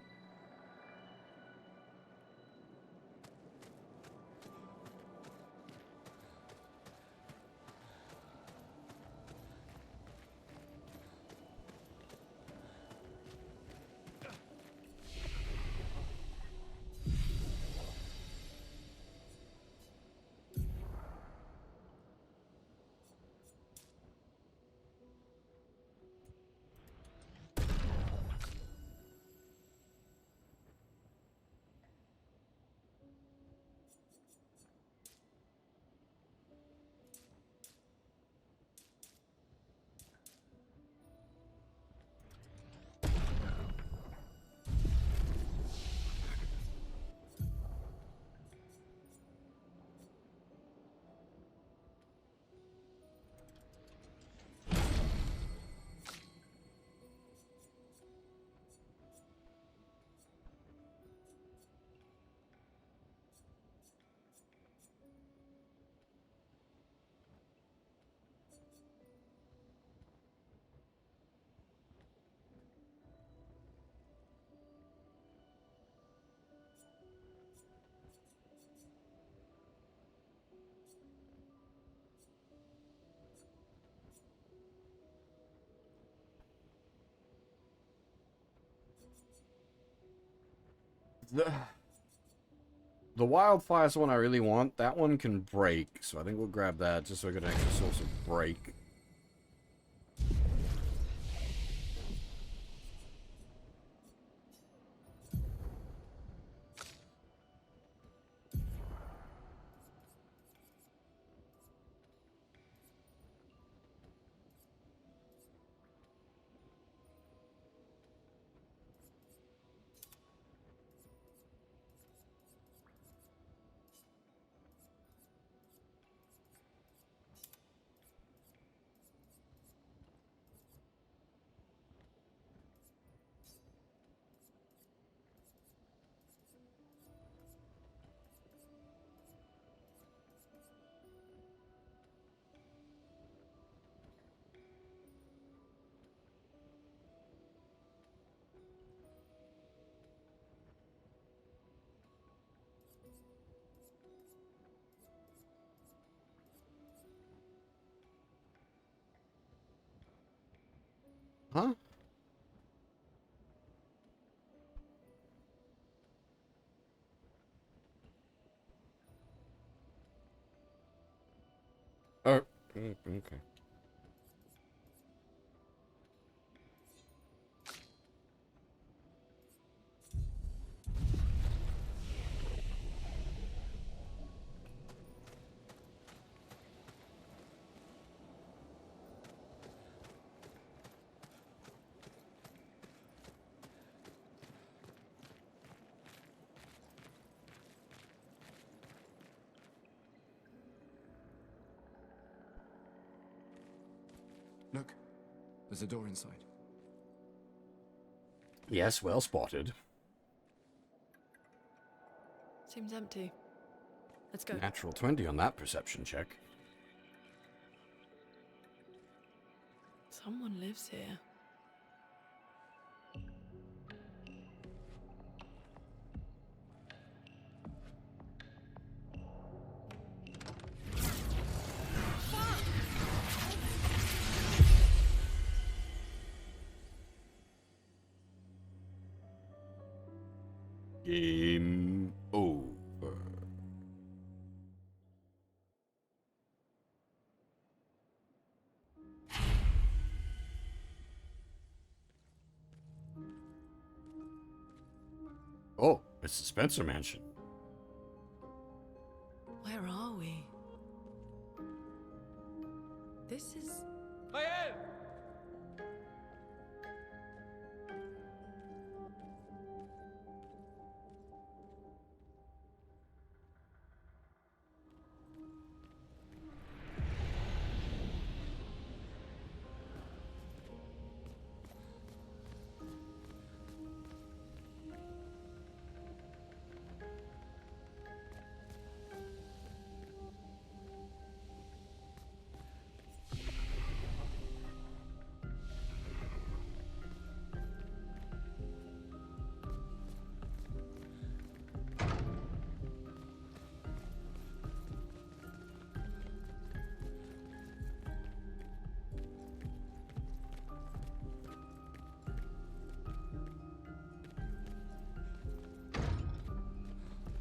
The wildfire's the one I really want. That one can break, so I think we'll grab that just so we get an extra source of break. Huh? Oh, okay. Look, there's a door inside. Yes, well spotted. Seems empty. Let's go. Natural 20 on that perception check. Someone lives here. Game over. Oh, it's the Spencer Mansion. Where are we? This is...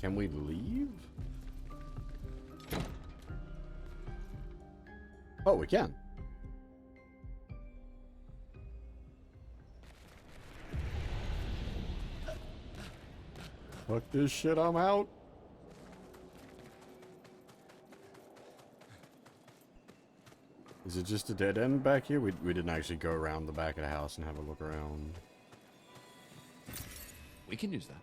Can we leave? Oh, we can. Fuck this shit, I'm out. Is it just a dead end back here? We didn't actually go around the back of the house and have a look around. We can use that.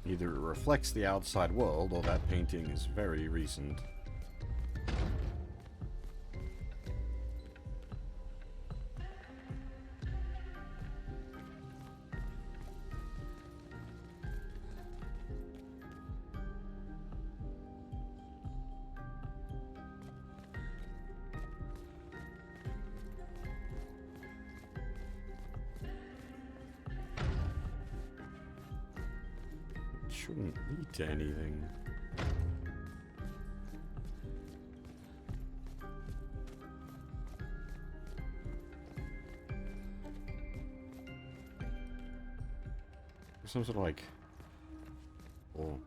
Either it reflects the outside world, or that painting is very recent. Shouldn't lead to anything. Some sort of like... Oh.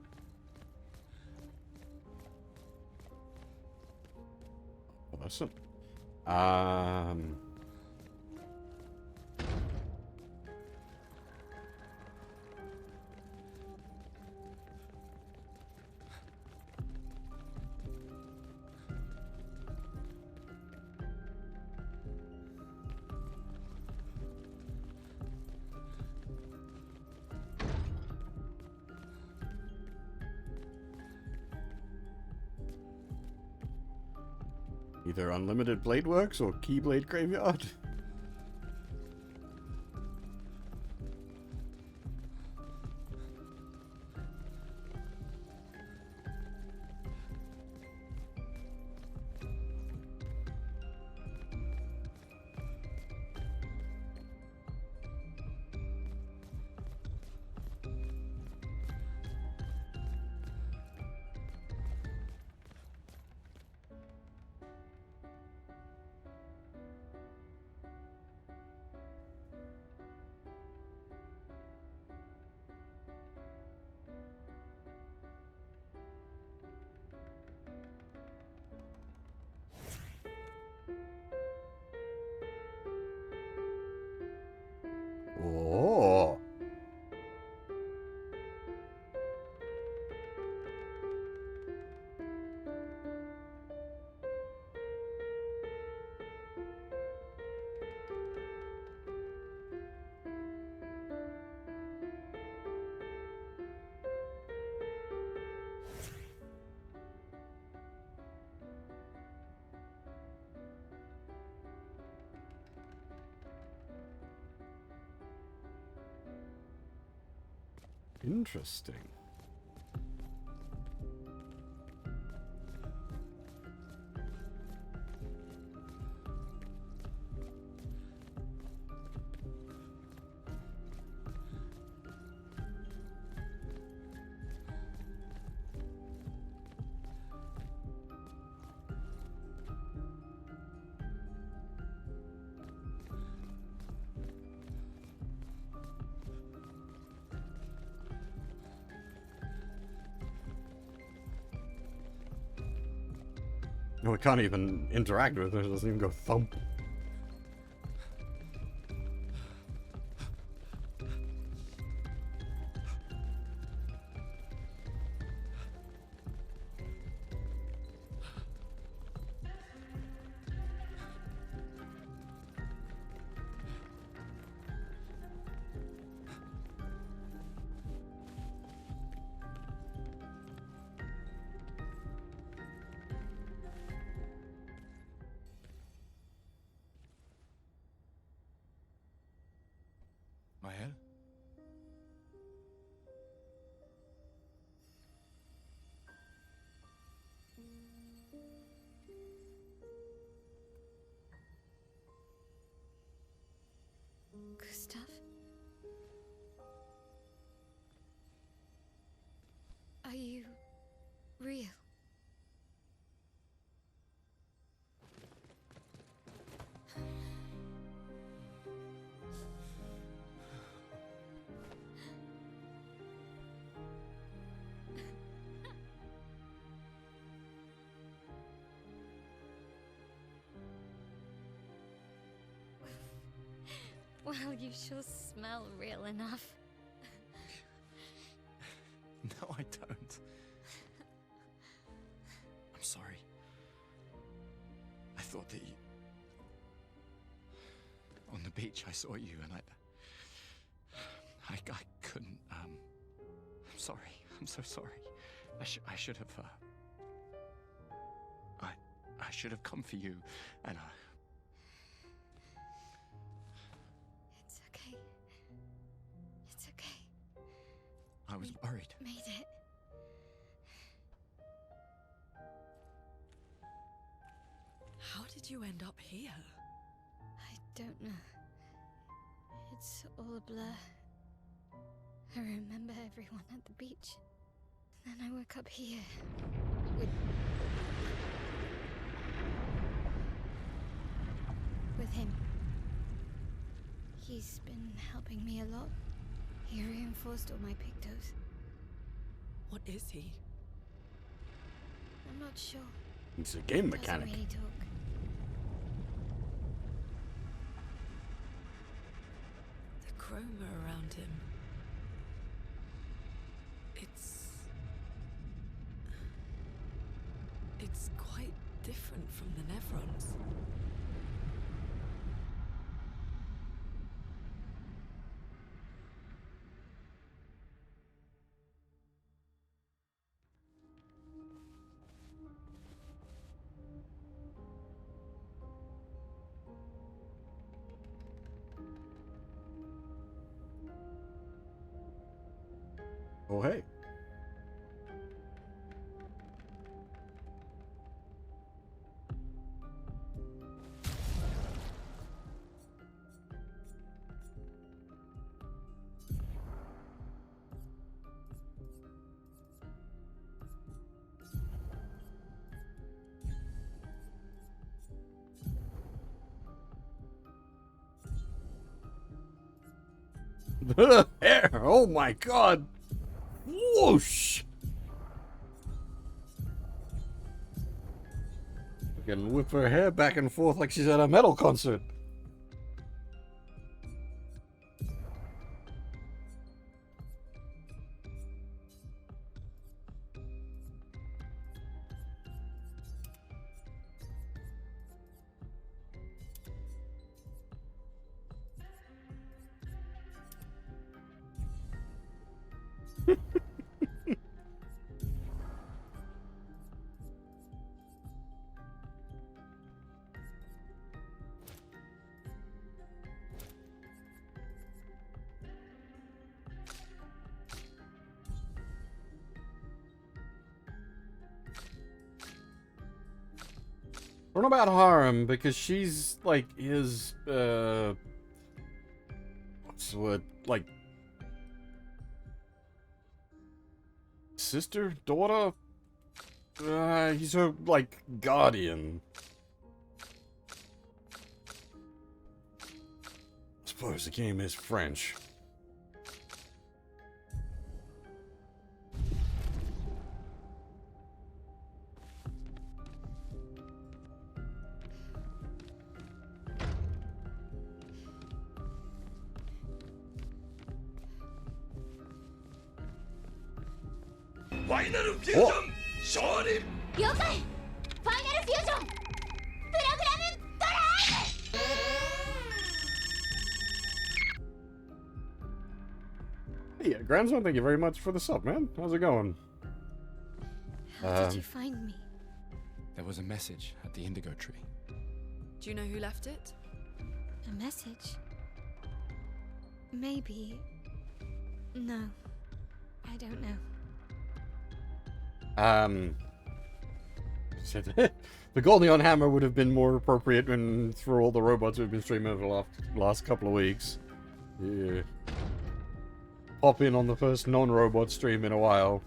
Oh, that's some... Either Unlimited Blade Works or Keyblade Graveyard. Oh. Interesting. No, we can't even interact with it. It doesn't even go thump. Mael? Gustav? Are you real? Well, you sure smell real enough. No, I don't. I'm sorry. I thought that you... On the beach, I saw you and I couldn't, I'm sorry. I'm so sorry. I should have, I should have come for you, and It's okay. It's okay. I was worried. Made it. How did you end up here? I don't know. It's all a blur. I remember everyone at the beach. Then I woke up here. With him. He's been helping me a lot. He reinforced all my pictos. What is he? I'm not sure. It's a game mechanic. Doesn't really talk. The chroma around him. It's quite different from the Nevrons. Oh, hey. The hair! Oh my god! Whoosh! Can whip her hair back and forth like she's at a metal concert. What about Harem? Because she's like his what's the word? Like sister? Daughter? He's her like guardian. I suppose the game is French. 파이널 퓨전 쇼림 了解ファイナルフュージョンプログラムドライブ Hey, Grandson, thank you very much for the sub, man. How's it going? How did you find me? There was a message at the indigo tree. Do you know who left it? A message? Maybe. No. I don't know. The Goldion Hammer would have been more appropriate when through all the robots we've been streaming over the last couple of weeks. Yeah. Pop in on the first non-robot stream in a while.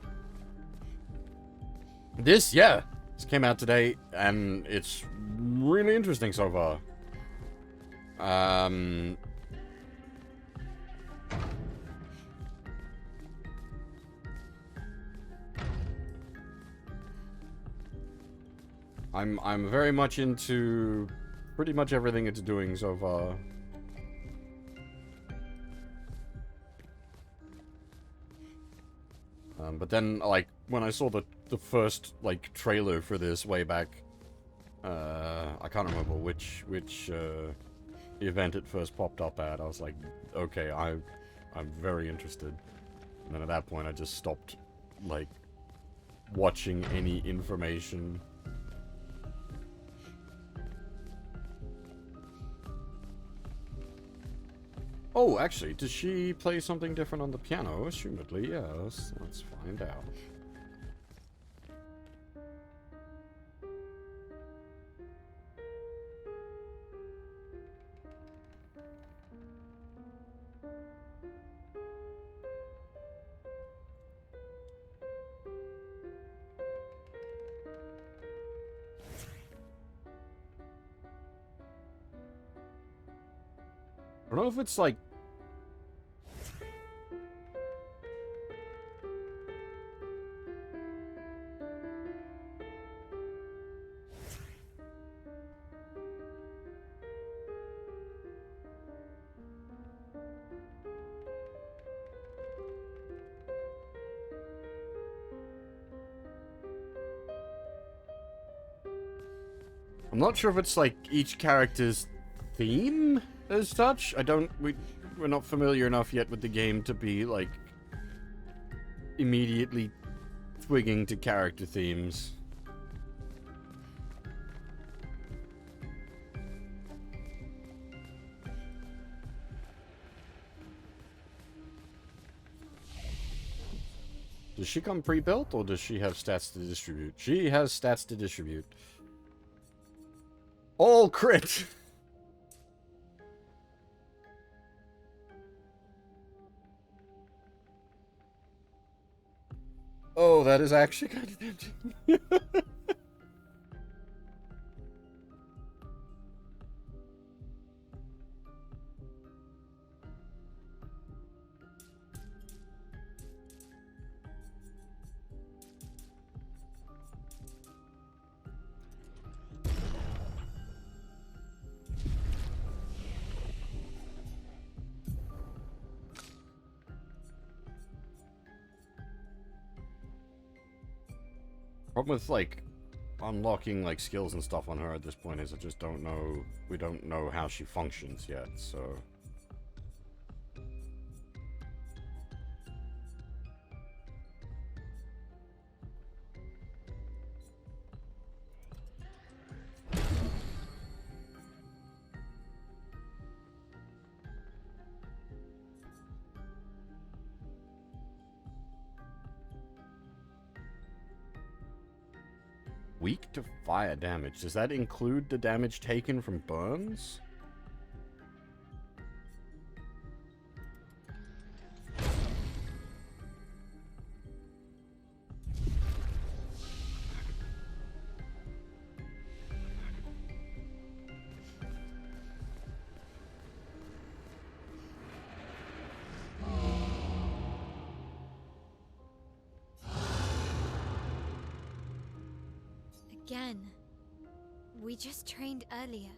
This came out today, and it's really interesting so far. I'm very much into pretty much everything it's doing so far. But then, like, when I saw the first, like, trailer for this way back, I can't remember which event it first popped up at. I was like, okay, I'm very interested. And then at that point, I just stopped, like, watching any information. Oh, actually, does she play something different on the piano? Assumedly, yes. Let's find out. I don't know if it's like... I'm not sure if it's like each character's theme as such. We're not familiar enough yet with the game to be like immediately twigging to character themes. Does she come pre-built, or does she have stats to distribute? She has stats to distribute. All crit! Oh, that is actually kind of tempting. Problem with, like, unlocking, like, skills and stuff on her at this point is I just don't know... We don't know how she functions yet, so... Weak to fire damage. Does that include the damage taken from burns? Again. We just trained earlier.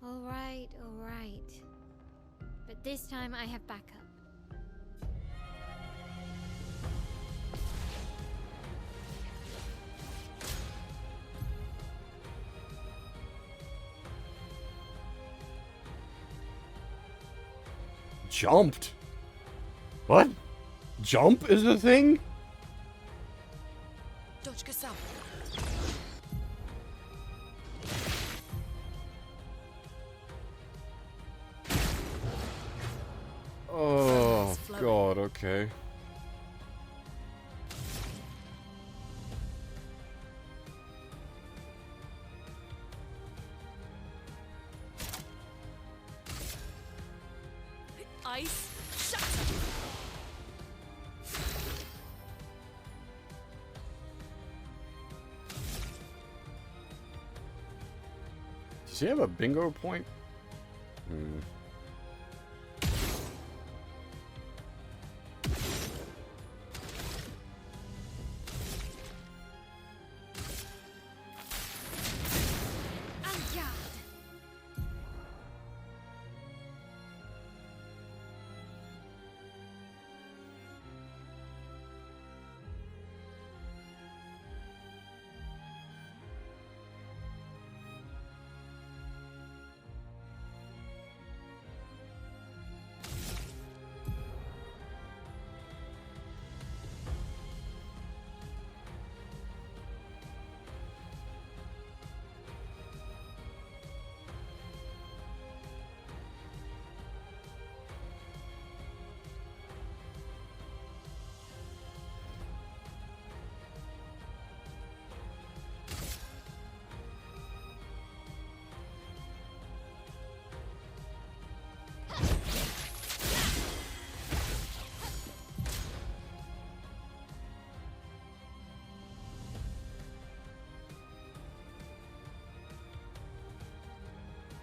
All right. But this time I have backup. Jumped? What? Jump is a thing? Oh, God, okay. Ice. Shut. Does he have a bingo point?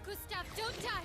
Gustav, don't die!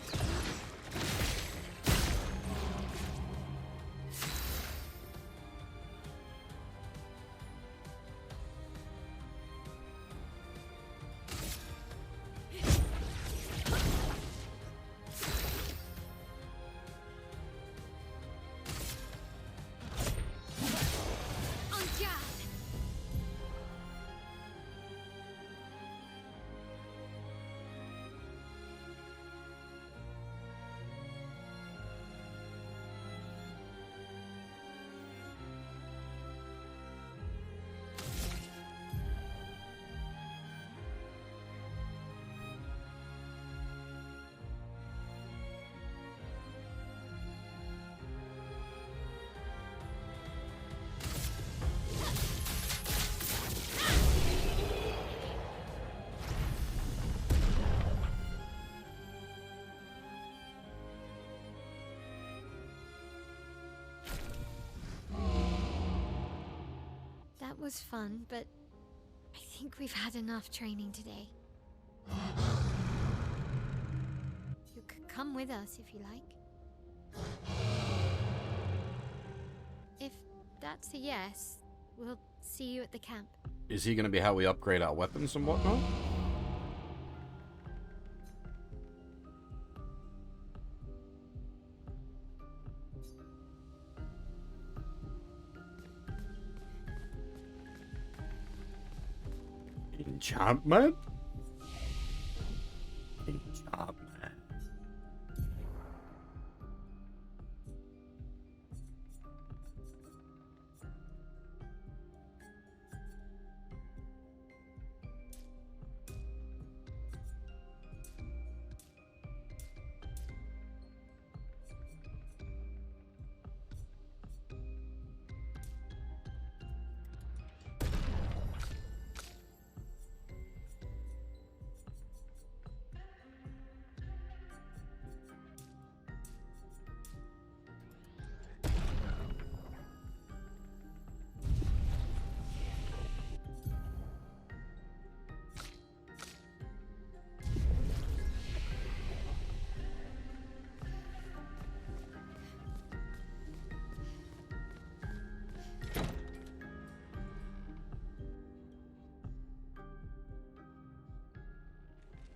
That was fun, but I think we've had enough training today. You could come with us if you like. If that's a yes, we'll see you at the camp. Is he going to be how we upgrade our weapons and whatnot? Enchantment? Enchantment.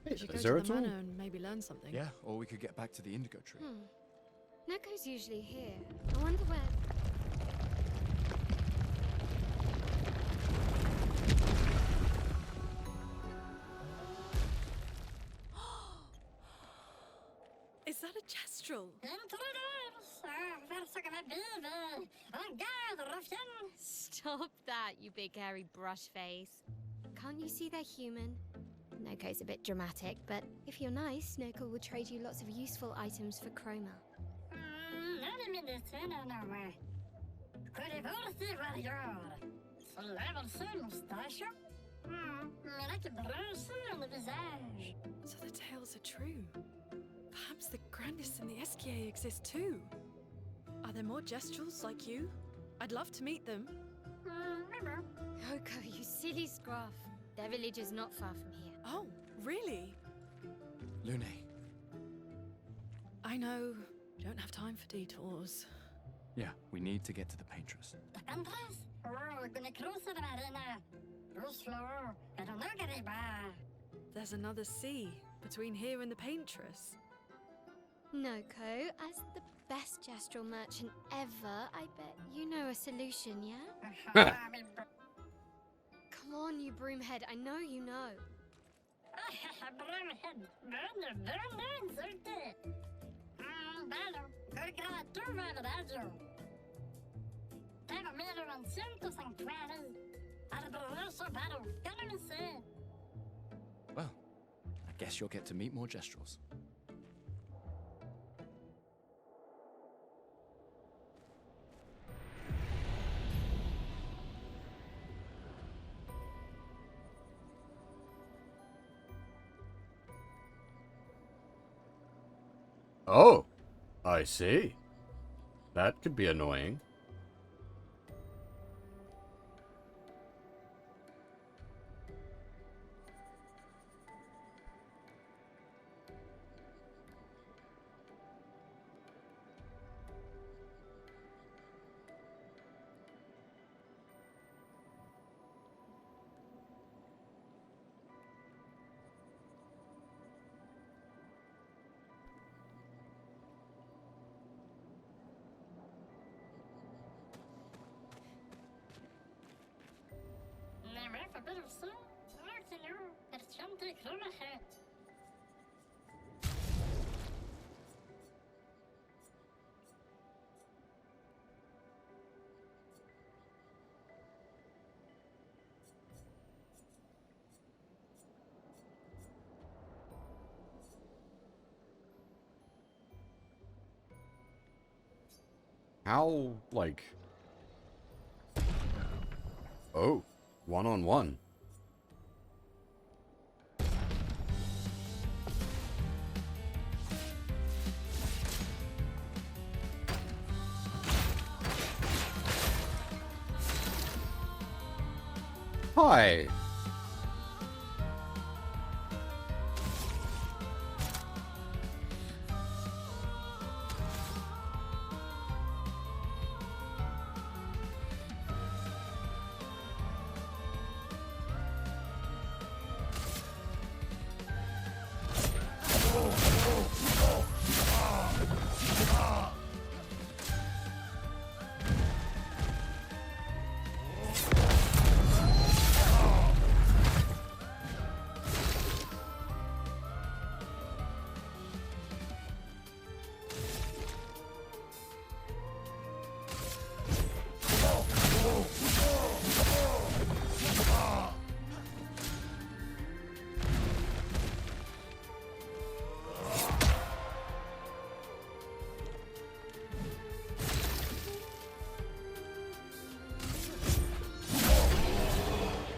We should go Is to there the a tool? manor and maybe learn something. Yeah, or we could get back to the indigo tree. Neko's usually here. I wonder where... Is that a Jestrel? Stop that, you big hairy brush face. Can't you see they're human? Noko's a bit dramatic, but if you're nice, Noko will trade you lots of useful items for chroma. So the tales are true. Perhaps the grandest in the SKA exist too. Are there more Jestrels like you? I'd love to meet them. Noko, you silly scruff. Their village is not far from here. Oh, really? Lune, I know. Don't have time for detours. yeah, we need to get to the Paintress. There's another sea between here and the Paintress. Noko, as the best Jestrel merchant ever, I bet you know a solution, yeah? Come on, you broomhead, I know you know. Well, I guess you'll get to meet more Jestrels. Oh, I see. That could be annoying. How, like... Oh, one-on-one. Hi.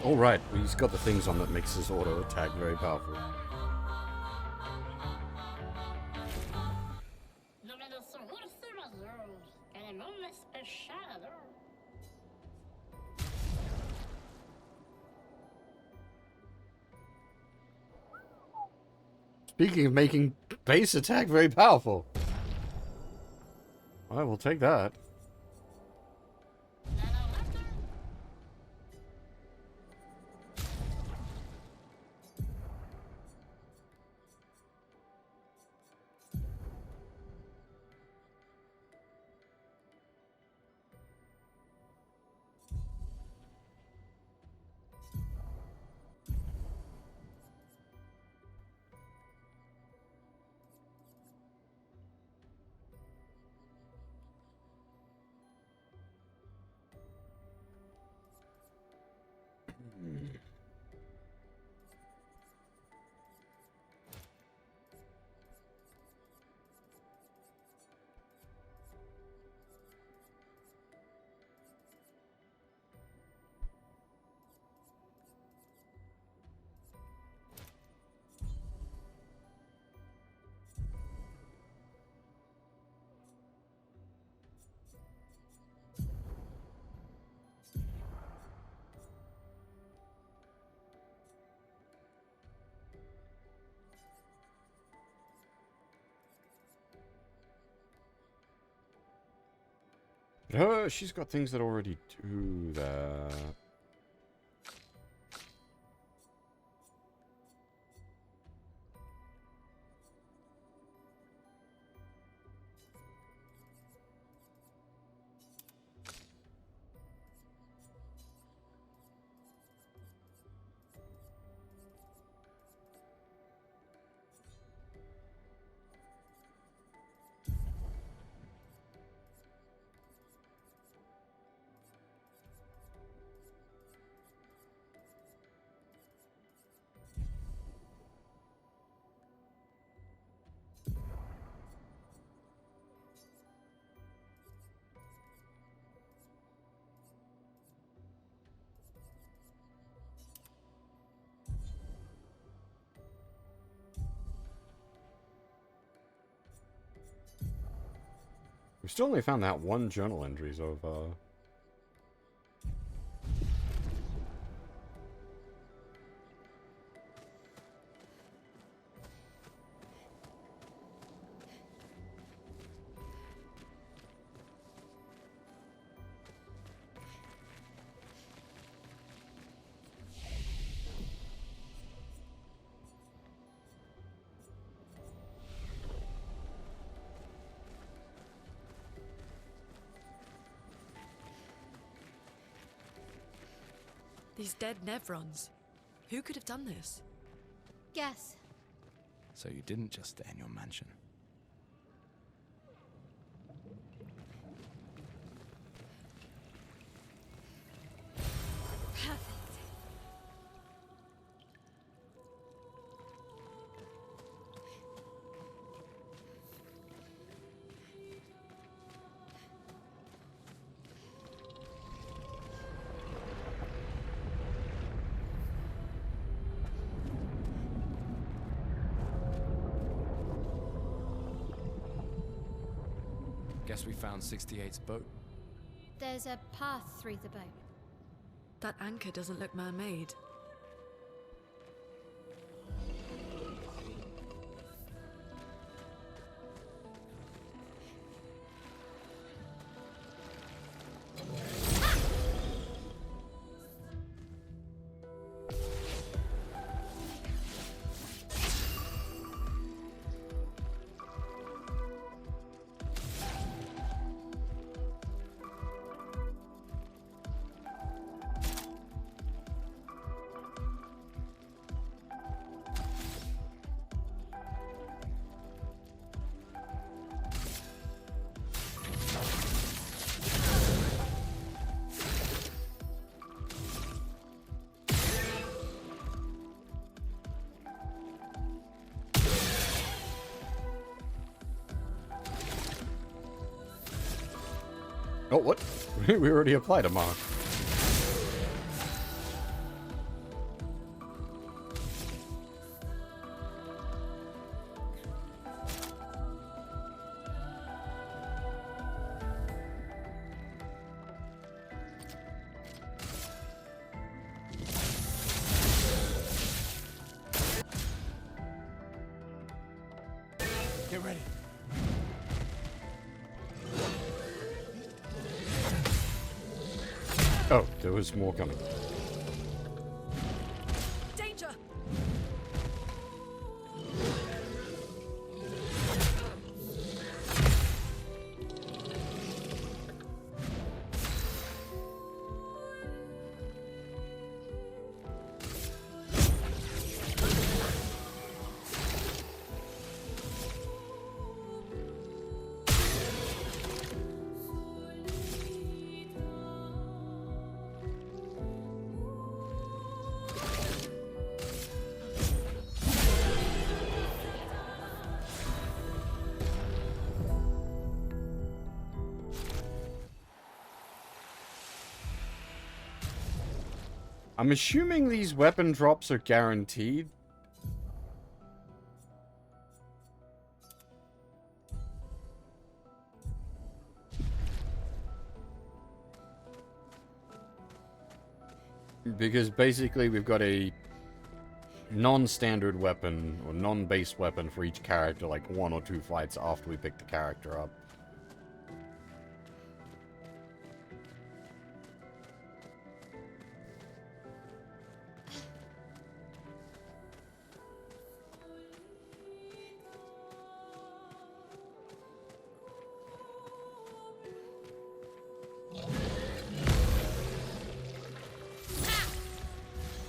All right, he's got the things on that makes his auto attack very powerful. Speaking of making base attack very powerful. I will take that. She's got things that already do that. We still only found that one journal entry so far. These dead Nevrons. Who could have done this? Guess. So you didn't just stay in your mansion. Perfect. Guess we found 68's boat. There's a path through the boat. That anchor doesn't look man-made. Oh, what? We already applied a mark. Get ready. Oh, there was more coming. Danger! I'm assuming these weapon drops are guaranteed. Because basically we've got a non-standard weapon or non-base weapon for each character, like 1 or 2 fights after we pick the character up.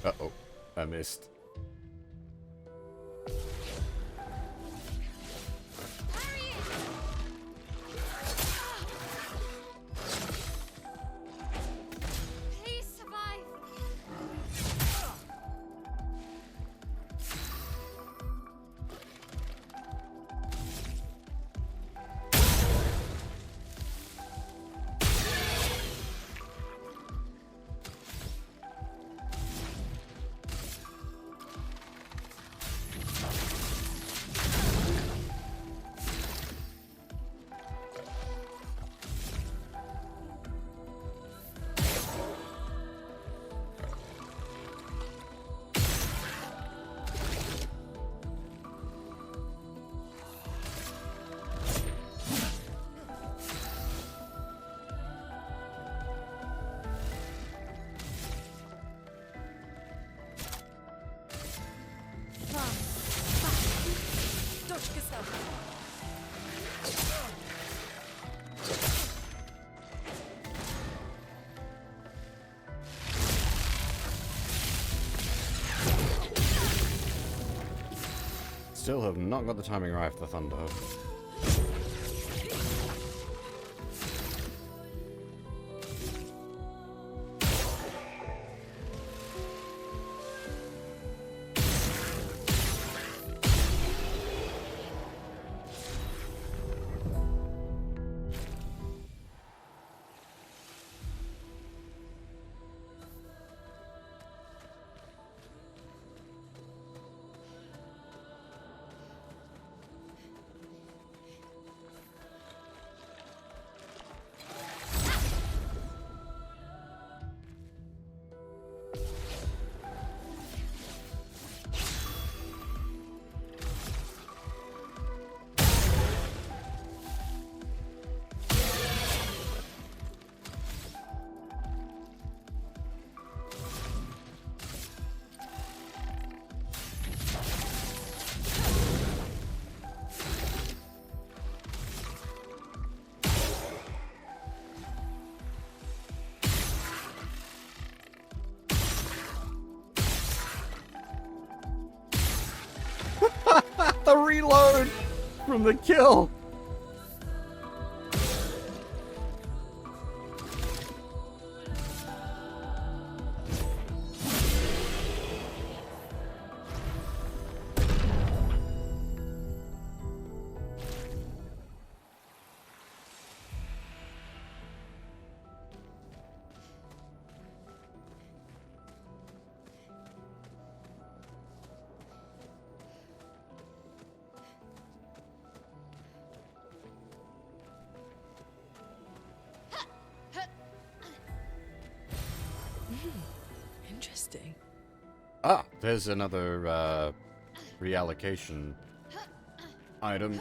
Uh-oh, I missed. Please survive. Still have not got the timing right for the thunder. the reload from the kill. Interesting. Ah, there's another reallocation item.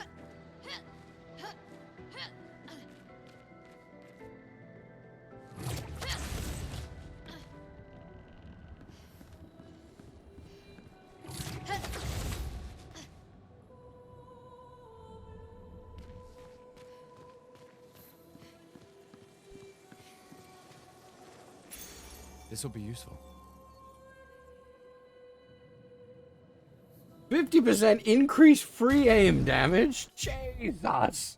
This will be useful. 50% increased free aim damage? Jesus!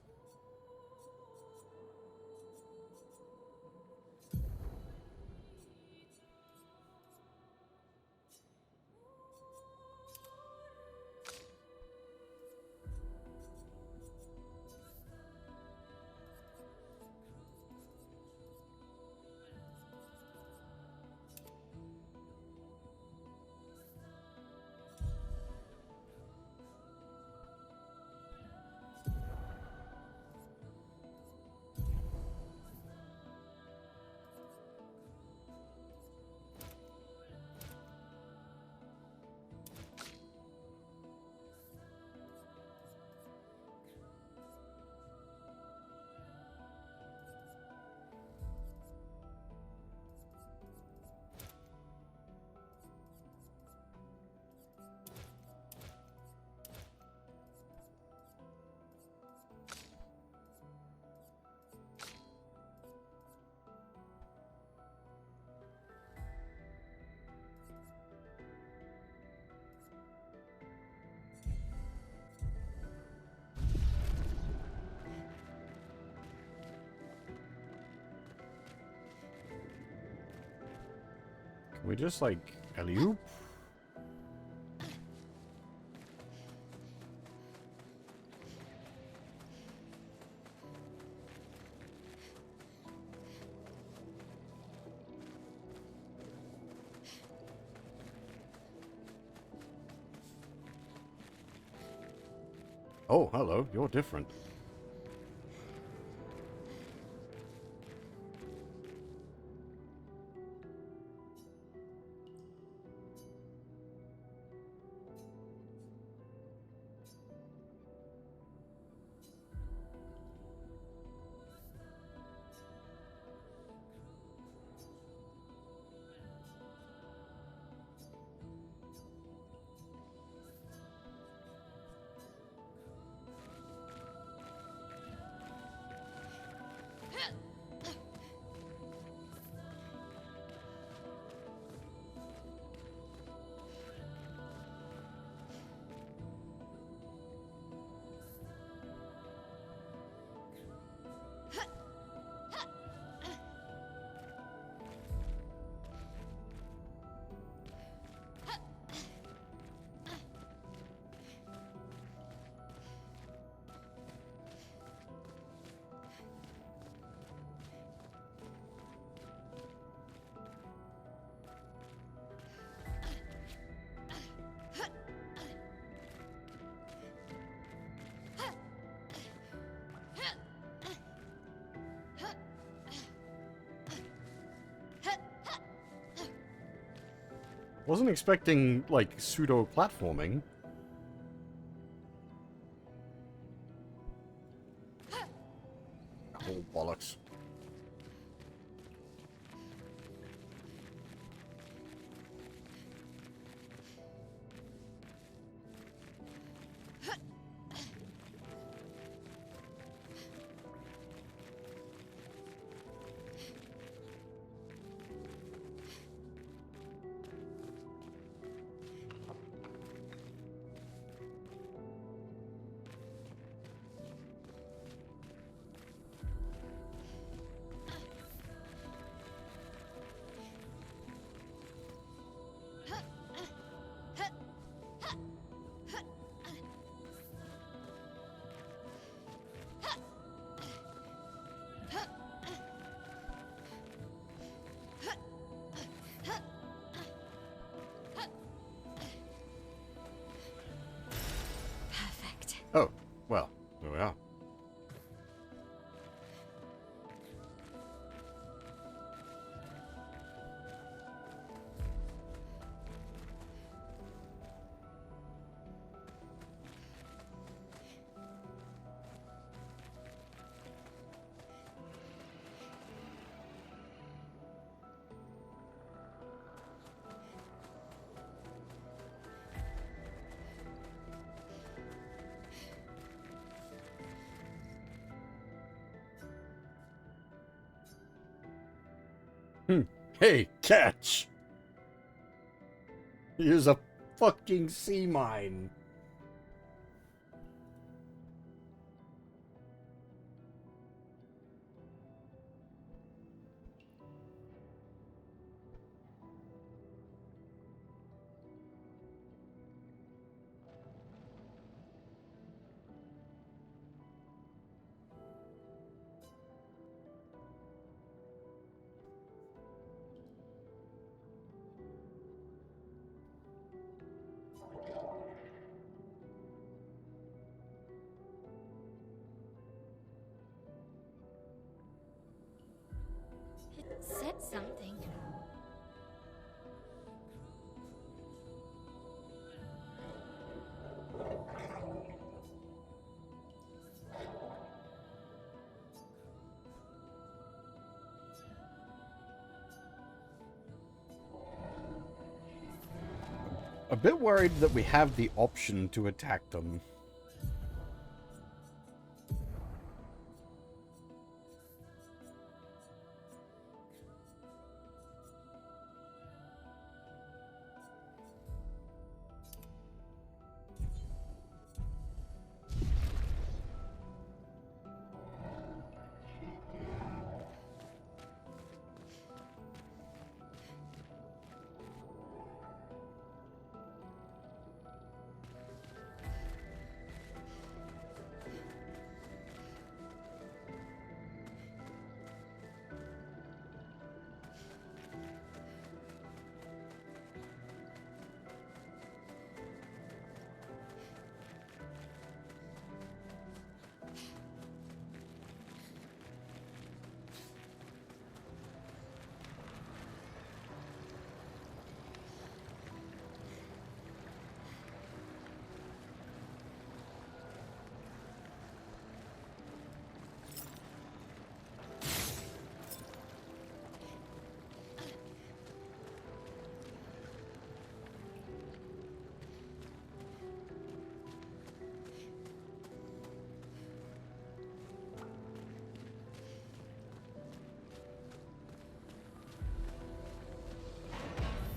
Can we just, like, alley-oop? Oh, hello. You're different. Wasn't expecting, like, pseudo-platforming. Oh, bollocks. Oh, well, there we are. Hey, catch! Here's a fucking sea mine. It said something. A bit worried that we have the option to attack them.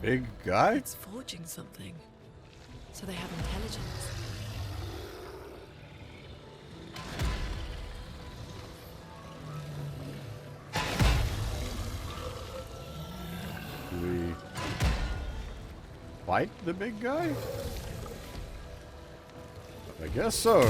Big guy? It's forging something. So they have intelligence. Do we fight the big guy? I guess so.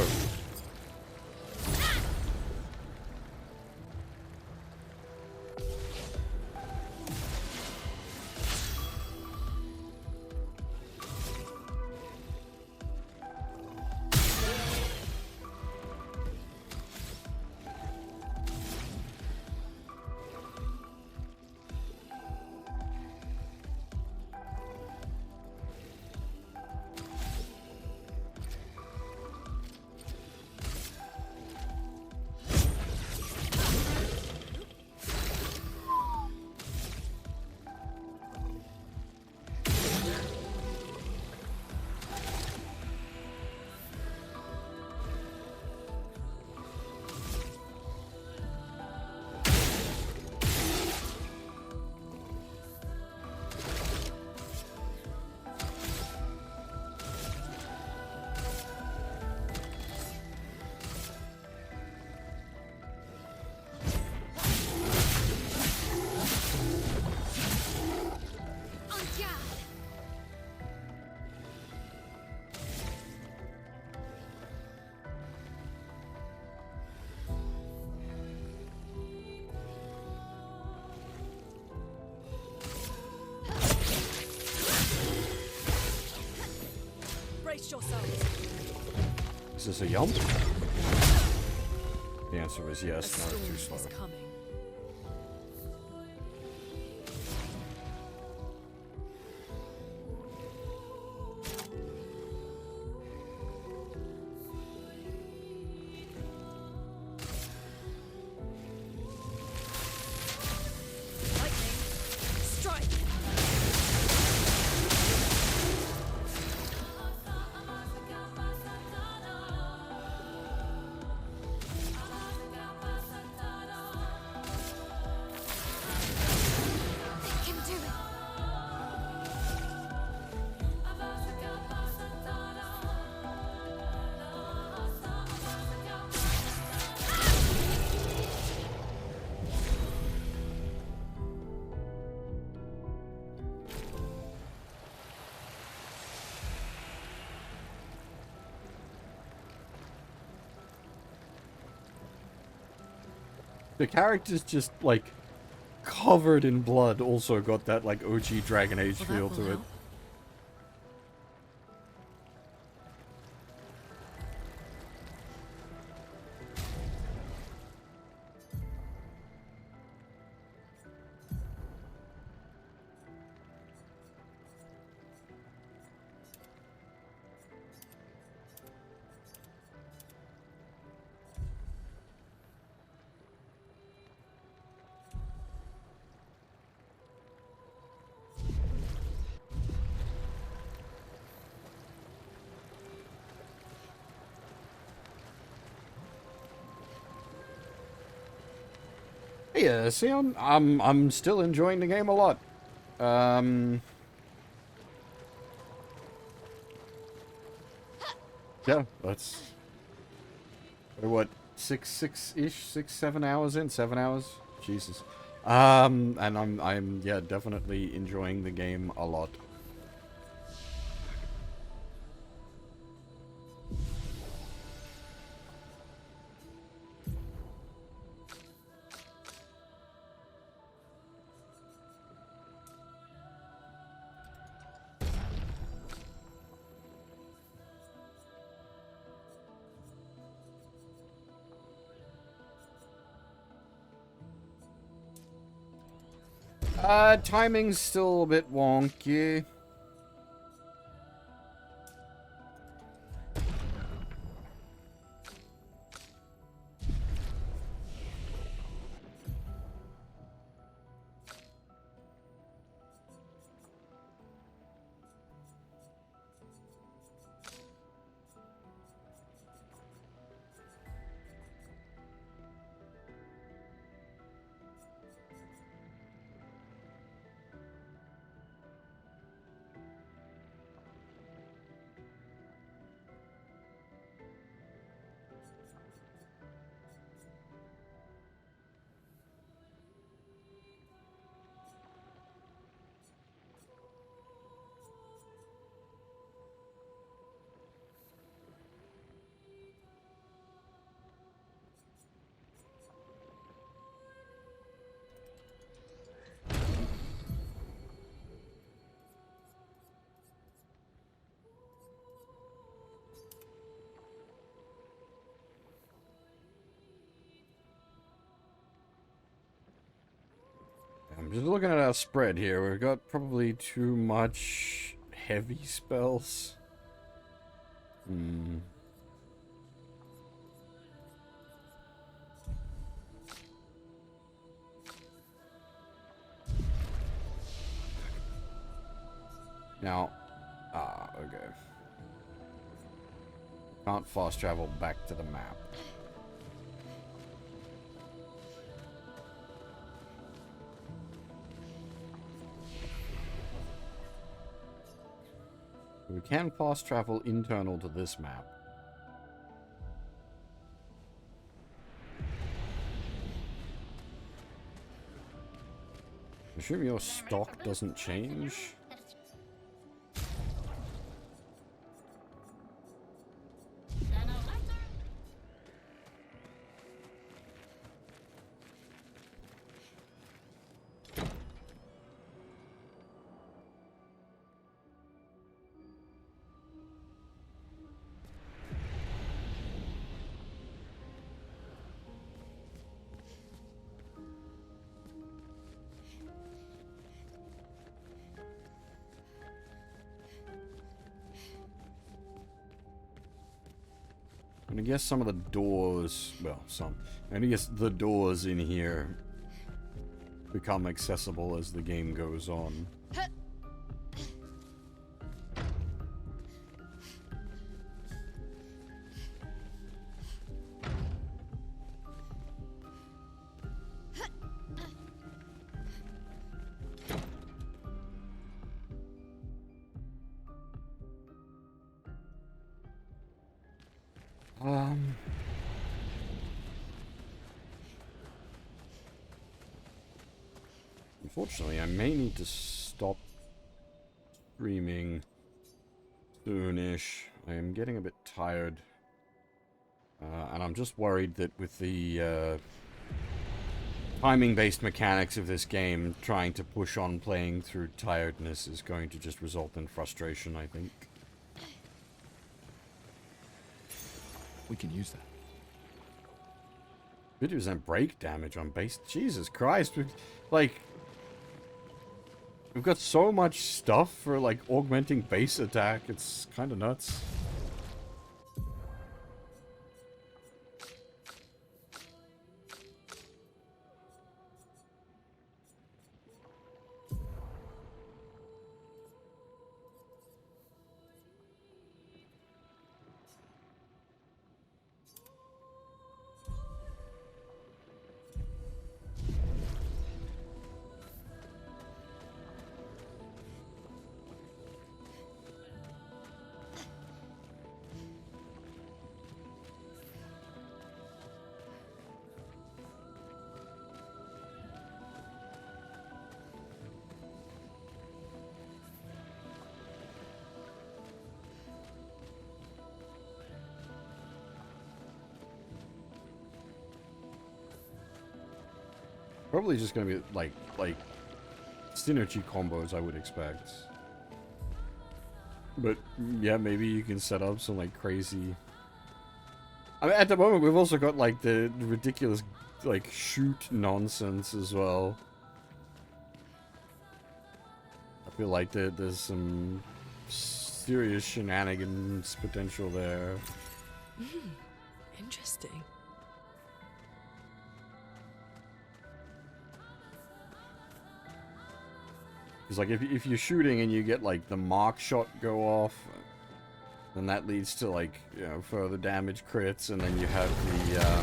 Is this a jump? The answer was yes. No, it's too slow. Is coming. The characters just, like, covered in blood also got that, like, OG Dragon Age feel to it. Yeah, see, I'm still enjoying the game a lot. Yeah, that's what 7 hours in, 7 hours. Jesus. And I'm yeah, definitely enjoying the game a lot. Timing's still a bit wonky. I'm just looking at our spread here. We've got probably too much heavy spells. Now, okay. Can't fast travel back to the map. We can fast travel internal to this map. Assume your stock doesn't change. And I guess some of the doors, well, some. And I guess the doors in here become accessible as the game goes on. Unfortunately, I may need to stop streaming soonish. I am getting a bit tired. And I'm just worried that with the timing-based mechanics of this game, trying to push on playing through tiredness is going to just result in frustration, I think. We can use that. 50% break damage on base. Jesus Christ. We've got so much stuff for, like, augmenting base attack. It's kind of nuts. Probably just gonna be like synergy combos, I would expect. But yeah, maybe you can set up some like crazy. I mean, at the moment we've also got like the ridiculous like shoot nonsense as well. I feel like there's some serious shenanigans potential there. Interesting. Because, like, if you're shooting and you get, like, the mark shot go off, then that leads to, like, you know, further damage crits, and then you have the,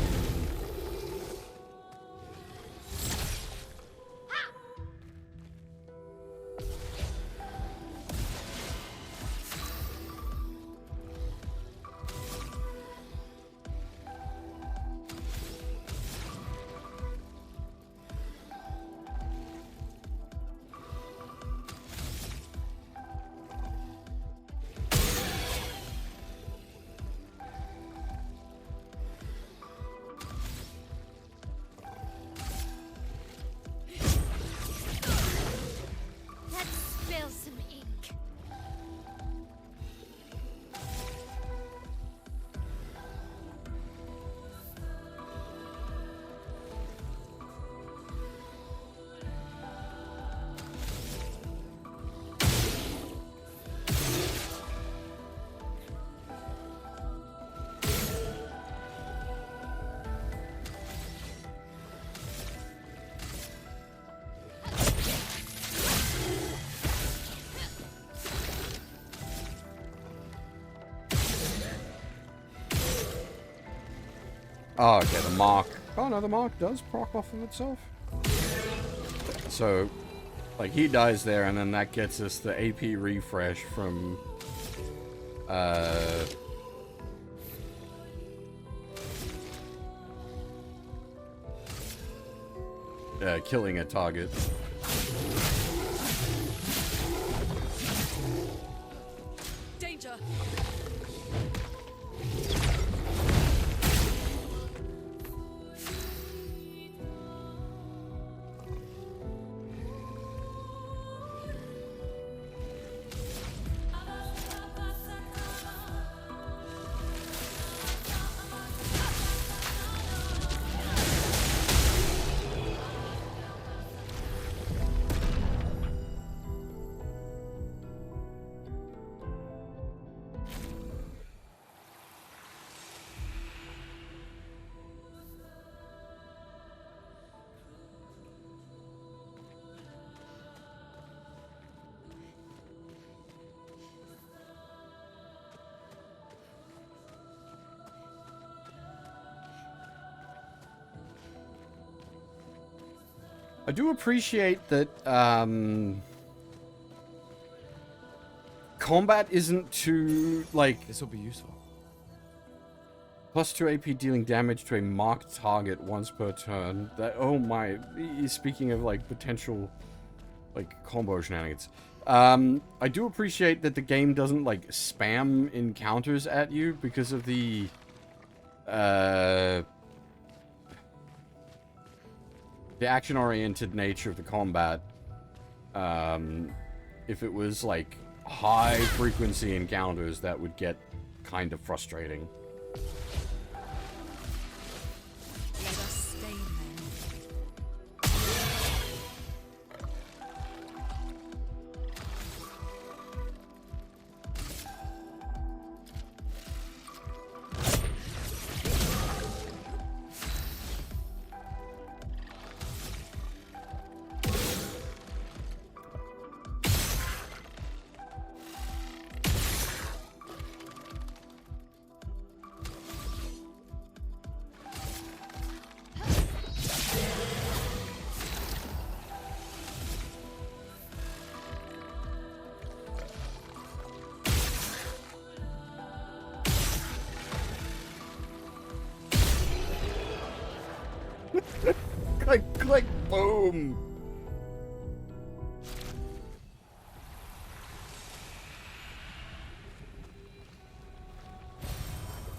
oh, okay, the mark. Oh no, the mark does proc off of itself. So, like, he dies there, and then that gets us the AP refresh from, killing a target. Danger! I do appreciate that combat isn't too, like... This will be useful. +2 AP dealing damage to a marked target once per turn. That, oh my, speaking of like potential like combo shenanigans. I do appreciate that the game doesn't like spam encounters at you because of the action-oriented nature of the combat. If it was like high-frequency encounters, that would get kind of frustrating. Let us stay Click, click, boom!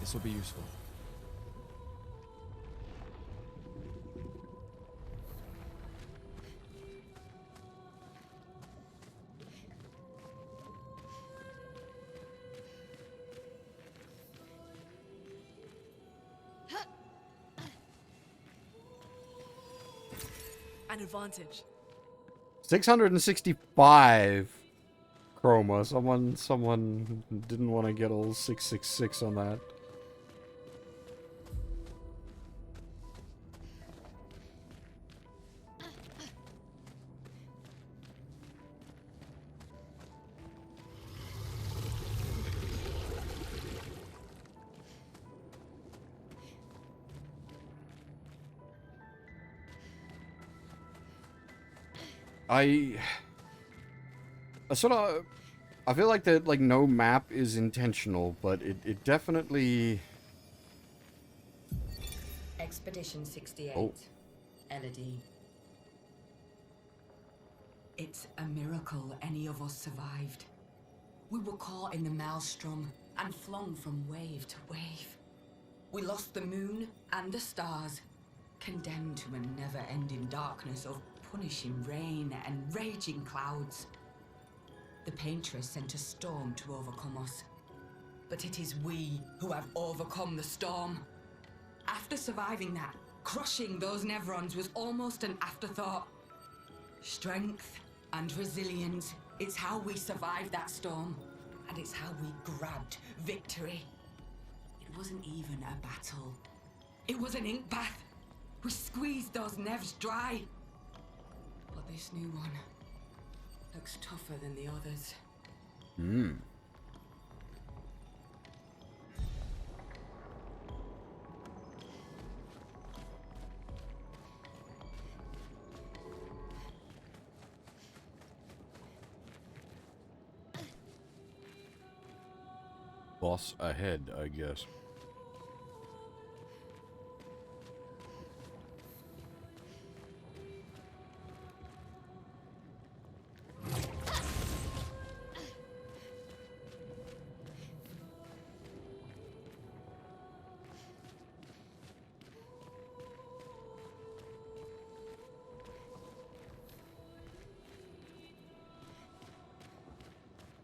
This will be useful. An advantage. 665 chroma. Someone didn't want to get all 666 on that. I feel like that, like, no map is intentional, but it definitely... Expedition 68. Oh. Elodie. It's a miracle any of us survived. We were caught in the maelstrom and flung from wave to wave. We lost the moon and the stars, condemned to a never-ending darkness of punishing rain and raging clouds. The Paintress sent a storm to overcome us. But it is we who have overcome the storm. After surviving that, crushing those Nevrons was almost an afterthought. Strength and resilience, it's how we survived that storm. And it's how we grabbed victory. It wasn't even a battle. It was an ink bath. We squeezed those Nevs dry. But this new one looks tougher than the others. Boss ahead, I guess.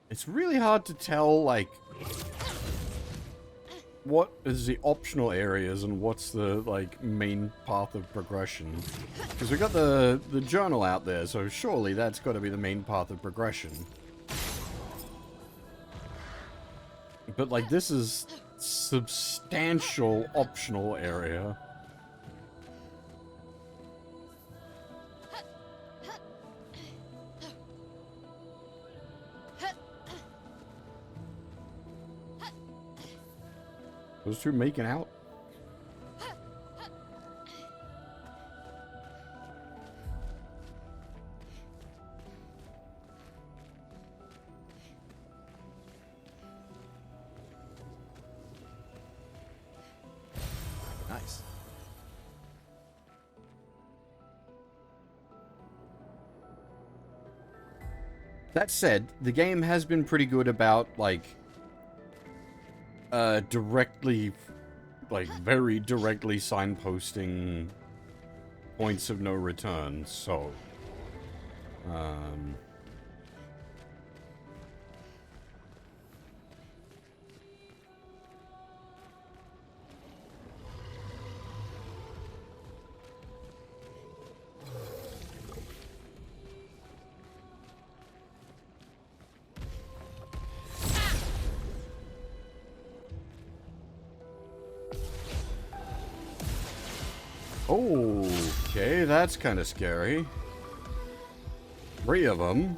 It's really hard to tell, like, what is the optional areas and what's the, like, main path of progression. Because we got the journal out there, so surely that's got to be the main path of progression. But, like, this is substantial optional area. Those two making out? That said, the game has been pretty good about, like, directly, like, very directly signposting points of no return, so, okay, that's kind of scary. 3 of them.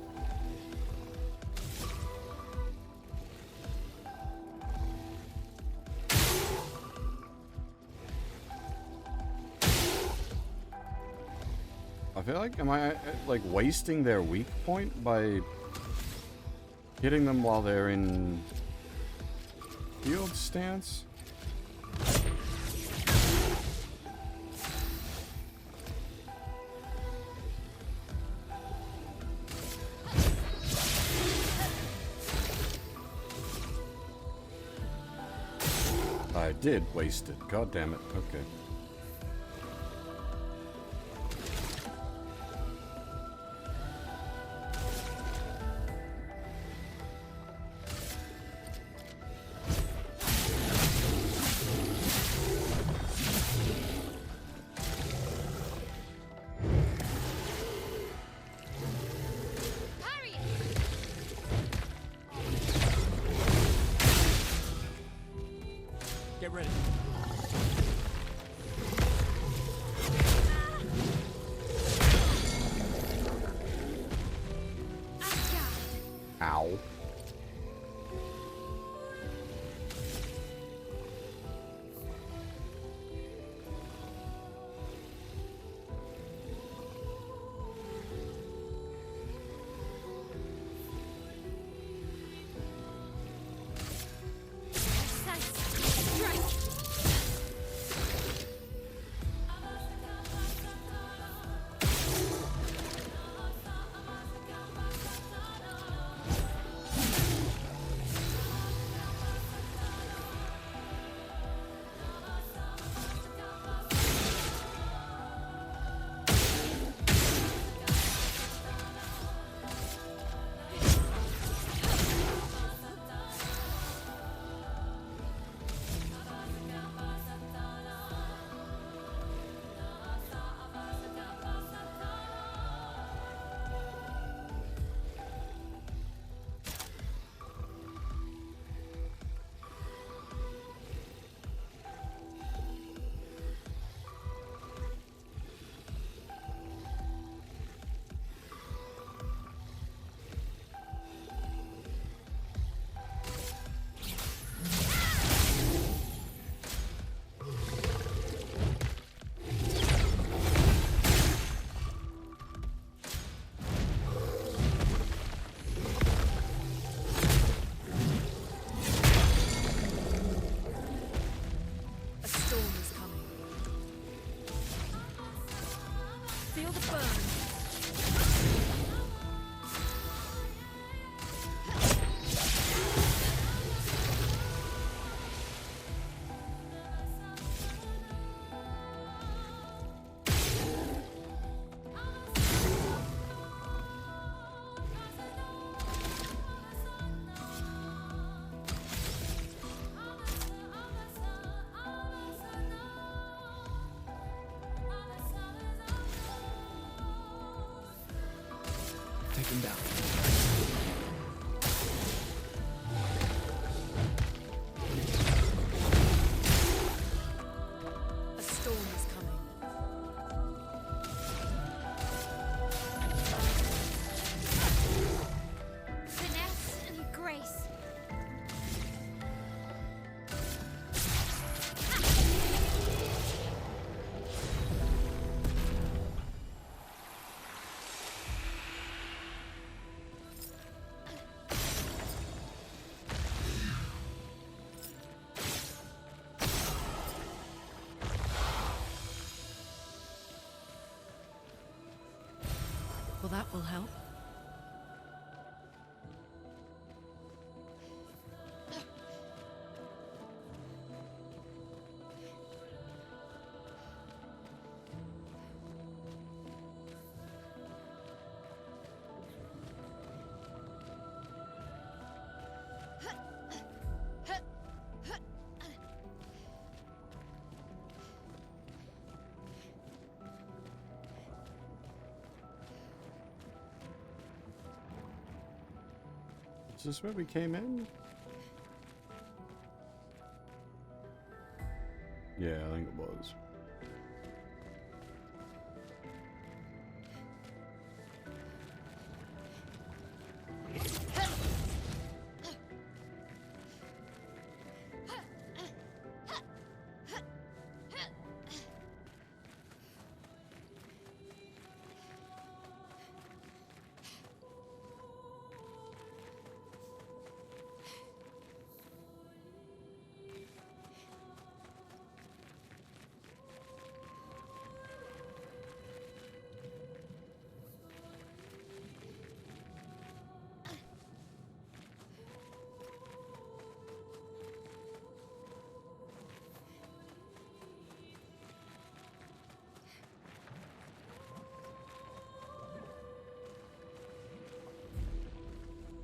I feel like, am I, like, wasting their weak point by hitting them while they're in field stance? I did waste it. God damn it. Okay. Get ready. Ow. Take him down. A storm is coming. Finesse and grace. Well, that will help. Is this where we came in? Yeah, I think it was.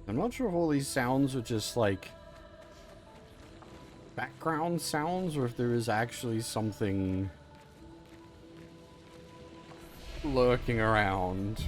I'm not sure if all these sounds are just like background sounds or if there is actually something lurking around.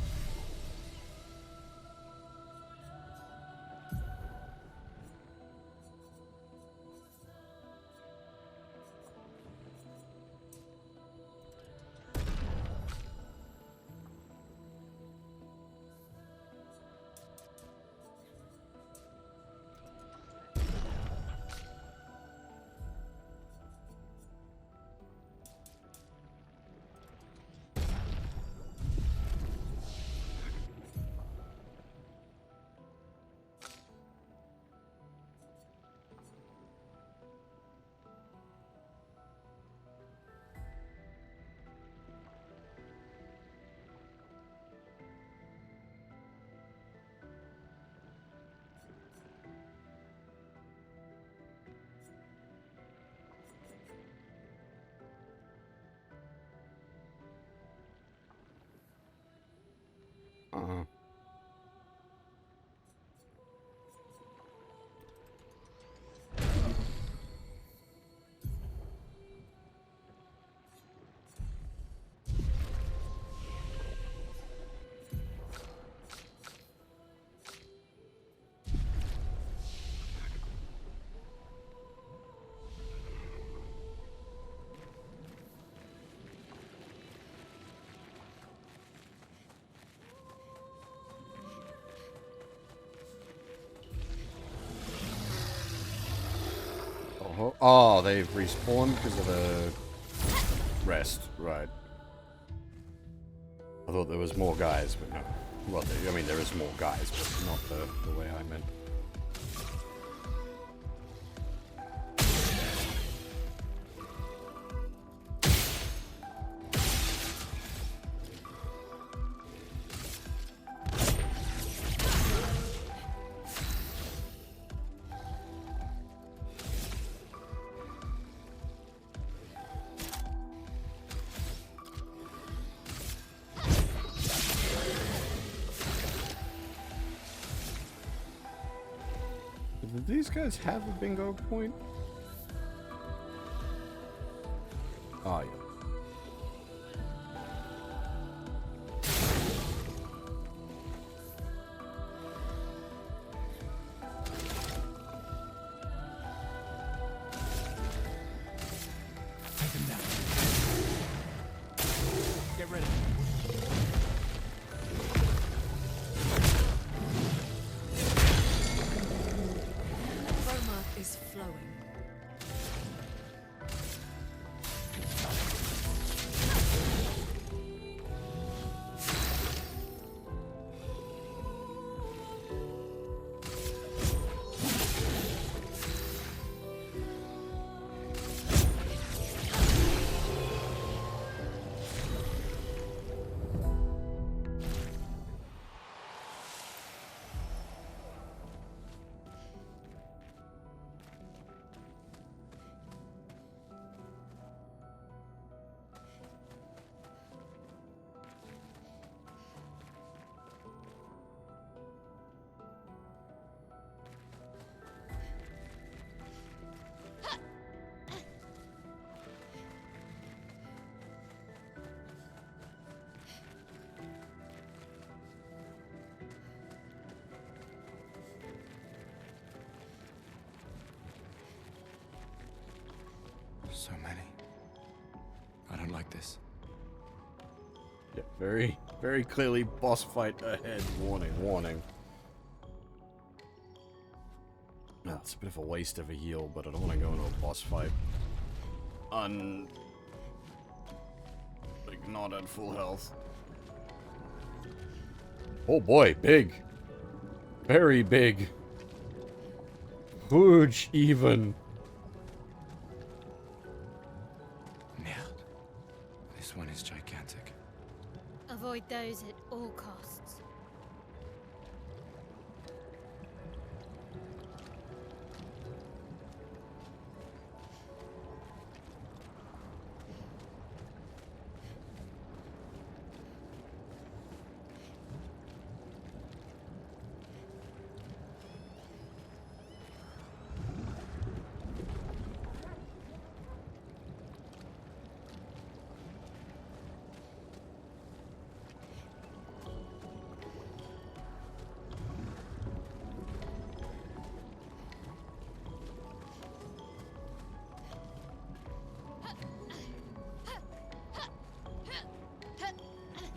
Uh-huh. Oh, they've respawned because of the rest, right. I thought there was more guys, but no. Well, I mean, there is more guys, but not the way I meant. Did these guys have a bingo point? Oh, yeah. Get ready. Is flowing. So many. I don't like this. Yeah, very, very clearly boss fight ahead. Warning, warning. No, it's a bit of a waste of a heal, but I don't want to go into a boss fight. Like, not at full health. Oh boy, big. Very big. Huge, even. Merde. This one is gigantic. Avoid those at all costs.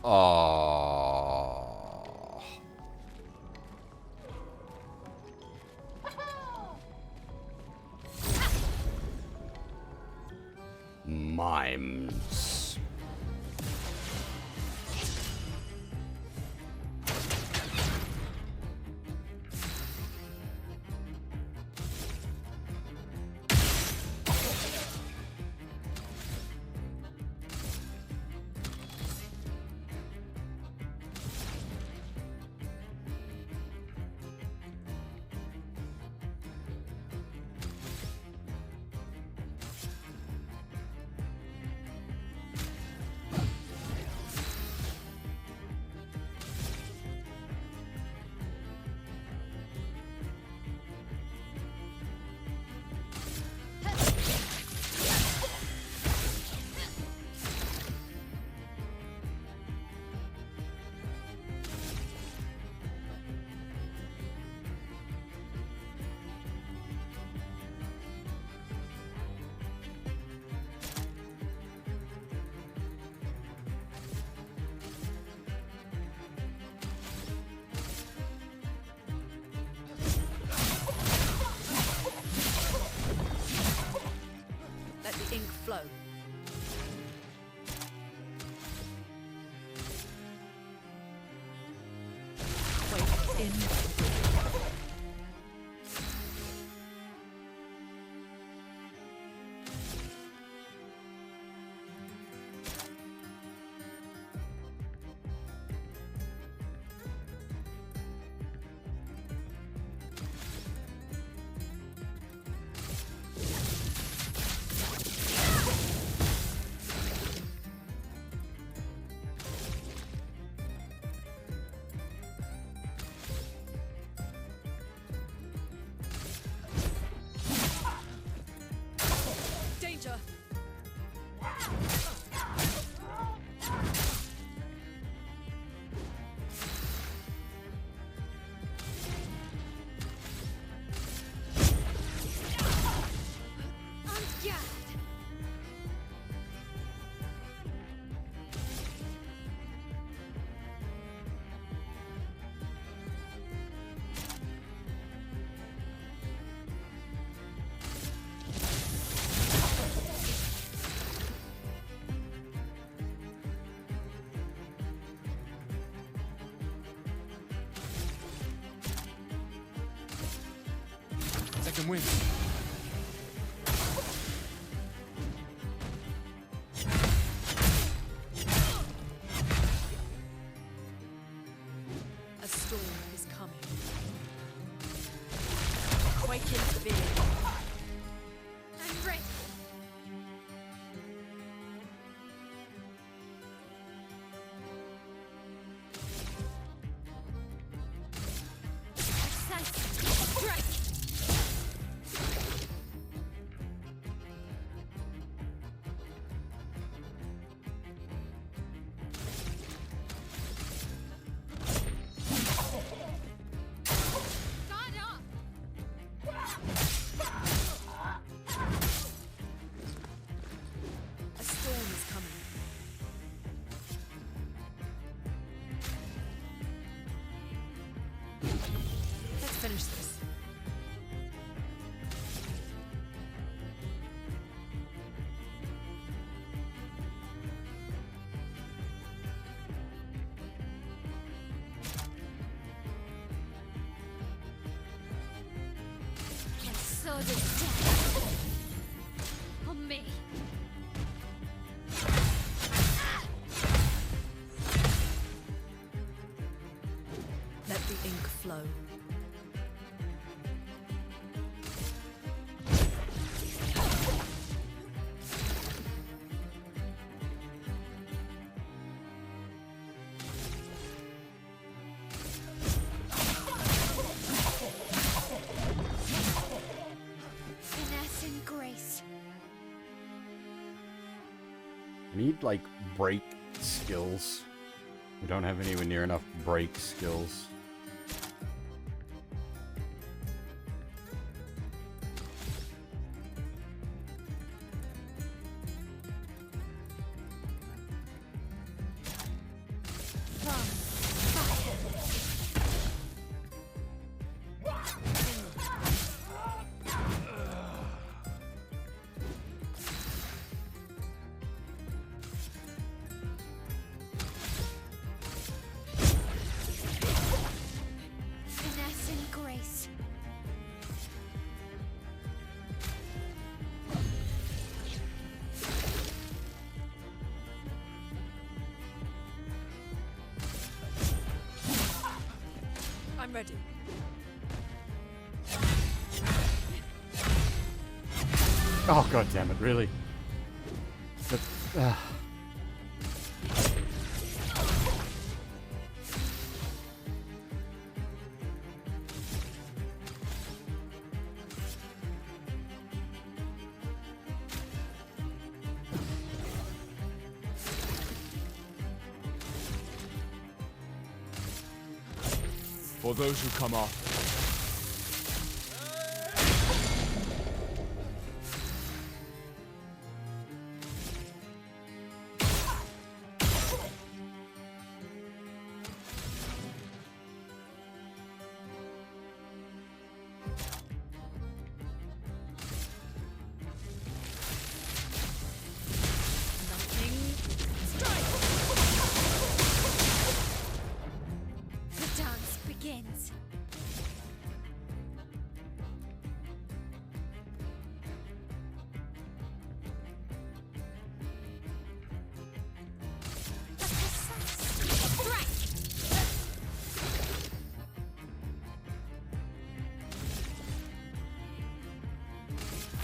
Aww. Mimes. Let the ink flow. Wait, in. Danger! Second wind. A storm is coming. Quake in severe. I'm ready. Strike. finish this. My sword is dead. On me. Let the ink flow. Finesse and grace. I need, like, break skills. We don't have anywhere near enough break skills. Finesse and grace. I'm ready. Oh, god damn it, really? But, For those who come after. The dance begins.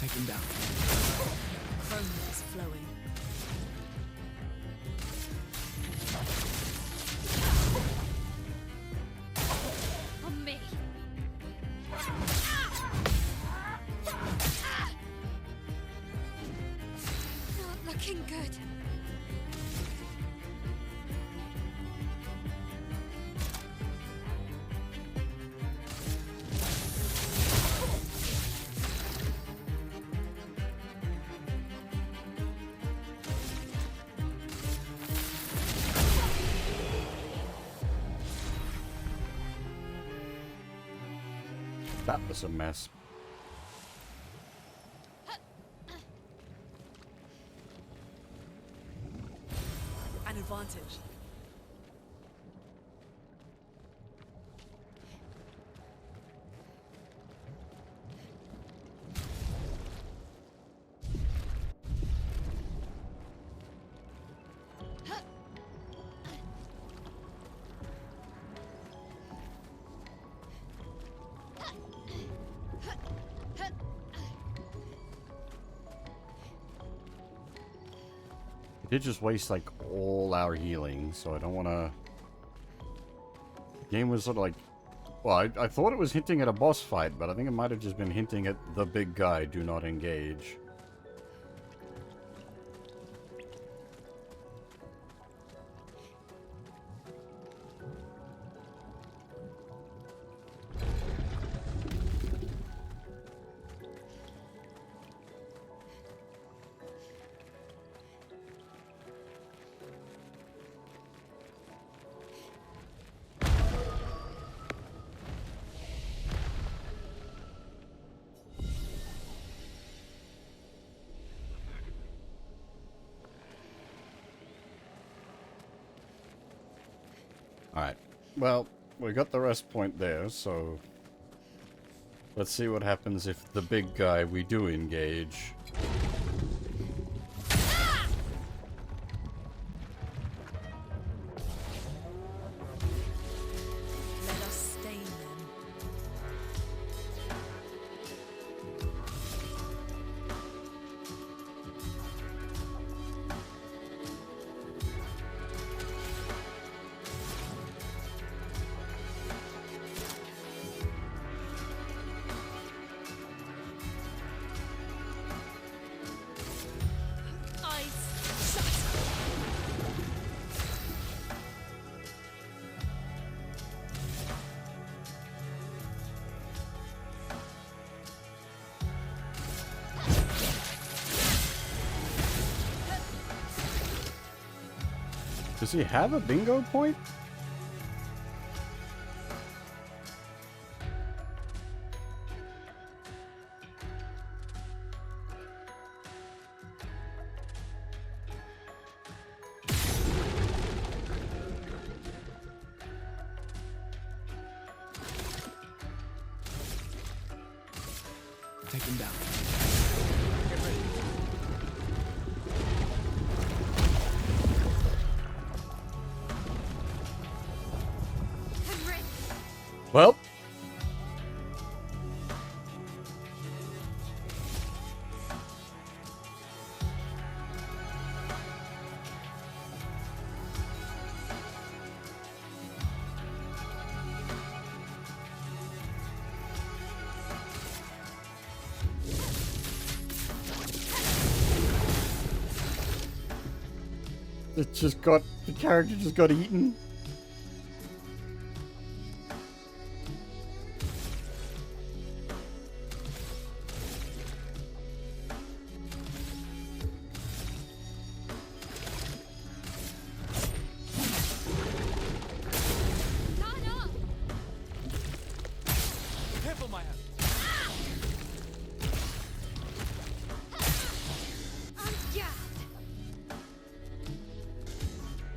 Take him down. Chrome is flowing. On me. Not looking good. that was a mess. An advantage. Did just waste like all our healing, so I don't want to. The game was sort of like, well, I thought it was hinting at a boss fight, but I think it might have just been hinting at the big guy. Do not engage. Alright. Well, we got the rest point there, so... Let's see what happens if the big guy we do engage... Let us stain them. Does he have a bingo point? Take him down. Well. The character just got eaten.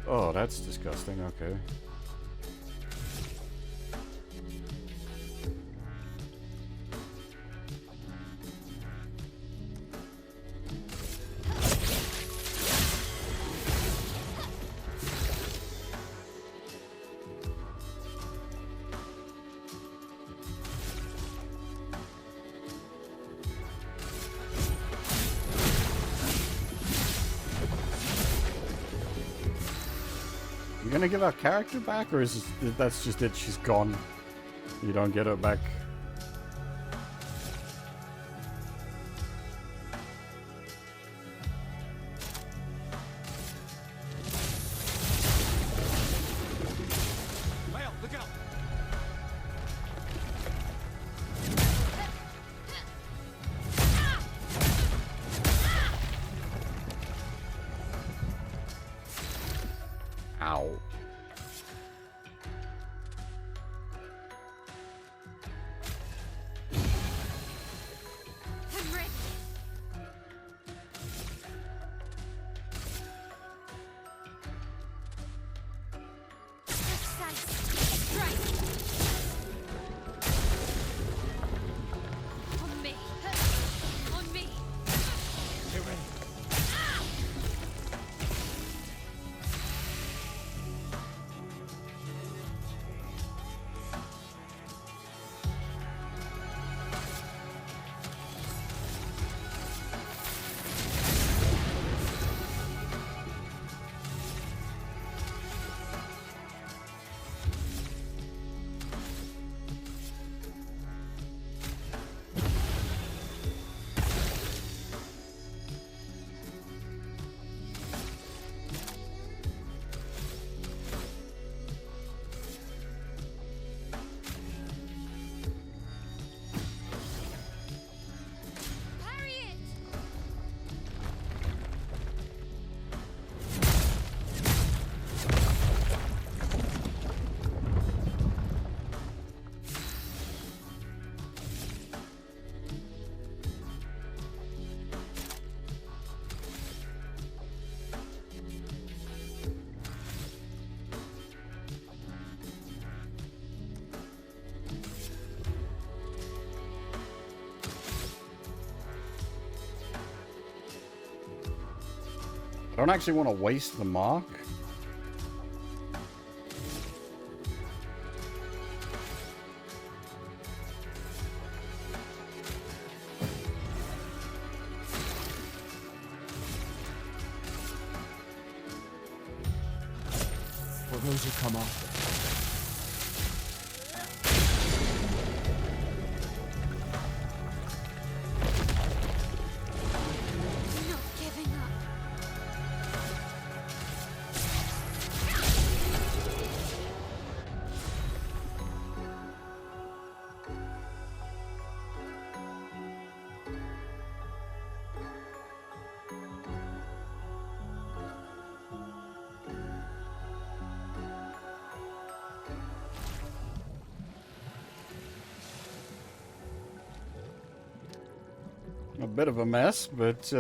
Oh, that's disgusting. Okay. You gonna give our character back, or is that's just it? She's gone. You don't get her back. Look out! Ow. don't actually want to waste the mark. For those who come after. Not giving up. A bit of a mess, but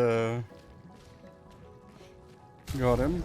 got him.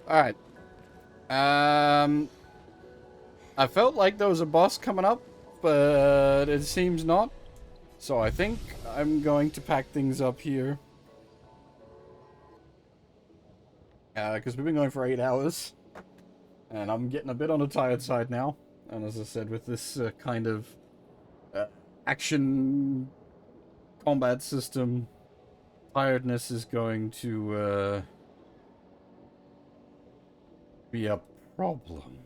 Alright. I felt like there was a boss coming up, but it seems not. So I think I'm going to pack things up here. Because we've been going for 8 hours. And I'm getting a bit on the tired side now. And as I said, with this kind of action combat system, tiredness is going to be a problem.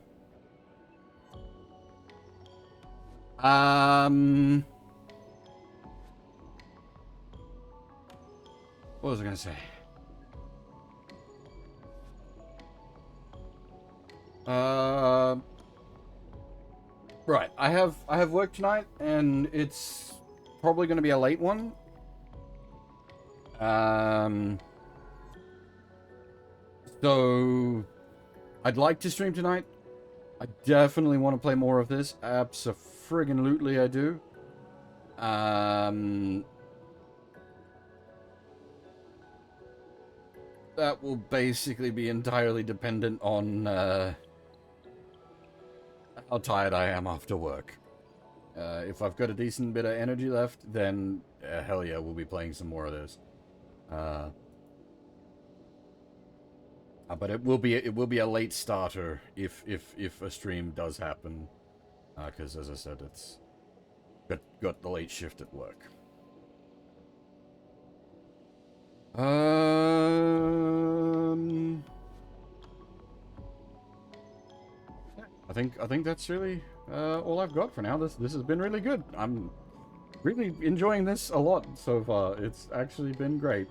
What was I gonna say? Right. I have work tonight, and it's probably gonna be a late one. So I'd like to stream tonight. I definitely want to play more of this. Abso-friggin-lutely I do. That will basically be entirely dependent on how tired I am after work. If I've got a decent bit of energy left, then hell yeah, we'll be playing some more of this. But it will be a late starter if a stream does happen, because as I said, it's got the late shift at work. I think that's really all I've got for now. This has been really good. I'm really enjoying this a lot so far. It's actually been great.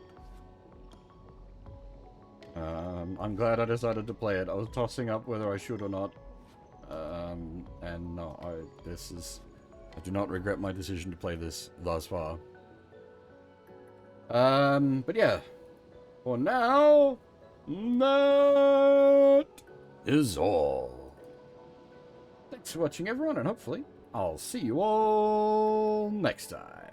I'm glad I decided to play it. I was tossing up whether I should or not. And no, I do not regret my decision to play this thus far. But yeah. For now, that is all. Thanks for watching, everyone, and hopefully I'll see you all next time.